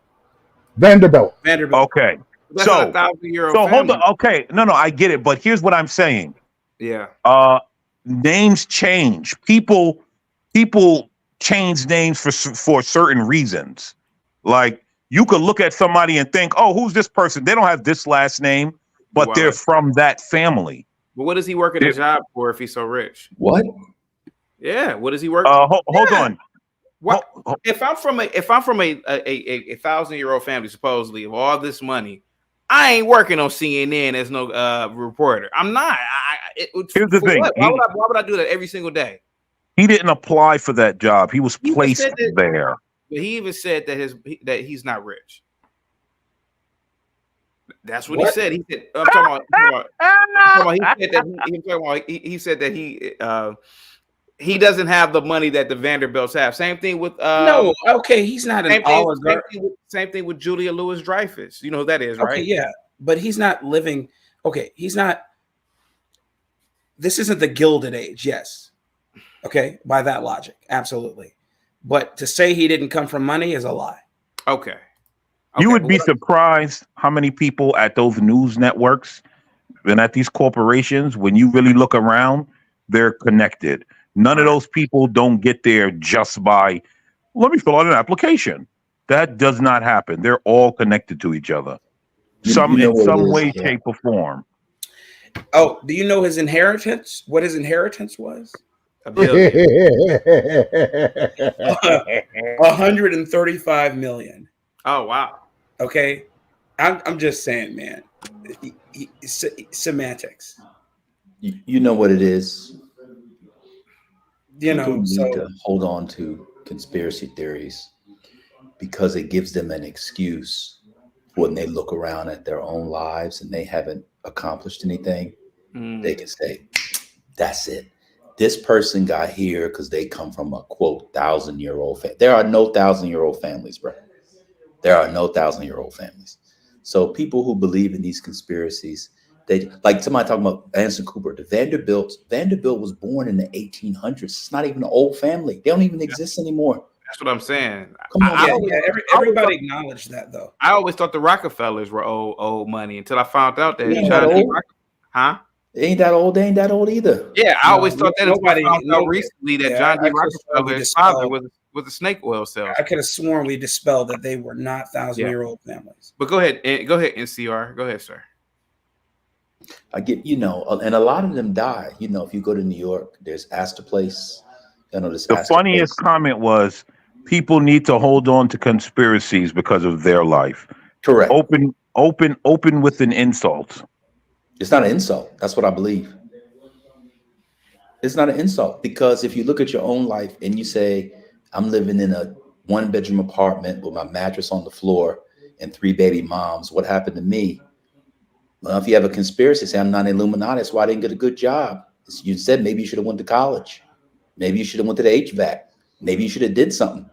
Vanderbilt.
Okay.
That's not a 1,000-year-old family.
Hold on. Okay, no, I get it, but here's what I'm saying.
Yeah.
Names change. People change names for certain reasons. Like you could look at somebody and think, "Oh, who's this person? They don't have this last name, but they're from that family."
But what does he work at a job for if he's so rich?
What?
Yeah. What does he work?
Hold on.
What if I'm from a 1,000-year-old family, supposedly, of all this money? I ain't working on CNN as no reporter. I'm not.
Here's the thing.
Why would I do that every single day?
He didn't apply for that job. He was placed there.
But he even said that he's not rich. That's what he said. He said, "I'm talking about." He said that he doesn't have the money that the Vanderbilts have. Same thing with
he's not an oligarch.
Same thing with Julia Louis-Dreyfus. You know who that is, right?
Okay, yeah, but he's not living. Okay, he's not. This isn't the Gilded Age, yes. Okay, by that logic, absolutely. But to say he didn't come from money is a lie.
Okay.
You would be surprised how many people at those news networks and at these corporations, when you really look around, they're connected. None of those people don't get there just by, let me fill out an application. That does not happen. They're all connected to each other. In some way, shape, or form.
Oh, do you know his inheritance? What his inheritance was? $135 million.
Oh, wow.
Okay. I'm just saying, man. Semantics.
You know what it is.
People
need to hold on to conspiracy theories because it gives them an excuse when they look around at their own lives and they haven't accomplished anything. They can say, that's it. This person got here because they come from a quote 1,000-year-old family. There are no 1,000-year-old families, bro. There are no 1,000-year-old families. So people who believe in these conspiracies, they like somebody talking about Anderson Cooper, the Vanderbilt was born in the 1800s. It's not even an old family. They don't even exist anymore.
That's what I'm saying.
Come on,
everybody acknowledged that, though.
I always thought the Rockefellers were old money until I found out that
They ain't that old. They ain't that old either.
Yeah, I always thought that. Nobody recently that John D. Rockefeller's father was a snake oil salesman.
I could have sworn we dispelled that they were not 1,000-year-old families.
But go ahead, NCR. Go ahead, sir.
I get, and a lot of them die. If you go to New York, there's Astor Place.
The funniest comment was, people need to hold on to conspiracies because of their life.
Correct.
Open with an insult.
It's not an insult. That's what I believe. It's not an insult because if you look at your own life and you say, I'm living in a 1-bedroom apartment with my mattress on the floor and 3 baby moms, what happened to me? Well, if you have a conspiracy, say I'm not Illuminati, that's why I didn't get a good job. You said maybe you should have went to college. Maybe you should have went to the HVAC. Maybe you should have did something.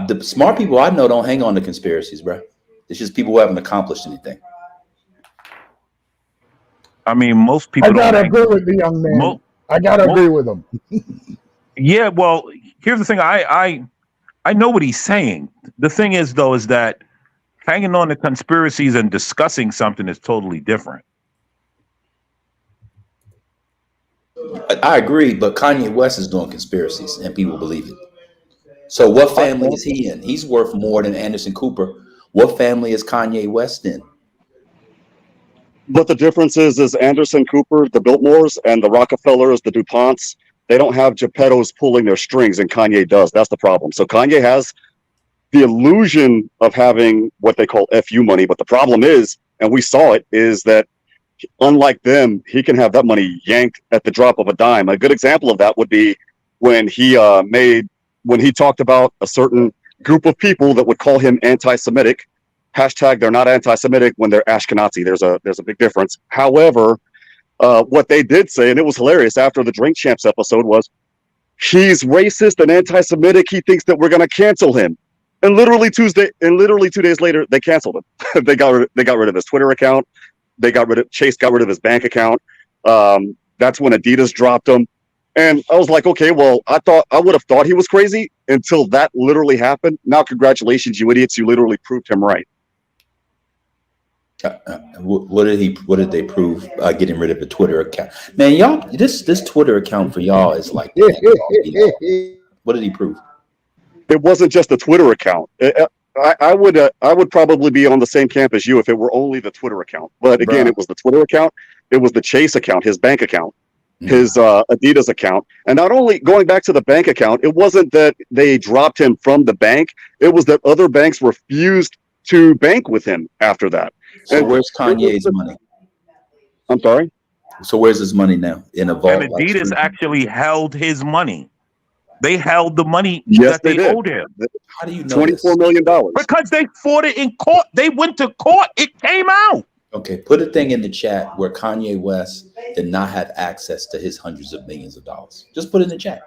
The smart people I know don't hang on to conspiracies, bro. It's just people who haven't accomplished anything.
I mean, most people.
I gotta agree with the young man. I gotta agree with him.
Yeah, well, here's the thing. I I know what he's saying. The thing is, though, is that hanging on to conspiracies and discussing something is totally different.
I agree, but Kanye West is doing conspiracies, and people believe it. So, what family is he in? He's worth more than Anderson Cooper. What family is Kanye West in?
But the difference is Anderson Cooper, the Biltmores, and the Rockefellers, the DuPonts, they don't have Geppettos pulling their strings, and Kanye does. That's the problem. So Kanye has the illusion of having what they call FU money, but the problem is, and we saw it, is that unlike them, he can have that money yanked at the drop of a dime. A good example of that would be when he talked about a certain group of people that would call him anti-Semitic. Hashtag they're not anti-Semitic when they're Ashkenazi. There's a big difference. However, what they did say, and it was hilarious after the Drink Champs episode, was he's racist and anti-Semitic. He thinks that we're going to cancel him. And literally 2 days later, they canceled him. they got rid of his Twitter account. Chase got rid of his bank account. That's when Adidas dropped him. And I was like, okay, well, I would have thought he was crazy until that literally happened. Now, congratulations, you idiots! You literally proved him right.
What did they prove? Getting rid of the Twitter account, man. Y'all, this Twitter account for y'all is like, what did he prove?
It wasn't just a Twitter account. I would probably be on the same camp as you if it were only the Twitter account. But again, It was the Twitter account, it was the Chase account, his bank account, his Adidas account, and not only going back to the bank account, it wasn't that they dropped him from the bank. It was that other banks refused to bank with him after that.
So where's Kanye's money?
I'm sorry?
So where's his money now? In a vault?
And Adidas actually held his money. They held the money
that
they owed him.
How do you know
$24 million?
Because they fought it in court. They went to court. It came out.
Okay, put a thing in the chat where Kanye West did not have access to his hundreds of millions of dollars. Just put it in the chat.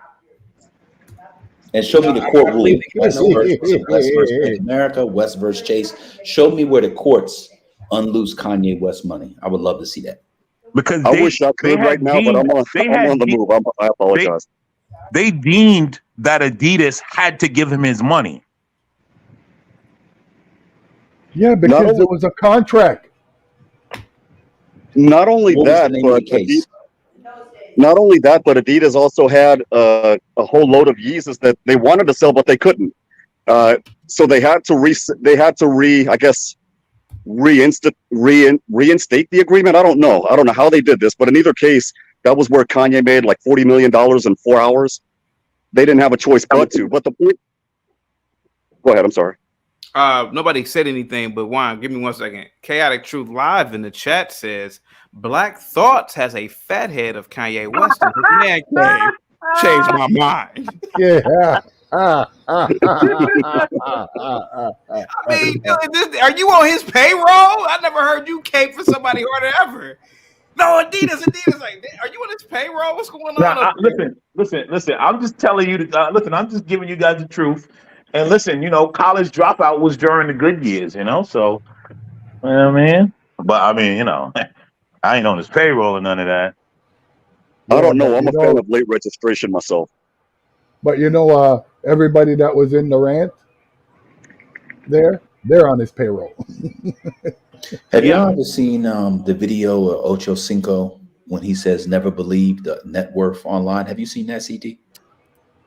And show me the court ruling. West versus Bank of America, West versus Chase. Show me where the courts unloose Kanye West money. I would love to see that.
Because
I wish I could right now, but I'm on the move. I apologize.
They deemed that Adidas had to give him his money.
Yeah, because there was a contract.
Not only that, but Adidas also had a whole load of Yeezys that they wanted to sell, but they couldn't. So they had to reinstate the agreement. I don't know how they did this, but in either case, that was where Kanye made like $40 million in 4 hours. They didn't have a choice but to. But the point. Go ahead. I'm sorry.
Nobody said anything, but Juan, give me 1 second. Chaotic Truth Live in the chat says Black Thoughts has a fat head of Kanye West in his man cave. Changed my mind.
Yeah.
I mean, are you on his payroll? I never heard you cape for somebody harder ever. No, Adidas. Like, are you on his payroll? What's going on?
Listen. I'm just telling you. Listen, I'm just giving you guys the truth. And listen, college dropout was during the good years, so, you know what I mean? But I mean, I ain't on his payroll or none of that.
I don't know. I'm a fan of late registration myself.
But everybody that was in the rant, they're on his payroll.
Have y'all ever seen the video of Ocho Cinco when he says never believe the net worth online? Have you seen that, CT?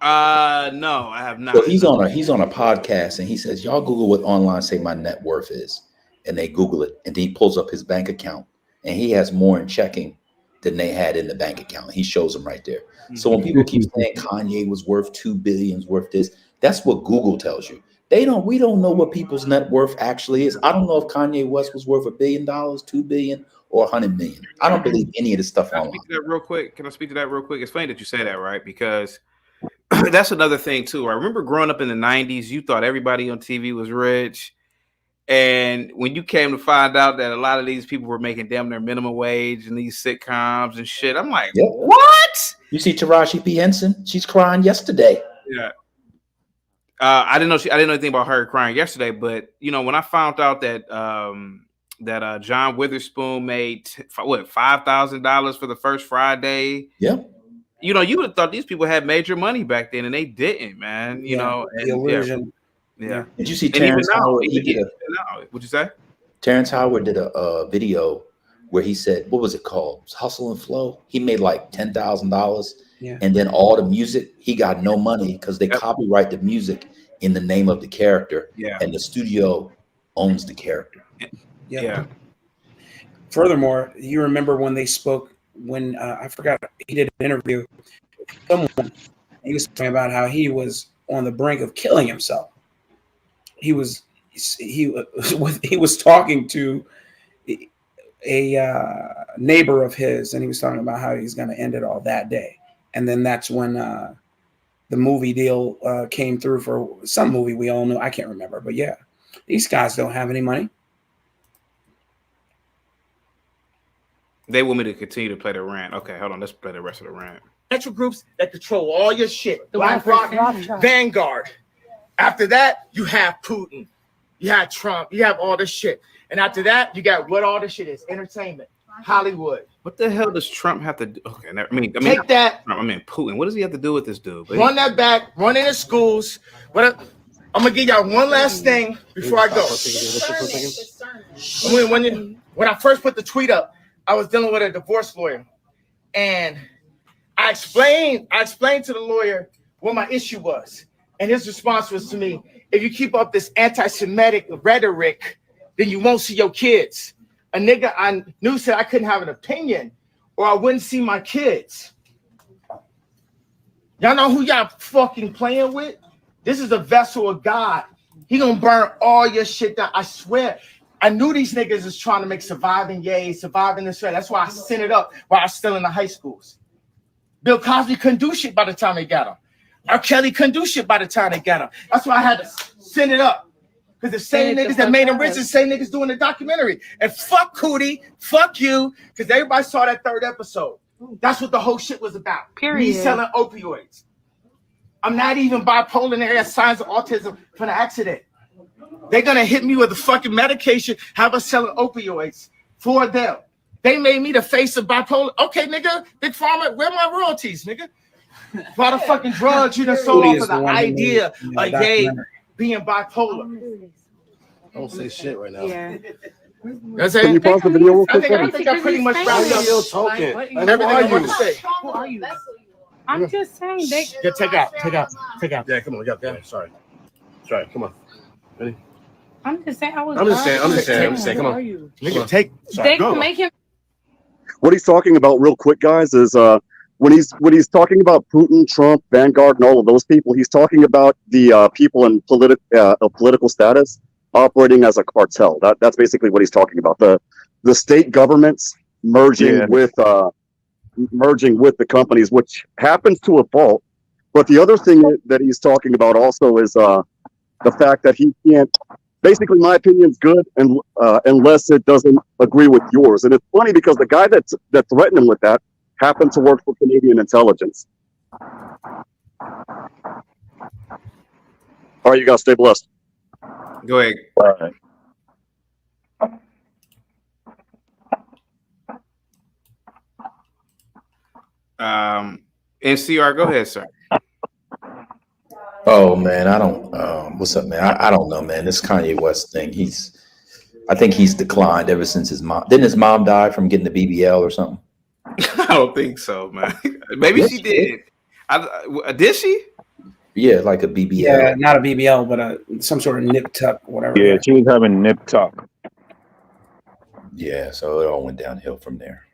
No, I have not.
So he's on a podcast and he says, y'all Google what online say my net worth is. And they Google it. And then he pulls up his bank account and he has more in checking than they had in the bank account. He shows them right there. So when people keep saying Kanye was worth $2 billion, worth this, that's what Google tells you. We don't know what people's net worth actually is. I don't know if Kanye West was worth $1 billion, $2 billion, or $100 million. I don't believe any of this stuff online.
Can I speak to that real quick? It's funny that you say that, right? Because that's another thing too. I remember growing up in the 90s, you thought everybody on TV was rich. And when you came to find out that a lot of these people were making damn near minimum wage in these sitcoms and shit, I'm like, what?
You see Taraji P. Henson? She's crying yesterday.
Yeah. I didn't know anything about her crying yesterday, but when I found out that John Witherspoon made $5,000 for the first Friday.
Yep.
you know, you would have thought these people had major money back then, and they didn't, man. You know,
the
and
illusion.
yeah.
Did you see
And even
Terrence
now,
Howard?
he get now. What'd you say?
Terrence Howard did a video where he said, what was it called? It was Hustle and Flow. He made like $10,000.
Yeah.
And then all the music, he got no money because they copyright the music in the name of the character.
Yeah.
And the studio owns the character.
Yeah.
Furthermore, you remember when they spoke, when I forgot, he did an interview with someone. He was talking about how he was on the brink of killing himself. He was talking to a neighbor of his, and he was talking about how he's going to end it all that day. And then that's when the movie deal came through for some movie we all know. I can't remember, but yeah, these guys don't have any money.
They want me to continue to play the rant. Okay, hold on. Let's play the rest of the rant.
Financial groups that control all your shit.
The
BlackRock,
Rothschild.
Vanguard. After that, you have Putin. You have Trump. You have all this shit. And after that, you got what all this shit is. Entertainment. Hollywood.
What the hell does Trump have to do? Okay, I mean,
Take that.
Trump, I mean, Putin. What does he have to do with this dude?
Run that back. Run into schools. I'm going to give y'all one last thing before I go. When I first put the tweet up, I was dealing with a divorce lawyer. And I explained to the lawyer what my issue was. And his response was to me, if you keep up this anti-Semitic rhetoric, then you won't see your kids. A nigga I knew said I couldn't have an opinion or I wouldn't see my kids. Y'all know who y'all fucking playing with? This is a vessel of God. He gonna burn all your shit down. I swear. I knew these niggas is trying to make surviving this way. That's why I sent it up while I was still in the high schools. Bill Cosby couldn't do shit by the time they got him. R. Kelly couldn't do shit by the time they got him. That's why I had to send it up. Because the same niggas that made him rich, the same niggas doing the documentary. And fuck Cootie, fuck you, because everybody saw that third episode. That's what the whole shit was about.
Period.
Me selling opioids. I'm not even bipolar and I got signs of autism from the accident. They're going to hit me with a fucking medication, have us selling opioids for them. They made me the face of bipolar. Okay, nigga, Big Pharma, where my royalties, nigga? For all the fucking drugs you done sold off of the idea of gay being bipolar.
Don't say shit right now.
Yeah.
That's it.
Can you pause the video real quick?
I think I pretty much wrapped up
talking.
everything I want to say.
Who are you? I'm just saying they.
Yeah, take out.
Yeah, come on. Yeah. Sorry. Come on. Ready?
I'm just saying.
I'm just saying. Come on.
Nigga, take.
They can make him.
What he's talking about, real quick, guys, is when he's talking about Putin, Trump, Vanguard, and all of those people, he's talking about the people in political status operating as a cartel. That's basically what he's talking about. The state governments merging with the companies, which happens to a fault. But the other thing that he's talking about also is the fact that he can't. Basically, my opinion's good, and unless it doesn't agree with yours. And it's funny because the guy that threatened him with that happened to work for Canadian intelligence. All right, you guys stay blessed.
Go ahead.
All right.
NCR, go ahead, sir.
Oh man, I don't. What's up, man? I don't know, man. This Kanye West thing. I think he's declined ever since his mom. Didn't his mom die from getting the BBL or something?
I don't think so, man. Maybe she did. Did she?
Yeah, like a BBL.
Yeah, not a BBL, but some sort of nip tuck, whatever.
Yeah, she was having nip tuck.
Yeah, so it all went downhill from there.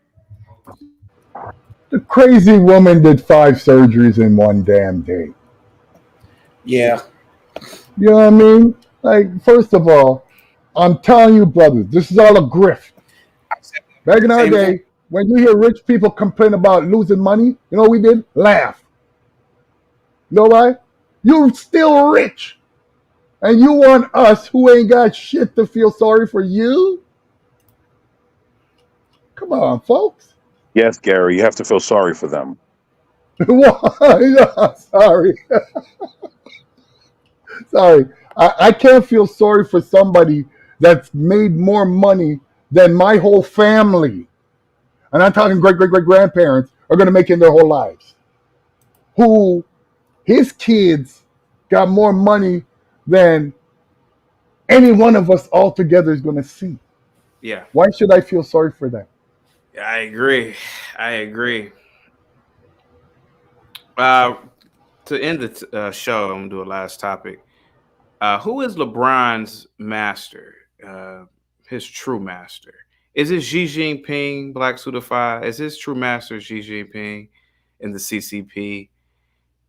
The crazy woman did 5 surgeries in one damn day.
Yeah.
You know what I mean? Like, first of all, I'm telling you, brothers, this is all a grift. Back in our day, when you hear rich people complain about losing money, you know what we did? Laugh. You know why? You're still rich. And you want us who ain't got shit to feel sorry for you? Come on, folks.
Yes, Gary, you have to feel sorry for them.
Sorry. Sorry. I can't feel sorry for somebody that's made more money than my whole family. And I'm talking great-great-great-grandparents are going to make in their whole lives. who his kids got more money than any one of us all together is going to see.
Yeah,
Why should I feel sorry for that?
I agree. I agree. Uh, to end the show, I'm gonna do a last topic. Who is LeBron's master? His true master? Is it Xi Jinping, Black Suitify? Is his true master Xi Jinping in the CCP?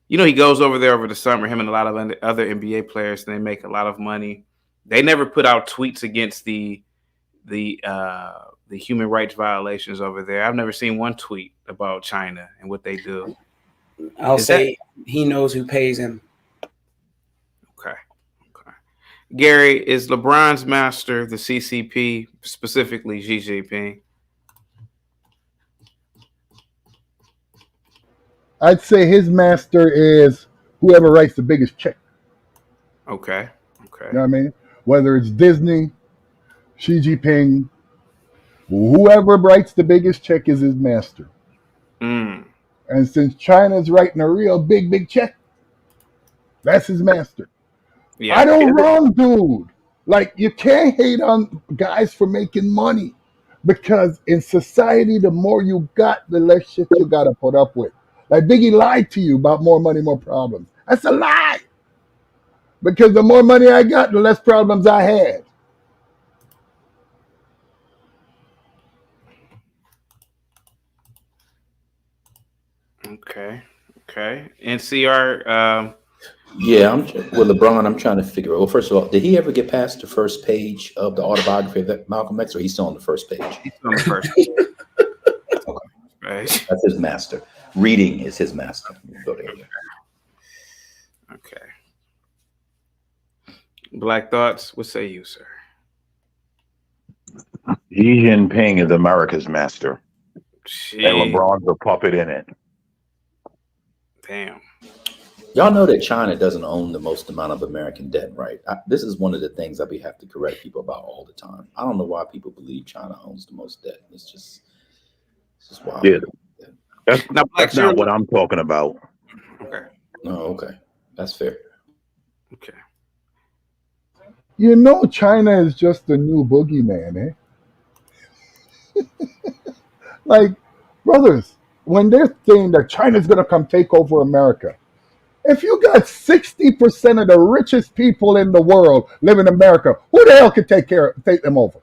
You know, he goes over there over the summer, him and a lot of other NBA players, and they make a lot of money. They never put out tweets against the human rights violations over there. I've never seen one tweet about China and what they do.
I'll say he knows who pays him.
Okay. Gary, is LeBron's master the CCP, specifically Xi Jinping?
I'd say his master is whoever writes the biggest check.
Okay.
You know what I mean? Whether it's Disney, Xi Jinping, whoever writes the biggest check is his master. And since China's writing a real big check, that's his master.
Yeah.
I don't wrong, dude. Like, you can't hate on guys for making money, because in society, the more you got, the less shit you got to put up with. Like, Biggie lied to you about more money, more problems. That's a lie. Because the more money I got, the less problems I had.
Okay. NCR.
Yeah, with LeBron. I'm trying to figure out. Well, first of all, did he ever get past the first page of the autobiography of Malcolm X, or he's still on the first page?
He's on the first page. Right.
That's his master. Reading is his master. Go there.
Okay. Black Thoughts. What say you, sir?
Xi Jinping is America's master,
Jeez.
and LeBron's a puppet in it.
Damn.
Y'all know that China doesn't own the most amount of American debt, right? This is one of the things that we have to correct people about all the time. I don't know why people believe China owns the most debt. It's just wild.
Yeah, that's not what I'm talking about.
Okay.
Oh, okay. That's fair.
Okay.
You know, China is just the new boogeyman, eh? Like, brothers, when they're saying that China's going to come take over America, if you got 60% of the richest people in the world live in America, who the hell could take them over?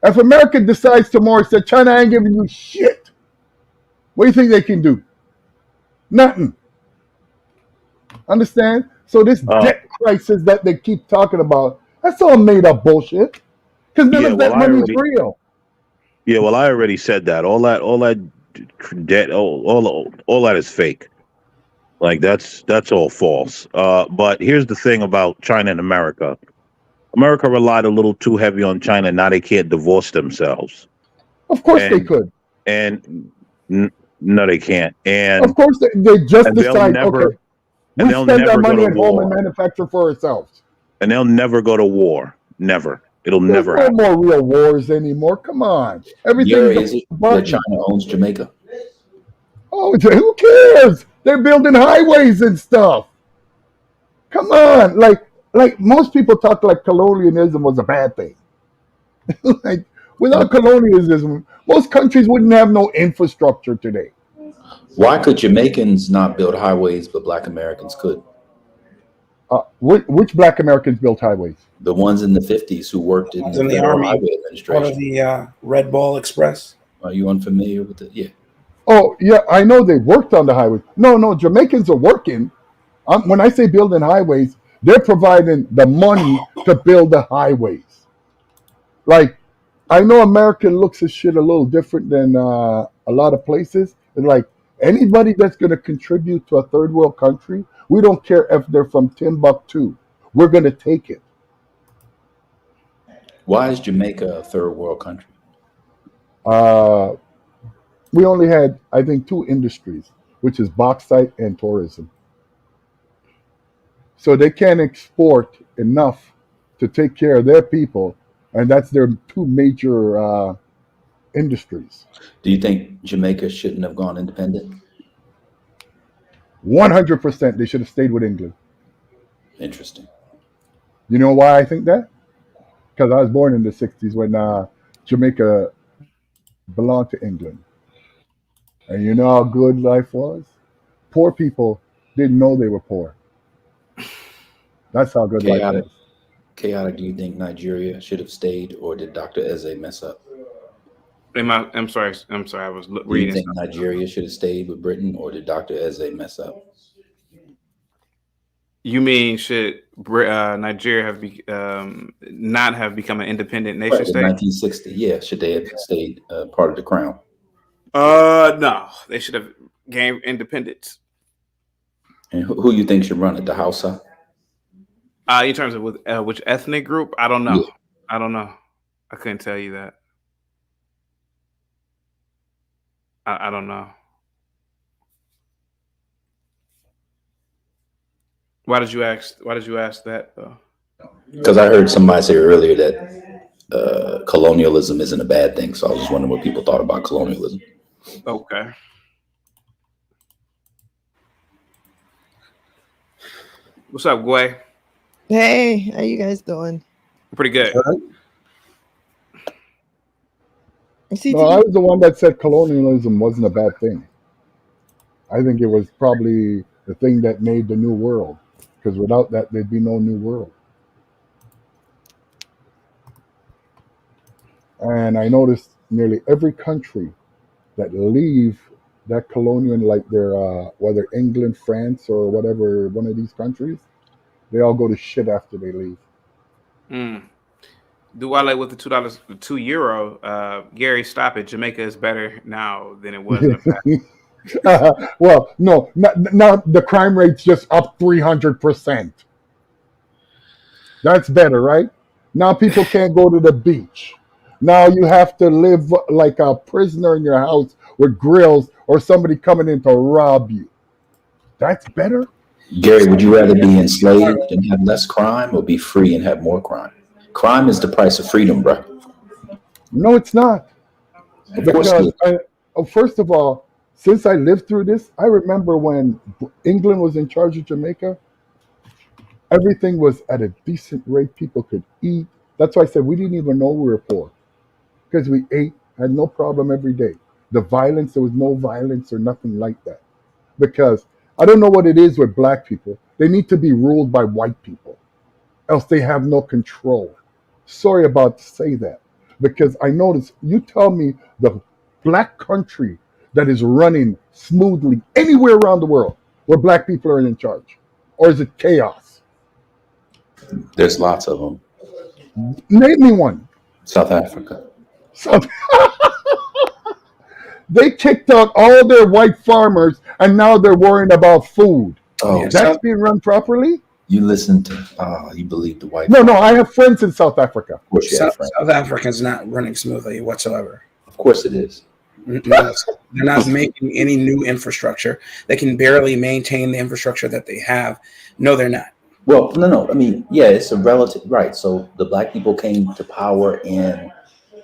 If America decides tomorrow that China ain't giving you shit, what do you think they can do? Nothing. Understand? So this debt crisis that they keep talking about, that's all made up bullshit. Because none of that money's real.
Yeah, well, I already said that. All that debt, all that is fake. Like that's all false. But here's the thing about China and America. America relied a little too heavy on China. Now they can't divorce themselves.
Of course they could.
And no, they can't. And
of course they just decide, okay, we spend our money at home and manufacture for ourselves.
And they'll never go to war. Never. It'll never happen.
No more real wars anymore. Come on. Everything
is it that China owns Jamaica?
Oh, who cares? They're building highways and stuff. Come on. Like most people talk like colonialism was a bad thing. Like, without colonialism, most countries wouldn't have no infrastructure today.
Why could Jamaicans not build highways, but Black Americans could?
Which Black Americans built highways?
The ones in the 50s who worked in the
Army,
Highway Administration.
Part of the Red Ball Express.
Are you unfamiliar with it? Yeah.
Oh, yeah, I know they worked on the highways. No, Jamaicans are working. When I say building highways, they're providing the money to build the highways. Like, I know America looks at shit a little different than a lot of places. It's like, anybody that's going to contribute to a third world country, we don't care if they're from Timbuktu. We're going to take it.
Why is Jamaica a third world country?
We only had, I think, 2 industries, which is bauxite and tourism. So they can't export enough to take care of their people, and that's their 2 major industries.
Do you think Jamaica shouldn't have gone independent?
100% they should have stayed with England.
Interesting.
You know why I think that? Because I was born in the 60s when Jamaica belonged to England. And you know how good life was? Poor people didn't know they were poor. That's how good life
Chaotic.
was.
Chaotic. Do you think Nigeria should have stayed, or did Dr. Eze mess up?
I'm sorry. I was
Do you
reading
think
something.
Nigeria should have stayed with Britain, or did Dr. Eze mess up?
You mean should Nigeria have not have become an independent nation
Right, in
state?
1960, yeah. Should they have stayed part of the crown?
No, they should have gained independence.
And who you think should run it? The Hausa?
In terms of which ethnic group, I don't know.
Yeah.
I don't know. I couldn't tell you that. I don't know. Why did you ask that though?
Because I heard somebody say earlier that colonialism isn't a bad thing. So I was just wondering what people thought about colonialism.
Okay. What's up, Gway?
Hey, how you guys doing?
Pretty good.
No, I was the one that said colonialism wasn't a bad thing. I think it was probably the thing that made the new world. Because without that, there'd be no new world. And I noticed nearly every country that leave that colonial, like their whether England, France, or whatever one of these countries, they all go to shit after they leave.
Duale with the $2, €2. Gary, stop it. Jamaica is better now than it was in the past.
Well, no, now the crime rate's just up 300%. That's better, right? Now people can't go to the beach. Now you have to live like a prisoner in your house with grills or somebody coming in to rob you. That's better?
Gary, would you rather be enslaved and have less crime, or be free and have more crime? Crime is the price of freedom, bro.
No, it's not.
Of course it
Because first of all, since I lived through this, I remember when England was in charge of Jamaica, everything was at a decent rate. People could eat. That's why I said we didn't even know we were poor because we ate, had no problem every day. The violence, there was no violence or nothing like that. Because I don't know what it is with black people. They need to be ruled by white people, else they have no control. Sorry about to say that, because I notice you tell me the black country that is running smoothly anywhere around the world where black people are in charge, or is it chaos?
There's lots of them.
Name me one.
South Africa.
They kicked out all their white farmers, and now they're worrying about food.
Oh,
that's being run properly?
You listen to, you believe the white.
No, I have friends in South Africa.
Of course you have
South,
friends.
South Africa's not running smoothly whatsoever.
Of course it is.
No, they're not making any new infrastructure. They can barely maintain the infrastructure that they have. No, they're not.
Well, no. I mean, yeah, it's a relative, right? So the black people came to power in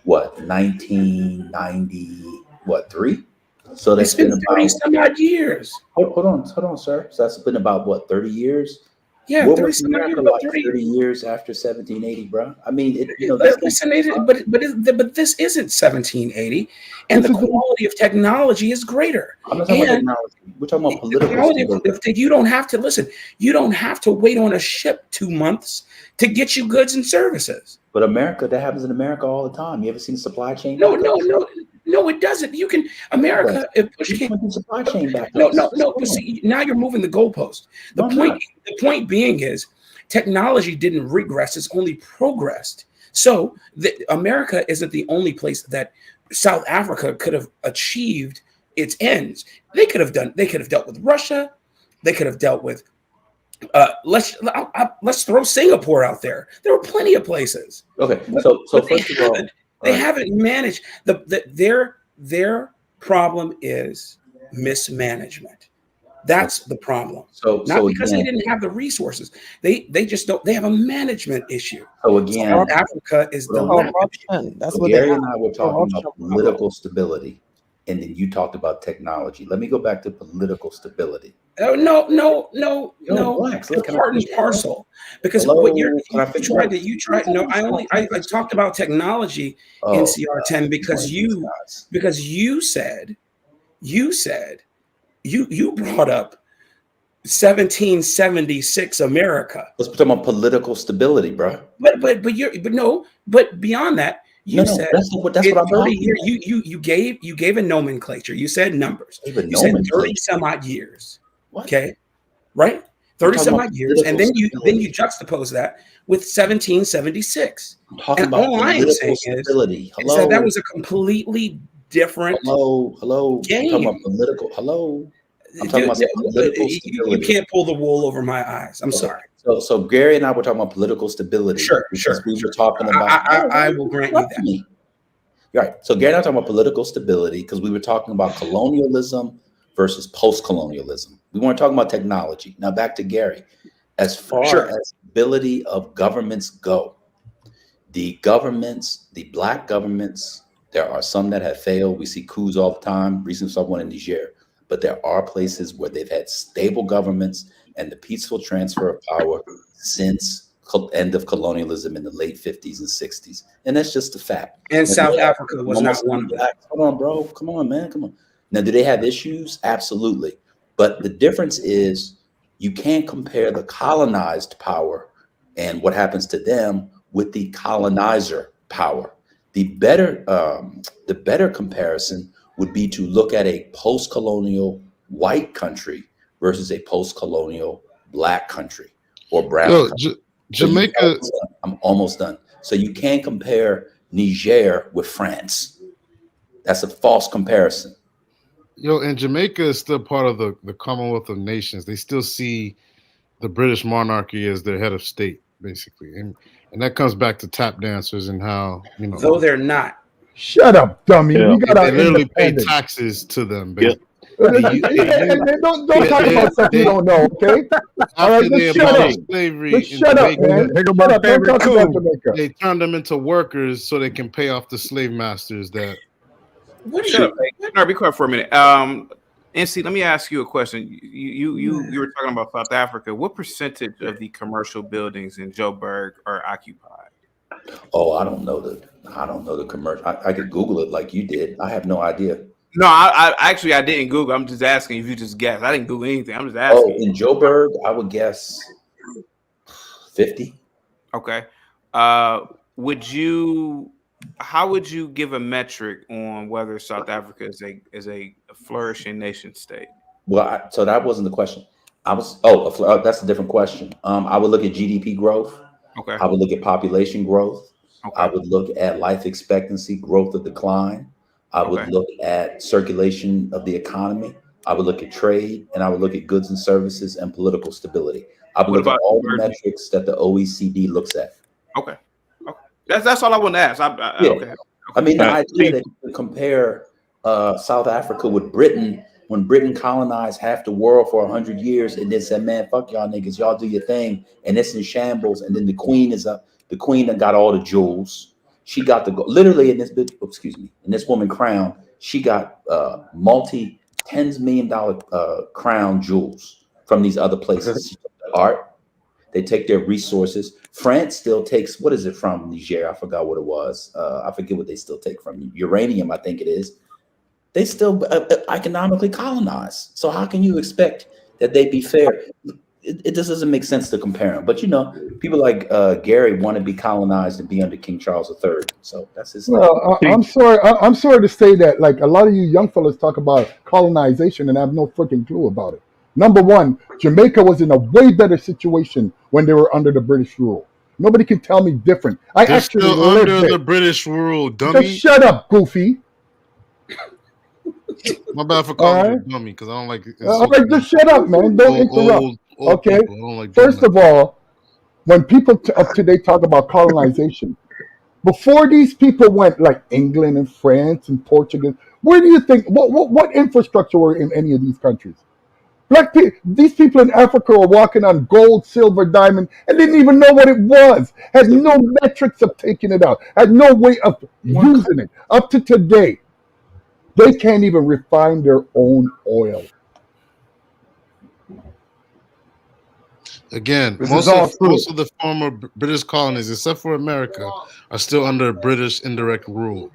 what, 1993? So that's been about
30 some odd years.
Hold on, sir. So that's been about what, 30 years?
Yeah,
what
30
was
some odd
America
years. About
like
30.
30 years after 1780, bro? I mean, that's
Listen, but this isn't 1780, and the quality of technology is greater.
I'm not talking about technology. We're talking about political.
You don't have to listen. You don't have to wait on a ship 2 months to get you goods and services.
But America, that happens in America all the time. You ever seen supply chain?
No, it doesn't. You can America. If push came,
supply chain back.
No. But see, now you're moving the goalpost. The point being is, technology didn't regress; it's only progressed. So America isn't the only place that South Africa could have achieved its ends. They could have dealt with Russia. They could have dealt with. Let's throw Singapore out there. There were plenty of places.
Okay, so first of all,
they haven't managed their problem is mismanagement. That's the problem.
So
because they didn't have the resources. They just don't. They have a management issue.
So again,
South Africa is the
Gary and I were talking about political stability and then you talked about technology. Let me go back to political stability.
No.
Relax.
It's part and parcel. Because
Hello?
what
Can I finish up?
no, I talked about technology in CR10 because you said you brought up 1776 America.
Let's talk about political stability, bro.
But beyond that, you said
that's what I'm talking
years.
about.
You gave a nomenclature. You said numbers. You said 30 some odd years.
What?
Okay, right? 30 some odd years, and then you juxtapose that with 1776.
I'm talking
and
about
all I am saying
stability.
is that was a completely different.
Hello.
Game.
I'm talking about political. Hello. I'm talking about political stability.
You can't pull the wool over my eyes. I'm sorry.
So Gary and I were talking about political stability.
Sure.
We were talking about.
I will grant you that.
Right. So Gary and I were talking about political stability because we were talking about colonialism versus post-colonialism. We weren't talking about technology. Now back to Gary. As far as ability of governments go, the black governments, there are some that have failed. We see coups all the time. Recently saw one in Niger. But there are places where they've had stable governments and the peaceful transfer of power since end of colonialism in the late 50s and 60s. And that's just a fact.
And South Africa was not one of them.
Hold on, bro. Come on, man. Come on. Now, do they have issues? Absolutely. But the difference is you can't compare the colonized power and what happens to them with the colonizer power. The better comparison would be to look at a post-colonial white country versus a post-colonial black country or brown country.
Jamaica.
I'm almost done. So you can't compare Niger with France. That's a false comparison.
And Jamaica is still part of the Commonwealth of Nations. They still see the British monarchy as their head of state, basically. And that comes back to tap dancers and how,
Though they're not.
Shut up, dummy.
Yeah.
We got
They literally pay taxes to them, basically.
Don't talk about stuff you don't know, okay? All right, just shut up.
Slavery
shut up, man. Don't talk about Jamaica.
They turned them into workers so they can pay off the slave masters that.
Shut up. No, be quiet for a minute. NC, let me ask you a question. You were talking about South Africa. What percentage of the commercial buildings in Joburg are occupied?
Oh, I don't know the commercial. I could Google it like you did. I have no idea.
No, I didn't Google. I'm just asking if you just guessed. I didn't Google anything. I'm just asking.
Oh, in Joburg, I would guess 50.
Okay. How would you give a metric on whether South Africa is a flourishing nation state?
Well, so that wasn't the question. That's a different question. I would look at GDP growth.
Okay.
I would look at population growth.
Okay.
I would look at life expectancy, growth or decline. I would look at circulation of the economy. I would look at trade, and I would look at goods and services and political stability. I would look at all the metrics that the OECD looks at.
Okay. That's all I want to ask. Okay.
I mean, the idea that you could compare South Africa with Britain when Britain colonized half the world for 100 years and then said, man, fuck y'all niggas, y'all do your thing, and it's in shambles, and then the queen that got all the jewels. She got literally in this woman crown, she got multi-tens million dollar crown jewels from these other places. Art. They take their resources. France still takes, what is it from Niger? I forgot what it was. I forget what they still take from uranium, I think it is. They still economically colonize. So how can you expect that they be fair? It just doesn't make sense to compare them. But people like Gary want to be colonized and be under King Charles III. So that's his.
Well, I'm sorry to say that. Like a lot of you young fellas talk about colonization and have no freaking clue about it. Number one, Jamaica was in a way better situation when they were under the British rule. Nobody can tell me different.
They're actually still under the British rule, dummy.
Just shut up, goofy.
My bad for calling you dummy because I don't like it.
All right, just shut up, man. Don't interrupt. Okay. First of all, when people up today talk about colonization, before these people went like England and France and Portugal, where do you think what infrastructure were in any of these countries? These people in Africa are walking on gold, silver, diamond, and didn't even know what it was. Had no metrics of taking it out. Had no way of using it up to today. They can't even refine their own oil.
Again,
This is all true.
most of the former British colonies, except for America, are still under British indirect rule.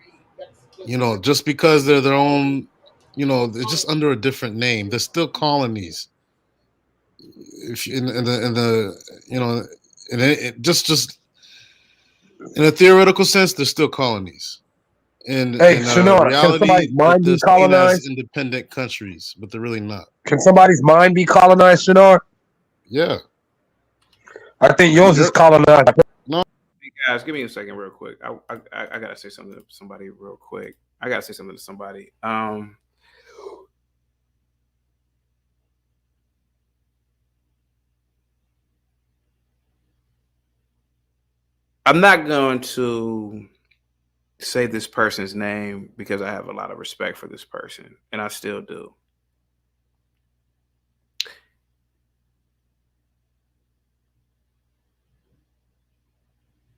You know, just because they're their own, you know, they're just under a different name. They're still colonies. If in the you know, just in a theoretical sense, they're still colonies.
Hey,
In
Shinar, can
reality,
somebody's mind
they're
be
seen as
colonized?
independent countries, but they're really not.
Can somebody's mind be colonized, Shinar?
Yeah.
I think yours is colonized.
No.
Hey guys, give me a second, real quick. I gotta say something to somebody real quick. I gotta say something to somebody. I'm not going to say this person's name because I have a lot of respect for this person, and I still do.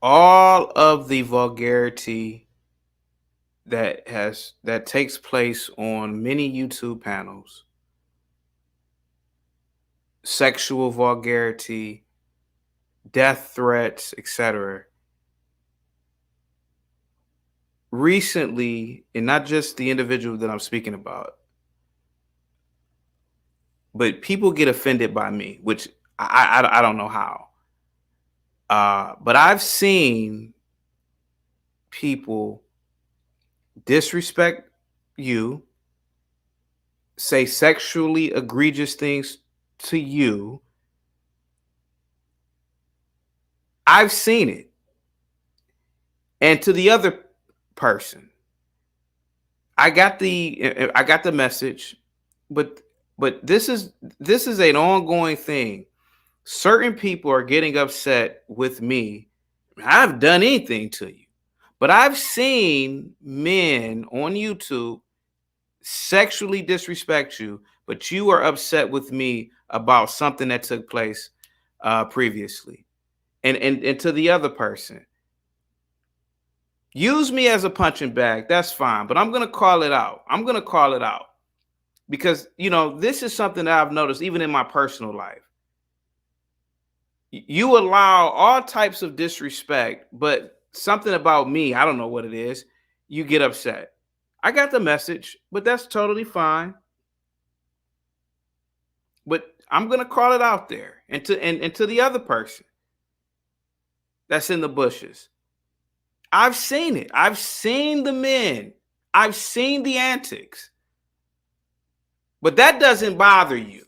All of the vulgarity that takes place on many YouTube panels, sexual vulgarity, death threats, etc. Recently, and not just the individual that I'm speaking about, but people get offended by me, which I don't know how. But I've seen people disrespect you, say sexually egregious things to you. I've seen it. And to the other person, I got the message, but this is an ongoing thing. Certain people are getting upset with me. I haven't done anything to you. But I've seen men on YouTube sexually disrespect you, but you are upset with me about something that took place previously. And to the other person, use me as a punching bag. That's fine, but I'm going to call it out. I'm going to call it out because, you know, this is something that I've noticed even in my personal life. You allow all types of disrespect, but something about me, I don't know what it is, you get upset. I got the message, but that's totally fine. But I'm going to call it out there and to the other person that's in the bushes. I've seen it. I've seen the men. I've seen the antics. But that doesn't bother you.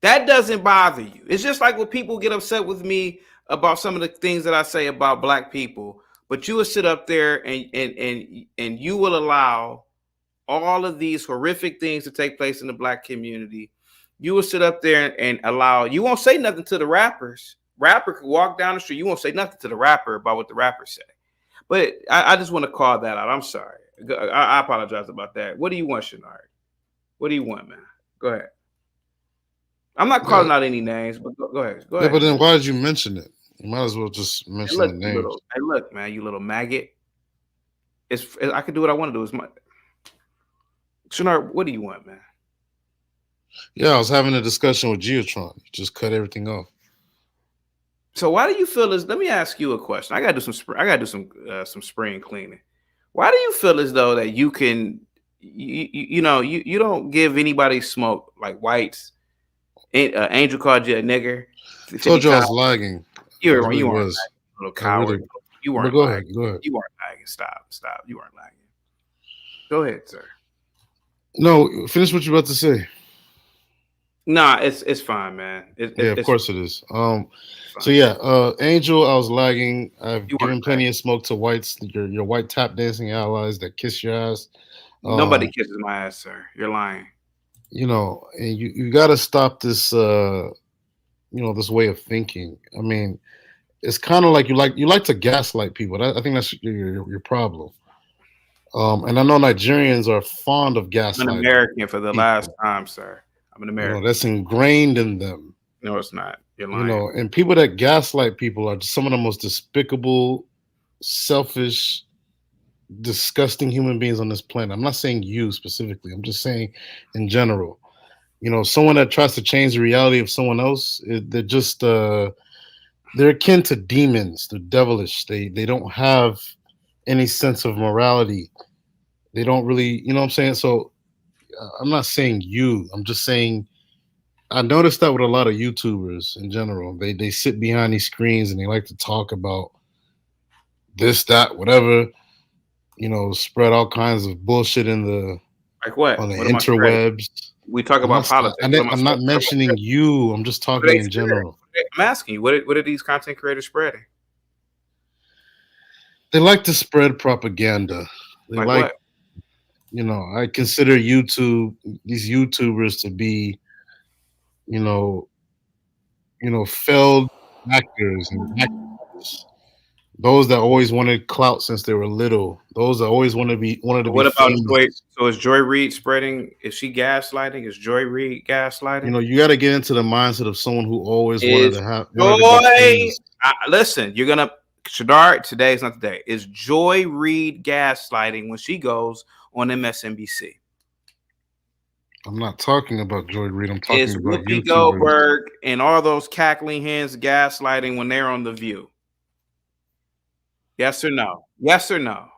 That doesn't bother you. It's just like when people get upset with me about some of the things that I say about black people, but you will sit up there and you will allow all of these horrific things to take place in the black community. You will sit up there and allow, you won't say nothing to the rappers. Rapper could walk down the street. You won't say nothing to the rapper about what the rappers say. But I just want to call that out. I'm sorry. I apologize about that. What do you want, Shenard? What do you want, man? Go ahead. I'm not calling out any names, but go ahead. Go ahead.
Yeah, but then why did you mention it? You might as well just mention the names.
Hey, look, man, you little maggot. I can do what I want to do. It's my Shenard, what do you want, man?
Yeah, I was having a discussion with Geotron. You just cut everything off.
So why do you feel as? Let me ask you a question. I gotta do some spring cleaning. Why do you feel as though that you can, you don't give anybody smoke like whites? Angel called you a nigger.
I told you I was lagging.
You
really
weren't
was.
lagging, little coward. You weren't.
Go
lagging.
ahead. Go ahead.
You weren't lagging. Stop. You weren't lagging. Go ahead, sir.
No, finish what you're about to say.
Nah, it's fine, man.
Of course it is. So yeah, Angel, I was lagging. I've given plenty of smoke to whites, your white tap dancing allies that kiss your ass.
Nobody kisses my ass, sir. You're lying.
You know, and you got to stop this, this way of thinking. I mean, it's kind of like you like to gaslight people. I think that's your problem. And I know Nigerians are fond of gaslighting.
I'm an American for the last time, sir. I'm an American.
That's ingrained in them.
No, it's not. You're lying.
And people that gaslight people are some of the most despicable, selfish, disgusting human beings on this planet. I'm not saying you specifically. I'm just saying in general. Someone that tries to change the reality of someone else, they're just they're akin to demons. They're devilish. They don't have any sense of morality. They don't really, you know what I'm saying? So I'm not saying you. I'm just saying I noticed that with a lot of YouTubers in general. They sit behind these screens and they like to talk about this, that, whatever. Spread all kinds of bullshit
Like what?
on the
What am I spreading?
interwebs.
We talk about politics.
I'm not mentioning you. I'm just talking in general.
I'm asking you, what are these content creators spreading?
They like to spread propaganda. They
like
what? I consider these YouTubers to be, failed actors and actors. Those that always wanted clout since they were little. Those that always wanted to be
What about
famous.
Joy? So is Joy Reid spreading? Is she gaslighting? Is Joy Reid gaslighting?
You got to get into the mindset of someone who always wanted to have.
Joy, listen, you're gonna Shadar. Today is not the day. Is Joy Reid gaslighting when she goes on MSNBC?
I'm not talking about Joy Reid. I'm talking about
Whoopi
YouTubers.
Goldberg and all those cackling hens gaslighting when they're on The View? Yes or no? Yes or no?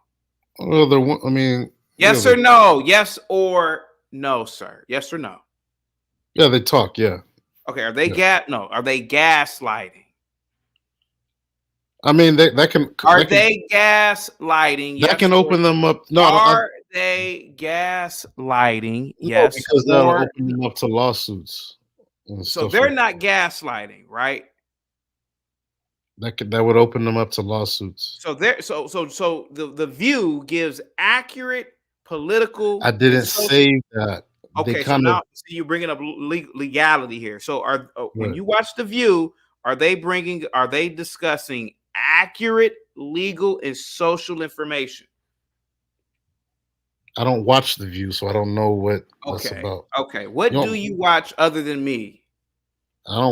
Well,
yes or no? Yes or no, sir? Yes or no?
Yeah, they talk. Yeah.
Okay. Are they No? Are they gaslighting?
I mean, that can.
Are they gaslighting?
That can open them up. No,
are they gaslighting? Yes,
because that'll open them up to lawsuits.
So they're not gaslighting, right?
That would open them up to lawsuits.
So the View gives accurate political.
I didn't say that.
Okay, so now you're bringing up legality here. So when you watch The View, are they discussing accurate legal and social information?
I don't watch The View, so I don't know what that's about.
Okay, what do you watch other than me?
I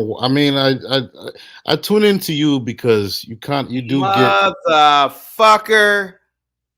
tune into you because you do
motherfucker.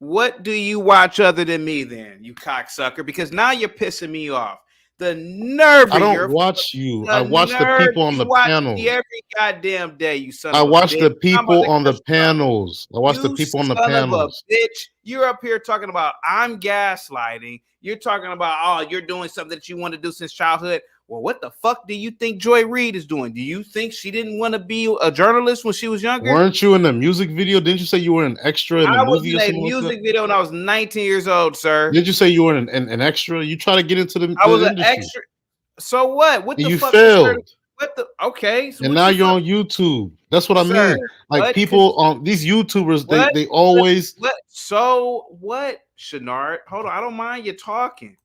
What do you watch other than me then, you cocksucker? Because now you're pissing me off. The nerve.
I don't watch you. I watch the people on the panels
every goddamn day. You son.
I watch the people on the panels. I watch the people on the panels.
Bitch, you're up here talking about I'm gaslighting. You're talking about you're doing something that you want to do since childhood. Well, what the fuck do you think Joy Reid is doing? Do you think she didn't want to be a journalist when she was younger?
Weren't you in the music video? Didn't you say you were an extra in the movie?
I was in a music video when I was 19 years old, sir.
Did you say you were an extra? You try to get into the
I was
industry.
An extra. So what? What the
you
fuck?
Failed.
What the? Okay. So
and now you're on YouTube. That's what I mean. Like people on these YouTubers, they always.
So what, Shenard? Hold on. I don't mind you talking.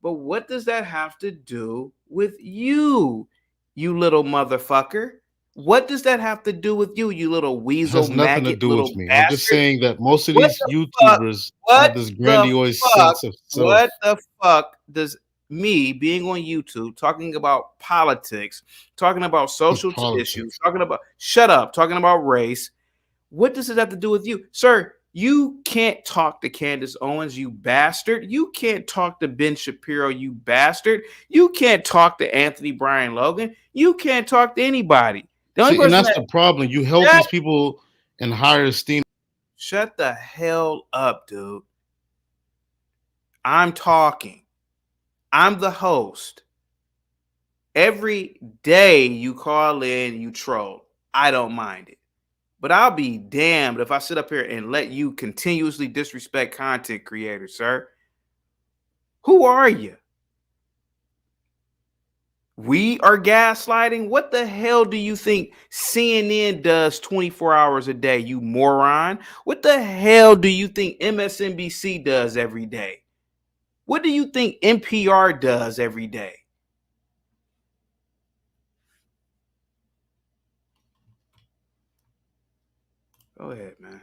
But what does that have to do with you, you little motherfucker? What does that have to do with you, you little weasel?
It has nothing to do with me.
Bastard?
I'm just saying that most of these YouTubers have this grandiose sense of self.
What the fuck does me being on YouTube, talking about politics, talking about social issues, talking about race, what does it have to do with you? Sir, you can't talk to Candace Owens, you bastard. You can't talk to Ben Shapiro, you bastard. You can't talk to Anthony Brian Logan. You can't talk to anybody.
And that's the problem. You help these people in higher esteem.
Shut the hell up, dude. I'm talking. I'm the host. Every day you call in, you troll. I don't mind it. But I'll be damned if I sit up here and let you continuously disrespect content creators, sir. Who are you? We are gaslighting? What the hell do you think CNN does 24 hours a day, you moron? What the hell do you think MSNBC does every day? What do you think NPR does every day? Go ahead, man.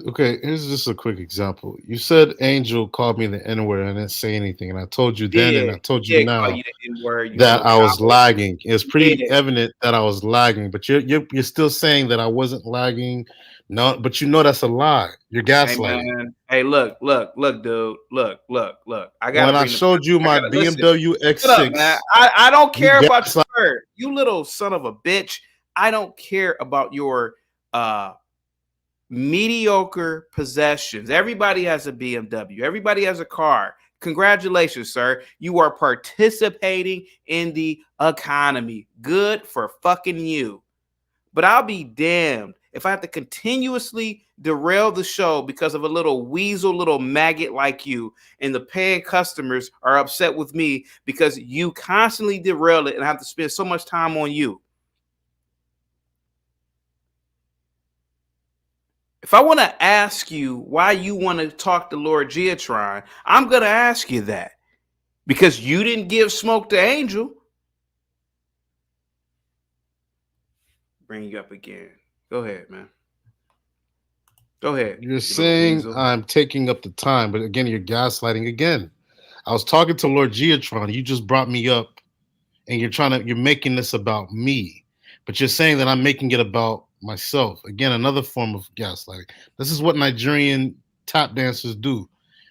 Okay, here's just a quick example. You said Angel called me the N-word and I didn't say anything, and I told you then and I told you now that I was lagging. It's pretty evident that I was lagging, but you're still saying that I wasn't lagging, No, but you know that's a lie. You're
Hey
gaslighting.
man. Hey, look, dude. Look. I gotta
When I
bring the.
showed you
I
my
gotta listen.
BMW
Shut up, man.
X6,
I don't
you
care about
gaslight.
your word. You little son of a bitch. I don't care about your mediocre possessions. Everybody has a BMW. Everybody has a car. Congratulations, sir. You are participating in the economy. Good for fucking you. But I'll be damned if I have to continuously derail the show because of a little weasel, little maggot like you, and the paying customers are upset with me because you constantly derail it and I have to spend so much time on you. If I want to ask you why you want to talk to Lord Geotron, I'm going to ask you that because you didn't give smoke to Angel. Bring you up again. Go ahead, man. Go ahead.
You're saying I'm taking up the time, but again, you're gaslighting again. I was talking to Lord Geotron. You just brought me up, and you're making this about me, but you're saying that I'm making it about myself. Again, another form of gaslighting. This is what Nigerian tap dancers do,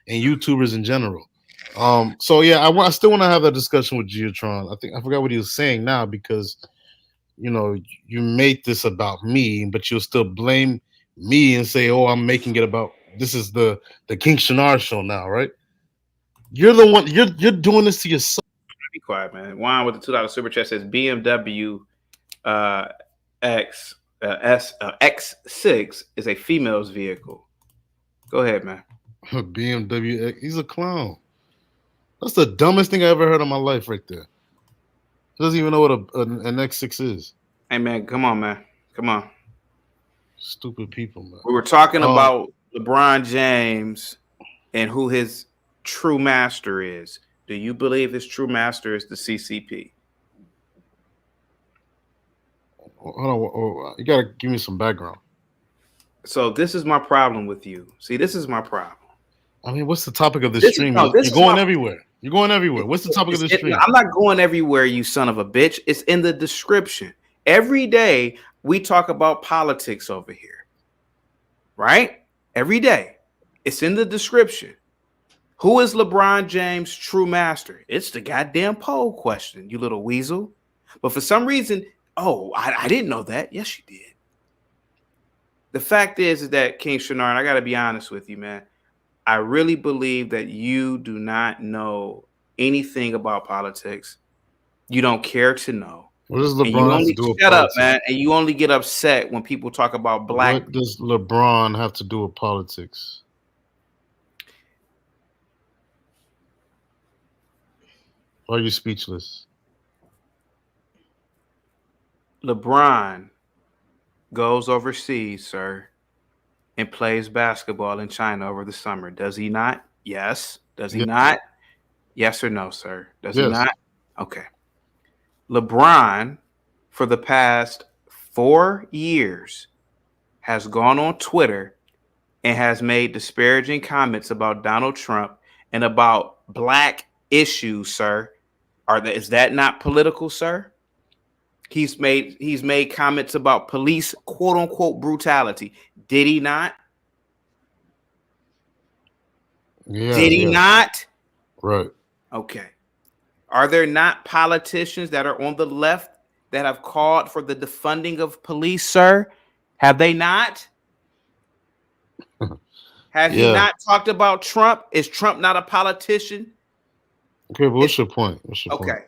and YouTubers in general. So yeah, I still want to have that discussion with Geotron. I forgot what he was saying now because you made this about me, but you'll still blame me and say, "Oh, I'm making it about this is the King Shinar show now, right?" You're the one. You're doing this to yourself.
Be quiet, man. Juan with the $2 super chat says BMW X6 is a female's vehicle. Go ahead, man.
BMW X, he's a clown. That's the dumbest thing I ever heard in my life, right there. He doesn't even know what an X6 is.
Hey, man, come on, man. Come on.
Stupid people, man.
We were talking about LeBron James and who his true master is. Do you believe his true master is the CCP?
Hold on. You got to give me some background.
So this is my problem with you. See, this is my problem.
I mean, what's the topic of this stream? You're going everywhere. You're going everywhere. What's the topic of this stream?
I'm not going everywhere, you son of a bitch. It's in the description. Every day we talk about politics over here. Right? Every day. It's in the description. Who is LeBron James' true master? It's the goddamn poll question, you little weasel. But for some reason, I didn't know that. Yes, you did. The fact is that King Shinar, and I got to be honest with you, man. I really believe that you do not know anything about politics. You don't care to know.
What does LeBron have to do with
shut
politics?
up, man. And you only get upset when people talk about black.
What does LeBron have to do with politics? Why are you speechless?
LeBron goes overseas, sir, and plays basketball in China over the summer. Does he not? Yes. Does he not? Yes or no, sir? Does he not? Okay. LeBron, for the past 4 years, has gone on Twitter and has made disparaging comments about Donald Trump and about black issues, sir. Is that not political, sir? He's made comments about police quote unquote brutality. Did he not?
Yeah,
Did he not?
Right.
Okay. Are there not politicians that are on the left that have called for the defunding of police, sir? Have they not? Has he not talked about Trump? Is Trump not a politician?
Okay, but what's your point?
Okay.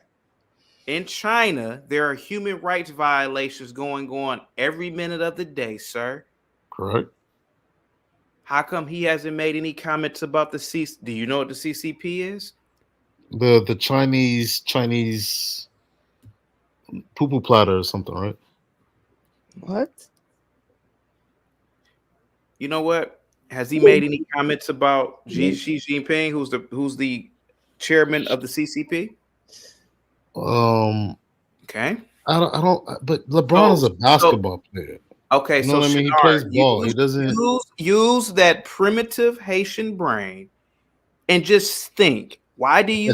In China, there are human rights violations going on every minute of the day, sir.
Correct.
How come he hasn't made any comments about the CCP? Do you know what the CCP is?
The Chinese poo-poo platter or something, right?
What?
You know what? Has he made any comments about Xi Jinping, who's the chairman of the CCP? Okay.
I don't. But LeBron is a basketball player.
Okay,
you know what I mean? He plays ball. He doesn't
use that primitive Haitian brain and just think. Why do you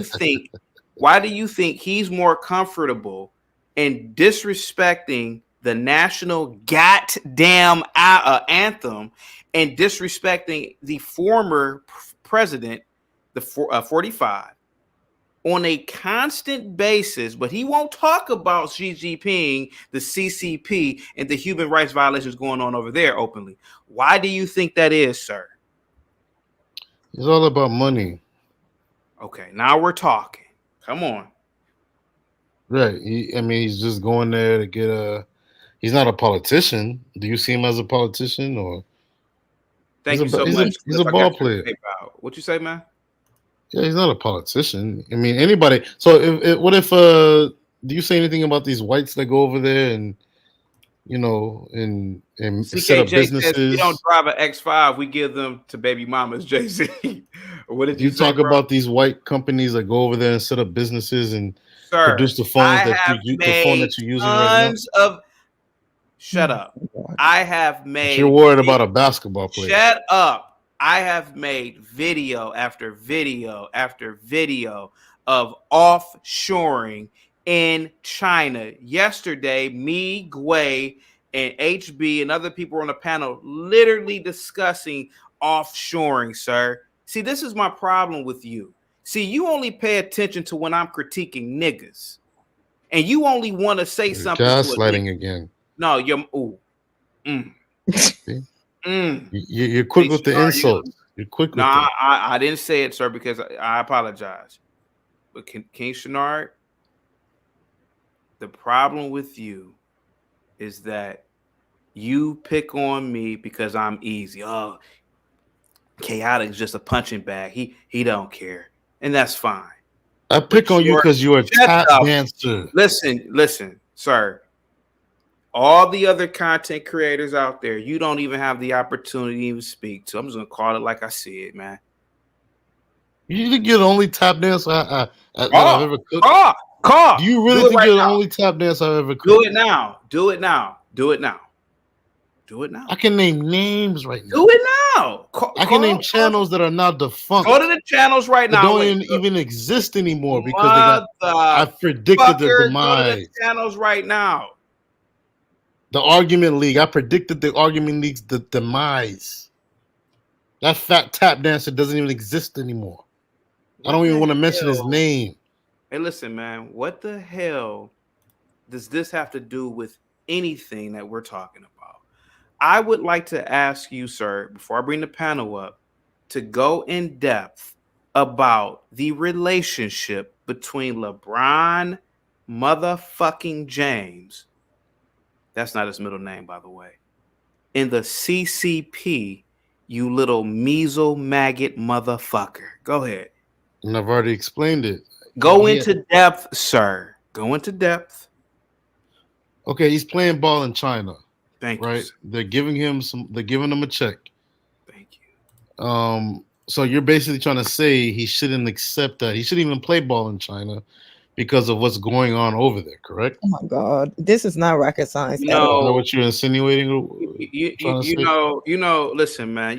think he's more comfortable in disrespecting the national goddamn anthem and disrespecting the former president, the 45, on a constant basis, but he won't talk about Xi Jinping, the CCP, and the human rights violations going on over there openly. Why do you think that is, sir?
It's all about money.
Okay, now we're talking. Come on.
Right. He's just going there to get a. He's not a politician. Do you see him as a politician or?
Thank you so much.
He's a ball player.
What you say, man?
Yeah, he's not a politician. I mean, anybody. So, what if? Do you say anything about these whites that go over there and, and set up businesses?
Says we don't drive an X5. We give them to baby mamas. Jay-Z. What did
you say, talk about these white companies that go over there and set up businesses and produce the phones the phone that you're using right now?
Shut up. I have made.
But you're worried about a basketball player.
Shut up. I have made video after video after video of offshoring in China. Yesterday, me, Gway, and HB and other people on the panel literally discussing offshoring, sir. See, this is my problem with you. See, you only pay attention to when I'm critiquing niggas. And you only want to say something.
Gaslighting again.
No, you're
You're quick with the insults. You're quick with
No, I didn't say it, sir, because I apologize. But King Shenard, the problem with you is that you pick on me because I'm easy. Oh, Chaotic is just a punching bag. He don't care. And that's fine.
I pick on you because you're a tap dancer.
Listen, sir. All the other content creators out there, you don't even have the opportunity to speak to. I'm just gonna call it like I see it, man.
You think you're the only tap dancer I've ever cooked? Do you really think you're the only tap dancer I've ever cooked?
Do it now. Do it now.
I can name names right now.
Do it now.
I can name channels that are now defunct.
Go to the channels right now.
They don't even exist anymore because I predicted their demise.
Go to the channels right now.
The Argument League. I predicted the Argument League's demise. That fat tap dancer doesn't even exist anymore. I don't even want to mention his name.
Hey, listen, man. What the hell does this have to do with anything that we're talking about? I would like to ask you, sir, before I bring the panel up, to go in depth about the relationship between LeBron motherfucking James. That's not his middle name, by the way. In the CCP, you little measle maggot motherfucker. Go ahead.
And I've already explained it.
Go into depth, sir. Go into depth.
Okay, he's playing ball in China.
Thank you.
Right?
Sir.
They're giving him a check.
Thank you.
So you're basically trying to say he shouldn't accept that. He shouldn't even play ball in China because of what's going on over there, correct?
Oh my God, this is not rocket science.
Is that what you're insinuating?
Listen, man,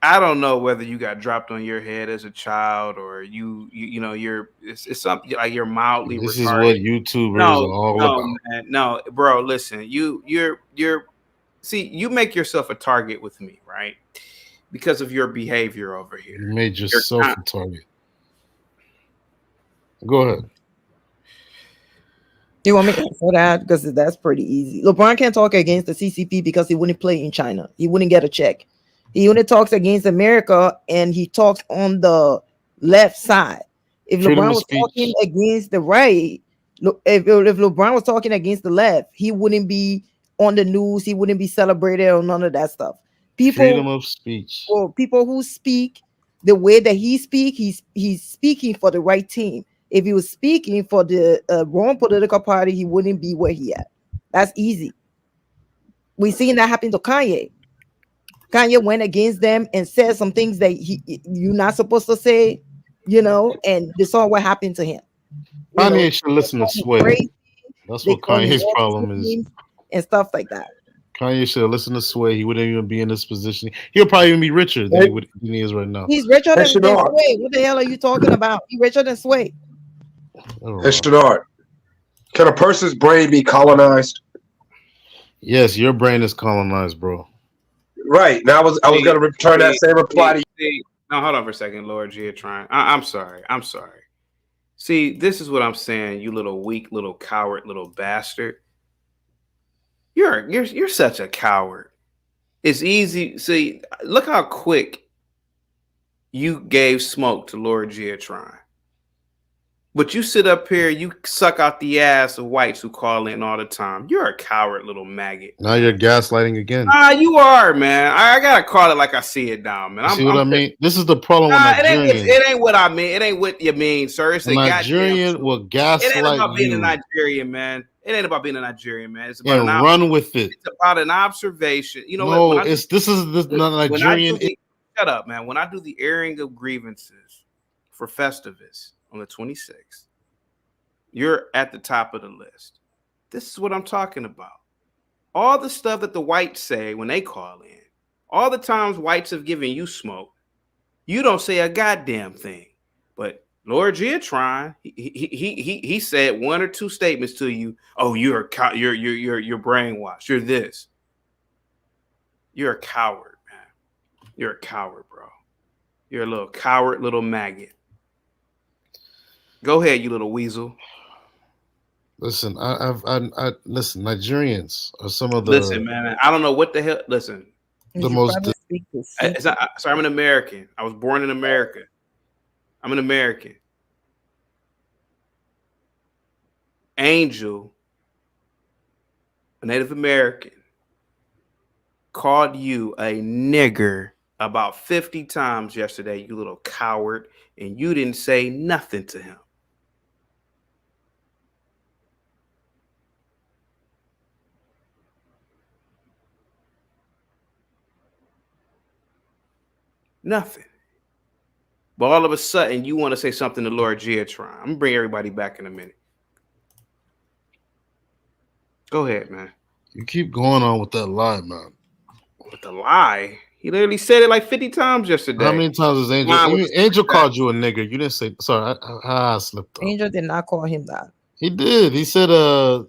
I don't know whether you got dropped on your head as a child or it's something like you're mildly
this
retarded.
Is what YouTubers are all about.
Man, no, bro, listen, you make yourself a target with me, right? Because of your behavior over here.
You made yourself a target. Go ahead.
You want me to answer that? Because that's pretty easy. LeBron can't talk against the CCP because he wouldn't play in China. He wouldn't get a check. He only talks against America, and he talks on the left side. If LeBron was talking against the right, if LeBron was talking against the left, he wouldn't be on the news. He wouldn't be celebrated or none of that stuff.
Freedom of speech.
Or people who speak the way that he speaks, he's speaking for the right team. If he was speaking for the wrong political party, he wouldn't be where he at. That's easy. We've seen that happen to Kanye. Kanye went against them and said some things that you're not supposed to say, and they saw what happened to him.
Kanye should listen to Sway. That's what Kanye's problem is.
And stuff like that.
Kanye should listen to Sway. He wouldn't even be in this position. He'll probably even be richer than he is right now.
He's richer than Sway. What the hell are you talking about? He's richer than Sway.
Hey, Shenard, can a person's brain be colonized?
Yes, your brain is colonized, bro.
Right. Now I was gonna return that same reply to you.
Now hold on for a second, Lord Gia trying. I'm sorry. I'm sorry. See, this is what I'm saying, you little weak, little coward, little bastard. You're such a coward. It's easy. See, look how quick you gave smoke to Lord Giatron. But you sit up here, you suck out the ass of whites who call in all the time. You're a coward, little maggot.
Now you're gaslighting again.
You are, man. I gotta call it like I see it now, man.
You see what I mean? This is the problem with Nigerians.
It ain't what I mean. It ain't what you mean, sir. It's
A
a
Nigerian
goddamn.
will
It ain't
gaslight
about being a
you
Nigerian, man. It ain't about being a Nigerian, man. It's about
and
an
run with it.
It's about an observation. You know
No,
what?
this is the Nigerian.
Shut up, man. When I do the airing of grievances for Festivus on the 26th, you're at the top of the list. This is what I'm talking about. All the stuff that the whites say when they call in, all the times whites have given you smoke, you don't say a goddamn thing. But Lord Giatron, he said one or two statements to you. Oh, you're brainwashed. You're this. You're a coward, man. You're a coward, bro. You're a little coward, little maggot. Go ahead, you little weasel.
Listen, I listen. Nigerians are some of the.
Listen, man. I don't know what the hell. Listen,
the most.
Sorry, I'm an American. I was born in America. I'm an American. Angel, a Native American, called you a nigger about 50 times yesterday, you little coward, and you didn't say nothing to him. Nothing. But all of a sudden, you want to say something to Lord Giatron. I'm going to bring everybody back in a minute. Go ahead, man.
You keep going on with that lie, man.
With the lie? He literally said it like 50 times yesterday.
How many times has Angel? Angel called you a nigger. You didn't say. Sorry, I slipped up.
Angel did not call him that.
He did. He said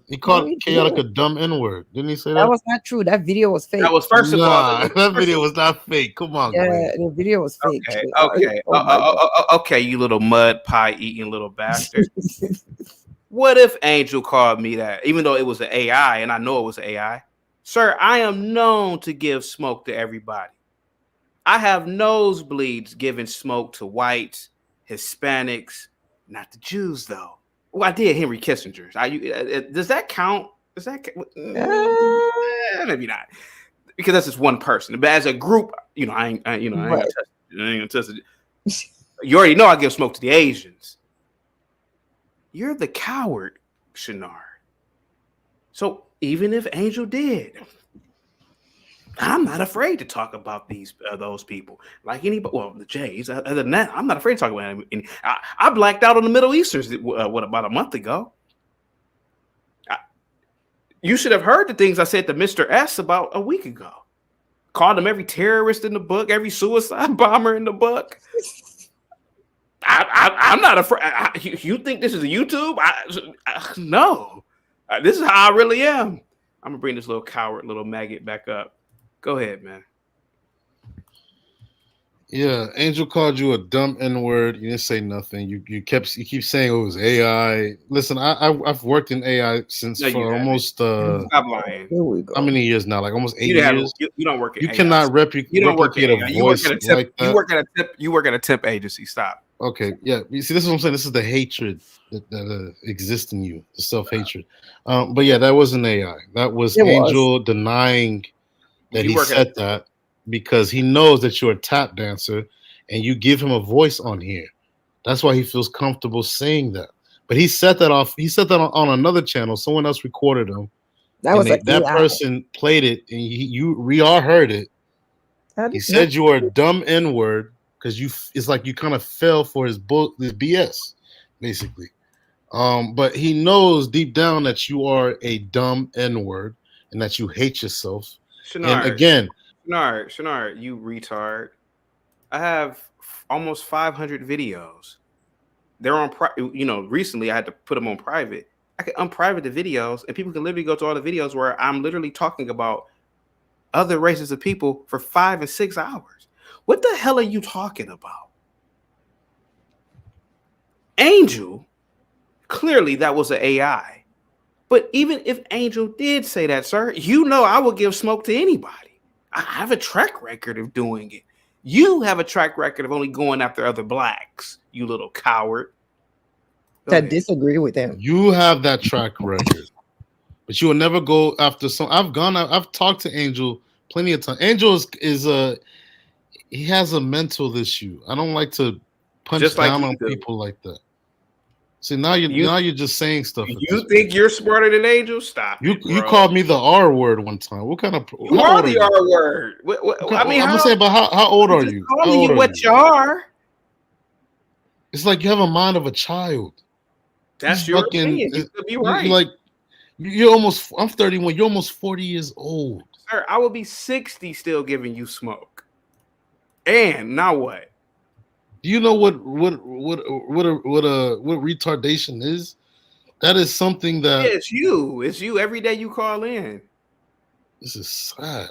he called Chaotic a dumb N-word. Didn't he say that?
That was not true. That video was fake.
That was first of all.
That video was not fake. Come on,
yeah,
Greg.
the video was fake.
Okay. Okay, you little mud pie eating little bastard. What if Angel called me that, even though it was an AI, and I know it was an AI? Sir, I am known to give smoke to everybody. I have nosebleeds giving smoke to whites, Hispanics, not the Jews, though. Well, I did Henry Kissinger's. Does that count? Does that maybe not, because that's just one person. But as a group, I ain't gonna touch it. You already know I give smoke to the Asians. You're the coward, Shinar. So even if Angel did, I'm not afraid to talk about those people like anybody. Well, the Jays. Other than that, I'm not afraid to talk about them. I blacked out on the Middle Easterns. What about a month ago? You should have heard the things I said to Mr. S about a week ago. Called him every terrorist in the book, every suicide bomber in the book. I'm not afraid. You think this is a YouTube? No. This is how I really am. I'm gonna bring this little coward, little maggot back up. Go ahead, man.
Yeah, Angel called you a dumb N-word. You didn't say nothing. You keep saying it was AI. Listen, I've worked in AI since for almost
stop lying.
Here we go.
How many years now? Like almost 8 years.
You don't work.
You cannot replicate a voice like that.
You work at a temp agency. Stop.
Okay, yeah. You see, this is what I'm saying. This is the hatred that exists in you, the self-hatred. But yeah, that wasn't AI. That was Angel denying that he said that, because he knows that you're a tap dancer and you give him a voice on here. That's why he feels comfortable saying that. But he set that off. He said that on another channel. Someone else recorded him. That person played it, and we all heard it. He said you are a dumb N-word because it's like you kind of fell for his BS, basically. But he knows deep down that you are a dumb N-word and that you hate yourself.
Shinar,
and again,
Shinar, you retard. I have almost 500 videos. They're on recently I had to put them on private. I can unprivate the videos, and people can literally go to all the videos where I'm literally talking about other races of people for 5 and 6 hours. What the hell are you talking about? Angel, clearly that was an AI. But even if Angel did say that, sir, you know I would give smoke to anybody. I have a track record of doing it. You have a track record of only going after other blacks, you little coward.
I disagree with him.
You have that track record, but you will never go after some. I've talked to Angel plenty of times. Angel he has a mental issue. I don't like to punch
Just like
down
you
on
do.
people like that. See, now you're just saying stuff.
You think you're smarter than Angel? Stop it, bro.
You called me the R word one time. What kind of?
You are the R word. I mean,
I'm saying, but how old are you? How old are
what you are.
It's like you have a mind of a child.
That's your opinion. You could be right.
You're almost. I'm 31. You're almost 40 years old.
Sir, I will be 60 still giving you smoke. And now what?
Do you know what retardation is? That is something that
it's you. It's you every day you call in.
This is sad.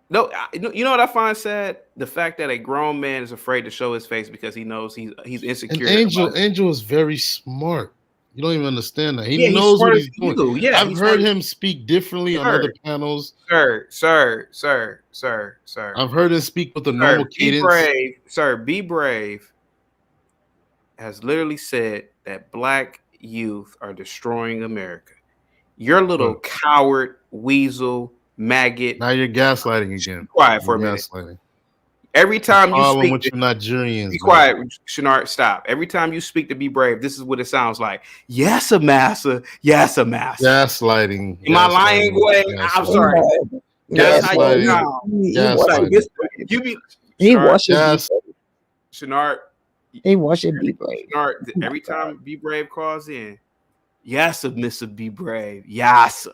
No, you know what I find sad? The fact that a grown man is afraid to show his face because he knows he's insecure.
And Angel is very smart. You don't even understand that. He knows what he's doing.
Yeah,
I've heard him speak differently on other panels.
Sir.
I've heard him speak with a normal cadence.
Be brave, sir. Be brave. Has literally said that black youth are destroying America. Your little coward, weasel, maggot.
Now you're gaslighting again.
Be quiet for a minute.
Gaslighting.
Every time you speak
with you Nigerians.
Be quiet, Shanart. Stop. Every time you speak to Be Brave, this is what it sounds like. Yes, a massa. Yes, a massa.
Gaslighting.
Am I lying, Gway? I'm sorry. That's how you sound. You be.
He washes.
Shanart.
He washes Be Brave.
Shanart. Every time Be Brave calls in, yassa, Mr. Be Brave. Yassa.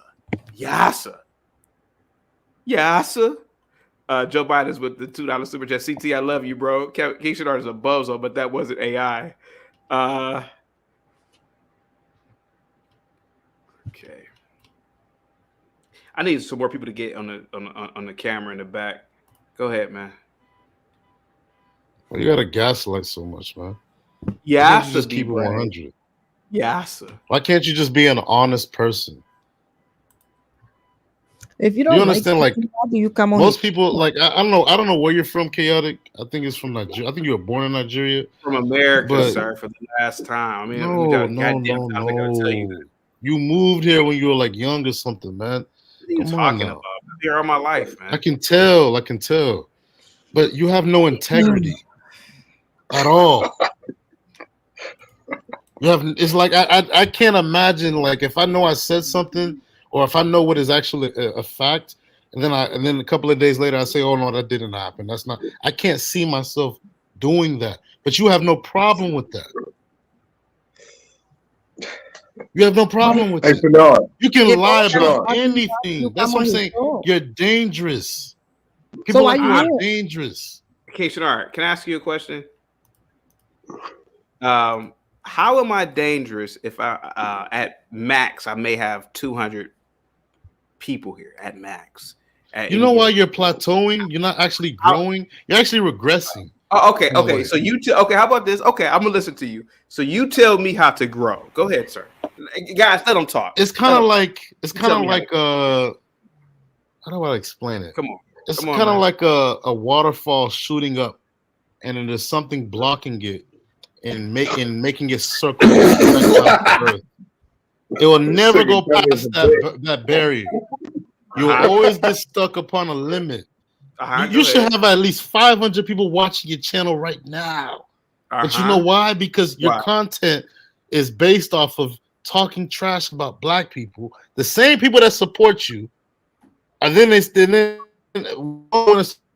Joe Biden's with the $2 super chat. CT, I love you, bro. Keisha Art is a bozo, but that wasn't AI. Okay. I need some more people to get on the camera in the back. Go ahead, man.
Well, you gotta gaslight so much, man.
Yeah,
just keep it 100.
Yeah, sir.
Why can't you just be an honest person?
If you don't
understand, like
how do you come on
most people, like I don't know where you're from, Chaotic. I think it's from Nigeria. I think you were born in Nigeria.
From America, sir, for the last time. I mean,
no. You moved here when you were like young or something, man.
What are you talking about? I've been here all my life, man.
I can tell. But you have no integrity at all. It's like I can't imagine, like, if I know I said something or if I know what is actually a fact, and then a couple of days later I say, oh no, that didn't happen. That's not. I can't see myself doing that. But you have no problem with that. You have no problem with that. You can lie about anything. That's what I'm saying. You're dangerous. People are dangerous.
Okay, Shanart, can I ask you a question? How am I dangerous if I at max I may have 200 people here at max?
You know why you're plateauing? You're not actually growing. You're actually regressing.
Oh, okay. So okay. How about this? Okay, I'm gonna listen to you. So you tell me how to grow. Go ahead, sir. Guys, let them talk.
It's kind of like how do I explain it?
Come on.
It's kind of like a waterfall shooting up, and then there's something blocking it and making it circle. It will never go past that barrier. You will always get stuck upon a limit. You should have at least 500 people watching your channel right now. But you know why? Because your content is based off of talking trash about black people. The same people that support you, and then starting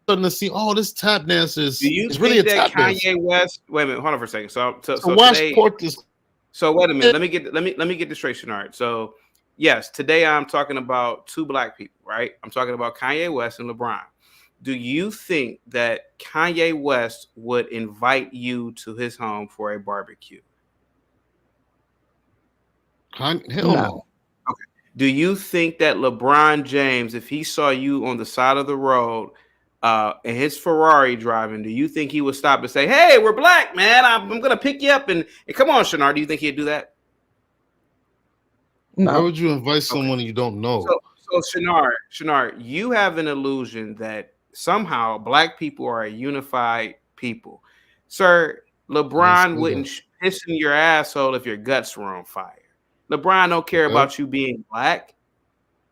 to see, oh, this tap dancer is really a tap dancer.
Kanye West. Wait a minute, hold on for a second. So wait a minute. Let me get this straight, Shanart. So yes, today I'm talking about two black people, right? I'm talking about Kanye West and LeBron. Do you think that Kanye West would invite you to his home for a barbecue?
Hell
No.
no.
Okay. Do you think that LeBron James, if he saw you on the side of the road and his Ferrari driving, do you think he would stop and say, "Hey, we're black, man. I'm going to pick you up and come on, Shinar"? Do you think he'd do that?
Why
No.
would you invite someone you don't know?
So Shinar, you have an illusion that somehow black people are a unified people. Sir, LeBron wouldn't piss in your asshole if your guts were on fire. LeBron don't care about you being black.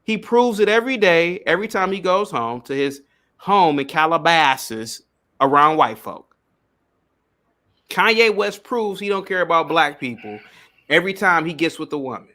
He proves it every day, every time he goes home to his home in Calabasas around white folk. Kanye West proves he don't care about black people every time he gets with a woman.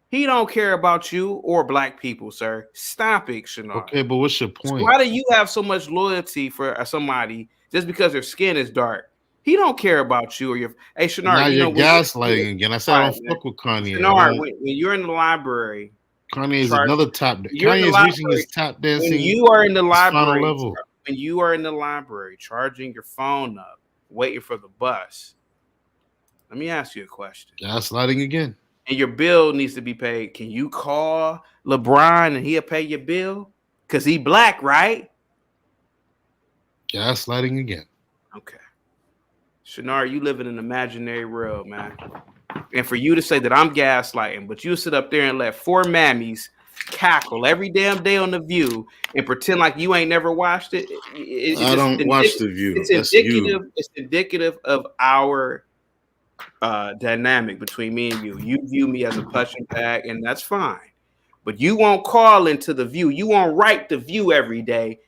He don't care about you or black people, sir. Stop it, Shinar.
Okay, but what's your point?
So why do you have so much loyalty for somebody just because their skin is dark? He don't care about you or your. Hey, Shinar,
Now
you know
you're gaslighting again. I said I don't fuck with Kanye.
Shinar, when you're in the library,
Kanye is another tap.
Kanye
is reaching his tap dancing.
When you are in the library,
level.
when you are in the library, charging your phone up, waiting for the bus. Let me ask you a question.
Gaslighting again.
And your bill needs to be paid. Can you call LeBron and he'll pay your bill? Because he black, right?
Gaslighting again.
Okay. Shinar, you live in an imaginary world, man. And for you to say that I'm gaslighting, but you sit up there and let four mammies cackle every damn day on The View and pretend like you ain't never watched it.
I don't watch The View.
It's indicative. It's indicative of our dynamic between me and you. You view me as a punching bag, and that's fine. But you won't call into The View. You won't write The View every day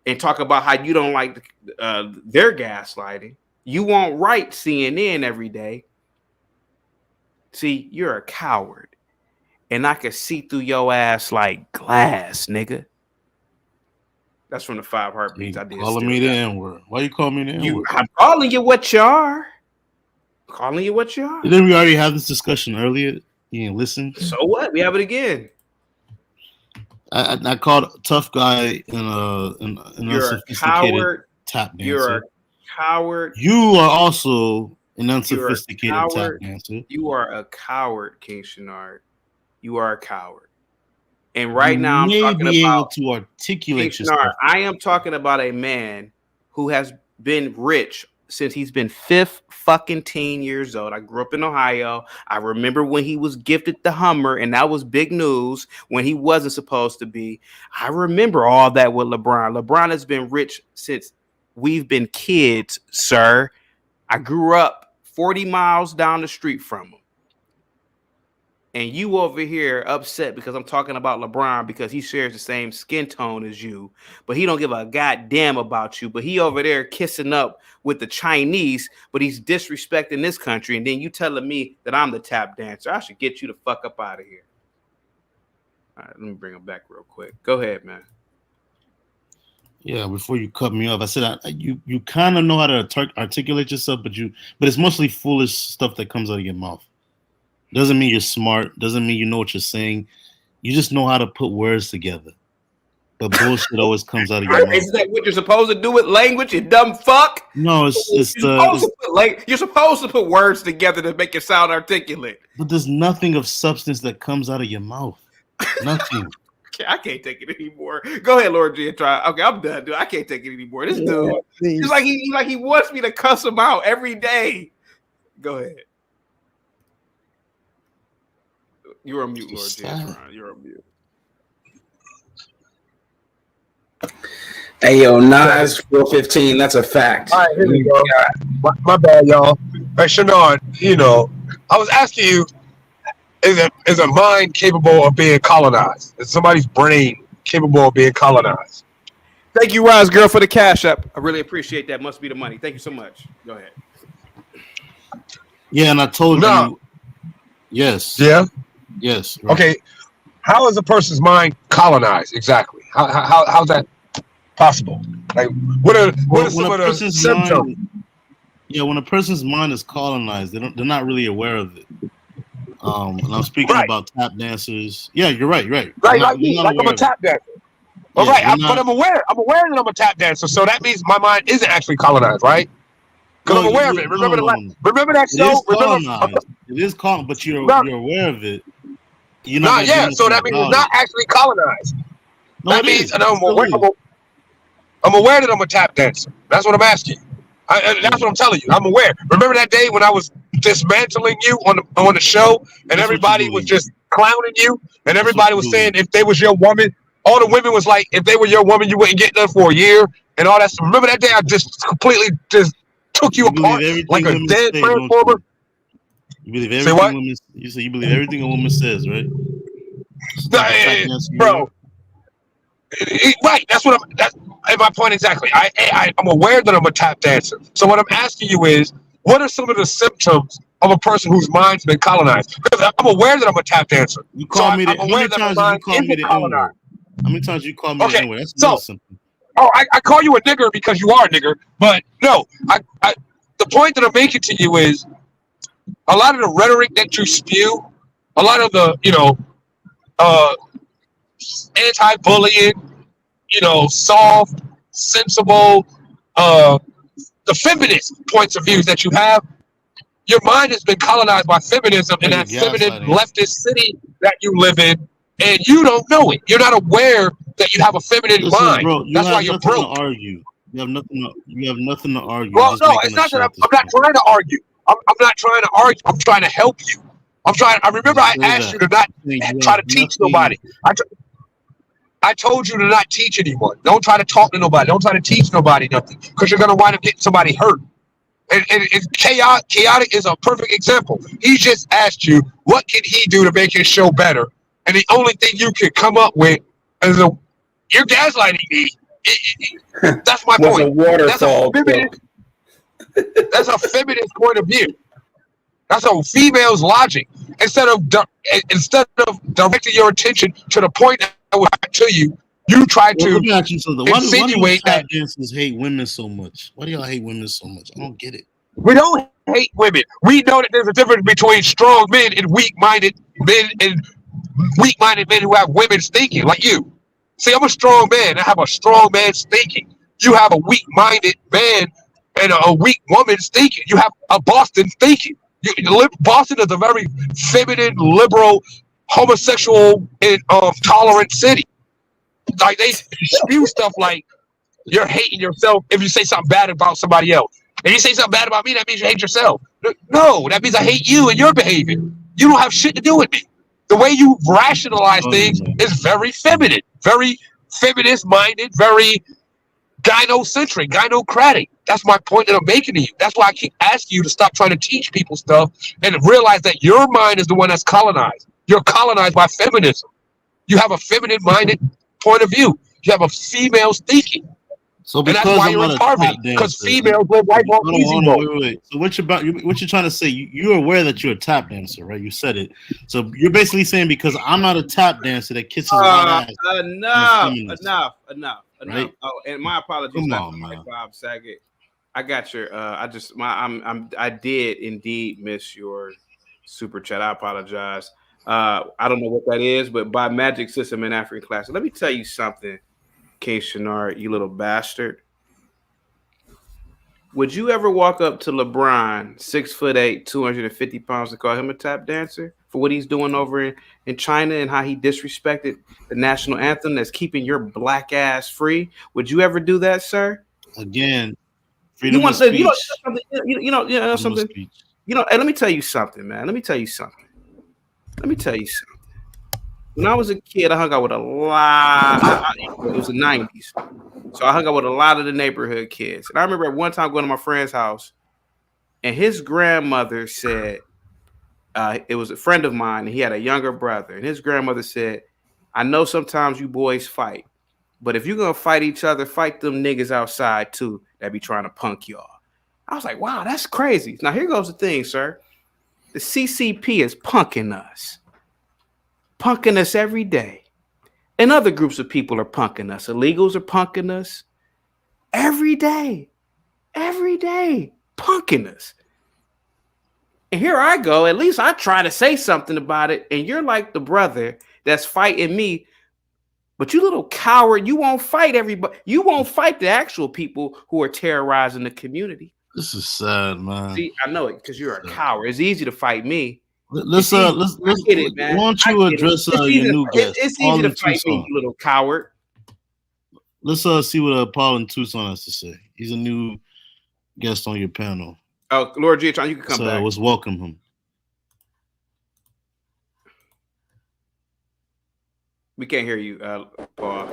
and talk about how you don't like their gaslighting. You won't write CNN every day. See, you're a coward. And I can see through your ass like glass, nigga. That's from the 5 Heartbeats. I did.
Calling me the N-word. Why you call me the N-word?
I'm calling you what you are. Calling you what you are.
Didn't we already have this discussion earlier? You didn't listen.
So what? We have it again.
I called a tough guy an unsophisticated tap dancer.
You're a coward.
You are also an unsophisticated tap dancer.
You are a coward, King Shenard. You are a coward. And right now I'm talking about
to articulate
King Shenard. I am talking about a man who has been rich since he's been 15 years old. I grew up in Ohio. I remember when he was gifted the Hummer, and that was big news when he wasn't supposed to be. I remember all that with LeBron. LeBron has been rich since we've been kids, sir. I grew up 40 miles down the street from him. And you over here upset because I'm talking about LeBron because he shares the same skin tone as you, but he don't give a goddamn about you. But he over there kissing up with the Chinese, but he's disrespecting this country. And then you telling me that I'm the tap dancer. I should get you the fuck up out of here. All right, let me bring him back real quick. Go ahead, man.
Yeah, before you cut me off, I said you kind of know how to articulate yourself, but it's mostly foolish stuff that comes out of your mouth. Doesn't mean you're smart. Doesn't mean you know what you're saying. You just know how to put words together. But bullshit always comes out of your mouth.
Isn't that what you're supposed to do with language, you dumb fuck?
No,
you're supposed to put words together to make it sound articulate.
But there's nothing of substance that comes out of your mouth. Nothing.
I can't take it anymore. Go ahead, Lord G, and try. Okay, I'm done, dude. I can't take it anymore. This dude, it's like he wants me to cuss him out every day. Go ahead. You're on mute, Lord G. You're on mute.
Hey, yo, Nas 415. That's a fact.
All right, here we go. My bad, y'all. Hey, Shannon, I was asking you, is a mind capable of being colonized? Is somebody's brain capable of being colonized?
Thank you, Rise Girl, for the cash app. I really appreciate that. Must be the money. Thank you so much. Go ahead.
Yeah, and I told you. Yes.
Yeah.
Yes.
Right. Okay. How is a person's mind colonized exactly? How's that possible? Like, what are some of the symptoms?
When a person's mind is colonized, they're not really aware of it. And I'm speaking about tap dancers. Yeah, you're right. Right.
Like I'm a tap dancer. All right, but I'm aware. I'm aware that I'm a tap dancer, so that means my mind isn't actually colonized, right? Because I'm aware of it. Remember remember that
It
show?
is
Remember?
colonized. It is colonized, but you're aware of it. You're not
Not
gonna do
yet. So
nothing
that means it's
about
not
it.
actually colonized.
No,
That
it
means,
is.
and
It still is.
I'm aware that I'm a tap dancer. That's what I'm asking. That's what I'm telling you. I'm aware. Remember that day when I was dismantling you on the show, and
That's what you
everybody was
believe.
just clowning you, and
That's
everybody
what
was
you
saying
believe.
if they was your woman, all the women was like, if they were your woman, you wouldn't get them for a year, and all that stuff. Remember that day I just completely just took you
You believe
apart like
everything
a
women
dead
say, don't
transformer?
you? You believe
Say
everything
what?
women. You say you believe everything a woman says, right? That's the type of tap dancer you
Bro,
are.
right. That's what that's my point exactly. I'm aware that I'm a tap dancer. So what I'm asking you is, what are some of the symptoms of a person whose mind's been colonized? Because I'm aware that I'm a tap dancer.
You
So
call me
I'm
the. How
aware
many
that my
times have you
mind
called me
isn't
the N word?
colonized.
How many times you call me the
Okay.
N word? That's another
So,
symptom.
I call you a nigger because you are a nigger, but no, the point that I'm making to you is a lot of the rhetoric that you spew, a lot of the, uh, anti-bullying, soft, sensible, uh, the feminist points of views that you have, your mind has been colonized by feminism in
You're
that feminine
gaslighting.
leftist city that you live in, and you don't know it. You're not aware that you have a feminine
Listen,
mind.
bro. You
That's why
have
you're
nothing to
broke.
argue. You have nothing. You have nothing to argue. You're
Well,
just
no,
making
it's
up
not that
shit at this
I'm not
point.
trying to argue. I'm not trying to argue. I'm trying to help you. I remember
You
I
say
asked
that.
you to not
You
try
have
to teach
nothing.
nobody. I told you to not teach anyone. Don't try to talk to nobody. Don't try to teach nobody nothing because you're going to wind up getting somebody hurt. And chaotic is a perfect example. He just asked you, what can he do to make his show better? And the only thing you can come up with is you're gaslighting me. That's my
Was a
point.
waterfall joke.
That's a feminist point of view. That's a female's logic. Instead of directing your attention to the point that was to you, you try
Well, let
to
me ask you something. Why do you
insinuate
tap
that
dancers hate women so much? Why do y'all hate women so much? I don't get it.
we don't hate women. We know that there's a difference between strong men and weak-minded men who have women's thinking, like you. See, I'm a strong man. I have a strong man's thinking. You have a weak-minded man and a weak woman's thinking. You have a Boston thinking. Boston is a very feminine, liberal, homosexual, and tolerant city. Like they spew stuff like you're hating yourself if you say something bad about somebody else. If you say something bad about me, that means you hate yourself. No, that means I hate you and your behavior. You don't have shit to do with me. The way you rationalize things is very feminine, very feminist minded, very gynocentric, gynocratic. That's my point that I'm making to you. That's why I keep asking you to stop trying to teach people stuff and realize that your mind is the one that's colonized. You're colonized by feminism. You have a feminine minded point of view. You have a female's thinking.
So
And that's
because
why
I'm
you're in
not a
poverty,
tap
because
dancer,
females live life on easy
hold on,
mode.
wait. So what you're trying to say? You're aware that you're a tap dancer, right? You said it. So you're basically saying because I'm not a tap dancer that kisses hot ass.
Enough.
Right?
Oh, and my apologies.
Come
Not
on, man.
like Bob Saget. I got your. I did indeed miss your super chat. I apologize. I don't know what that is, but by magic system in African class. Let me tell you something, K. Shenard, you little bastard. Would you ever walk up to LeBron, 6'8", 250 pounds, and call him a tap dancer for what he's doing over in China and how he disrespected the national anthem that's keeping your black ass free? Would you ever do that, sir?
Again,
You
freedom of
want to,
speech.
something,
Freedom of
something.
speech.
And let me tell you something, man. Let me tell you something. When I was a kid, I hung out with a lot. It was the 90s. So I hung out with a lot of the neighborhood kids. And I remember at one time going to my friend's house, and his grandmother said, it was a friend of mine, and he had a younger brother. And his grandmother said, I know sometimes you boys fight, but if you're going to fight each other, fight them niggas outside too that be trying to punk y'all. I was like, wow, that's crazy. Now, here goes the thing, sir. The CCP is punking us every day. And other groups of people are punking us. Illegals are punking us every day, punking us. And here I go. At least I try to say something about it. And you're like the brother that's fighting me. But you little coward, you won't fight everybody. You won't fight the actual people who are terrorizing the community.
This is sad, man.
See, I know it because you're a coward. It's easy to fight me.
Let's
I get it, man.
why don't
I
you
get it.
address
It's
your
easy
new guest?
it's
Paul
easy to
in
fight me,
Tucson.
you little coward.
Let's see what Paul in Tucson has to say. He's a new guest on your panel.
Oh, Lord Giatron, you can come back.
Let's welcome him.
We can't hear you, Paul.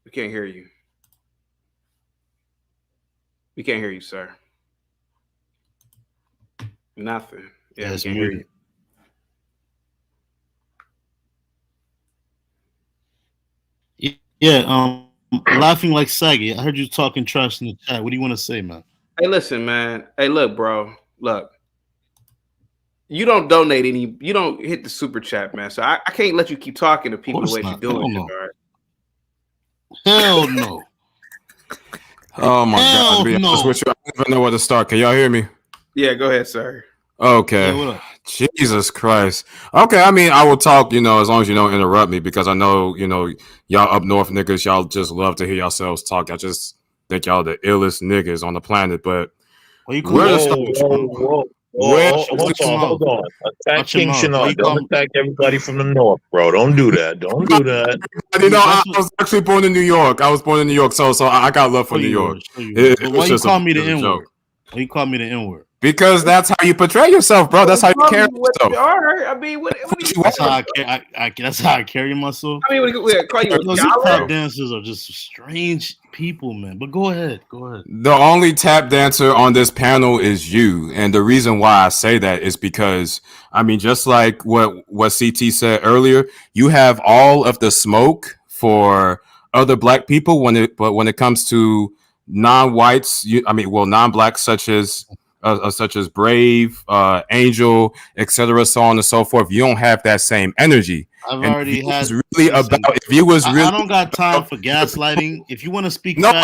We can't hear you. We can't hear you, sir. Nothing. Yeah, we can't hear you.
Yeah, laughing like Saggy. I heard you talking trash in the chat. What do you want to say, man?
Hey, listen, man. Hey, look, bro. Look. You don't donate any. You don't hit the super chat, man. So I can't let you keep talking to people the way you're doing.
Hell no.
Oh my God! To be honest with you, I don't even know where to start. Can y'all hear me?
Yeah, go ahead, sir.
Okay.
Yeah, what up?
Jesus Christ. Okay, I mean, I will talk, as long as you don't interrupt me, because I know, y'all up north niggas, y'all just love to hear yourselves talk. I just think y'all the illest niggas on the planet. But
where
to start?
Hold on. Attack King Shinar. Don't attack everybody from the north, bro. Don't do that. Don't do that.
I was actually born in New York. So I got love for New York.
But why you call me the N-word? Why you call me the N-word?
Because that's how you portray yourself, bro. That's how you carry yourself.
I mean,
that's how I carry myself.
I mean, call you
those tap dancers are just strange people, man. But go ahead.
The only tap dancer on this panel is you, and the reason why I say that is because just like what CT said earlier, you have all of the smoke for other black people when it comes to non-whites, non-blacks such as Brave, Angel, etc., so on and so forth. You don't have that same energy.
I've already had.
I
don't got time for gaslighting. If you want to speak,
you don't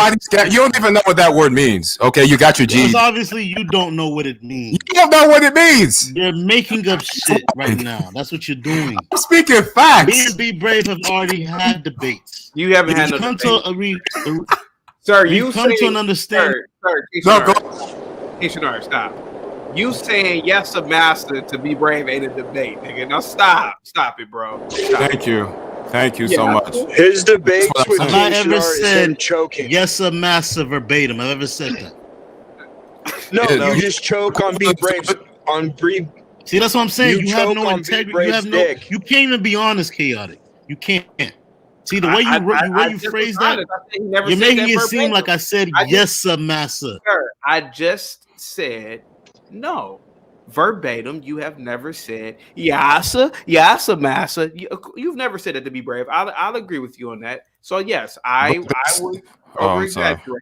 even know what that word means. Okay, you got your G.
Because obviously you don't know what it means.
You don't know what it means.
You're making up shit right now. That's what you're doing.
I'm speaking facts.
Me and Be Brave have already had debates.
You haven't had no
debate.
Sir,
you come to an understanding.
Sir, stop. You saying yes, a master to Be Brave ain't a debate, nigga. Now stop it, bro. Stop.
Thank you so much.
His debates with
Have I ever said
choking?
Yes, a master verbatim. I've ever said that.
No, you just choke on Be Brave.
See, that's what I'm saying. You have no integrity.
Dick.
You can't even be honest, chaotic. You can't. See the way you phrase that. You're making it seem like I said yes, a master.
Sir, I just said no. Verbatim, you have never said yasa, massa. You've never said it to Be Brave. I'll agree with you on that. So yes, I would over exaggerate.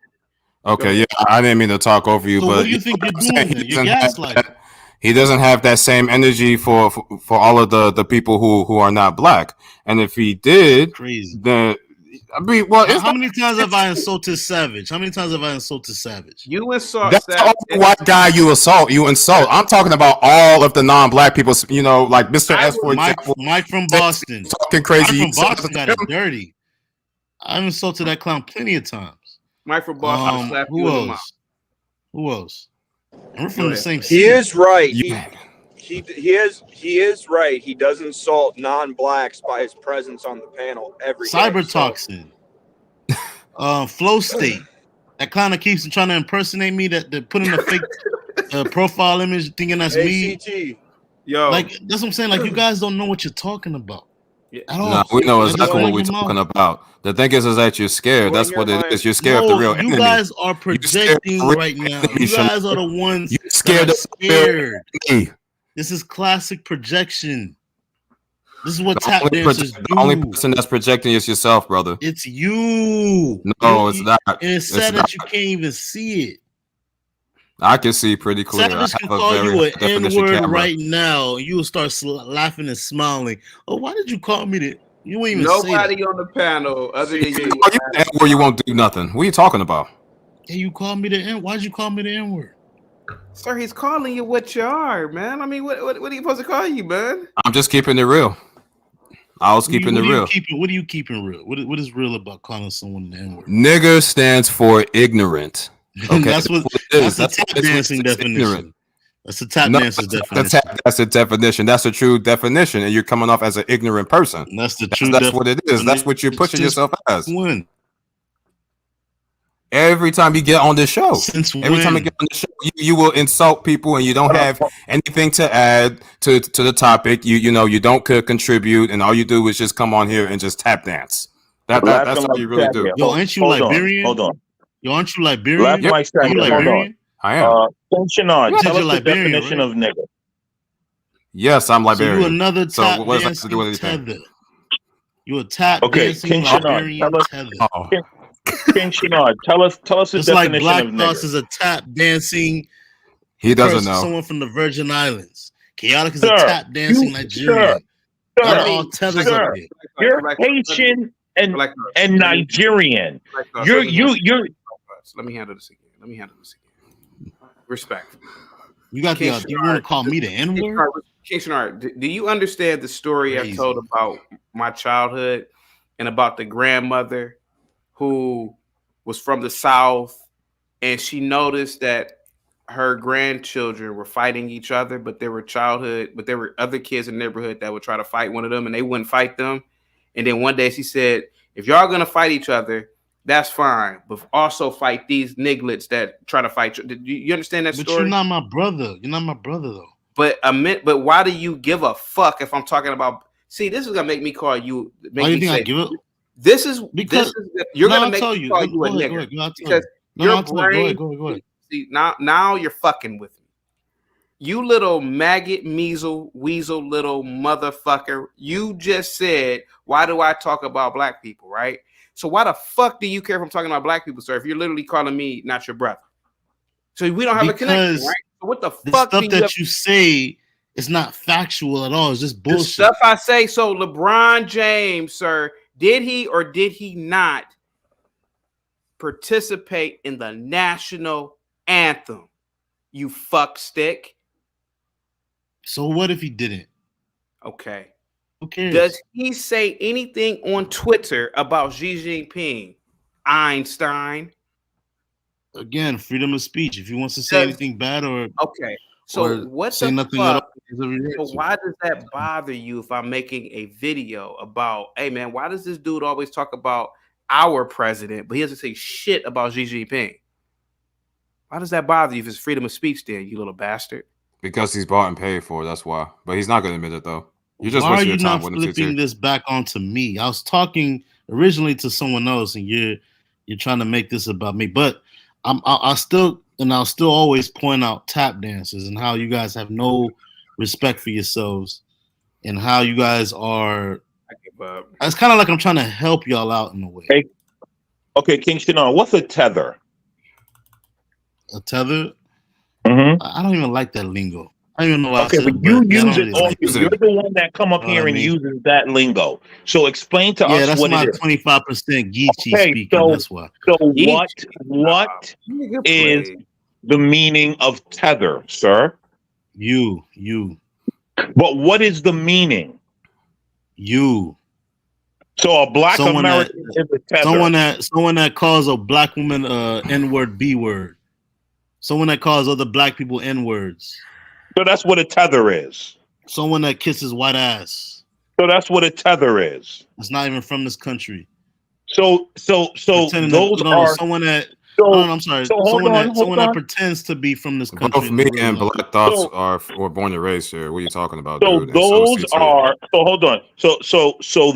Okay, yeah, I didn't mean to talk over you,
so
but
what do you think you're doing? You're gaslighting.
He doesn't have that same energy for all of the people who are not black. And if he did,
crazy.
Then
how many times have I insulted Savage?
You insult.
That's the only white guy you insult. I'm talking about all of the non-black people. Like Mr. S, for example.
Mike from Boston.
Talking crazy.
Mike from Boston got it dirty. I've insulted that clown plenty of times.
Mike from Boston slapped you in the mouth.
Who else? We're from the same
city. He is right. He is right. He does insult non-blacks by his presence on the panel every
Cyber
day.
Toxin. Flow State. That kind of keeps trying to impersonate me. That put in a fake profile image, thinking that's me.
Yo,
like that's what I'm saying. Like you guys don't know what you're talking about.
No, we know exactly what we're talking about. The thing is that you're scared. That's what it is. You're scared of the real enemy.
You guys are projecting right now. You guys are the ones scared. This is classic projection. This is what tap dancers do.
The only person that's projecting is yourself, brother.
It's you.
No, it's not.
And it's sad that you can't even see it.
I can see pretty clear.
Savage can call you an N-word right now. You will start laughing and smiling. Oh, why did you call me that? You ain't even
nobody on the panel other than you.
Where you won't do nothing. What are you talking about?
Yeah, you called me the N. Why'd you call me the N-word?
Sir, he's calling you what you are, man. I mean, what are you supposed to call you, man?
I'm just keeping it real. I was keeping it real.
What are you keeping real? What is real about calling someone an N-word?
Nigger stands for ignorant. Okay,
that's what that's the tap dancing definition. That's the tap dancer's definition.
That's the definition. That's the true definition, and you're coming off as an ignorant person.
That's the true.
That's what it is. That's what you're pushing yourself as.
When?
Every time you get on this show,
every
time you get on the show, you will insult people, and you don't have anything to add to the topic. You don't contribute, and all you do is just come on here and just tap dance. That's what you really do.
Yo, aren't you Liberian?
Hold on.
Yo, aren't you Liberian?
Last Mike
Are you
Samuel, hold
Liberian?
I am.
Shannon, tell us the
Liberian,
definition
right?
of nigger.
Yes, I'm Liberian.
So you another tap
what does that have to do with
dancing
anything?
tether. You a tap
Okay,
dancing
King Shannon,
Liberian
tell us.
tether.
King Shannon, tell us the
Just like
definition
Black
of
Thoughts
nigger.
is a tap dancing.
He doesn't know.
Someone from the Virgin Islands. Chaotic is
Sir,
a tap dancing Nigerian.
Sir,
All tethers
sir,
up here.
you're Haitian and Nigerian. You're
Let me handle this again. Respect.
You got the. You want to call me the N word?
King Shanard, do you understand the story I've told about my childhood and about the grandmother who was from the South, and she noticed that her grandchildren were fighting each other, but there were other kids in the neighborhood that would try to fight one of them, and they wouldn't fight them. And then one day she said, if y'all gonna fight each other, that's fine, but also fight these nigglets that try to fight you. You understand that story?
But you're not my brother. You're not my brother, though.
But why do you give a fuck if I'm talking about? See, this is gonna make me call you.
Why do you think I give it?
This is
because
you're gonna make me call you a nigger because your brain.
Go ahead.
See, now you're fucking with me. You little maggot, weasel, little motherfucker. You just said, why do I talk about black people, right? So why the fuck do you care if I'm talking about black people, sir? If you're literally calling me not your brother. So we don't have a connection, right? So what the fuck?
The stuff you say is not factual at all. It's just bullshit.
The stuff I say. So LeBron James, sir, did he or did he not participate in the national anthem? You fuck stick.
So what if he didn't?
Okay.
Who cares?
Does he say anything on Twitter about Xi Jinping, Einstein?
Again, freedom of speech. If he wants to say anything bad or
okay, so what
say
the
nothing
fuck?
at all.
So why does that bother you if I'm making a video about, hey man, why does this dude always talk about our president, but he doesn't say shit about Xi Jinping? Why does that bother you if it's freedom of speech then, you little bastard?
Because he's bought and paid for, that's why. But he's not going to admit it, though. You just
why are
your
you
time
not flipping this back onto me? I was talking originally to someone else, and you're trying to make this about me. But I'll still always point out tap dances and how you guys have no respect for yourselves and how you guys are. It's kind of like I'm trying to help y'all out in a way.
Hey, okay, King Shannon, what's a tether?
A tether?
Mm-hmm.
I don't even like that lingo. I don't even know why.
Okay, but you use it often. You're the one that come up here and uses that lingo. So explain to us what it is.
Yeah, that's my 25% Geechee speaking.
So,
that's why.
So what is the meaning of tether, sir?
You.
But what is the meaning?
You.
So a black American is a tether.
Someone that calls a black woman N-word, B-word. Someone that calls other black people N-words.
So that's what a tether is.
Someone that kisses white ass.
So that's what a tether is.
It's not even from this country.
So those are
someone that.
So,
I'm sorry.
So
someone that pretends to be from this country.
Both me and Black Thoughts were born and raised here. What are you talking about,
so
dude?
Those are. So hold on. So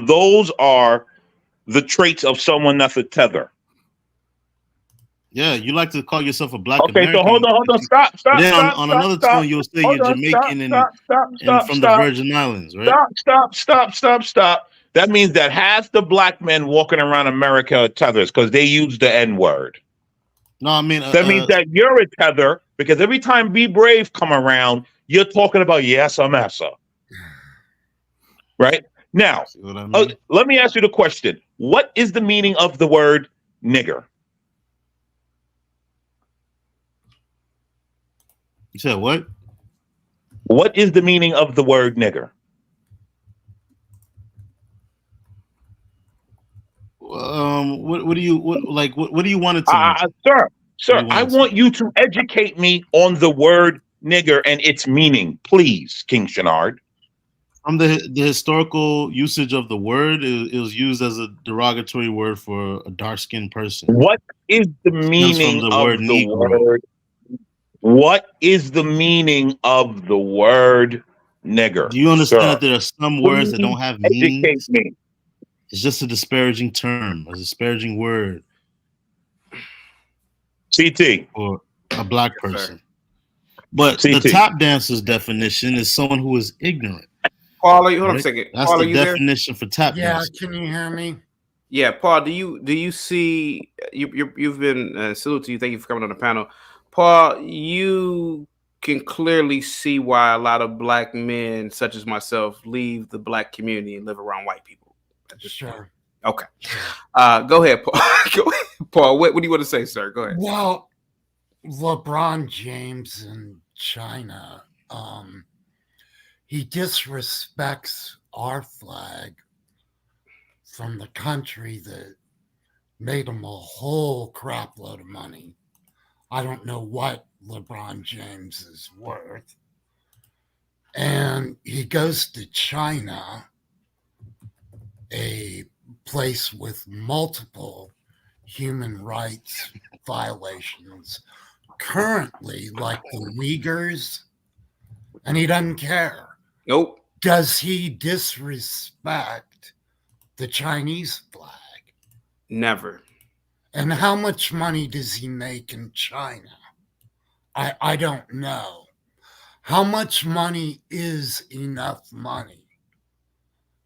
those are the traits of someone that's a tether.
Yeah, you like to call yourself a black
American. Okay, so hold on. Stop.
Then on another tone, you'll say you're Jamaican and from the Virgin Islands, right?
Stop. That means that half the black men walking around America are tethers because they use the N-word.
No, I mean
that means that you're a tether because every time Be Brave come around, you're talking about massa. Right? Now, let me ask you the question. What is the meaning of the word nigger?
You said what?
What is the meaning of the word nigger?
What do you want it to mean?
Sir, Sir, I want you to educate me on the word nigger and its meaning, please, King Shenard.
From the historical usage of the word, it was used as a derogatory word for a dark-skinned person.
What is the
It stems
meaning
from the
of
word
the
Negro.
word? What is the meaning of the word nigger?
Do you understand
sir?
that there are some words that don't have
Educate
meanings?
me.
It's just a disparaging term, a disparaging word.
CT.
For a black person. But the
CT.
tap dancer's definition is someone who is ignorant.
Paul, hold on a
right?
second.
That's
Paul, are
the
you there?
definition for tap
Yeah,
dancer.
can you hear me?
Yeah, Paul. Do you see you've been salute to you. Thank you for coming on the panel, Paul. You can clearly see why a lot of black men, such as myself, leave the black community and live around white people.
Sure.
Okay. Go ahead, Paul. Go ahead, Paul. What do you want to say, sir? Go ahead.
Well, LeBron James in China, he disrespects our flag from the country that made him a whole crap load of money. I don't know what LeBron James is worth. And he goes to China, a place with multiple human rights violations currently, like the Uyghurs, and he doesn't care.
Nope.
Does he disrespect the Chinese flag?
Never.
And how much money does he make in China? I don't know. How much money is enough money?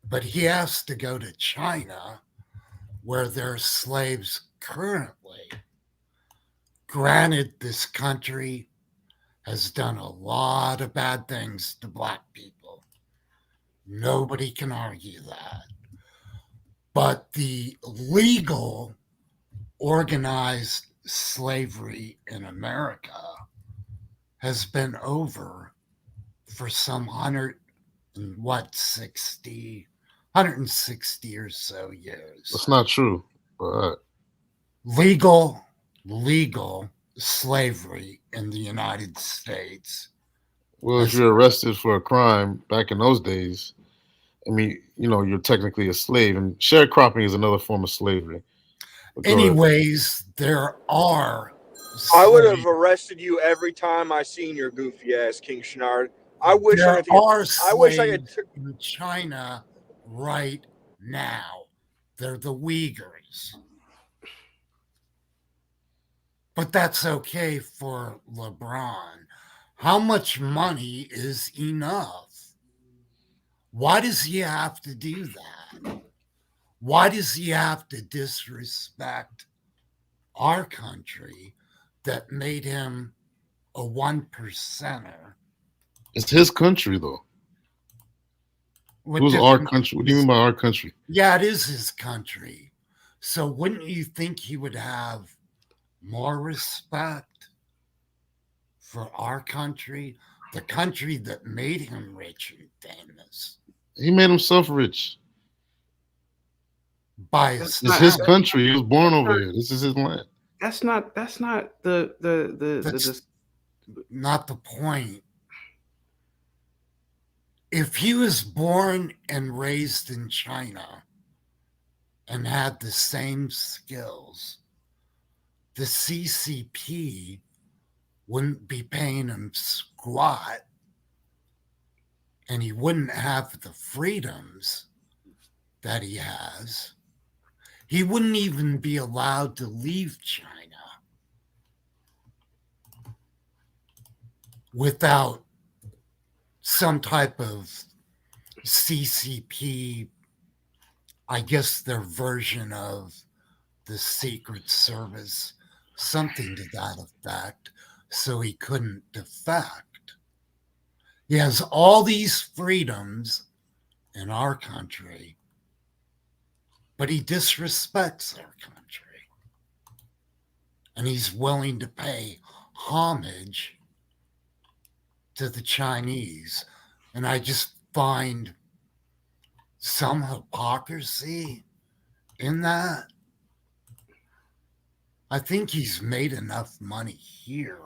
But he has to go to China where there are slaves currently. Granted, this country has done a lot of bad things to black people. Nobody can argue that. But the legal organized slavery in America has been over for some 160 or so years.
That's not true. But
Legal slavery in the United States.
well, if you're arrested for a crime back in those days, I mean, you're technically a slave, and sharecropping is another form of slavery.
Anyways, there are.
I would have arrested you every time I seen your goofy ass, King Shenard. I wish I
There
could.
are
I wish I
slaves
could.
in China right now. They're the Uyghurs. But that's okay for LeBron. How much money is enough? Why does he have to do that? Why does he have to disrespect our country that made him a 1%er?
It's his country, though. Who's our country? What do you mean by our country?
Yeah, it is his country. So wouldn't you think he would have more respect for our country, the country that made him rich and famous?
He made himself rich.
By his
it's his country. He was born over here. This is his land.
That's not the
not the point. If he was born and raised in China and had the same skills, the CCP wouldn't be paying him squat, and he wouldn't have the freedoms that he has. He wouldn't even be allowed to leave China without some type of CCP, I guess their version of the Secret Service, something to that effect, so he couldn't defect. He has all these freedoms in our country, but he disrespects our country. And he's willing to pay homage to the Chinese. And I just find some hypocrisy in that. I think he's made enough money here.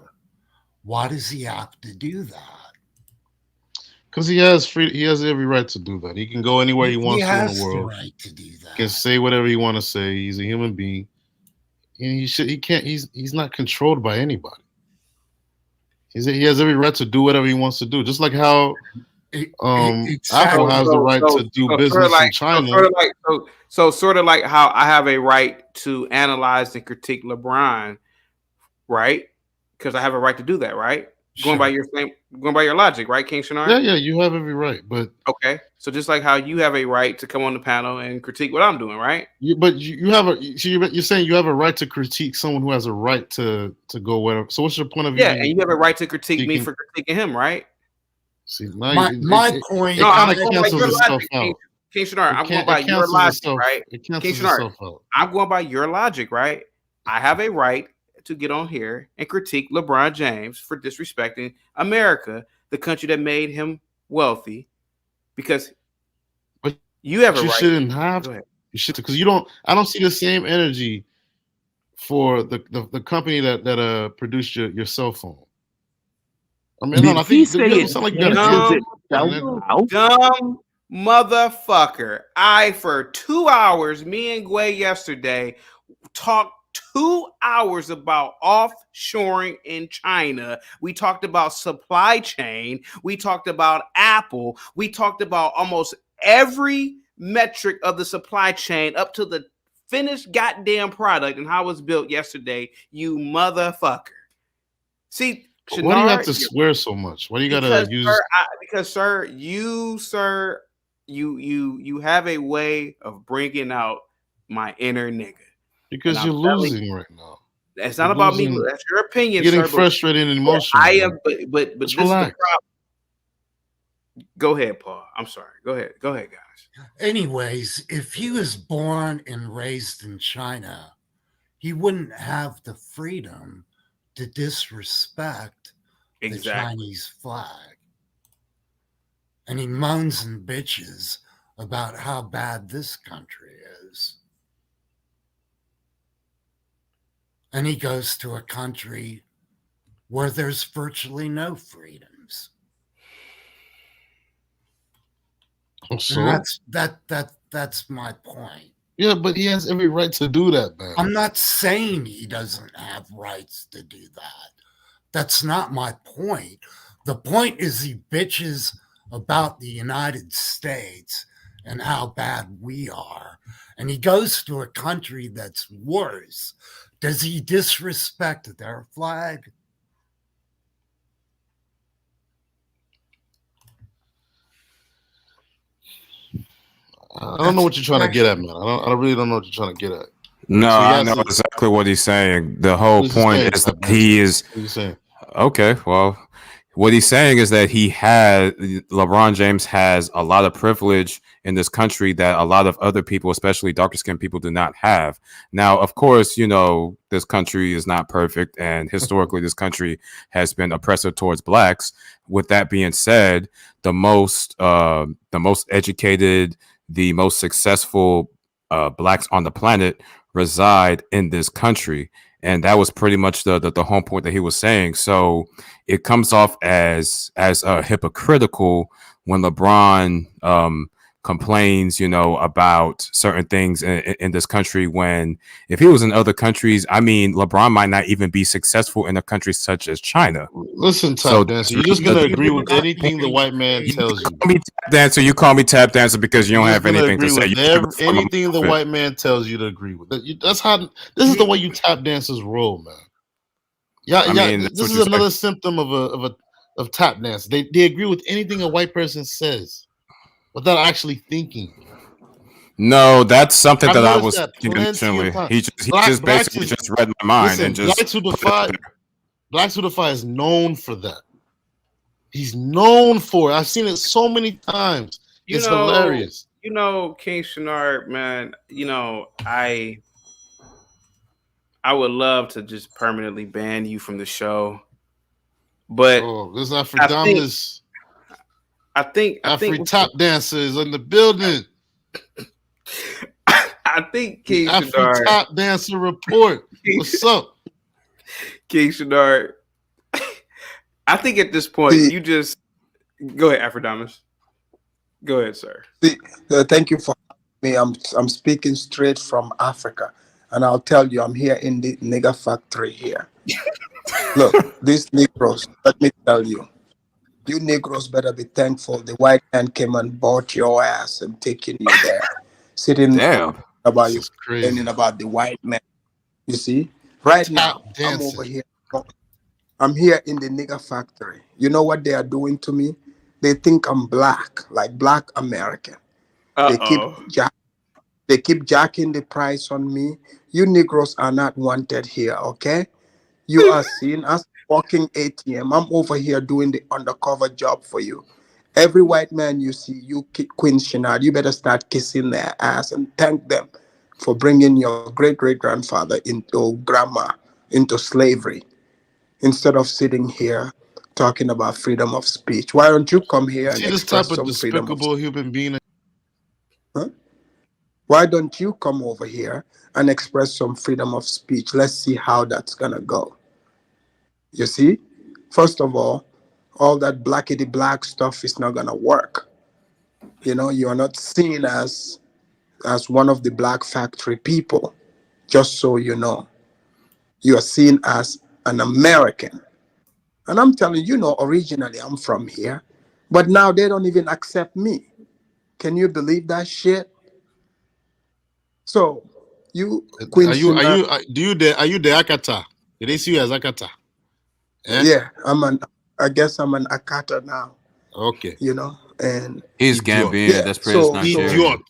Why does he have to do that?
Because he has every right to do that. He can go anywhere he
He
wants to in the
has the
world.
right to do
He
that.
can say whatever he want to say. He's a human being. And he can't he's not controlled by anybody. He has every right to do whatever he wants to do. Just like how Apple has the right to do business in China.
Sort of like how I have a right to analyze and critique LeBron, right? Because I have a right to do that, right? Going by your logic, right, King Shinar?
Yeah, you have every right, but
okay. So just like how you have a right to come on the panel and critique what I'm doing, right?
You're saying you have a right to critique someone who has a right to go wherever. So what's your point of view?
Yeah, and you have a right to critique me for critiquing him, right?
See,
my point.
It kind of cancels itself out.
King Shinar, I'm going by your logic, right?
It cancels itself out.
I'm going by your logic, right? I have a right to get on here and critique LeBron James for disrespecting America, the country that made him wealthy, because you have a right.
Shouldn't have. You should, because you don't. I don't see the same energy for the company that produced your cell phone. I mean, I think you sound like you got
dumb motherfucker. For 2 hours, me and Gway yesterday talked 2 hours about offshoring in China. We talked about supply chain. We talked about Apple. We talked about almost every metric of the supply chain up to the finished goddamn product and how it's built yesterday, you motherfucker. See,
Shinar, why do you have to swear so much? Why do you gotta use?
You have a way of bringing out my inner nigga.
Because you're losing right now.
That's not about me. That's your opinion.
You're getting frustrated and emotional.
I am, but this is the problem. Go ahead, Paul. I'm sorry. Go ahead, guys.
Anyways, if he was born and raised in China, he wouldn't have the freedom to disrespect the Chinese flag. And he moans and bitches about how bad this country is. And he goes to a country where there's virtually no freedoms.
So
and that's my point.
Yeah, but he has every right to do that, man.
I'm not saying he doesn't have rights to do that. That's not my point. The point is he bitches about the United States and how bad we are. And he goes to a country that's worse. Does he disrespect their flag?
I don't know what you're trying to get at, man. I really don't know what you're trying to get at.
No, so I know exactly what he's saying. The whole point is that he is.
What are you saying?
Okay, well, what he's saying is that LeBron James has a lot of privilege in this country that a lot of other people, especially darker skinned people, do not have. Now, of course, this country is not perfect, and historically, this country has been oppressive towards blacks. With that being said, the most educated, the most successful blacks on the planet reside in this country. And that was pretty much the home point that he was saying. So it comes off as hypocritical when LeBron complains, about certain things in this country, when if he was in other countries, I mean, LeBron might not even be successful in a country such as China.
Listen, Tap Dancer, you're just going to agree with anything the white man tells you.
You call me Tap Dancer because you don't have anything to say.
Anything the white man tells you to agree with. That's how. This is the way you tap dancers roll, man. Yeah, this is another symptom of tap dance. They agree with anything a white person says without actually thinking.
No, that's something that I was intentionally. He just basically just read my mind.
Listen,
and just
Blacks Who Defy is known for that. He's known for it. I've seen it so many times. It's hilarious.
King Shinar, man, I would love to just permanently ban you from the show. But
let's not forget this.
I think
tap dancers in the building.
I think
The
King
Afri
Shadar.
Tap Dancer Report. What's up?
King Shadar. I think at this point you just go ahead, Aphrodamus. Go ahead, sir.
Thank you for me. I'm speaking straight from Africa, and I'll tell you, I'm here in the nigger factory here. Look, these Negroes. Let me tell you, you Negroes better be thankful the white man came and bought your ass and taking you there, sitting
Damn.
about
This
you
is
complaining
crazy.
about the white man. You see, right
Tap
now I'm over
dancing.
here. I'm here in the nigger factory. You know what they are doing to me? They think I'm black, like black American. They keep
Uh-oh.
they keep jacking the price on me. You Negroes are not wanted here, okay? You are seen as walking ATM. I'm over here doing the undercover job for you. Every white man you see, Queen Shinard, you better start kissing their ass and thank them for bringing your great great grandfather into grandma into slavery instead of sitting here talking about freedom of speech. Why don't you come here and
See this type
express
of
some freedom of
despicable human being.
huh? Why don't you come over here and express some freedom of speech? Let's see how that's gonna go. You see? First of all that blackety black stuff is not gonna work. You know, you are not seen as one of the black factory people, just so you know. You are seen as an American. And I'm telling you, originally I'm from here, but now they don't even accept me. Can you believe that shit? So, you, Queen Shina,
Are you the Akata? Did they see you as Akata? Eh?
yeah, I guess I'm an Akata now,
Okay.
and
He's
Idiot.
Gambian.
yeah,
That's Prince
so,
Nigerian.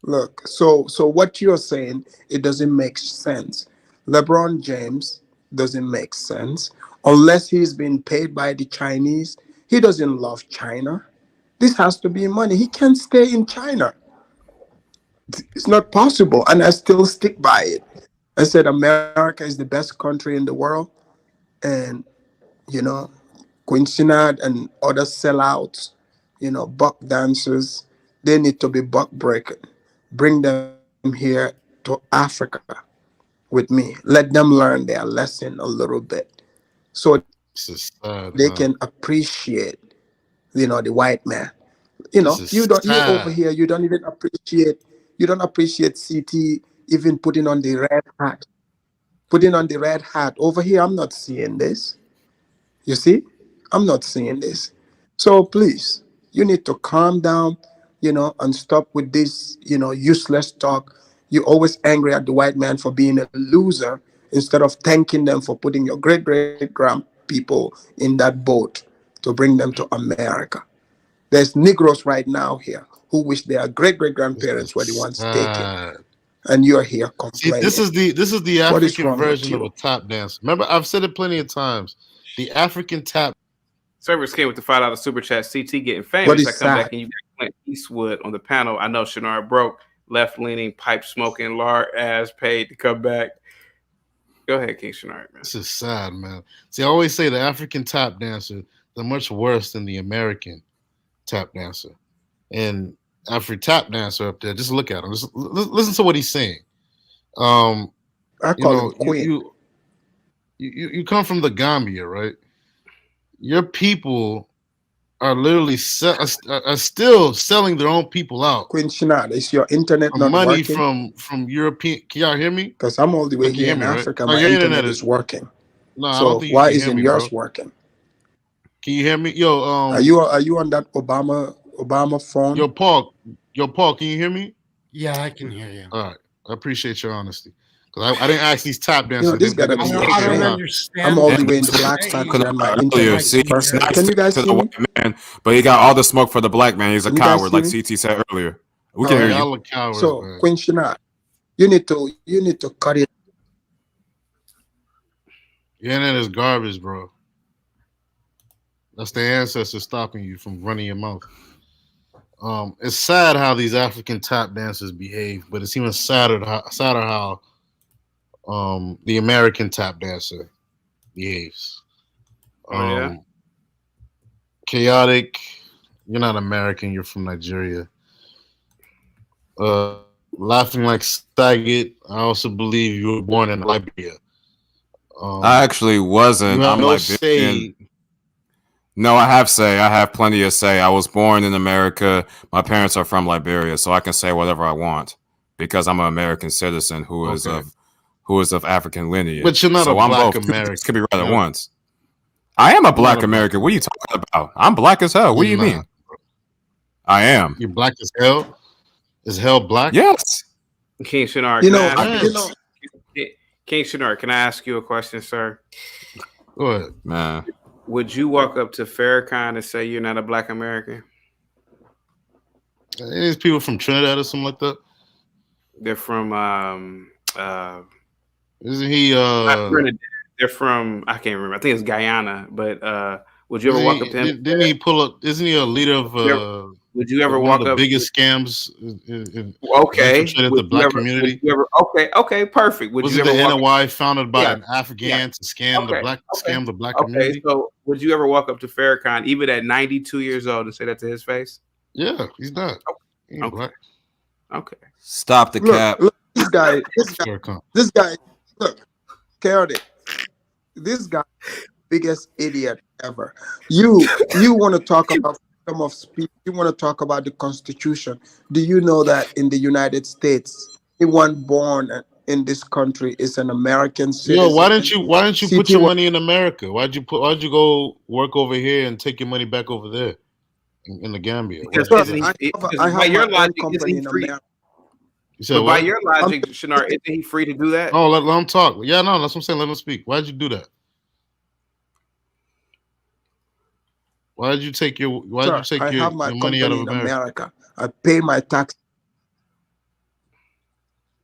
look, so what you're saying, it doesn't make sense. LeBron James doesn't make sense unless he's been paid by the Chinese. He doesn't love China. This has to be money. He can't stay in China. It's not possible, and I still stick by it. I said America is the best country in the world, and you know, Queen Sinad and other sellouts, buck dancers, they need to be buck breaking. Bring them here to Africa with me. Let them learn their lesson a little bit so they can
Sad,
appreciate,
man.
the white man. You
This
over
is
here,
sad.
you don't appreciate CT even putting on the red hat. Putting on the red hat. Over here, I'm not seeing this. You see? I'm not seeing this. So please, you need to calm down, and stop with this, useless talk. You're always angry at the white man for being a loser instead of thanking them for putting your great great grand people in that boat to bring them to America. There's Negroes right now here who wish their great great
This
grandparents
is
were the ones taken,
sad.
and you're here
See, this
complaining.
is the
What is
African
wrong with
version of
you?
a tap dance. Remember, I've said it plenty of times. The African tap.
Servers came with the $5 super chat. CT getting
What
famous. I
is
come back
sad?
and you got Clint Eastwood on the panel. I know Shanard broke, left leaning, pipe smoking, lard ass paid to come back. Go ahead, King Shanard, man.
This is sad, man. See, I always say the African tap dancer, they're much worse than the American tap dancer. And Afri tap dancer up there, just look at him. Just listen to what he's saying.
I
You
call him
know,
Queen.
you come from the Gambia, right? Your people are literally are still selling their own people out
Queen Shinada, is your internet
for
not
money
working?
from European. Can y'all hear me?
Because I'm all the
Oh,
way
can you
here
hear
in
me, right?
Africa.
Oh,
My
your internet
internet
is.
is working.
No, I don't
So
think you
why
can hear
isn't
me,
yours
bro.
working?
Can you hear me? Yo,
Are you on that Obama phone?
Yo, Paul, can you hear me?
Yeah, I can hear you.
All right, I appreciate your honesty because I didn't ask these tap dancers.
This
They're
gotta
gonna
be
say,
a
I
okay,
don't
I'm
shame.
not.
I'm
understand
all
what
the
And
way in
he's
the
that's what
black
I
saying,
factory
was
and my
but
talking about
I
earlier.
internet
can't
See,
is
he's
hear
working.
not
Can you
sticking
guys
to the
see me?
white man, but he got all the smoke for the black man. He's a
Can you guys
coward,
see
like
me?
CT said earlier. We
All
can hear
Yeah,
right.
you.
y'all are cowards,
So
man.
Queen Shina, you need to cut it.
Your internet is garbage, bro. That's the ancestors stopping you from running your mouth. It's sad how these African tap dancers behave, but it's even sadder how the American tap dancer behaves.
Oh yeah.
Um, Chaotic. You're not American. You're from Nigeria. Laughing like Saget. I also believe you were born in Liberia.
I actually
You
wasn't.
have
I'm
no
Liberian.
say.
No, I have say. I have plenty of say. I was born in America. My parents are from Liberia, so I can say whatever I want because I'm an American citizen who is
Okay.
of African lineage.
But you're not a
So I'm
black
both. Two things
American.
could be right at
You're,
once. I am a
you're not
black
a black
American. What are you
American.
talking about? I'm black as hell. What do
You're
you
not.
mean? I am.
You're black as hell. Is hell black?
Yes.
King Shinar,
You
can I
know,
ask
you
you?
know,
King Shinar, can I ask you a question, sir?
Go ahead.
Man.
Would you walk up to Farrakhan and say you're not a black American?
These people from Trinidad or something like that.
They're from
Isn't he?
not Trinidad. They're from I can't remember. I think it's Guyana. But would you ever
Isn't
walk up to him?
he? Didn't he pull up? Isn't he a leader of
Would you ever
one of
walk
the
up?
biggest scams in
Okay.
infiltrated the
Would you
black
ever? Would
community?
you ever? Okay. Okay. Perfect. Would
Was
you
it the
ever walk?
NOI founded by
Yeah.
an
Yeah.
Afghan to scam
Okay. Okay.
the black
Okay.
community?
So would you ever walk up to Farrakhan, even at 92 years old, and say that to his face?
Yeah, he's not. He ain't
Okay.
black.
Okay.
Stop the cap.
look, this guy,
Farrakhan.
look, chaotic. This guy, biggest idiot ever. You want to talk about freedom of speech? You want to talk about the Constitution? Do you know that in the United States, anyone born in this country is an American
Yo,
citizen?
why didn't you put
CP
your
was
money in America? Why'd you go work over here and take your money back over there in the Gambia?
Because
Why'd you
isn't
do that?
he?
I
Because by
have
your
my own
logic, isn't
company
he
in
free?
America.
You said
But by
what?
your logic, Shinar, isn't he free to do that?
Oh, let him talk. Yeah, no, that's what I'm saying. Let him speak. Why'd you do that? Why'd you take your
Sir, I have my
money out
company
of
in
America?
America. I pay my tax.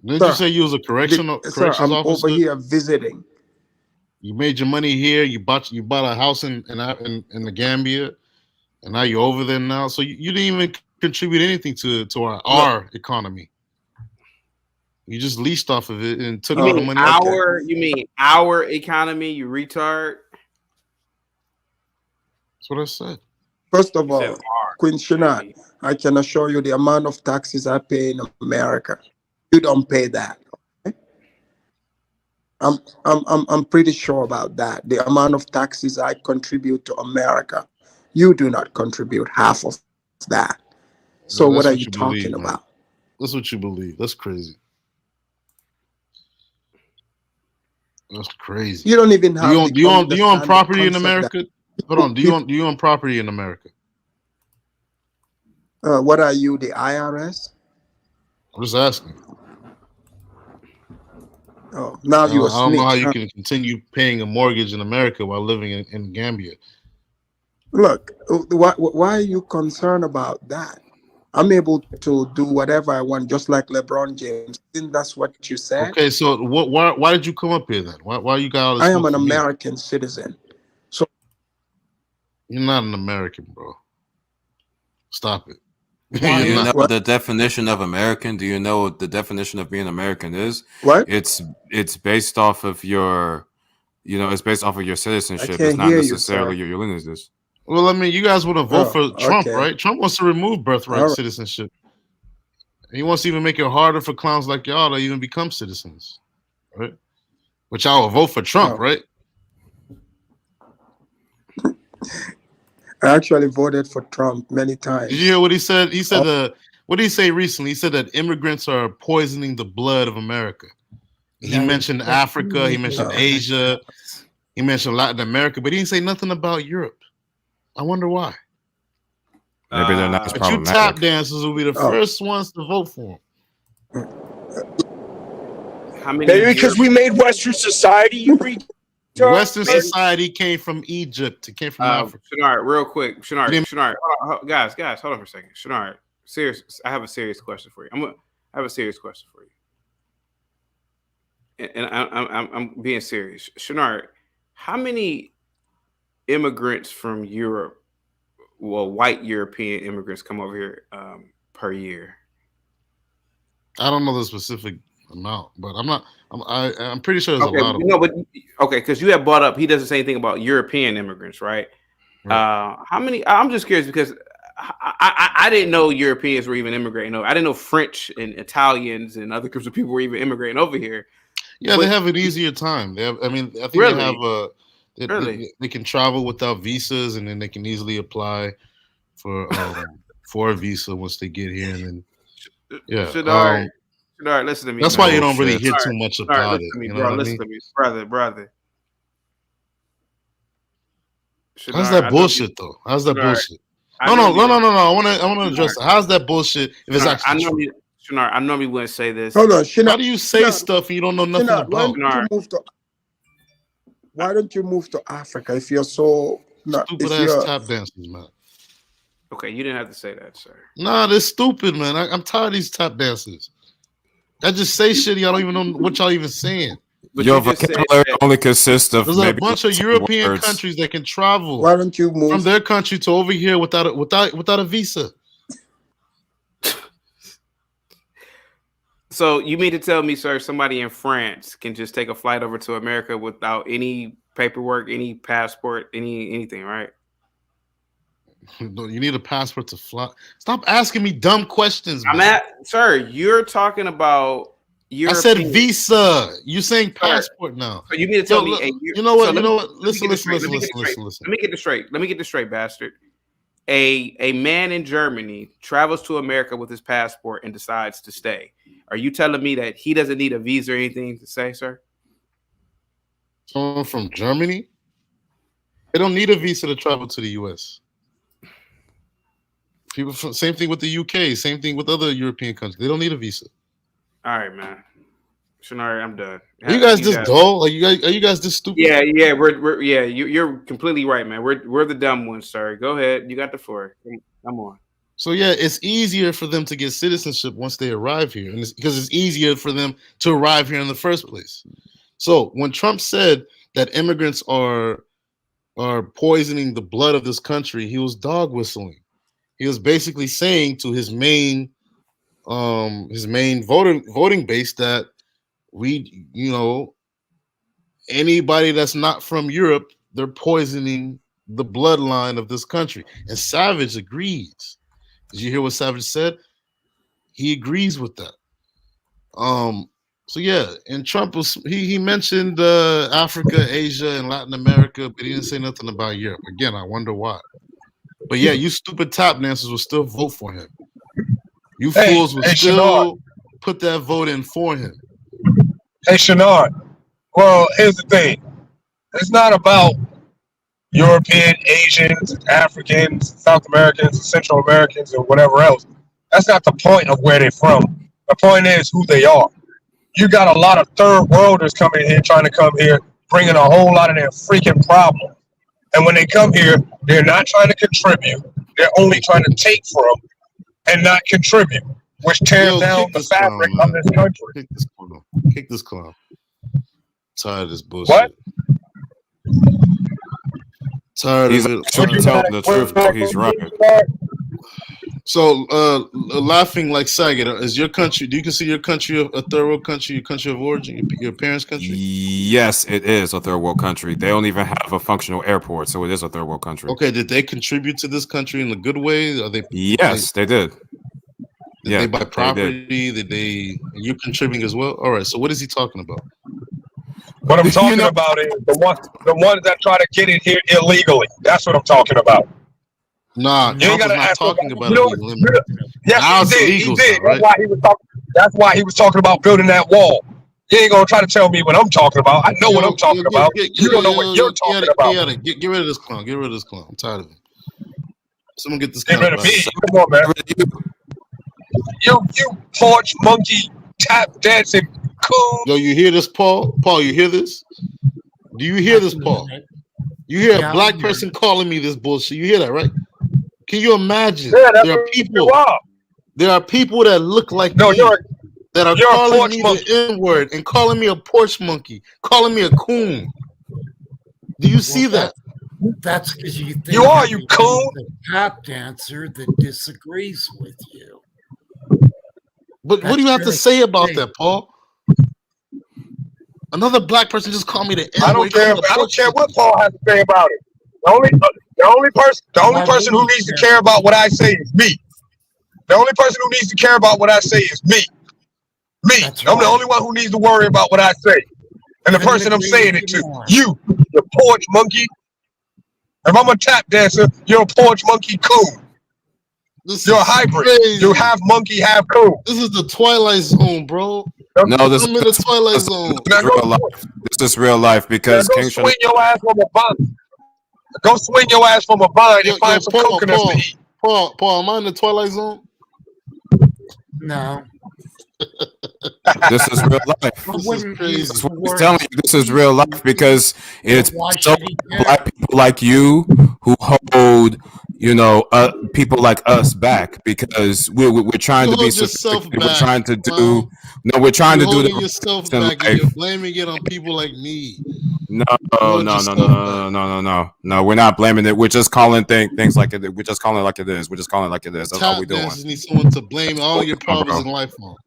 Didn't you
Sir,
say you was a
sir,
corrections
I'm over
officer?
here visiting.
You made your money here. You bought a house in the Gambia, and now you're over there now. So you didn't even contribute anything to our economy. You just leased off of it and took
You
all the
mean
money out.
our economy? You retard.
That's what I said.
First of
You said
all, Queen Shana, I can assure you the amount of taxes I pay in America, you don't pay that. Okay? I'm pretty sure about that. The amount of taxes I contribute to America, you do not contribute half of that. So
Well,
what
that's
are
what
you
you
talking
believe, man.
about?
That's what you believe. That's crazy. That's crazy.
You don't even
Do
have
you own,
the
do you own, do you own
understand the
property in
concept that
America? Hold on. Do you own property in America?
what are you, the IRS?
I'm just asking.
Oh, now you a
I don't know how
snitch.
you
Huh?
can continue paying a mortgage in America while living in Gambia.
Look, why are you concerned about that? I'm able to do whatever I want, just like Lebron James. Isn't that's what you said?
Okay, so why did you come up here then? Why you got all this
I am
smoke
an
for me?
American citizen. So
You're not an American, bro. Stop it.
Do
You're
you know
not.
the definition of American? Do you know what the definition of being American is?
What?
It's based off of your, it's based off of your
I
citizenship. It's
can't
not
hear you,
necessarily
sir.
your lineage.
Well, I mean, you guys want to vote
Oh,
for Trump,
okay.
right? Trump wants to remove birthright
All right.
citizenship. He wants to even make it harder for clowns like y'all to even become citizens, right? Which I will vote for Trump,
Oh,
right?
I actually voted for Trump many
Did you
times.
hear what he said? He said,
Oh,
what did he say recently? He said that immigrants are poisoning the blood of America. He mentioned Africa, he mentioned
oh.
Asia, he mentioned Latin America, but he didn't say nothing about Europe. I wonder why.
Maybe they're not as
But you tap
problematic.
dancers will be the
Oh.
first ones to vote for him.
How many?
Maybe because we made Western society, you retard.
Western society came from Egypt. It came from Africa.
Shinar, real quick. Shinar,
You didn't-
Shinar, guys, hold on for a second. Shinar, serious. I have a serious question for you. I have a serious question for you, and I'm being serious. Shinar, how many immigrants from Europe, well, white European immigrants, come over here per year?
I don't know the specific amount, but I'm pretty sure there's
Okay,
a lot of
no, but okay, because you have brought up he doesn't say anything about European immigrants, right?
Right.
How many? I'm just curious because I didn't know Europeans were even immigrating. I didn't know French and Italians and other groups of people were even immigrating over here.
Yeah,
But-
they have an easier time. They have, I mean, I think
Really?
they have
Really?
they can travel without visas, and then they can easily apply for a visa once they get here, and then yeah.
Shadar, listen to me.
That's
man.
why you don't really hear
Shadar,
too much
Shadar,
about
listen
it.
to me,
You know
bro.
what I
Listen
mean?
to me, brother.
How's
Shadar, I
that
know
bullshit
you-
though? How's that
Shadar,
bullshit?
I
No.
know you-
I want to address it. How's that bullshit if it's
Shadar,
actually true?
I normally wouldn't say this.
Hold on,
How do you say stuff and you don't know nothing
Shinard,
about?
why don't you move to Africa if you're so
Stupid ass tap dancers, man.
Okay, you didn't have to say that, sir.
Nah, they're stupid, man. I'm tired of these tap dancers. I just say shit. Y'all don't even know what y'all even saying.
But
Your
you just said
vocabulary
that-
only consists of
There's a
maybe
bunch of
10
European
words.
countries that can travel.
Why don't you move
from their country to over here without a visa?
So you mean to tell me, sir, somebody in France can just take a flight over to America without any paperwork, any passport, anything, right?
You need a passport to fly. Stop asking me dumb questions, man.
Sir, you're talking about
I said
European-
visa. You saying passport now?
So you mean to tell me?
You know what?
so
You
let
know
me-
what?
let me
Listen,
get this straight.
listen.
Let me get this straight, bastard. A man in Germany travels to America with his passport and decides to stay. Are you telling me that he doesn't need a visa or anything to say, sir?
Someone from Germany? They don't need a visa to travel to the U.S. People from, same thing with the UK. Same thing with other European countries. They don't need a visa.
All right, man. Shanari, I'm done.
Are you guys just dull? Are you guys just stupid?
Yeah, we're you're completely right, man. We're the dumb ones, sir. Go ahead. You got the floor. Come on.
So yeah, it's easier for them to get citizenship once they arrive here, and because it's easier for them to arrive here in the first place. So when Trump said that immigrants are poisoning the blood of this country, he was dog whistling. He was basically saying to his main voting base that anybody that's not from Europe, they're poisoning the bloodline of this country. And Savage agrees. Did you hear what Savage said? He agrees with that. So yeah, and Trump was he mentioned Africa, Asia, and Latin America, but he didn't say nothing about Europe. Again, I wonder why. But yeah, you stupid tap dancers will still vote for him. You fools will still put that vote in for him.
Hey, Shanard. Well, here's the thing. It's not about European, Asians, Africans, South Americans, Central Americans, or whatever else. That's not the point of where they're from. The point is who they are. You got a lot of third worlders coming here, trying to come here, bringing a whole lot of their freaking problems. And when they come here, they're not trying to contribute. They're only trying to take from and not contribute, which tears down the fabric of this country.
Kick this clown. Tired of this bullshit.
What?
Tired
He's
of it.
actually telling the truth, though. He's right.
So, laughing like Saget, is your country? Do you consider your country a third world country? Your country of origin? Your parents' country?
Yes, it is a third world country. They don't even have a functional airport, so it is a third world country.
Okay, did they contribute to this country in a good way? Are they?
Yes, they did.
Did they buy property? Did they? Are you contributing as well? All right. So, what is he talking about?
What I'm talking about is the ones that try to get in here illegally. That's what I'm talking about.
Nah,
You ain't
Trump is
gotta
not
ask
talking
nobody.
about illegal immigrants.
Yes,
Now it's
he did.
illegal
He did.
stuff, right?
That's why he was talking about building that wall. You ain't gonna try to tell me what I'm talking about. I know what I'm talking about. You don't know what you're talking about.
Get rid of this clown. Get rid of this clown. I'm tired of him. Someone get this
Get
clown
rid of
back.
me. Come on, man. You porch monkey tap dancing coon.
Yo, you hear this, Paul? Paul, you hear this? Do you hear this, Paul? You hear a black person calling me this bullshit. You hear that, right? Can you imagine?
Yeah, that's
there are
what
people.
you are.
There are people that look like
No,
me that are
you're a
calling
porch
me
monkey.
the N-word and calling me a porch monkey, calling me a coon. Do you see that?
That's because you think
You are, you coon.
a tap dancer that disagrees with you.
But what do you have to say about that, Paul? Another black person just called me the N-word.
I don't care what Paul has to say about it. The only person who needs to care about what I say is me. The only person who needs to care about what I say is me. Me. I'm the only one who needs to worry about what I say. And the person I'm saying it to, you porch monkey. If I'm a tap dancer, you're a porch monkey coon. You're a hybrid.
Crazy.
You half monkey, half coon.
This is the Twilight Zone, bro.
No, this
I'm in the Twilight Zone.
is real life. This is real life because
go
King
swing your ass from a vine. Go swing your ass from a vine and find some coconuts to eat.
Paul, am I in the Twilight Zone?
No.
This is real life.
This is crazy.
That's what he's telling you. This is real life because it's so black people like you who hold, people like us back because we're trying to be sophisticated. We're trying to do. No, we're trying to do the
yourself back and you're blaming it on people like me.
No. We're not blaming it. We're just calling things like it. We're just calling it like it is. We're just calling it like it is. That's all we're doing.
You need someone to blame all your problems in life on.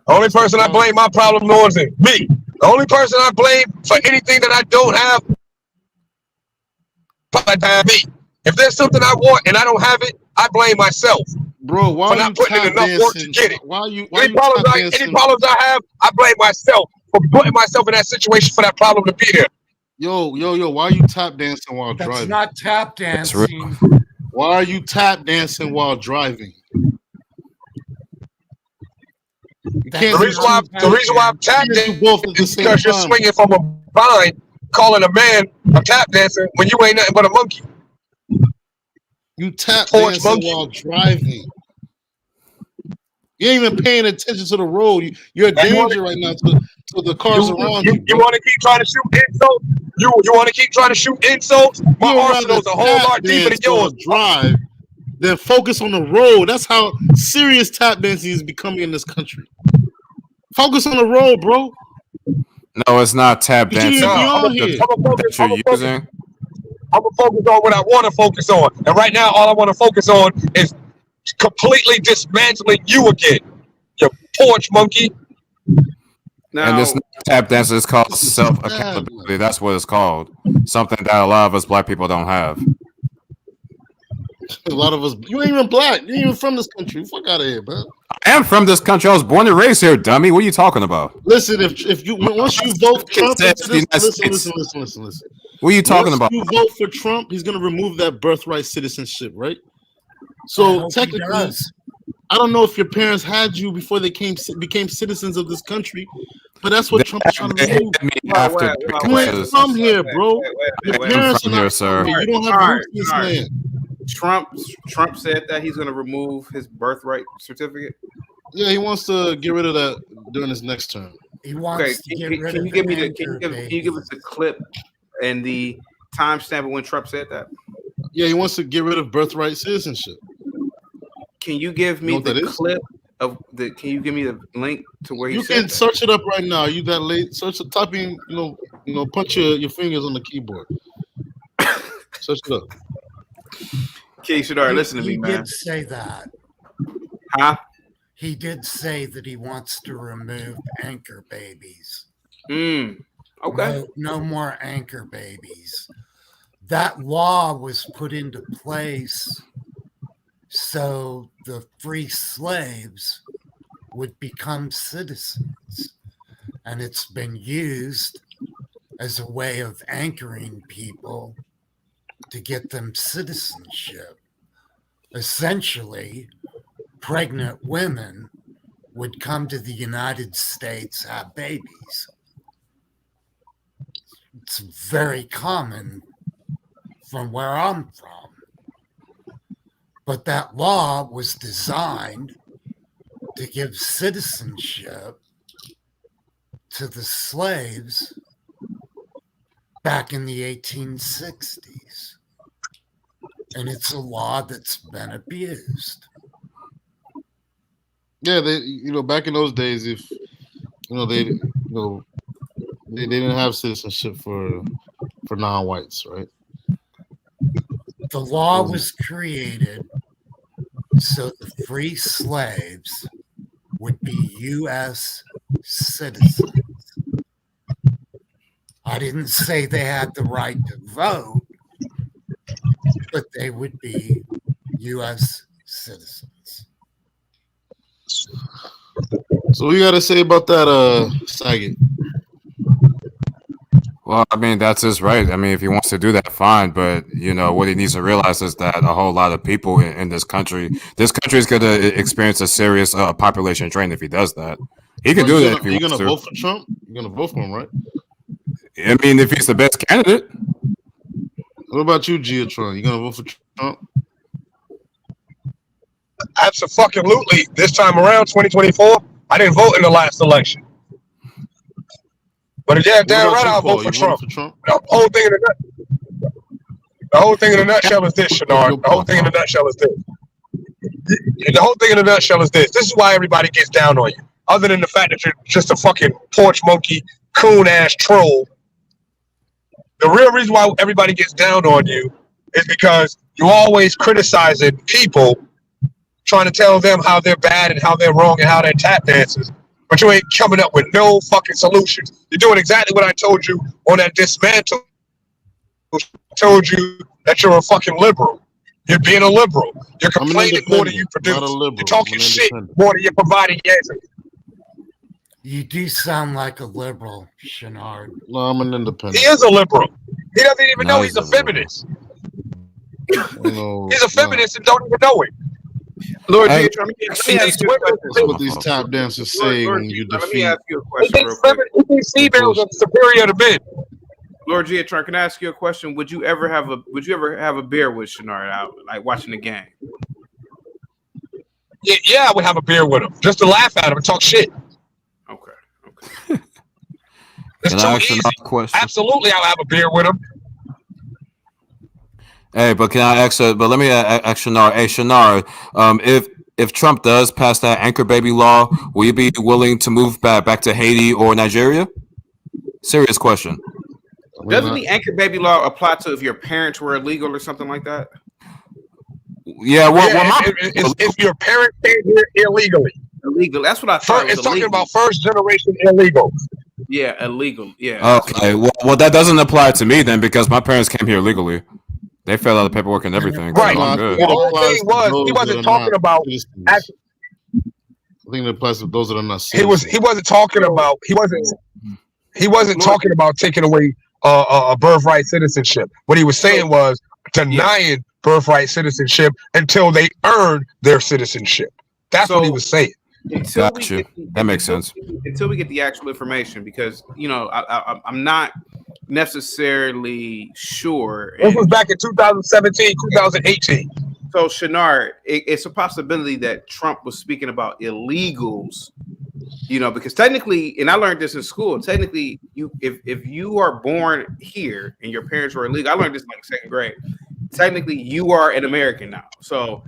Only person I blame my problem on is me. The only person I blame for anything that I don't have, me. If there's something I want and I don't have it, I blame myself.
Bro, why
for not putting in enough work to get it. Any problems I have, I blame myself for putting myself in that situation for that problem to be there.
Yo, why are you tap dancing while
That's
driving?
not tap dancing.
Why are you tap dancing while driving?
The reason why I'm tap dancing is because you're swinging from a vine, calling a man a tap dancer when you ain't nothing but a monkey.
You tap dancing while driving. You ain't even paying attention to the road. You're a danger right now to the cars around you.
You want to keep trying to shoot insults? You want to keep trying to shoot insults? My arsenal's a whole lot deeper than yours.
Drive, then focus on the road. That's how serious tap dancing is becoming in this country. Focus on the road, bro.
No, it's not tap dancing.
I'm gonna focus on what I want to focus on. And right now, all I want to focus on is completely dismantling you again, you porch monkey.
And this tap dancing is called self-accountability. That's what it's called. Something that a lot of us black people don't have.
A lot of us. You ain't even black. You ain't even from this country. Fuck out of here, man.
I am from this country. I was born and raised here, dummy. What are you talking about?
Listen, if you once you vote Trump, listen.
What are you talking about?
If you vote for Trump, he's gonna remove that birthright citizenship, right? So technically, I don't know if your parents had you before they became citizens of this country, but that's what Trump is trying to do. You ain't from here, bro. Your parents are not from here. You don't have roots in this land.
Trump said that he's going to remove his birthright certificate.
Yeah, he wants to get rid of that during his next term.
He wants to get rid of it.
Can you give us a clip and the timestamp of when Trump said that?
Yeah, he wants to get rid of birthright citizenship.
Can you give me the clip of the? Can you give me the link to where
you can search it up right now? You that late? Search it. Typing. Punch your fingers on the keyboard. Search it up.
Okay, Shadar, listen to me, man.
He did say that.
Huh?
He did say that he wants to remove anchor babies.
Okay.
No more anchor babies. That law was put into place so the free slaves would become citizens. And it's been used as a way of anchoring people to get them citizenship. Essentially, pregnant women would come to the United States, have babies. It's very common from where I'm from. But that law was designed to give citizenship to the slaves back in the 1860s. And it's a law that's been abused.
Yeah, back in those days, if they didn't have citizenship for non-whites, right?
The law was created so the free slaves would be U.S. citizens. I didn't say they had the right to vote. but they would be U.S. citizens.
So what you got to say about that, Saget?
Well, I mean, that's his right. I mean, if he wants to do that, fine. But, you know, what he needs to realize is that a whole lot of people in this country is going to experience a serious population drain if he does that. He can do that if he wants to.
You're going to vote for Trump? You're going to vote for him, right?
I mean, if he's the best candidate.
What about you, Giatron? You going to vote for Trump?
Absolutely. This time around, 2024, I didn't vote in the last election. But yeah, damn right, I'll vote for Trump. The whole thing in a nutshell is this, Shenard. The whole thing in a nutshell is this. The whole thing in a nutshell is this. This is why everybody gets down on you. Other than the fact that you're just a fucking porch monkey, coon-ass troll. The real reason why everybody gets down on you is because you're always criticizing people, trying to tell them how they're bad and how they're wrong and how they're tap dancers. But you ain't coming up with no fucking solutions. You're doing exactly what I told you on that dismantle. I told you that you're a fucking liberal. You're being a liberal. You're complaining more than you produce. You're talking shit more than you're providing answers.
You do sound like a liberal, Shenard.
No, I'm an independent.
He is a liberal. He doesn't even know he's a feminist. He's a feminist and don't even know it.
Lord,
Hey,
let me ask you a
that's
question.
what these tap dancers say
Lord,
when you
let me
defeat.
ask you a question real quick.
He thinks females are superior to men.
Lord Giatron, can I ask you a question? Would you ever have a beer with Shenard out, like watching the game?
Yeah, I would have a beer with him just to laugh at him and talk shit.
Okay.
It's
Can
too
I ask
easy.
another question?
Absolutely, I'll have a beer with him.
Hey, but can I ask? But let me ask Shenard. Hey, Shenard, if Trump does pass that anchor baby law, will you be willing to move back to Haiti or Nigeria? Serious question.
Doesn't the anchor baby law apply to if your parents were illegal or something like that?
Yeah,
if your parents came here illegally.
Illegal. That's what I thought.
It's talking about first generation illegals.
Yeah, illegal. Yeah.
Okay. Well, that doesn't apply to me then because my parents came here legally. They filled out the paperwork and everything.
Right.
So I'm good.
The whole thing was he wasn't talking about.
I think it applies to those that are not.
He wasn't talking about. He wasn't talking about taking away a birthright citizenship. What he was saying was denying birthright citizenship until they earn their citizenship. That's what he was saying.
That makes sense.
Until we get the actual information, because I'm not necessarily sure.
This was back in 2017, 2018.
So Shenard, it's a possibility that Trump was speaking about illegals. Because technically, and I learned this in school. Technically, if you are born here and your parents were illegal, I learned this in like second grade. Technically, you are an American now. So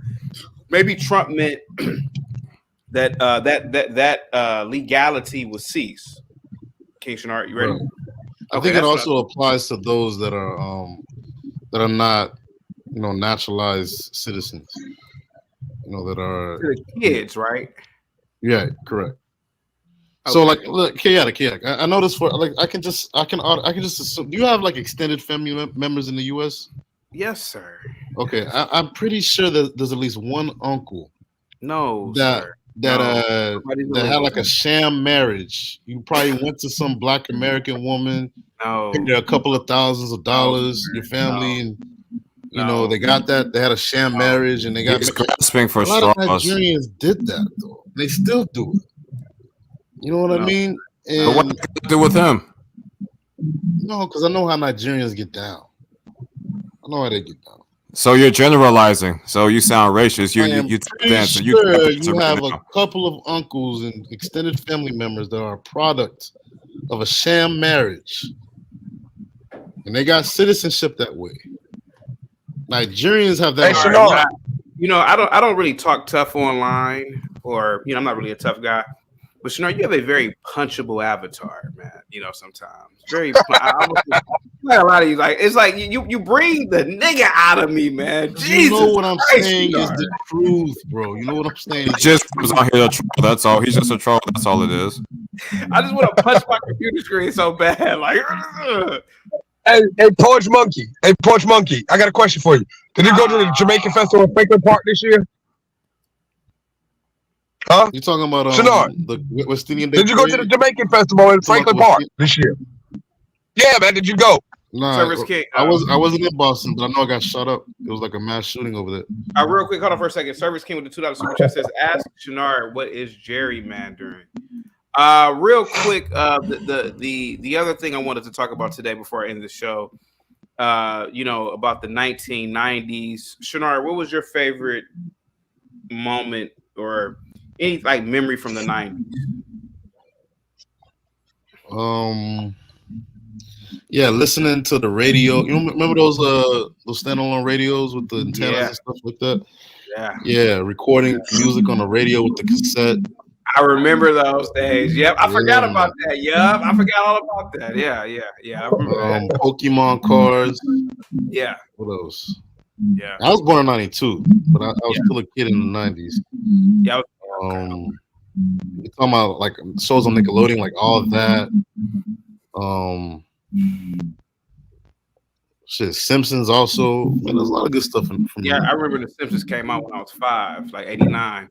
maybe Trump meant that legality will cease. King Shenard, you ready?
Right. I think it also applies to those that are not, naturalized citizens. That are
to the kids, right?
Yeah, correct.
Okay.
So, like, look, chaotic. I know this for like I can just assume. Do you have like extended family members in the U.S.?
Yes, sir.
Okay, I'm pretty sure that there's at least one uncle. That had like a sham marriage. You probably went to some Black American woman, paid her a couple of thousands of dollars, your family, and they got that. They had a sham marriage, and they got
grasping for
a lot of
straws.
Nigerians did that though. They still do it. You know what I mean? And
But what do you do with him?
No, because I know how Nigerians get down. I know how they get down.
So you're generalizing. So you sound racist. You dance.
Sure you have a couple of uncles and extended family members that are a product of a sham marriage, and they got citizenship that way. Nigerians have that.
I don't really talk tough online, or I'm not really a tough guy. But you have a very punchable avatar, man. Sometimes very. Like a lot of you, like it's like you bring the nigga out of me, man. Jesus
what I'm
Christ,
saying is the truth, bro. You know what I'm saying?
He just was on here to troll. That's all. He's just a troll. That's all it is.
I just want to punch my computer screen so bad, like.
Hey, Porch Monkey. Hey, Porch Monkey. I got a question for you. Did you go to the Jamaican Festival in Franklin Park this year? Huh?
You talking about
Shanard,
the West Indian Day
did you go to the
Parade?
Jamaican Festival in Franklin Park this year? Yeah, man. Did you go?
Nah,
Service King.
I wasn't in Boston, but I know I got shot up. It was like a mass shooting over there.
Real quick, hold on for a second. Service King with the $2 super chat says, "Ask Shanard what is gerrymandering." Real quick, the other thing I wanted to talk about today before I end the show, about the 1990s. Shanard, what was your favorite moment or any like memory from the 90s?
Yeah, listening to the radio. You remember those standalone radios with the antennas and stuff like that? Yeah, recording music on the radio with the cassette.
I remember those days. Yep, I forgot about that. Yep, I forgot all about that. Yeah. I remember that.
Pokemon cards.
Yeah.
What else?
Yeah.
I was born in 92, but I was still a kid in the 90s.
Yeah.
You're talking about like shows on Nickelodeon, like all of that. Shit, Simpsons also. Man, there's a lot of good stuff from
I remember the Simpsons came out when I was 5, like 89.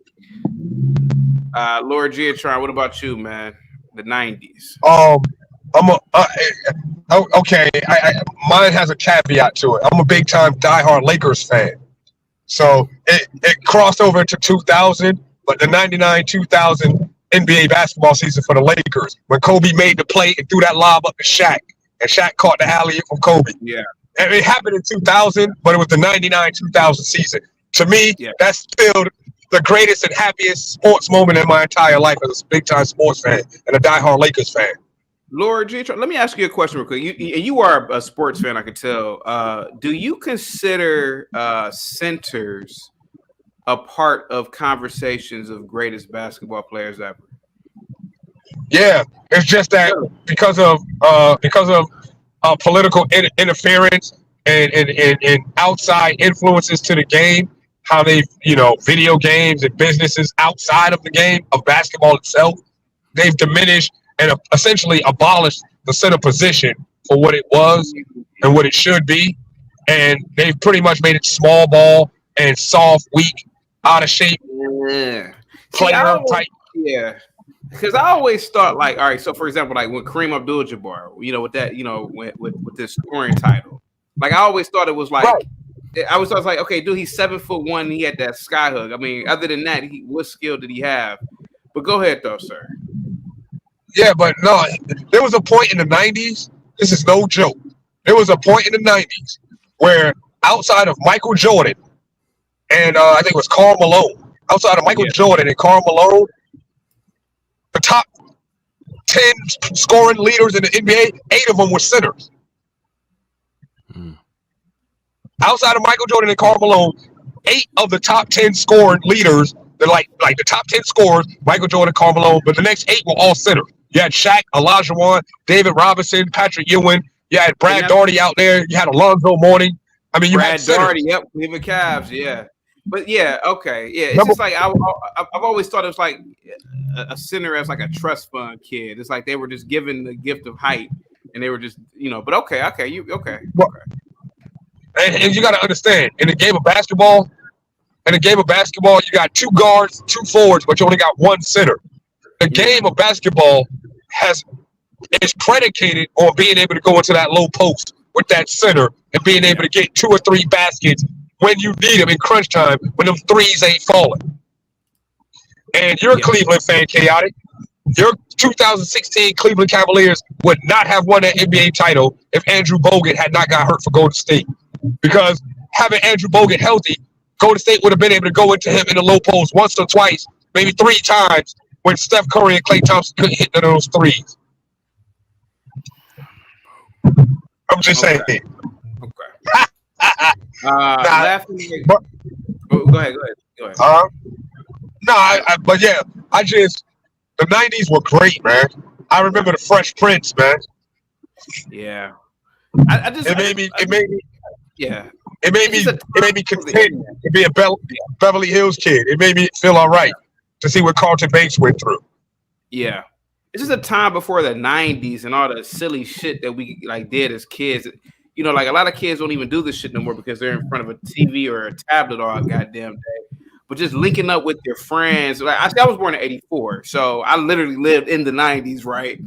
Lord Giatron, what about you, man? The 90s.
Okay. Mine has a caveat to it. I'm a big time diehard Lakers fan, so it crossed over into 2000, but the 99-2000 NBA basketball season for the Lakers, when Kobe made the play and threw that lob up to Shaq, and Shaq caught the alley-oop from Kobe.
Yeah.
And it happened in 2000, but it was the 99-2000 season. To me, that's still the greatest and happiest sports moment in my entire life as a big-time sports fan and a diehard Lakers fan.
Lord Giatron, let me ask you a question real quick. You are a sports fan, I could tell. Do you consider centers a part of conversations of greatest basketball players ever?
Yeah, it's just that because of political interference and outside influences to the game, how they've video games and businesses outside of the game of basketball itself, they've diminished and essentially abolished the center position for what it was and what it should be, and they've pretty much made it small ball and soft, weak, out of shape, player type.
Yeah, because I always thought like, all right, so for example, like when Kareem Abdul-Jabbar, with that, with this scoring title, like I always thought it was like, I was like, okay, dude, he's 7'1", he had that sky hook. I mean, other than that, what skill did he have? But go ahead though, sir.
Yeah, but no, there was a point in the 90s. This is no joke. There was a point in the 90s where outside of Michael Jordan and I think it was Karl Malone, outside of Michael Jordan and Karl Malone, the top 10 scoring leaders in the NBA, 8 of them were centers. Outside of Michael Jordan and Karl Malone, 8 of the top 10 scoring leaders, they're like the top 10 scorers, Michael Jordan, Karl Malone, but the next 8 were all centers. You had Shaq, Olajuwon, David Robinson, Patrick Ewing. You had Brad Daugherty out there. You had Alonzo Mourning. I mean, you
Brad
had centers.
Daugherty, yep, Cleveland Cavs, yeah. But yeah, okay, yeah. It's just like I've always thought it was like a center as like a trust fund kid. It's like they were just given the gift of height, and they were just But okay, you okay.
And you got to understand, in the game of basketball, you got 2 guards, 2 forwards, but you only got 1 center. The game of basketball is predicated on being able to go into that low post with that center and being able to get 2 or 3 baskets when you need them in crunch time, when them threes ain't falling. And you're a Cleveland fan, Chaotic. Your 2016 Cleveland Cavaliers would not have won that NBA title if Andrew Bogut had not got hurt for Golden State. Because having Andrew Bogut healthy, Golden State would have been able to go into him in the low post once or twice, maybe 3 times, when Steph Curry and Klay Thompson couldn't hit none of those threes. I'm just saying.
Okay. Go ahead.
But yeah, the 90s were great, man. I remember the Fresh Prince, man.
Yeah.
It made me content to be a Beverly Hills kid. It made me feel all right to see what Carlton Banks went through.
Yeah. it's just a time before the 90s and all the silly shit that we like did as kids. You know, like a lot of kids don't even do this shit no more because they're in front of a TV or a tablet all goddamn day. But just linking up with your friends. Like I was born in '84, so I literally lived in the '90s, right?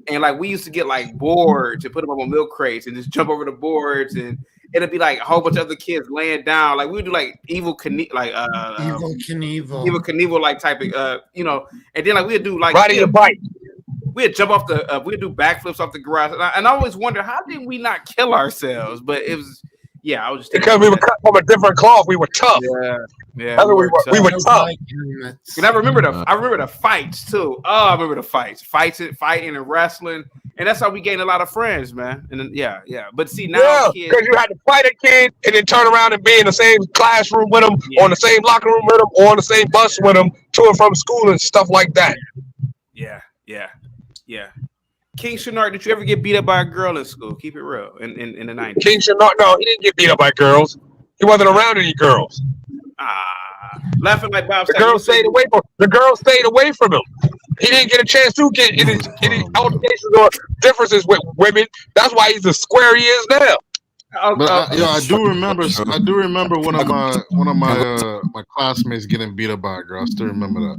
And like we used to get like boards and put them up on milk crates and just jump over the boards, and it'd be like a whole bunch of other kids laying down. Like we would do like Evil Knievel like type of you know, and then like we'd do like
riding your bike.
We'd jump off the we'd do backflips off the garage, and I always wonder how did we not kill ourselves? But it was I was just
because we were cut from a different cloth. We were tough.
Yeah,
we were tough.
And I remember the fights too. Oh, I remember the fighting and wrestling, and that's how we gained a lot of friends, man. And then, yeah. But see now, kids,
because you had to fight a kid and then turn around and be in the same classroom with them, or in the same locker room with them, or on the same bus with them to and from school and stuff like that.
Yeah. King Shenard, did you ever get beat up by a girl in school? Keep it real. In the 90s.
King Shenard, no, he didn't get beat up by girls. He wasn't around any girls.
Laughing like Bob.
The girls stayed away from him. He didn't get a chance to get any altercations or differences with women. That's why he's the square he is now.
But I do remember. I do remember one of my classmates getting beat up by a girl. I still remember that.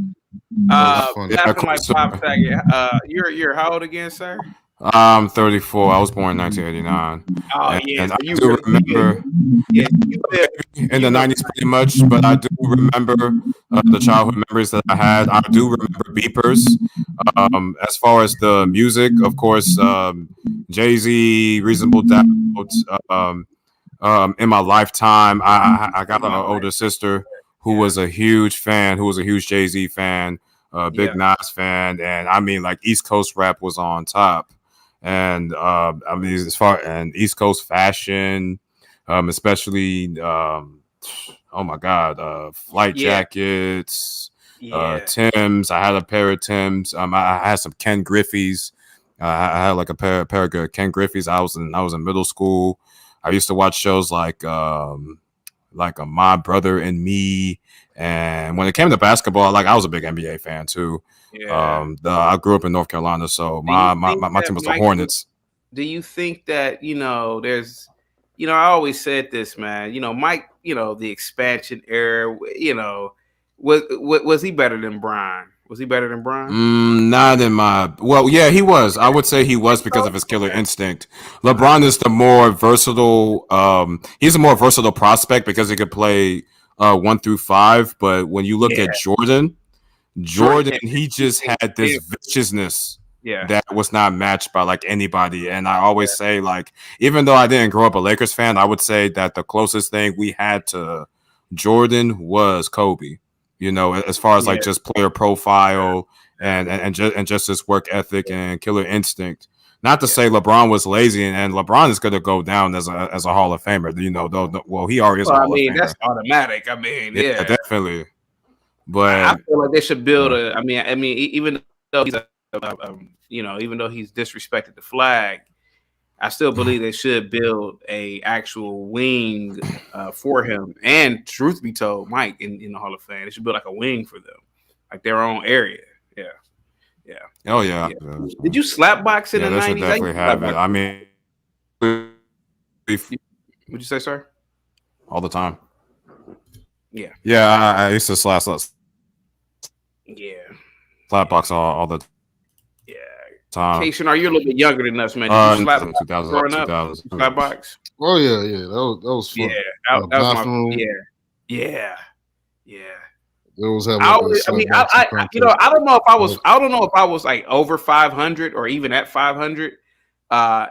Laughing like Bob Saget. You're how old again, sir?
I'm 34. I was born in 1989.
Oh, yeah.
And I do remember in the 90s pretty much, but I do remember the childhood memories that I had. I do remember beepers. As far as the music, of course, Jay-Z, Reasonable Doubt. In my lifetime, I got an older sister who was a huge fan, who was a huge Jay-Z fan, big Nas fan, and I mean, like East Coast rap was on top. And I mean, as far and East Coast fashion, especially oh my God, flight jackets, Timbs. I had a pair of Timbs. I had some Ken Griffey's. I had like a pair of Ken Griffey's. I was in middle school. I used to watch shows like My Brother and Me. And when it came to basketball, like I was a big NBA fan too. I grew up in North Carolina, so my team was the Hornets.
Do you think that there's, I always said this, man. Mike, the expansion era. Was he better than Brian? Was he better than Brian?
Not in my. Well, yeah, he was. I would say he was because of his killer instinct. LeBron is the more versatile. He's a more versatile prospect because he could play 1 through 5. But when you look at Jordan, he just had this viciousness that was not matched by like anybody. And I always say, like, even though I didn't grow up a Lakers fan, I would say that the closest thing we had to Jordan was Kobe. As far as like just player profile and just his work ethic and killer instinct. Not to say LeBron was lazy, and LeBron is going to go down as a Hall of Famer. Though he already is. A Hall of Famer.
That's automatic. I mean, yeah,
definitely. But
I feel like they should build a. I mean, even though he's even though he's disrespected the flag, I still believe they should build a actual wing for him. And truth be told, Mike in the Hall of Fame, they should build like a wing for them, like their own area. Yeah.
Oh yeah.
Did you slap box in the 90s?
They should definitely have it. I mean,
would you say, sir?
All the time.
Yeah.
Yeah, I used to slap box all the time.
Cation, are you a little bit younger than us, man? Did you slap
2000.
Slap box?
Oh yeah. That was fun.
Yeah, that was my, yeah.
It was having.
I don't know if I was like over 500 or even at 500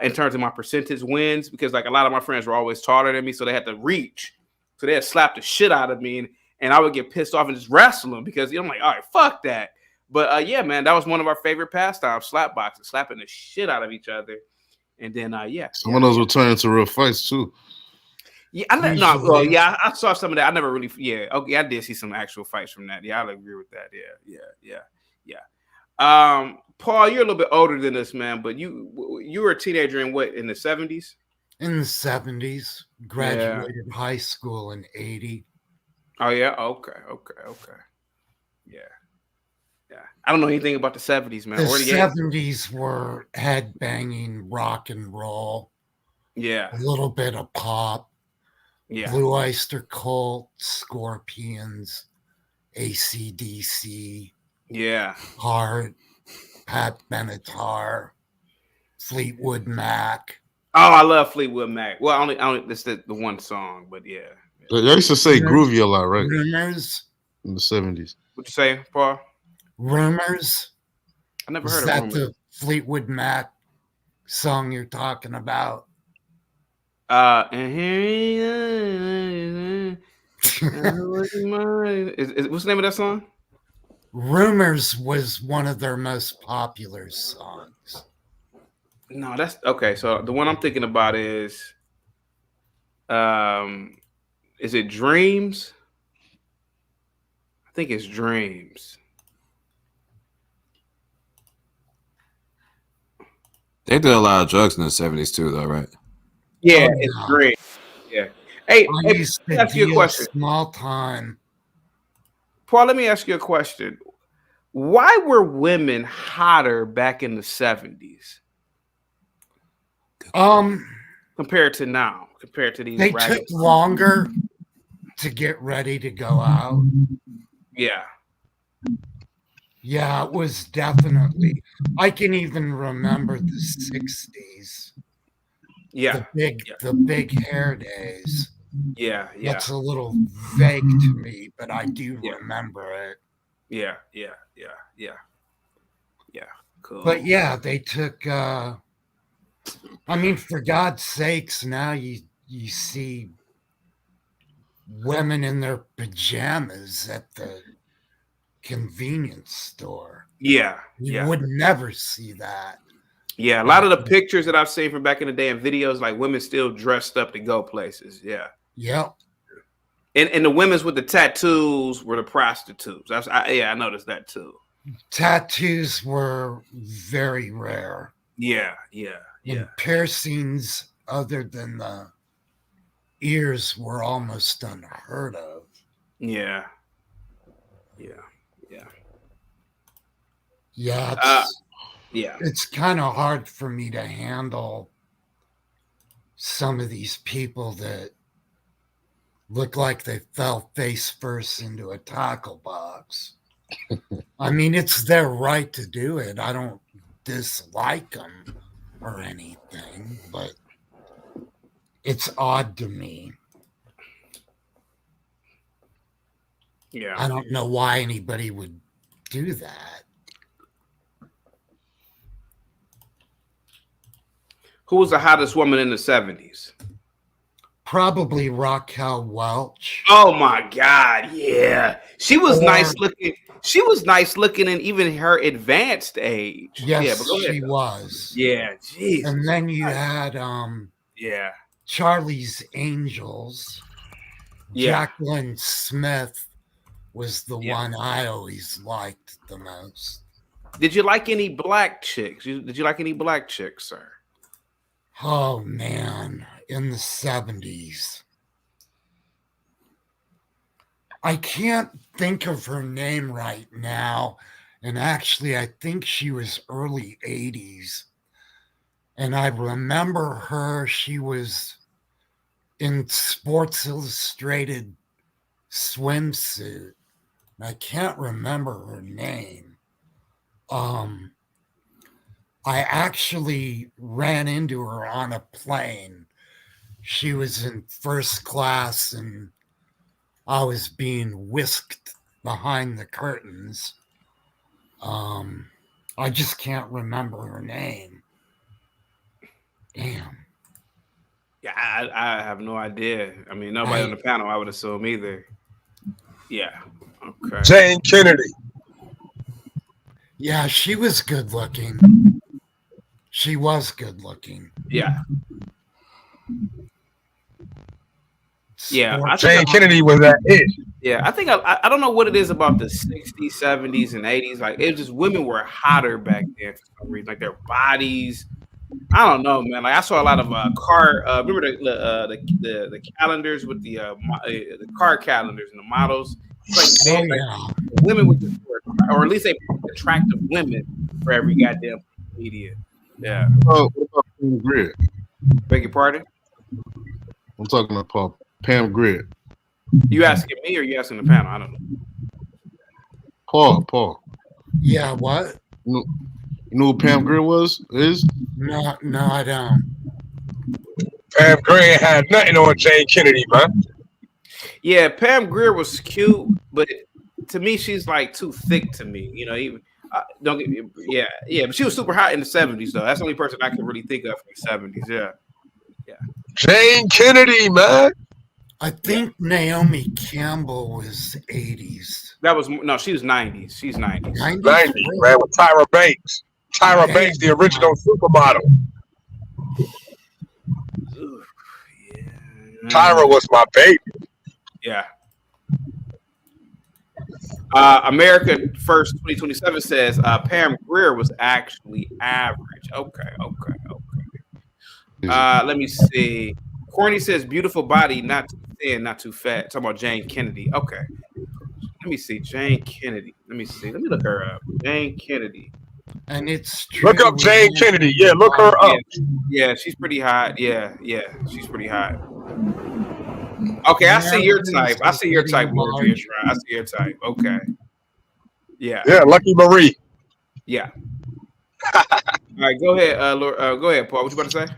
in terms of my percentage wins, because like a lot of my friends were always taller than me, so they had to reach, so they had slapped the shit out of me, and I would get pissed off and just wrestle them because I'm like, all right, fuck that. But yeah, man, that was one of our favorite pastimes, slap boxing, slapping the shit out of each other, and then
some of those will turn into real fights too.
Yeah, I saw some of that. I never really, I did see some actual fights from that. Yeah, I'll agree with that. Yeah. Paul, you're a little bit older than us, man, but you were a teenager in the 70s?
In the 70s, graduated high school in 80.
Oh yeah, okay. Yeah. I don't know anything about the 70s, man.
The
Or the 80s.
70s were headbanging rock and roll.
Yeah.
A little bit of pop.
Yeah.
Blue Oyster Cult, Scorpions, AC/DC.
Yeah.
Heart, Pat Benatar, Fleetwood Mac.
Oh, I love Fleetwood Mac. Well, only this is the one song, but yeah.
They used to say groovy a lot, right?
Rumors.
In the 70s.
What you say, Paul?
Rumors.
I never
Is
heard of
that
Rumors.
the Fleetwood Mac song you're talking about?
And here what's the name of that song?
Rumors was one of their most popular songs.
No, that's okay. So the one I'm thinking about is it Dreams? I think it's Dreams.
They did a lot of drugs in the 70s too, though, right?
Yeah, it's Dreams. Yeah. Hey,
I used
let me
to
ask you a
deal
question.
small time.
Paul, let me ask you a question. Why were women hotter back in the 70s? Compared to now, compared to these
They
ragged.
took longer to get ready to go out.
Yeah.
Yeah, it was definitely. I can even remember the 60s.
Yeah.
The big hair days.
Yeah.
That's a little vague to me, but I do remember it.
Yeah. Cool.
But yeah, they took I mean, for God's sakes, now you see women in their pajamas at the convenience store.
Yeah.
You would never see that.
Yeah, a lot of the pictures that I've seen from back in the day and videos, like women still dressed up to go places. Yeah.
Yep.
And the women's with the tattoos were the prostitutes. I noticed that too.
Tattoos were very rare.
Yeah.
And piercings other than the ears were almost unheard of.
Yeah.
It's kind of hard for me to handle some of these people that look like they fell face first into a tackle box. I mean, it's their right to do it. I don't dislike them or anything, but it's odd to me.
Yeah.
I don't know why anybody would do that.
Who was the hottest woman in the 70s?
Probably Raquel Welch.
Oh my God, yeah. She was nice looking. She was nice looking in even her advanced age.
Yes,
but go ahead,
she
though.
was.
Yeah, jeez.
And then you had
yeah,
Charlie's Angels.
Yeah.
Jacqueline Smith was the one I always liked the most.
Did you like any black chicks? Did you like any black chicks, sir?
Oh man, in the 70s. I can't think of her name right now. And actually, I think she was early 80s. And I remember her, she was in Sports Illustrated swimsuit. I can't remember her name. I actually ran into her on a plane. She was in first class and I was being whisked behind the curtains. I just can't remember her name. Damn.
Yeah, I have no idea. I mean, nobody on the panel, I would assume either. Yeah. Okay.
Jane Kennedy.
Yeah, she was good looking. She was good looking.
Yeah. Yeah.
Jane Kennedy was that it.
Yeah, I think I don't know what it is about the 60s, 70s, and 80s. Like, it just women were hotter back then for some reason. Like, their bodies. I don't know, man. Like, I saw a lot of car. Remember the calendars with the car calendars and the models. Like, women would just, or at least they attractive women for every goddamn media. Yeah.
What about Pam Grier?
Beg your pardon?
I'm talking about Pam Grier.
You asking me or you asking the panel? I don't know.
Paul.
Yeah, what?
You know who Pam Grier is?
No, I don't.
Pam Grier had nothing on Jane Kennedy, man.
Yeah, Pam Grier was cute, but to me, she's like too thick to me. You know, even don't get me. Yeah, but she was super hot in the 70s, though. That's the only person I can really think of from the 70s. Yeah.
Jane Kennedy, man.
I think Naomi Campbell was 80s.
She was 90s. She's 90s.
90s, man, with Tyra Banks. Tyra Banks, the original supermodel. Tyra was my baby.
Yeah. America First 2027 says Pam Grier was actually average. Okay. Let me see. Corny says beautiful body, not too thin, not too fat. Talking about Jane Kennedy. Okay. Let me see. Jane Kennedy. Let me look her up. Jane Kennedy.
And it's true.
Look up Jane Kennedy. Yeah, look her up.
Yeah, she's pretty hot. Yeah, she's pretty hot. Okay, I see your type. Lord G. I see your type. Okay. Yeah.
Yeah, Lucky Marie.
Yeah. All right, go ahead, go ahead, Paul. What you about to say?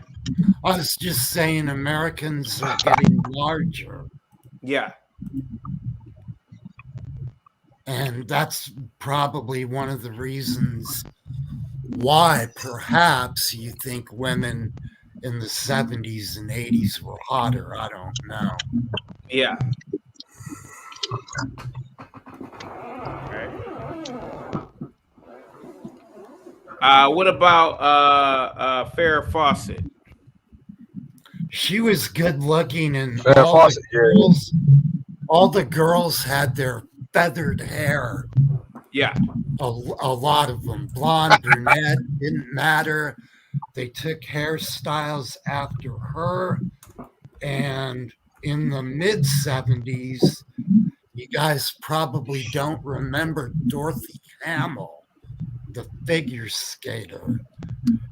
I was just saying Americans are getting larger.
Yeah.
And that's probably one of the reasons why perhaps you think women in the 70s and 80s were hotter. I don't know.
Yeah. What about Farrah Fawcett?
She was good looking, and
Farrah Fawcett,
all the girls had their feathered hair.
Yeah.
A lot of them. Blonde, brunette, didn't matter. They took hairstyles after her. And in the mid 70s, you guys probably don't remember Dorothy Hamill, the figure skater.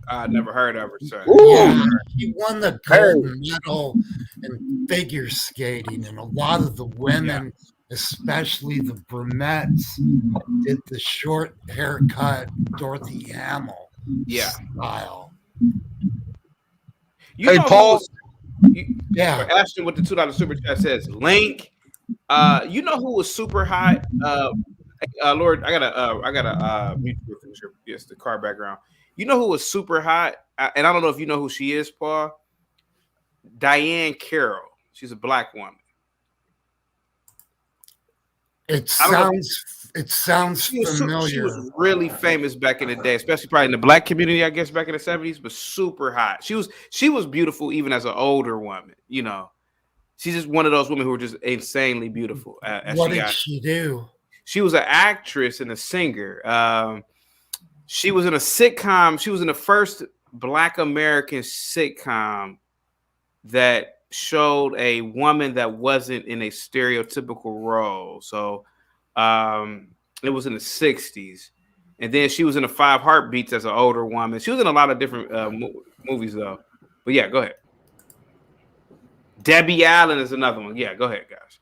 I never heard of her, sir.
Yeah, she won the gold medal in figure skating, and a lot of the women, especially the brunettes, did the short haircut Dorothy Hamill style.
Hey,
Paul.
Yeah.
Ashton with the $2 super chat says, Link, you know who was super hot? Lord, I gotta mute yes, the car background. You know who was super hot? And I don't know if you know who she is, Paul. Diane Carroll. She's a black woman.
It sounds familiar.
She was really famous back in the day, especially probably in the black community, I guess, back in the 70s, but super hot. She was beautiful even as an older woman, you know. She's just one of those women who were just insanely beautiful.
What did she do?
She was an actress and a singer. She was in a sitcom. She was in the first Black American sitcom that showed a woman that wasn't in a stereotypical role. So it was in the 60s. And then she was in the 5 Heartbeats as an older woman. She was in a lot of different movies, though. But yeah, go ahead. Debbie Allen is another one. Yeah, go ahead, guys.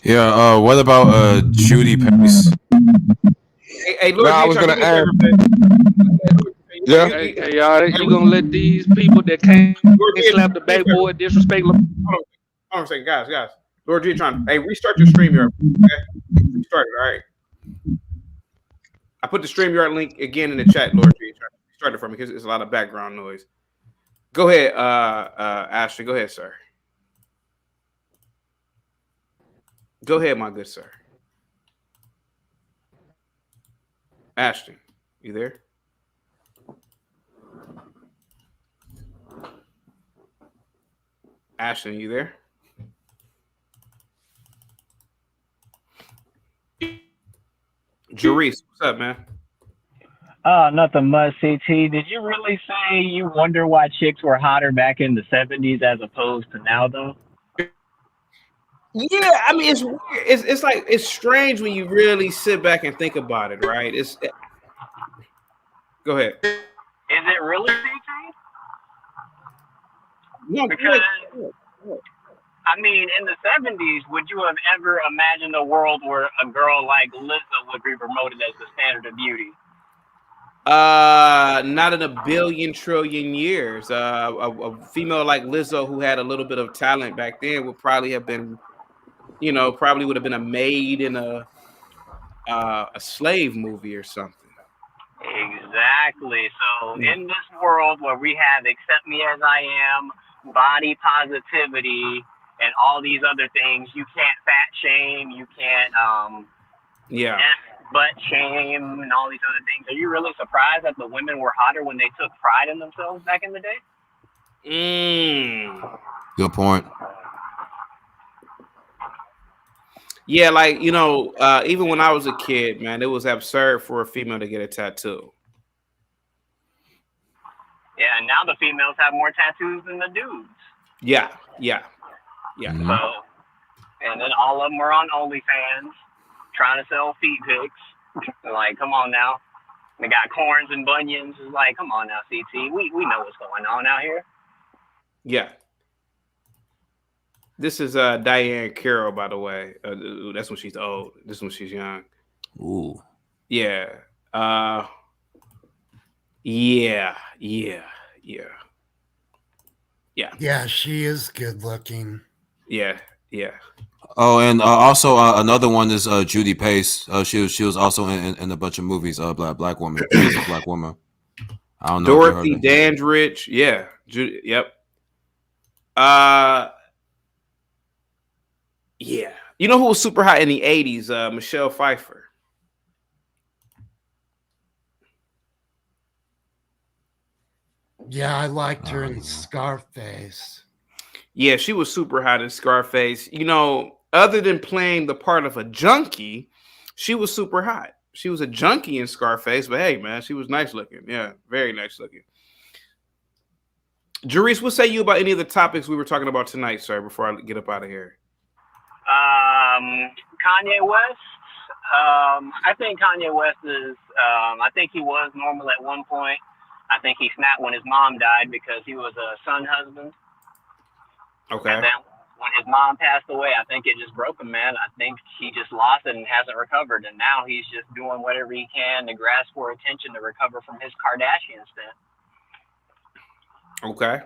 Yeah, what about Judy Pace?
Hey, Lord,
I was gonna add.
Yeah. Hey, y'all, you gonna let these people that can't slap the backboard disrespect?
Hold on a second, guys. Lord G, restart your StreamYard. Okay? Restart it, all right? I put the StreamYard link again in the chat, Lord G. Start it for me because there's a lot of background noise. Go ahead, Ashley. Go ahead, sir. Go ahead, my good sir. Ashton, you there? Ashton, you there? Jerice, what's up, man?
Nothing much, CT. Did you really say you wonder why chicks were hotter back in the 70s as opposed to now, though?
Yeah, I mean, it's weird. It's like it's strange when you really sit back and think about it, right? Go ahead.
Is it really CT?
No,
Because I mean, in the 70s, would you have ever imagined a world where a girl like Lizzo would be promoted as the standard of beauty?
Not in a billion trillion years. A female like Lizzo who had a little bit of talent back then would probably have been, probably would have been a maid in a slave movie or something.
Exactly. So in this world where we have accept me as I am, body positivity, and all these other things, you can't fat shame, you can't butt shame, and all these other things. Are you really surprised that the women were hotter when they took pride in themselves back in the day?
Good point.
Yeah, like even when I was a kid, man, it was absurd for a female to get a tattoo.
Yeah, and now the females have more tattoos than the dudes.
Yeah.
Mm-hmm.
So, and then all of them are on OnlyFans, trying to sell feet pics. Like, come on now. They got corns and bunions. It's like, come on now, CT. We know what's going on out here.
Yeah. This is Diane Carroll, by the way. That's when she's old. This when she's young.
Ooh.
Yeah. Yeah.
Yeah, she is good looking.
Yeah.
Oh, and also another one is Judy Pace. She was also in a bunch of movies. Black woman, black woman. I don't know.
Dorothy Dandridge. Yeah. Yep. Yeah. You know who was super hot in the 80s? Michelle Pfeiffer.
Yeah, I liked her in Scarface.
Yeah, she was super hot in Scarface. Other than playing the part of a junkie, she was super hot. She was a junkie in Scarface, but hey, man, she was nice looking. Yeah, very nice looking. Jerice, what say you about any of the topics we were talking about tonight, sir, before I get up out of here?
Kanye West. I think Kanye West is, I think he was normal at one point. I think he snapped when his mom died because he was a son husband.
Okay.
And then when his mom passed away, I think it just broke him, man. I think he just lost it and hasn't recovered. And now he's just doing whatever he can to grasp for attention to recover from his Kardashian stint.
Okay.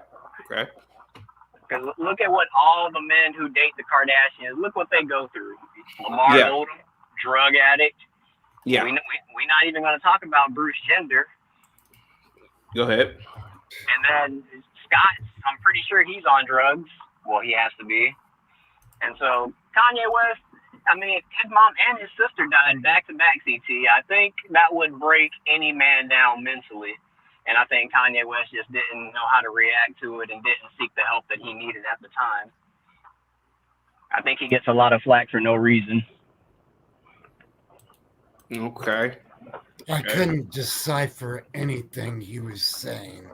Because look at what all the men who date the Kardashians, look what they go through. Lamar Odom, drug addict.
Yeah.
We're not even going to talk about Bruce Jenner.
Go ahead.
And then Scott, I'm pretty sure he's on drugs. Well, he has to be. And so Kanye West, I mean, his mom and his sister died back-to-back, CT. I think that would break any man down mentally. And I think Kanye West just didn't know how to react to it and didn't seek the help that he needed at the time. I think he gets a lot of flack for no reason.
Okay.
I couldn't decipher anything he was saying.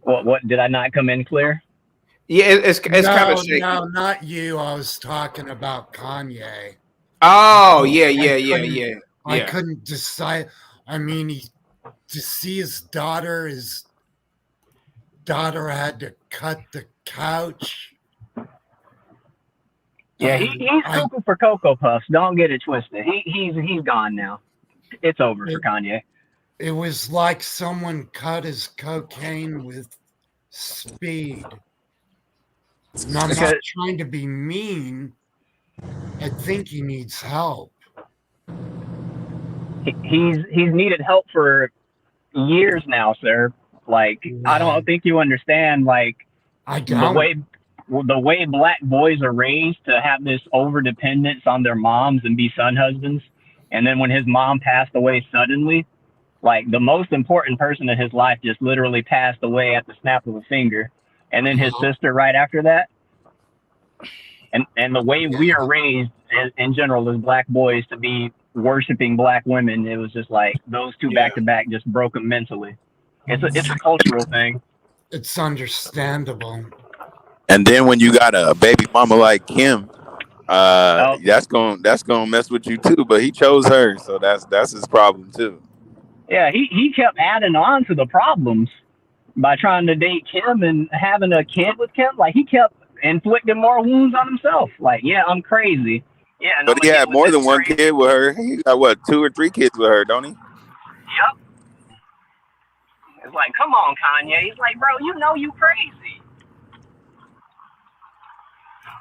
What did I not come in clear?
Yeah, it's kind of shaky.
No, not you. I was talking about Kanye.
Oh, yeah.
I couldn't decide. I mean, to see his daughter had to cut the couch.
Yeah, he's cuckoo for Cocoa Puffs. Don't get it twisted. He's gone now. It's over for Kanye.
It was like someone cut his cocaine with speed. And I'm not trying to be mean. I think he needs help.
He's needed help for years now, sir. Like, I don't think you understand, like, the way black boys are raised to have this over dependence on their moms and be son husbands. And then when his mom passed away suddenly, like, the most important person in his life just literally passed away at the snap of a finger. And then his sister right after that. And the way we are raised in general as black boys to be worshiping black women, it was just like those two back to back just broke him mentally. It's a cultural thing.
It's understandable.
And then when you got a baby mama like Kim,
Oh,
that's gonna mess with you too. But he chose her, so that's his problem too.
yeah, he kept adding on to the problems by trying to date Kim and having a kid with Kim. Like he kept inflicting more wounds on himself. Like, yeah, I'm crazy. Yeah, and I'm
But
gonna
he
get
had
with
more
this
than one
crazy.
kid with her. He got what, 2 or 3 kids with her, don't he?
Yep. It's like, come on, Kanye. He's like, bro, you know you crazy.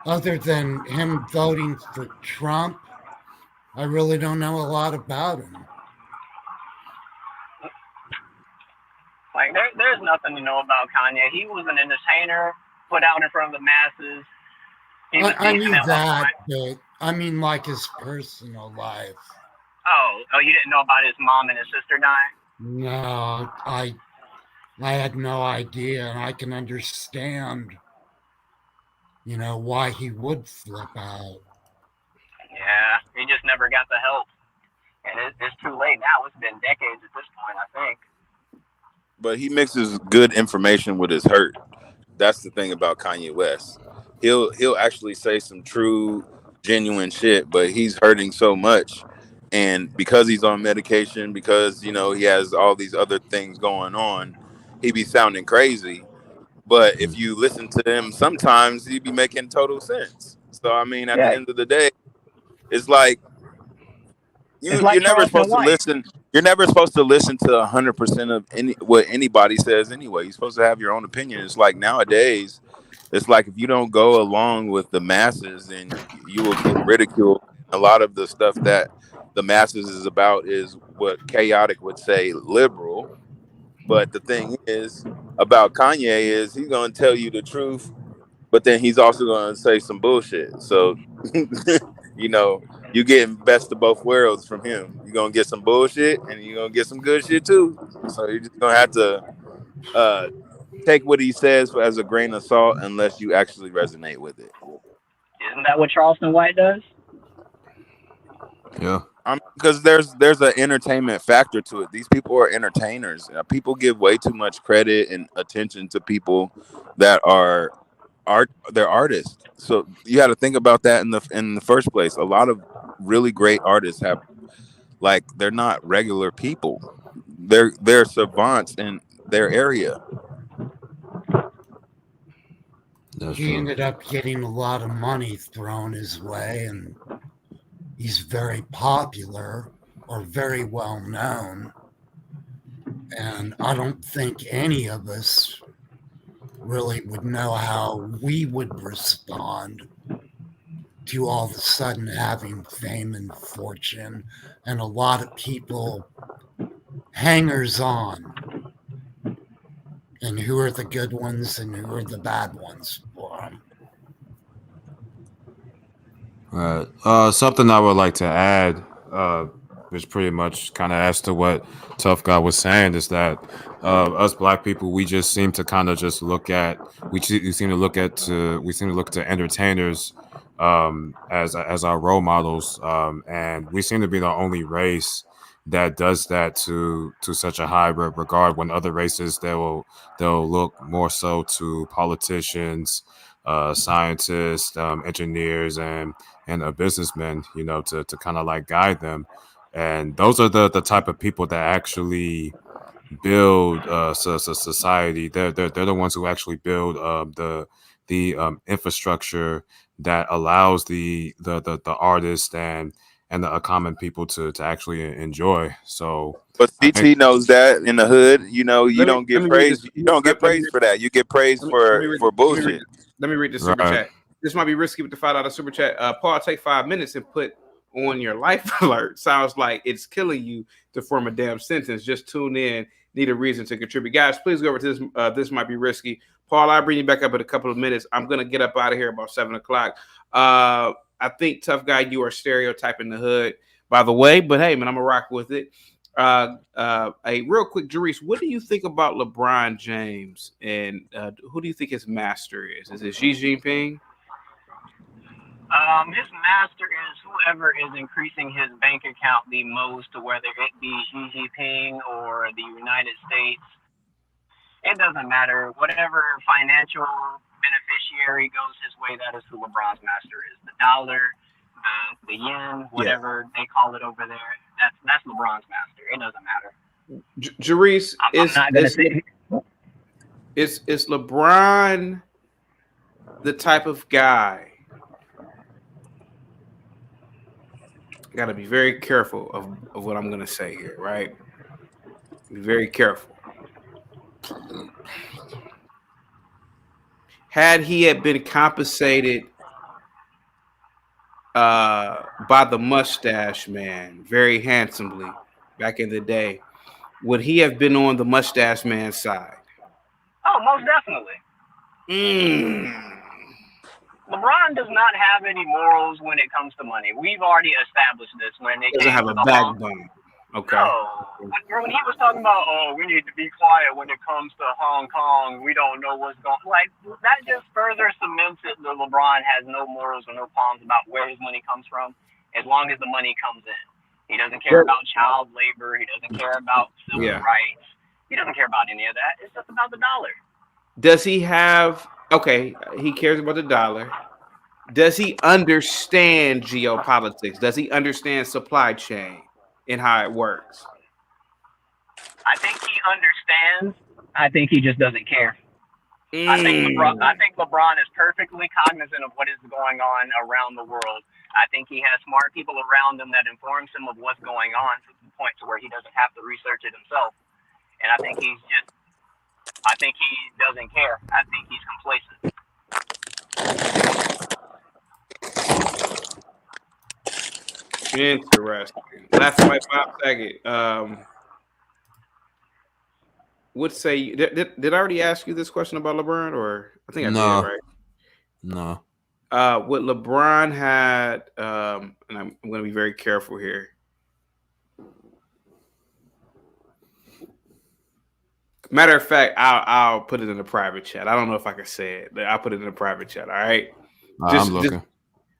Other than him voting for Trump, I really don't know a lot about him.
Like, there's nothing to know about Kanye. He was an entertainer, put out in front of the masses. He was
I
decent
knew
at one
that,
point.
but I mean, like his personal life.
Oh, you didn't know about his mom and his sister dying?
No, I had no idea, and I can understand, why he would flip out.
Yeah, he just never got the help. And it's too late now. It's been decades at this point, I think.
But he mixes good information with his hurt. That's the thing about Kanye West. He'll actually say some true, genuine shit, but he's hurting so much, and because he's on medication, because he has all these other things going on, he be sounding crazy. But if you listen to him, sometimes he be making total sense. So I mean, at the
Yeah,
end of the day, it's like
it's
you're
like
never
Charleston
supposed to
White.
listen. You're never supposed to listen to 100% of what anybody says anyway. You're supposed to have your own opinion. It's like nowadays, it's like if you don't go along with the masses, then you will get ridiculed. A lot of the stuff that the masses is about is what Chaotic would say liberal. But the thing is about Kanye is he's gonna tell you the truth, but then he's also gonna say some bullshit. So you know, you getting best of both worlds from him. You're gonna get some bullshit and you're gonna get some good shit too. So you're just gonna have to uh take what he says as a grain of salt unless you actually resonate with it.
Isn't that what Charleston White does?
Yeah.
Because there's an entertainment factor to it. These people are entertainers. People give way too much credit and attention to people that are they're artists. So you got to think about that in the first place. A lot of really great artists have they're not regular people. They're savants in their area.
That's
He
true.
ended up getting a lot of money thrown his way, and he's very popular or very well known. And I don't think any of us really would know how we would respond to all of a sudden having fame and fortune, and a lot of people hangers on. And who are the good ones and who are the bad ones for him?
Right. Something I would like to add, which pretty much kind of adds to what Tough Guy was saying, is that us black people, we just seem to kind of just look at we seem to look to entertainers as our role models, and we seem to be the only race that does that to such a high regard. When other races, they'll look more so to politicians, scientists, engineers, and a businessman, to kind of like guide them. And those are the type of people that actually build society. They're the ones who actually build the infrastructure that allows the artist and the common people to actually enjoy. So
But
I think,
CT knows that in the hood, you
Let me
don't
let
get
me read this.
praised. You don't get
Let me
praised for that. You get praised
let me read
for
let me read
bullshit.
let me read the super
right.
chat. This might be risky with the $5 super chat. Paul, take 5 minutes and put on your life alert. Sounds like it's killing you to form a damn sentence. Just tune in. Need a reason to contribute, guys. Please go over to this. This might be risky. Paul, I'll bring you back up in a couple of minutes. I'm gonna get up out of here about 7 o'clock. I think Tough Guy, you are stereotyping the hood, by the way. But hey, man, I'm gonna rock with it. A real quick, Jerice, what do you think about LeBron James, and who do you think his master is? Is it Xi Jinping?
His master is whoever is increasing his bank account the most, whether it be Xi Jinping or the United States. It doesn't matter. Whatever financial beneficiary goes his way, that is who LeBron's master is. The dollar, the yen, whatever they call it over there, that's LeBron's master. It doesn't matter.
Jarice,
I'm not gonna say.
Is LeBron the type of guy? Got to be very careful of what I'm going to say here, right? Be very careful. Had he had been compensated by the mustache man very handsomely back in the day, would he have been on the mustache man's side?
Oh, most definitely. LeBron does not have any morals when it comes to money. We've already established this when it
Doesn't
came
have
to
a
the
backbone. Okay.
No. When he was talking about, oh, we need to be quiet when it comes to Hong Kong, we don't know what's going on. Like, that just further cements it that LeBron has no morals or no qualms about where his money comes from, as long as the money comes in. He doesn't care about child labor. He doesn't care about civil rights. He doesn't care about any of that. It's just about the dollar.
Does he have, okay, he cares about the dollar. Does he understand geopolitics? Does he understand supply chain and how it works?
I think he understands. I think he just doesn't care. I think LeBron is perfectly cognizant of what is going on around the world. I think he has smart people around him that informs him of what's going on to the point to where he doesn't have to research it himself. And I think he doesn't care. I think he's complacent.
Interesting. Last fight, Bob Saget. What say you? Did I already ask you this question about LeBron, or I think I did, right?
No.
What LeBron had, and I'm going to be very careful here. Matter of fact, I'll put it in the private chat. I don't know if I can say it, but I'll put it in the private chat. All right.
I'm looking.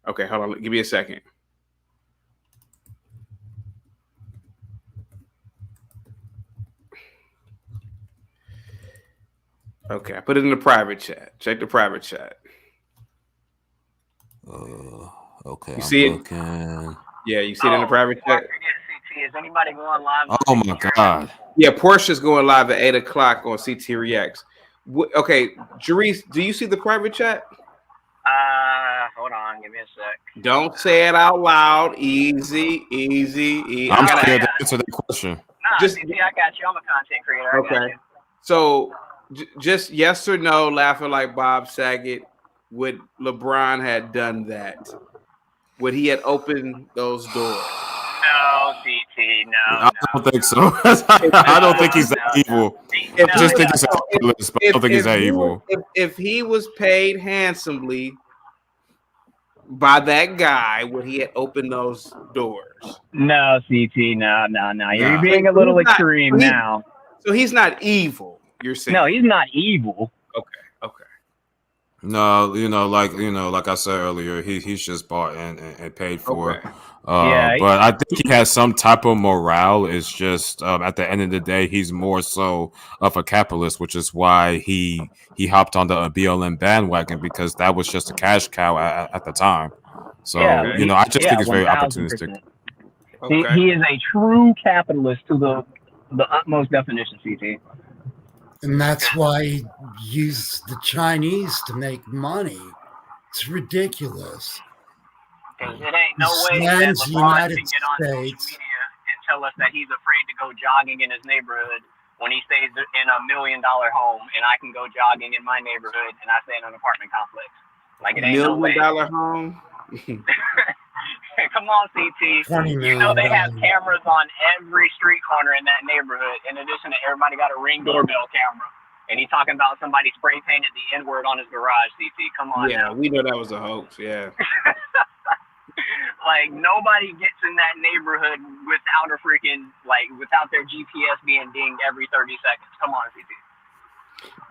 Okay, hold on. Give me a second. Okay, I put it in the private chat. Check the private chat.
Okay.
You see
it?
Yeah, you see it in the private chat.
Is anybody going live?
Oh my God.
Yeah, Portia's going live at 8:00 on CT Reacts. Okay, Jarice, do you see the private chat?
Hold on, give me a sec.
Don't say it out loud. Easy.
I'm scared to answer that question.
Nah, CT, I got you. I'm a content creator. I got you.
So, just yes or no, laughing like Bob Saget, would LeBron had done that? Would he had opened those doors?
No, CT, no.
I don't think so. I don't think he's that evil. I just think he's a capitalist, but I don't think he's that evil.
If he was paid handsomely by that guy, would he have opened those doors?
No, CT, no. You're being a little extreme now.
So he's not evil, you're saying?
No, he's not evil.
Okay.
No, like I said earlier, he's just bought and paid for.
Okay.
But I think he has some type of morale. It's just at the end of the day, he's more so of a capitalist, which is why he hopped on the BLM bandwagon, because that was just a cash cow at the time. So I just think it's very
1000%.
opportunistic.
Okay.
He is a true capitalist to the utmost definition, CT.
And that's why he used the Chinese to make money. It's ridiculous.
Because it ain't no way that LeBron can get on social media and tell us that he's afraid to go jogging in his neighborhood when he stays in $1 million home, and I can go jogging in my neighborhood and I stay in an apartment complex. Like, it ain't no way.
$1 million home?
Come on, CT. You know they have cameras on every street corner in that neighborhood. In addition to everybody got a Ring doorbell camera. And he's talking about somebody spray painted the N-word on his garage, CT. Come on now.
We know that was a hoax, yeah.
Like, nobody gets in that neighborhood without without their GPS being dinged every 30 seconds. Come on,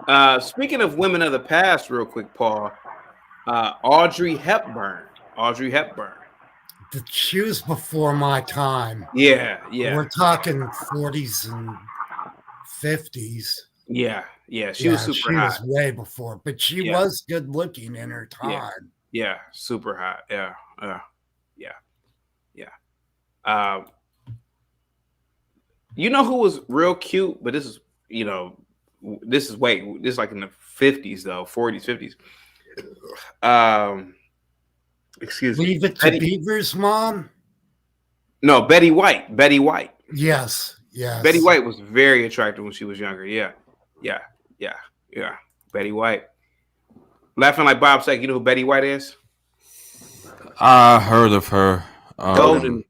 CT.
Speaking of women of the past, real quick, Paul, Audrey Hepburn.
She was before my time.
Yeah.
We're talking 40s and 50s.
Yeah, yeah, she was super
she
hot.
was way before, but she
Yeah.
was good looking in her
Yeah,
time.
yeah, super hot. Yeah, yeah, yeah. You know who was real cute, but this is this is like in the 50s though, 40s, 50s. Excuse me.
Leave It to Beaver's mom?
No, Betty White. Betty White.
Yes, yes.
Betty White was very attractive when she was younger. Yeah, yeah, yeah, yeah. Betty White. Laughing like Bob said, you know who Betty White is?
I heard of her.
Golden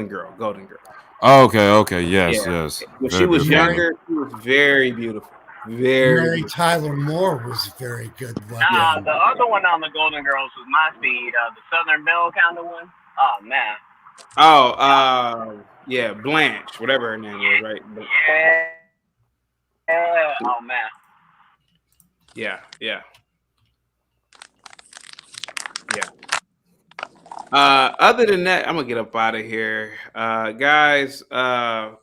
Girl.
Okay, yes,
Yeah.
yes.
When she
Very
was
beautiful.
younger, she was very beautiful. Very
Mary
beautiful.
Tyler Moore was very good looking.
The other one on the Golden Girls was my speed, the Southern Belle kind of one. Oh man.
Oh, yeah, Blanche, whatever her name is, right?
Yeah. Oh man.
Yeah. Other than that, I'm gonna get up out of here, guys.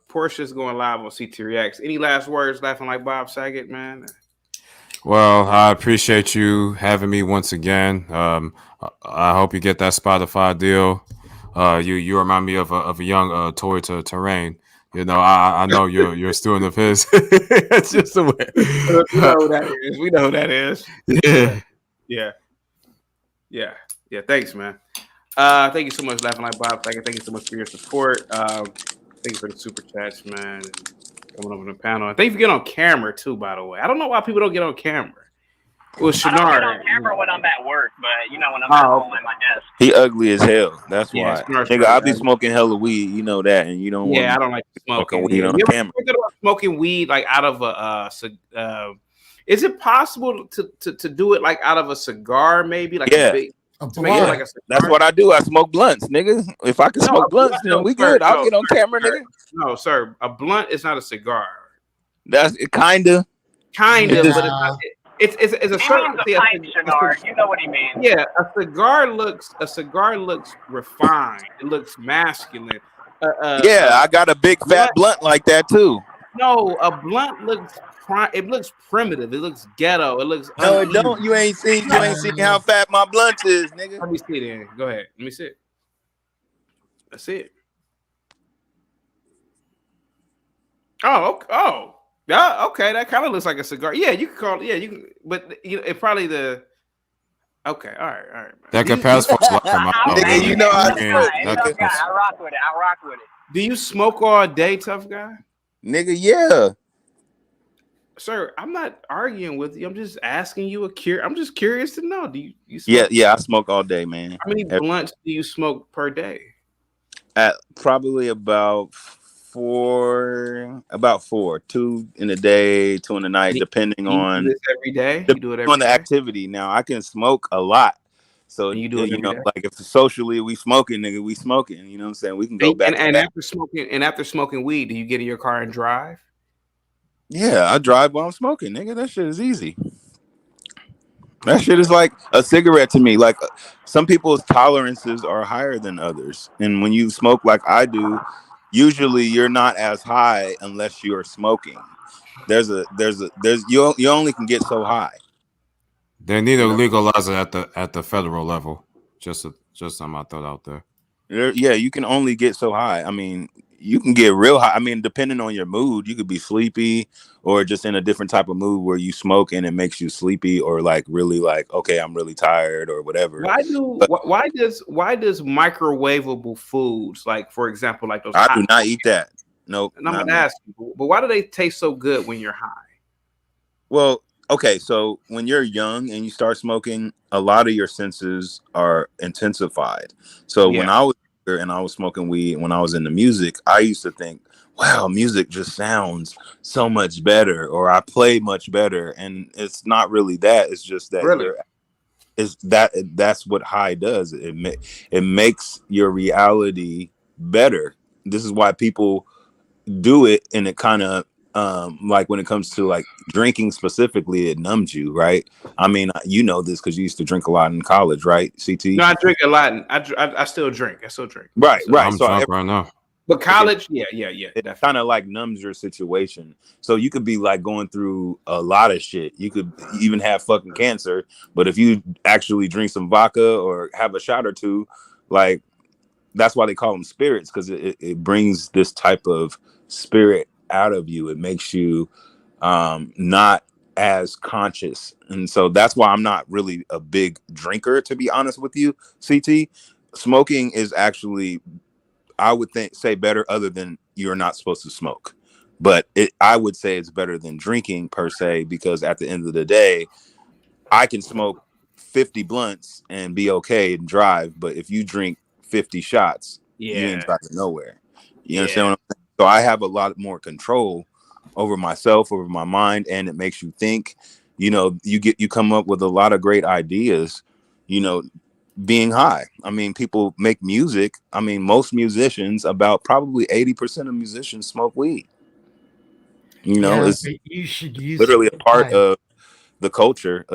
Portia's going live on CTRX. Any last words, Laughing Like Bob Saget, man?
Well, I appreciate you having me once again. I hope you get that Spotify deal. You remind me of a young Tory Terrain. You know, I know you're a student of his. It's just the way.
We know who that is. We know who that is. Yeah. Thanks, man. Thank you so much, Laughing Like Bob Saget. Thank you so much for your support. Thank you for the super chats, man. Coming over the panel. And thank you for getting on camera too, by the way. I don't know why people don't get on camera. Well,
I don't get on camera when I'm at work, but when I'm at home at my desk.
He ugly as hell. That's
Yeah,
why.
Snark's
Nigga, I be
ugly.
smoking hella weed. You know that, and you don't want.
Yeah, I don't like smoking.
weed on
You
the
ever
camera.
think about smoking weed like out of is it possible to do it like out of a cigar, maybe? Like
Yeah.
a big, to make it like a cigar?
That's what I do. I smoke blunts, nigga. If I can smoke blunts, then we good. I'll get on camera, nigga.
No, sir. A blunt is not a cigar.
That's it, kinda.
Kind of, but it's a
He
certain.
means a pipe cigar. You know what he means.
Yeah, a cigar looks refined. It looks masculine.
Yeah, I got a big fat blunt like that too.
No, a blunt looks primitive. It looks ghetto. It looks
No, it
uneven.
don't. You ain't seen how fat my blunt is, nigga.
Let me see it then. Go ahead. Let me see it. That's it. Oh, yeah. Okay, that kind of looks like a cigar. Yeah, you can call it. Yeah, you can. But it probably the. Okay, all right, man.
That could pass for slack on my
Nigga, you know
I rock with it.
Do you smoke all day, tough guy?
Nigga, yeah.
Sir, I'm not arguing with you. I'm just asking you I'm just curious to know. Do you smoke?
Yeah, I smoke all day, man.
How many blunts do you smoke per day?
At probably about four, 2 in the day, 2 in the night, depending on
do this every day. You do it every
on the activity. Now I can smoke a lot, so
you do it every day?
like if socially we smoking, nigga, we smoking. You know what I'm saying? We can go back.
And after smoking weed, do you get in your car and drive?
Yeah, I drive while I'm smoking, nigga. That shit is easy. That shit is like a cigarette to me. Like some people's tolerances are higher than others, and when you smoke like I do, usually you're not as high unless you're smoking. You only can get so high.
They need to legalize it at the federal level. Just on my thought out there.
Yeah, you can only get so high. I mean, you can get real high. I mean, depending on your mood, you could be sleepy or just in a different type of mood where you smoke and it makes you sleepy or like really like, okay, I'm really tired or whatever.
Why does microwavable foods, like for example, like those?
I do not eat that. Nope.
And I'm gonna ask you, but why do they taste so good when you're high?
Well, okay, so when you're young and you start smoking, a lot of your senses are intensified. So when I was younger and I was smoking weed, when I was into music, I used to think, wow, music just sounds so much better, or I play much better. And it's not really that. It's just that that's what high does. It makes your reality better. This is why people do it, and it kind of like when it comes to like drinking specifically, it numbs you, right? I mean, you know this because you used to drink a lot in college, right? CT?
No, I drink a lot. I still drink. I still drink.
Right.
I'm
So
drunk right now.
But
Like
college, yeah,
it
definitely.
kind of like numbs your situation. So you could be like going through a lot of shit. You could even have fucking cancer, but if you actually drink some vodka or have a shot or two, like that's why they call them spirits, because it brings this type of spirit out of you. It makes you not as conscious. And so that's why I'm not really a big drinker, to be honest with you, CT. Smoking is actually, I would say better, other than you're not supposed to smoke. But I would say it's better than drinking per se, because at the end of the day, I can smoke 50 blunts and be okay and drive, but if you drink 50 shots, you ain't
Yeah,
driving nowhere. You understand
yeah,
what I'm saying? So I have a lot more control over myself, over my mind, and it makes you think. You come up with a lot of great ideas, you know, being high. I mean, people make music. I mean, most musicians, about probably 80% of musicians smoke weed.
Yeah,
It's
but you should use
literally
it
a part
right.
of the culture.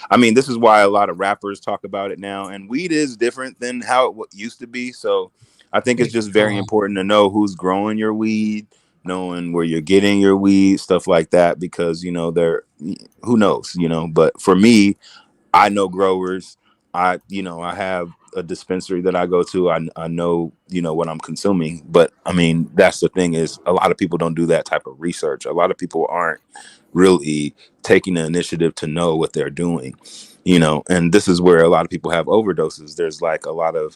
I mean, this is why a lot of rappers talk about it now, and weed is different than how it used to be. So I think it's
Big
just very
time.
important to know who's growing your weed, knowing where you're getting your weed, stuff like that, because who knows, but for me, I know growers. I have a dispensary that I go to. I know, what I'm consuming. But I mean, that's the thing, is a lot of people don't do that type of research. A lot of people aren't really taking the initiative to know what they're doing, and this is where a lot of people have overdoses. There's like a lot of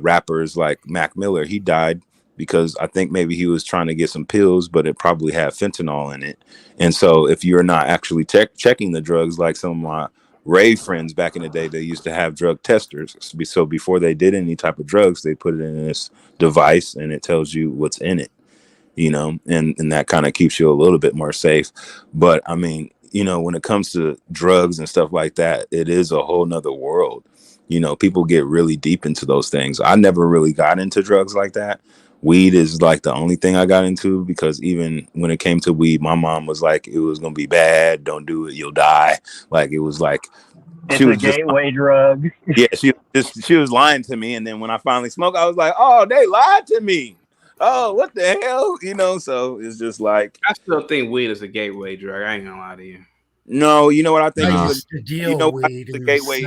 rappers like Mac Miller. He died because I think maybe he was trying to get some pills, but it probably had fentanyl in it. And so if you're not actually checking the drugs, like some of my rave friends back in the day, they used to have drug testers. So before they did any type of drugs, they put it in this device and it tells you what's in it, and that kind of keeps you a little bit more safe. But I mean, when it comes to drugs and stuff like that, it is a whole nother world. People get really deep into those things. I never really got into drugs like that. Weed is like the only thing I got into, because even when it came to weed, my mom was like, it was gonna be bad, don't do it, you'll die. Like, it was like, she
It's a
was just,
gateway drug.
yeah, she was lying to me. And then when I finally smoked, I was like, oh, they lied to me. Oh, what the hell? So it's just like,
I still think weed is a gateway drug. I ain't gonna lie to you.
no, you know what I
I
think is
No.
used to deal
what I think
weed
the
in the
gateway is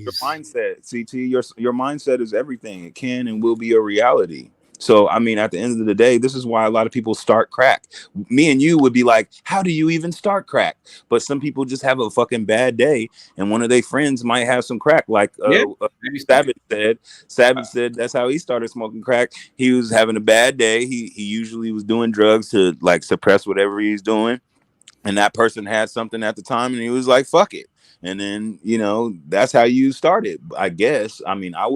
your
70s.
mindset. CT, your mindset is everything. It can and will be a reality. So I mean, at the end of the day, this is why a lot of people start crack. Me and you would be like, how do you even start crack? But some people just have a fucking bad day, and one of their friends might have some crack. Like
Yeah, maybe so.
Savage said. Savage said that's how he started smoking crack. He was having a bad day. He usually was doing drugs to like suppress whatever he's doing, and that person had something at the time, and he was like, fuck it. And then, that's how you started, I guess. I mean, I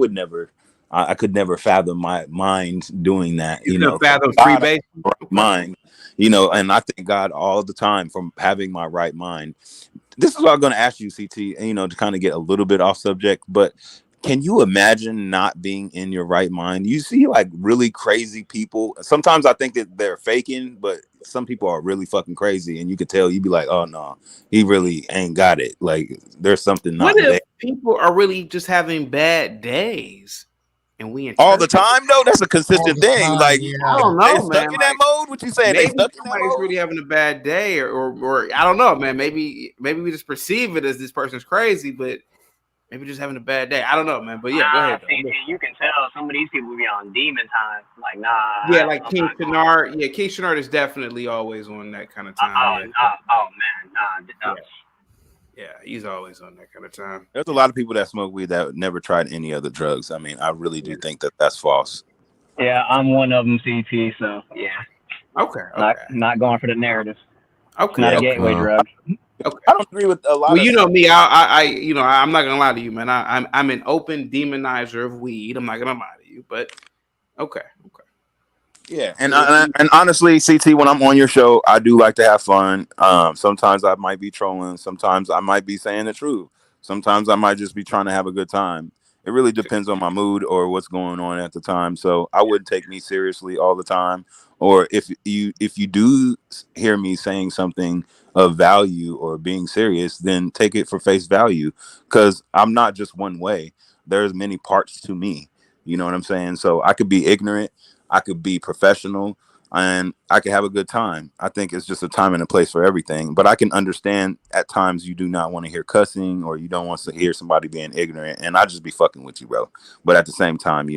could never fathom my mind doing that.
You couldn't
Thank
fathom
God I have
freebase.
the right
Okay.
mind, and I thank God all the time for having my right mind. This is what I'm going to ask you, CT, to kind of get a little bit off subject, but can you imagine not being in your right mind? You see like really crazy people. Sometimes I think that they're faking, but some people are really fucking crazy, and you could tell. You'd be like, oh no, he really ain't got it. Like, there's something
What
not
if
there.
people are really just having bad days and we
All the
interpret?
time, though. That's a
All
consistent
the
thing.
time,
Like,
I
yeah.
don't
they
know, man.
stuck in that
Like,
mode. What you saying? They
maybe
stuck in that
somebody's
mode.
really having a bad day, or I don't know, man. Maybe we just perceive it as this person's crazy, but maybe just having a bad day. I don't know, man. But yeah, go ahead.
See, you can tell some of these people be on demon time. Like, nah,
Yeah, like
I'm
King
not going.
Shenard. Yeah, King Shenard is definitely always on that kind of time. Yeah,
Oh man, nah.
yeah, he's always on that kind of time.
There's a lot of people that smoke weed that never tried any other drugs. I mean, I really do think that that's false.
Yeah, I'm one of them, CT. So yeah,
Okay,
not going for the narrative. It's
okay,
not a
okay.
gateway drug.
Okay.
I don't agree with a lot
Well,
of
you
that.
know me. I'm not gonna lie to you, man. I'm an open demonizer of weed. I'm not gonna lie to you, but okay.
Yeah, and honestly, CT, when I'm on your show, I do like to have fun. Sometimes I might be trolling. Sometimes I might be saying the truth. Sometimes I might just be trying to have a good time. It really depends on my mood or what's going on at the time. So I wouldn't take me seriously all the time. Or if you do hear me saying something of value or being serious, then take it for face value, because I'm not just one way. There's many parts to me. You know what I'm saying? So I could be ignorant. I could be professional, and I could have a good time. I think it's just a time and a place for everything. But I can understand at times you do not want to hear cussing, or you don't want to hear somebody being ignorant, and I just be fucking with you, bro. But at the same time,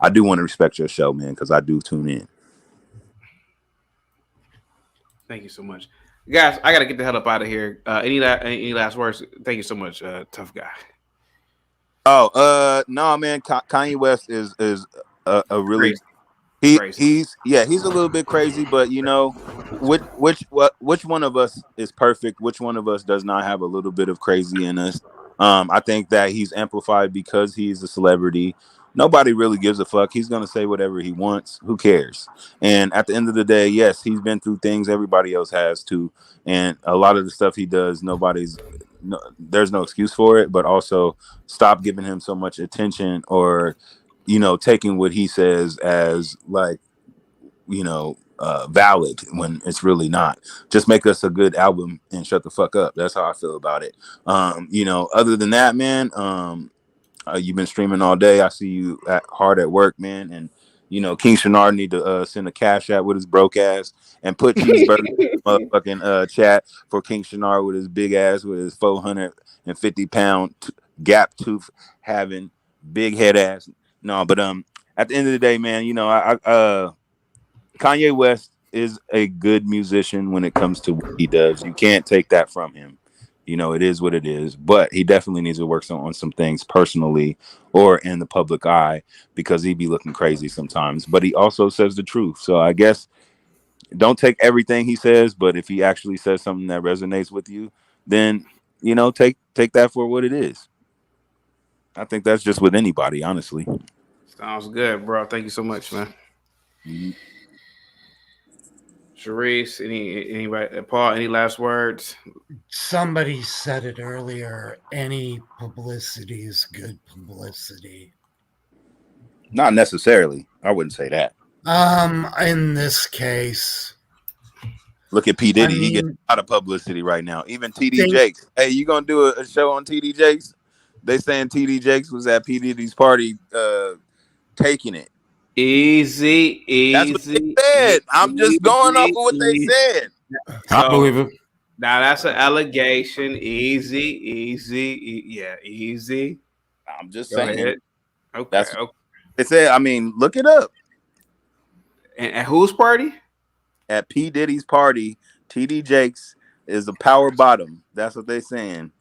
I do want to respect your show, man, because I do tune in.
Thank you so much, guys. I gotta get the hell up out of here. Any last words? Thank you so much, tough guy.
Oh, no, man. Kanye West is a really
Crazy. Crazy.
he's a little bit crazy, but which one of us is perfect? Which one of us does not have a little bit of crazy in us? I think that he's amplified because he's a celebrity. Nobody really gives a fuck. He's gonna say whatever he wants. Who cares? And at the end of the day, yes, he's been through things everybody else has too. And a lot of the stuff he does, there's no excuse for it. But also, stop giving him so much attention, or taking what he says as like, valid when it's really not. Just make us a good album and shut the fuck up. That's how I feel about it. Other than that, man, you've been streaming all day. I see you hard at work, man. And King Shanard need to send a cash app with his broke ass and put cheeseburger in the motherfucking chat for King Shanard with his big ass, with his 450-pound gap tooth having big head ass. No, but at the end of the day, man, Kanye West is a good musician when it comes to what he does. You can't take that from him. It is what it is, but he definitely needs to work on some things personally or in the public eye, because he be looking crazy sometimes, but he also says the truth. So I guess don't take everything he says, but if he actually says something that resonates with you, then, take that for what it is. I think that's just with anybody, honestly.
Sounds good, bro. Thank you so much, man. Sharice, anybody, Paul, any last words?
Somebody said it earlier. Any publicity is good publicity.
Not necessarily. I wouldn't say that.
In this case,
look at P. Diddy. He gets a lot of publicity right now. Even TD Jakes. Hey, you gonna do a show on TD Jakes? They saying TD Jakes was at P. Diddy's party, taking it.
Easy.
That's what they said. I'm just going off of what they said.
I believe it.
Now that's an allegation. Easy. Yeah, easy.
I'm just
Go
saying.
ahead. Okay.
That's what they said. I mean, look it up.
And at whose party?
At P. Diddy's party, TD Jakes is a power bottom. That's what they're saying.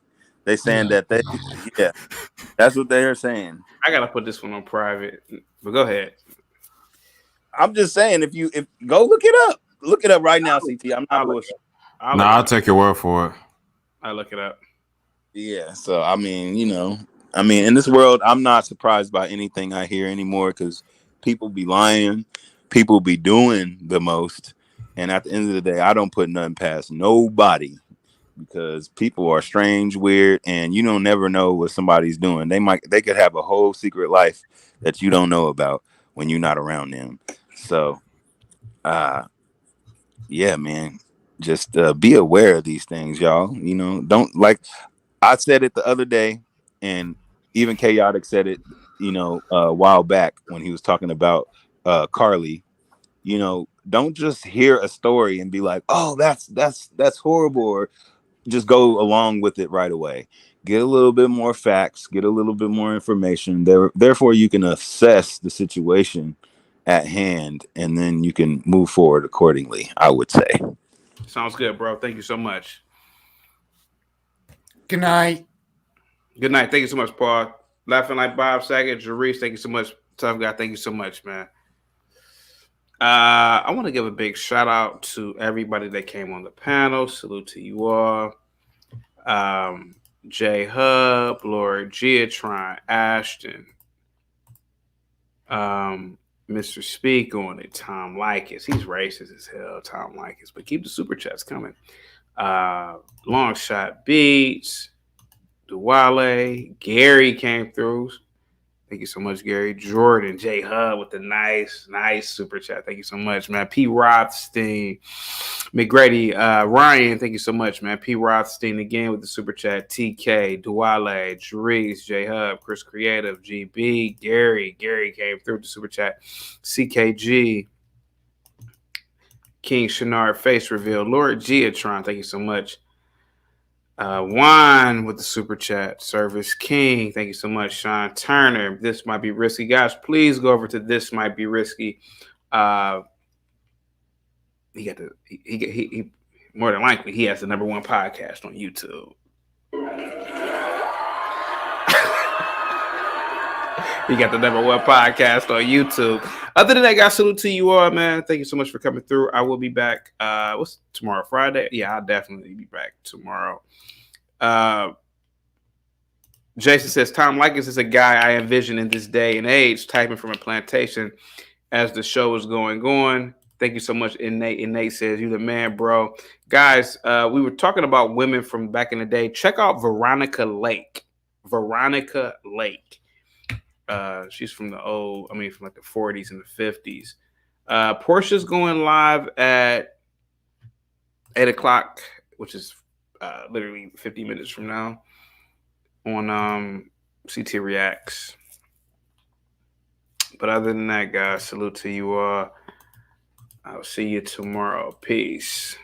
They saying that that's what they're saying.
I gotta put this one on private, but go ahead.
I'm just saying, if go look it up right now, CT. I'm not bullshit.
I'll take your word for it.
I look it up.
Yeah. So I mean, in this world, I'm not surprised by anything I hear anymore, because people be lying, people be doing the most, and at the end of the day, I don't put nothing past nobody, because people are strange, weird, and you don't never know what somebody's doing. They could have a whole secret life that you don't know about when you're not around them. So, yeah, man, just be aware of these things, y'all. Don't, like I said it the other day, and even Chaotic said it, a while back when he was talking about Carly. Don't just hear a story and be like, oh, that's horrible, or just go along with it right away. Get a little bit more facts, get a little bit more information. Therefore, you can assess the situation at hand, and then you can move forward accordingly, I would say.
Sounds good, bro. Thank you so much.
Good night.
Good night. Thank you so much, Paul. Laughing like Bob Saget, Jarice, thank you so much. Tough guy, thank you so much, man. I want to give a big shout out to everybody that came on the panel. Salute to you all. J Hub, Lord Giatron, Ashton, Mr. Speak on it, Tom Likas. He's racist as hell, Tom Likas, but keep the super chats coming. Long Shot Beats, Duwale, Gary came through. Thank you so much, Gary Jordan. J Hub with the nice super chat. Thank you so much, man. P. Rothstein. McGrady. Ryan, thank you so much, man. P. Rothstein again with the super chat. TK. Duale. Jerice. J Hub. Chris Creative. GB. Gary. Gary came through with the super chat. CKG. King Shanard face reveal. Lord Geotron, thank you so much. Juan with the super chat. Service King, thank you so much. Sean Turner, this might be risky. Guys, please go over to This Might Be Risky. He got the he more than likely he has the #1 podcast on YouTube. He got the #1 podcast on YouTube. Other than that, guys, salute to you all, man. Thank you so much for coming through. I will be back. What's tomorrow? Friday? Yeah, I'll definitely be back tomorrow. Jason says, Tom Likas is a guy I envision in this day and age, typing from a plantation as the show is going on. Thank you so much, Innate. Innate says, you the man, bro. Guys, we were talking about women from back in the day. Check out Veronica Lake. Veronica Lake. She's from from like the 40s and the 50s. Portia's going live at 8 o'clock, which is literally 50 minutes from now on CT Reacts. But other than that, guys, salute to you all. I'll see you tomorrow. Peace.